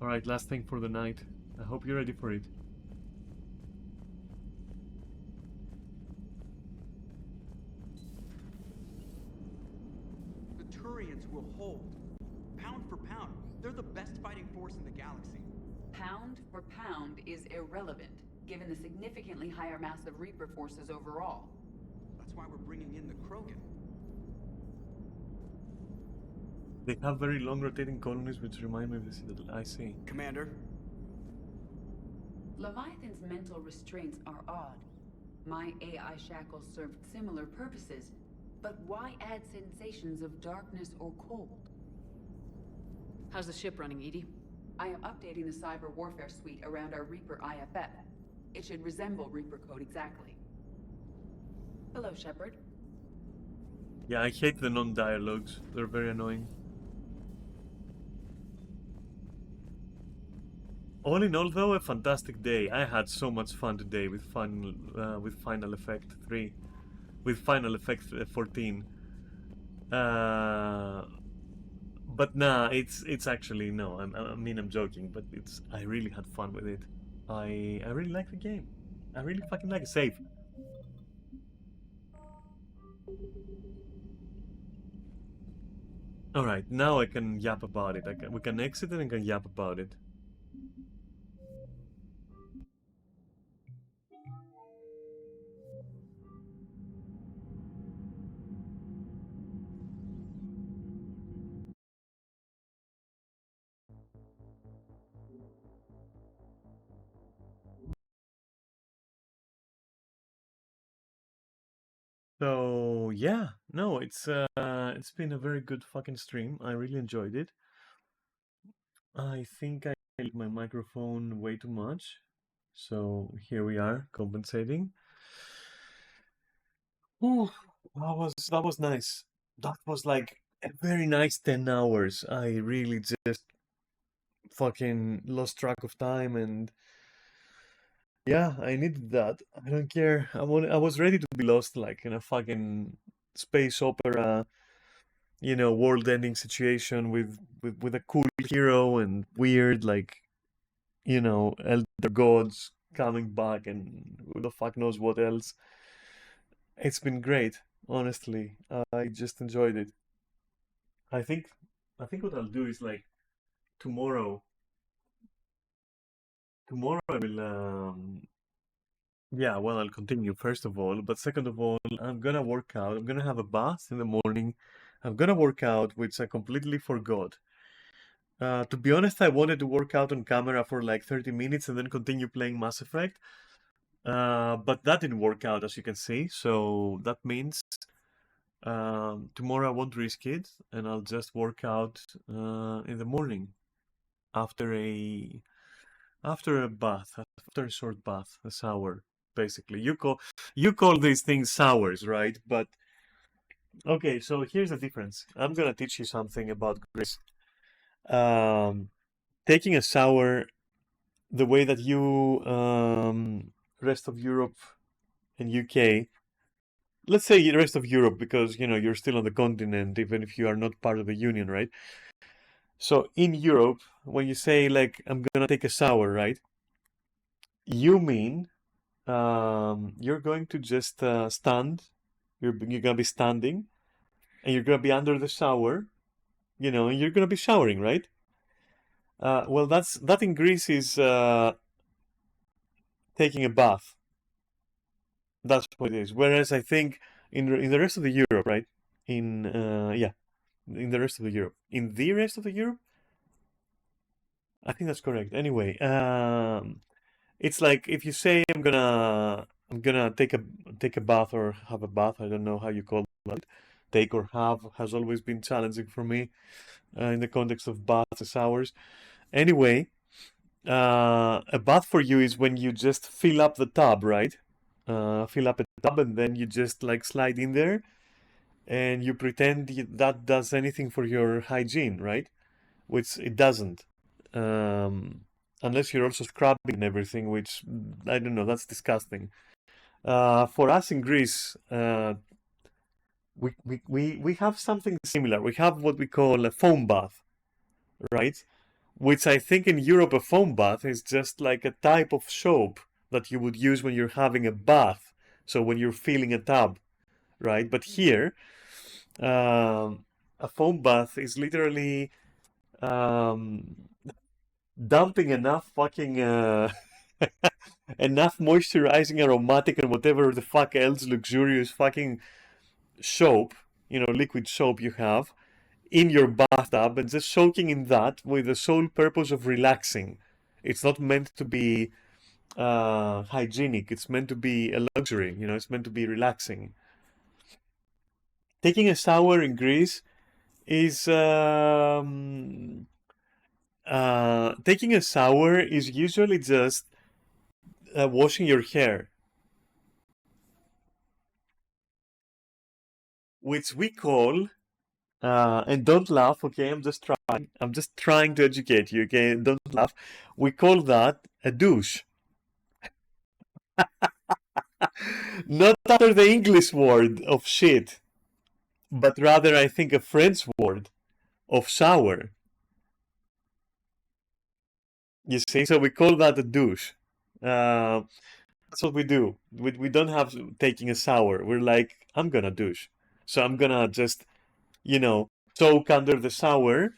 Alright, last thing for the night. I hope you're ready for it. The Turians will hold. Pound for pound, they're the best fighting force in the galaxy. Pound for pound is irrelevant, given the significantly higher mass of Reaper forces overall. That's why we're bringing in the Krogan. They have very long rotating colonies which remind me of the Citadel. I see. Commander? Leviathan's mental restraints are odd. My AI shackles served similar purposes, but why add sensations of darkness or cold? How's the ship running, Edie? I am updating the cyber warfare suite around our Reaper IFF. It should resemble Reaper code exactly. Hello, Shepard. Yeah, I hate the non-dialogues. They're very annoying. All in all, though, a fantastic day. I had so much fun today with Final Effect 3, with Final Effect 14. But nah, it's actually no. I mean, I'm joking, but I really had fun with it. I really like the game. I really fucking like it. Save. All right, now I can yap about it. We can exit it and can yap about it. So yeah, no, it's been a very good fucking stream. I really enjoyed it. I think I held my microphone way too much, so here we are compensating. Ooh, that was nice. That was like a very nice 10 hours. I really just fucking lost track of time and yeah, I needed that. I don't care. I was ready to be lost like in a fucking space opera, you know, world-ending situation with a cool hero and weird like, you know, elder gods coming back and who the fuck knows what else. It's been great, honestly. I just enjoyed it. I think what I'll do is like tomorrow tomorrow I will yeah, well, I'll continue first of all, but second of all, I'm gonna work out. I'm gonna have a bath in the morning. I'm gonna work out, which I completely forgot. To be honest, I wanted to work out on camera for like 30 minutes and then continue playing Mass Effect. But that didn't work out, as you can see. So that means tomorrow I won't risk it, and I'll just work out in the morning after a bath, after a short bath, a shower, basically. You call these things showers, right? But okay, so here's the difference. I'm gonna teach you something about Greece. Um, Taking a shower the way that you rest of Europe and UK, let's say the rest of Europe because you're still on the continent even if you are not part of the union, right? So in Europe, when you say like I'm gonna take a shower, right? You mean you're going to just stand. You're gonna be standing, and you're gonna be under the shower, and you're gonna be showering, right? Well, that in Greece is taking a bath. That's what it is. Whereas I think in the rest of the Europe, right? Yeah, in the rest of the Europe, in the rest of the Europe, I think that's correct. Anyway, it's like if you say I'm gonna take a bath or have a bath. I don't know how you call that. Take or have has always been challenging for me in the context of baths and showers. Anyway, a bath for you is when you just fill up the tub, right? Fill up a tub and then you just like slide in there and you pretend that does anything for your hygiene, right? Which it doesn't. Um, Unless you're also scrubbing and everything, which I don't know, that's disgusting. For us in Greece, we have something similar. We have what we call a foam bath, right? Which I think in Europe a foam bath is just like a type of soap that you would use when you're having a bath. So when you're filling a tub, right? But here, a foam bath is literally um, dumping enough fucking enough moisturizing, aromatic, and whatever the fuck else luxurious fucking soap, liquid soap you have in your bathtub and just soaking in that with the sole purpose of relaxing. It's not meant to be hygienic. It's meant to be a luxury. It's meant to be relaxing. Taking a shower in Greece is taking a shower is usually just washing your hair, which we call and don't laugh, okay? I'm just trying. I'm just trying to educate you, okay? Don't laugh. We call that a douche. Not after the English word of shit, but rather I think a French word of shower. You see, so we call that a douche. That's what we do. We don't have taking a shower. We're like, I'm gonna douche. So I'm gonna just, soak under the shower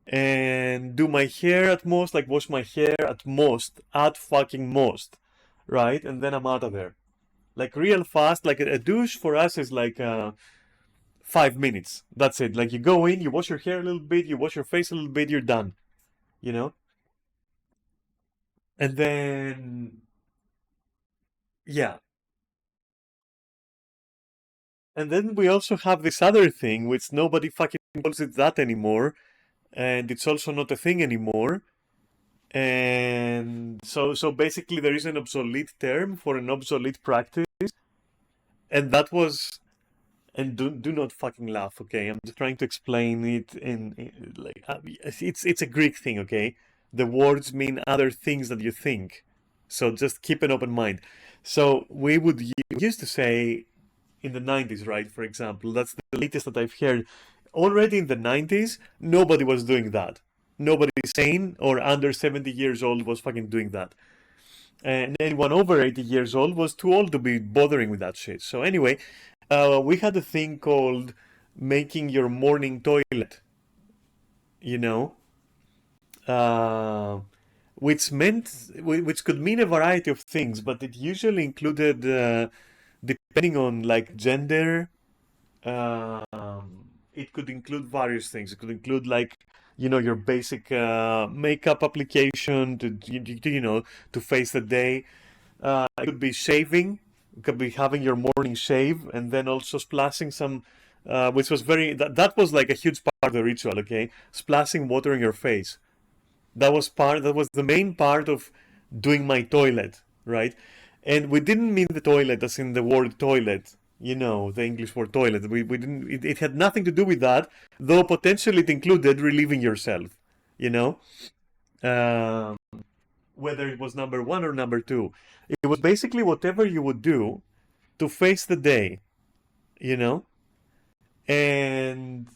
and do my hair at most, like wash my hair at fucking most, right? And then I'm out of there. Like real fast, like a douche for us is like 5 minutes. That's it. Like you go in, you wash your hair a little bit, you wash your face a little bit, you're done. You know? And then yeah. And then we also have this other thing which nobody fucking calls it that anymore. And it's also not a thing anymore. And so basically there is an obsolete term for an obsolete practice. And that was and do not fucking laugh, okay? I'm just trying to explain it in like it's a Greek thing, okay? The words mean other things that you think, so just keep an open mind. So we used to say in the 90s, right? For example, that's the latest that I've heard. Already in the 90s, nobody was doing that. Nobody sane or under 70 years old was fucking doing that. And anyone over 80 years old was too old to be bothering with that shit. So anyway, we had a thing called making your morning toilet, you know, uh, which could mean a variety of things, but it usually included, depending on like gender, it could include various things. It could include like, your basic makeup application to face the day. It could be shaving. It could be having your morning shave and then also splashing some, which was that was like a huge part of the ritual. Okay, splashing water in your face. That was the main part of doing my toilet, right? And we didn't mean the toilet as in the word toilet, the English word toilet. We didn't. It had nothing to do with that, though potentially it included relieving yourself. You know, um, whether it was number one or number two, it was basically whatever you would do to face the day. You know, and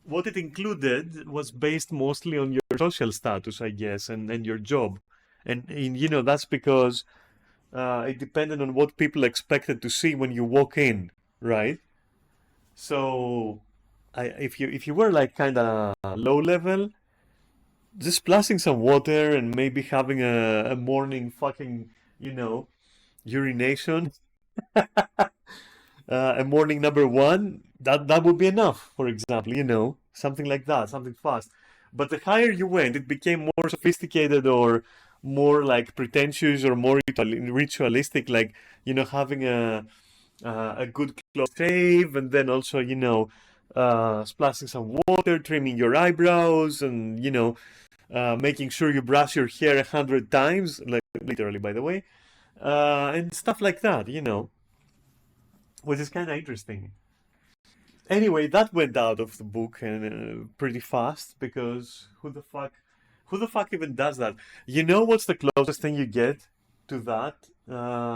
what it included was based mostly on your social status, I guess, and your job. And that's because it depended on what people expected to see when you walk in, right? So, if you were like kind of low level, just splashing some water and maybe having a morning fucking, urination, a morning number one, that would be enough, for example, something like that, something fast. But the higher you went, it became more sophisticated or more like pretentious or more ritualistic, like, having a good close shave and then also, splashing some water, trimming your eyebrows and, making sure you brush your hair 100 times, like literally, by the way, and stuff like that, which is kind of interesting. Anyway, that went out of the book and pretty fast because who the fuck even does that? You know what's the closest thing you get to that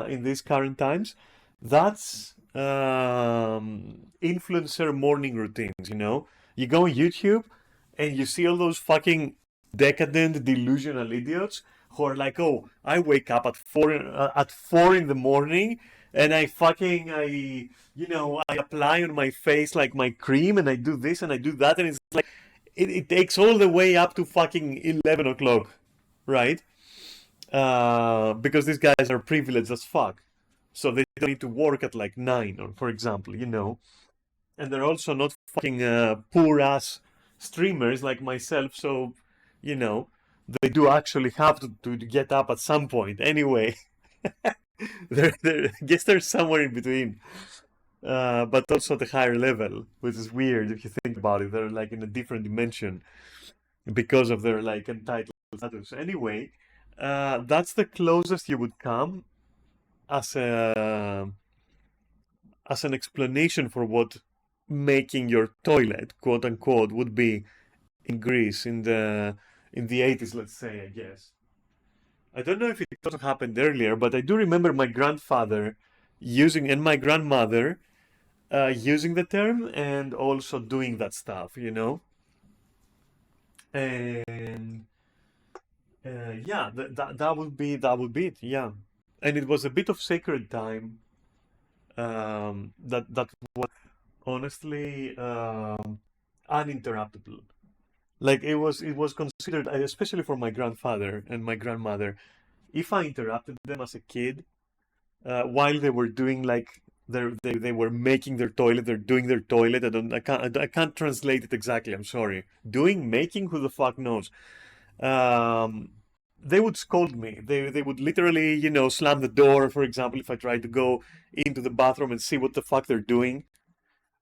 in these current times? That's influencer morning routines. You go on YouTube and you see all those fucking decadent, delusional idiots who are like, "Oh, I wake up at four in the morning, and I apply on my face like my cream, and I do this and I do that, and it's like it takes all the way up to fucking 11 o'clock, right? Because these guys are privileged as fuck, so they don't need to work at like 9, or for example, and they're also not fucking poor ass streamers like myself, so you know they do actually have to get up at some point anyway. I guess they're somewhere in between, but also at a higher level, which is weird if you think about it. They're like in a different dimension because of their like entitled status. Anyway, that's the closest you would come as an explanation for what making your toilet, quote unquote, would be in Greece in the 80s, let's say, I guess. I don't know if it also happened earlier, but I do remember my grandfather and my grandmother using the term and also doing that stuff. And yeah, that would be it. Yeah, and it was a bit of sacred time. That was honestly uninterruptible. Like it was considered, especially for my grandfather and my grandmother. If I interrupted them as a kid, while they were doing like they were making their toilet, they're doing their toilet. I can't translate it exactly. I'm sorry. Making, who the fuck knows? Um, they would scold me. They would literally, slam the door, for example, if I tried to go into the bathroom and see what the fuck they're doing.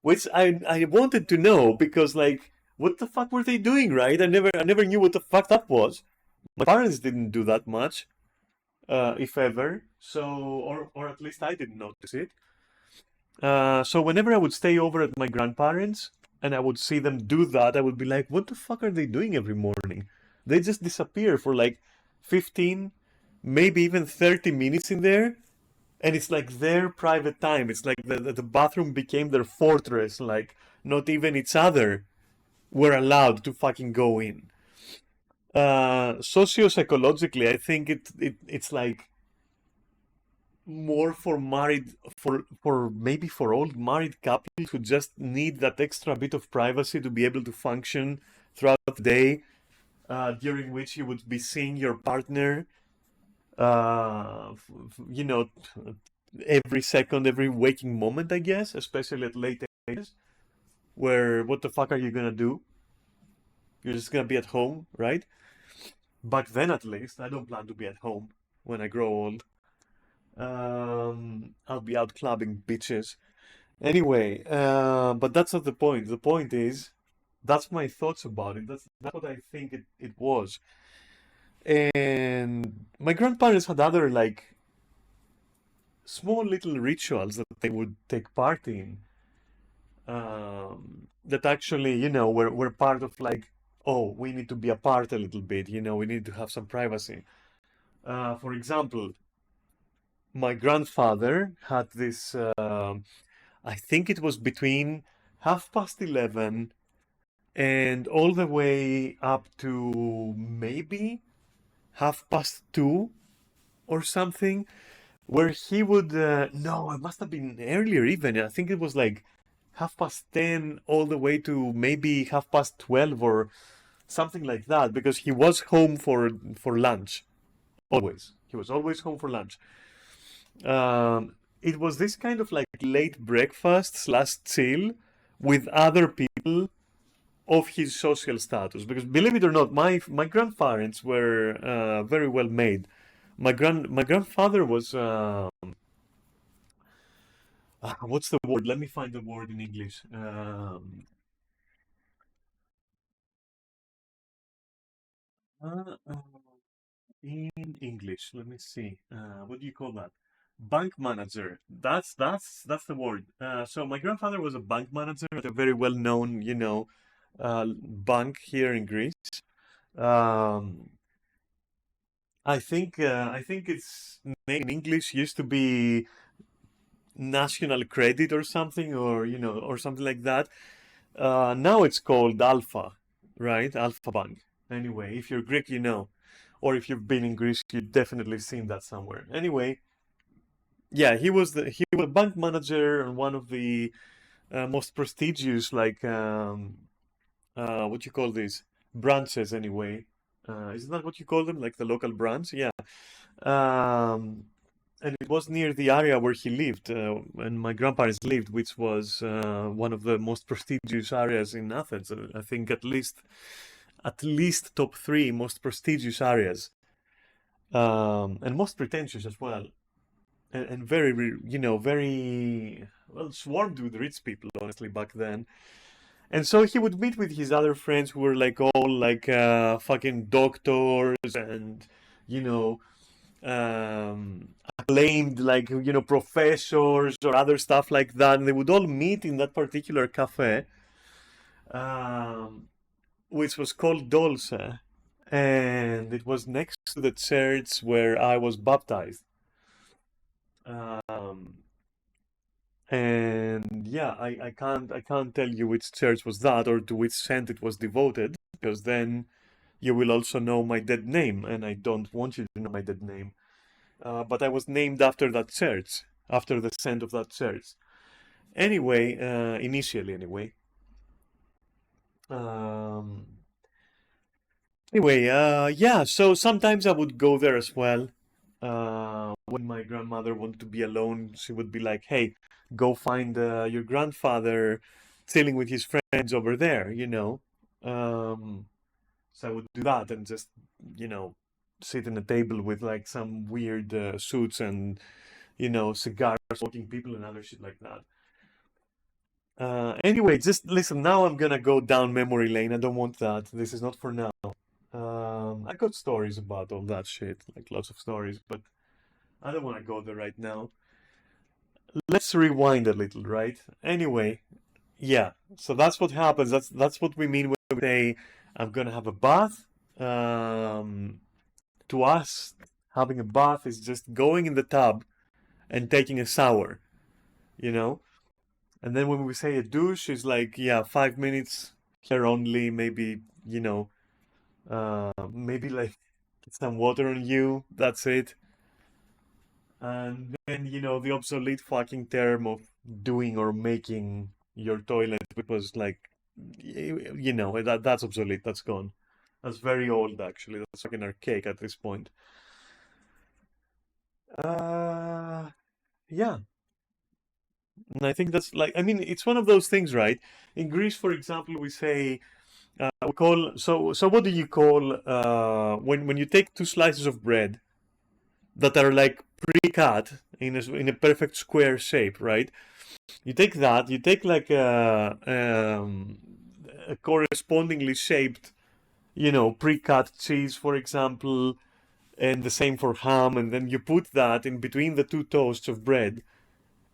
Which I wanted to know because like what the fuck were they doing, right? I never knew what the fuck that was. My parents didn't do that much, if ever. So or at least I didn't notice it. So whenever I would stay over at my grandparents and I would see them do that, I would be like, what the fuck are they doing every morning? They just disappear for like 15, maybe even 30 minutes in there, and it's like their private time. It's like the bathroom became their fortress. Like not even each other were allowed to fucking go in. Socio-psychologically, I think it's like more for married for maybe for old married couples who just need that extra bit of privacy to be able to function throughout the day, during which you would be seeing your partner, you know, every second, every waking moment, I guess, especially at late ages, where what the fuck are you gonna do? You're just gonna be at home, right? Back then, at least, I don't plan to be at home when I grow old. I'll be out clubbing bitches. Anyway, but that's not the point. The point is, that's my thoughts about it. That's what I think it was. And my grandparents had other like small little rituals that they would take part in. That actually, were part of like, oh, we need to be apart a little bit. We need to have some privacy. For example, my grandfather had this. I think it was between 11:30 and all the way up to maybe 2:30 or something, where he would no, it must have been earlier even. I think it was like 10:30 all the way to maybe 12:30 or something like that, because he was home for lunch. Always, he was always home for lunch. It was this kind of like late breakfast slash chill with other people of his social status, because believe it or not, my grandparents were very well made. My grandfather was what's the word? Let me find the word in English. Uh, uh, in English, let me see. What do you call that? Bank manager. That's the word. So my grandfather was a bank manager at a very well known, bank here in Greece. Um, I think its name in English used to be National Credit or something, or something like that. Now it's called Alpha, right? Alpha Bank. Anyway, if you're Greek, or if you've been in Greece, you've definitely seen that somewhere. Anyway, yeah, he was a bank manager and one of the most prestigious, like what you call these branches anyway. Isn't that what you call them? Like the local branch? Yeah. Um, and it was near the area where he lived, and my grandparents lived, which was one of the most prestigious areas in Athens. I think at least top three most prestigious areas, and most pretentious as well, and very, very well swarmed with rich people, honestly, back then. And so he would meet with his other friends who were like all like fucking doctors and you know acclaimed, like professors or other stuff like that, and they would all meet in that particular cafe, um, which was called Dolce, and it was next to the church where I was baptized. Um, and yeah, I can't tell you which church was that or to which saint it was devoted, because then you will also know my dead name, and I don't want you to know my dead name. But I was named after that church, after the saint of that church. Anyway, initially, anyway. Um, yeah. So sometimes I would go there as well. When my grandmother wanted to be alone, she would be like, "Hey, go find your grandfather chilling with his friends over there." So I would do that and just, you know, sit in a table with like some weird suits and cigars smoking people and other shit like that. Anyway, just listen. Now I'm gonna go down memory lane. I don't want that. This is not for now. I got stories about all that shit, like lots of stories, but I don't want to go there right now. Let's rewind a little, right? Anyway, yeah. So that's what happens. That's what we mean when we say I'm gonna have a bath. To us, having a bath is just going in the tub and taking a shower, you know? And then when we say a douche, it's like, yeah, 5 minutes here only, maybe, maybe like get some water on you, that's it. And then, the obsolete fucking term of doing or making your toilet, which was like, that's obsolete, that's gone. That's very old, actually. That's fucking archaic at this point. Yeah. And I think that's like, I mean, it's one of those things, right? In Greece, for example, we say, we call, so what do you call, when you take two slices of bread that are like pre-cut in a perfect square shape, right? You take that, you take like a correspondingly shaped, pre-cut cheese, for example, and the same for ham, and then you put that in between the two toasts of bread,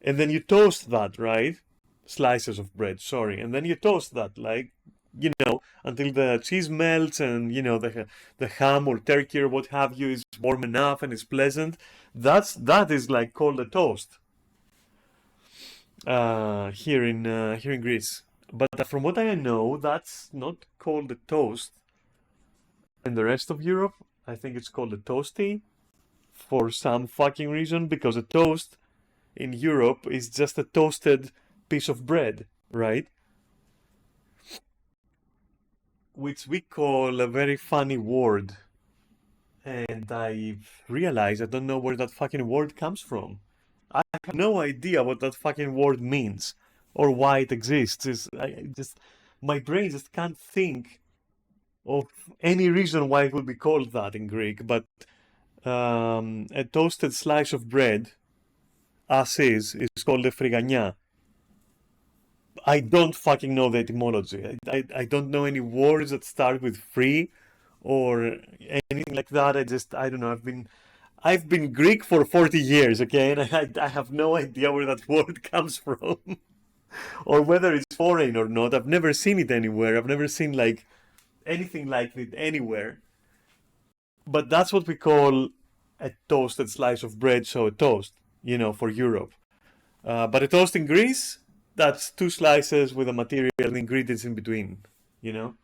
and then you toast that, right? Slices of bread, sorry, and then you toast that, like, until the cheese melts and the ham or turkey or what have you is warm enough and is pleasant. That is like called a toast here in Greece. But from what I know, that's not called a toast in the rest of Europe. I think it's called a toasty for some fucking reason, because a toast in Europe is just a toasted piece of bread, right? Which we call a very funny word. And I realize I don't know where that fucking word comes from. I have no idea what that fucking word means or why it exists. My brain just can't think of any reason why it would be called that in Greek. But a toasted slice of bread, as is called a frigania. I don't fucking know the etymology. I don't know any words that start with free or anything like that. I don't know. I've been Greek for 40 years, okay, and I have no idea where that word comes from or whether it's foreign or not. I've never seen it anywhere. I've never seen like anything like it anywhere. But that's what we call a toasted slice of bread, so a toast, for Europe. But a toast in Greece, that's two slices with the material and ingredients in between, you know?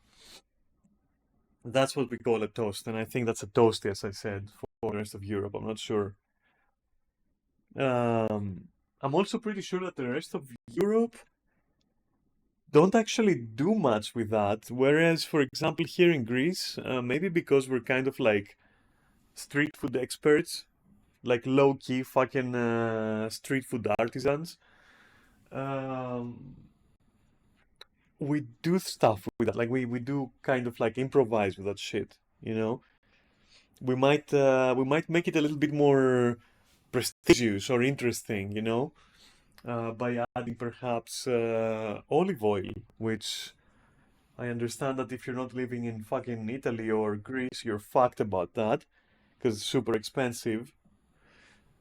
That's what we call a toast, and I think that's a toasty, as I said, for the rest of Europe. I'm not sure. I'm also pretty sure that the rest of Europe don't actually do much with that. Whereas, for example, here in Greece, maybe because we're kind of like street food experts, like low key fucking street food artisans, um, we do stuff with that. Like we do kind of like improvise with that shit, you know? We might make it a little bit more prestigious or interesting, by adding perhaps olive oil, which I understand that if you're not living in fucking Italy or Greece, you're fucked about that because it's super expensive.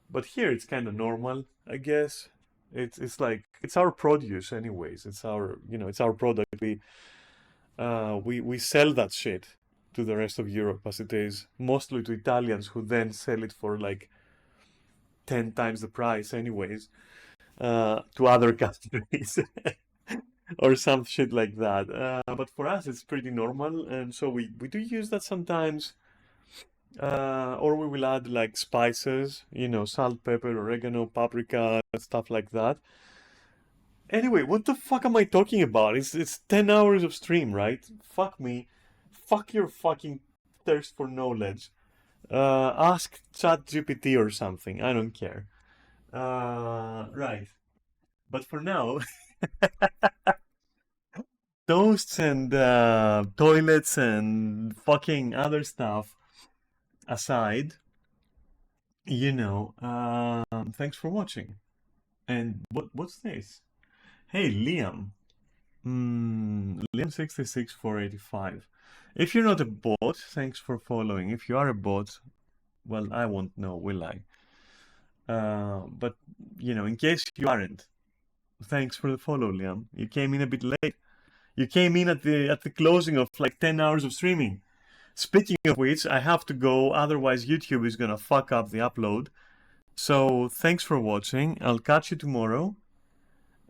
But here it's kind of normal, I guess. It's like it's our produce anyways. It's our product. We sell that shit to the rest of Europe as it is, mostly to Italians who then sell it for like 10 times the price anyways, to other countries or some shit like that. But for us, it's pretty normal, and so we do use that sometimes. Or we will add like spices, salt, pepper, oregano, paprika, stuff like that. Anyway, what the fuck am I talking about? It's 10 hours of stream, right? Fuck me. Fuck your fucking thirst for knowledge. Ask ChatGPT or something. I don't care. Right. But for now, toasts and toilets and fucking other stuff aside, thanks for watching. And what's this? Hey, Liam. Liam 66485. If you're not a bot, thanks for following. If you are a bot, well, I won't know, will I? But in case you aren't, thanks for the follow, Liam. You came in a bit late. You came in at the closing of like 10 hours of streaming. Speaking of which, I have to go, otherwise YouTube is gonna fuck up the upload. So thanks for watching. I'll catch you tomorrow.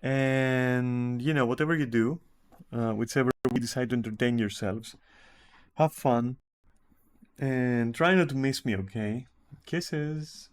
And whatever you do, whichever we decide to entertain yourselves, have fun and try not to miss me, okay? Kisses.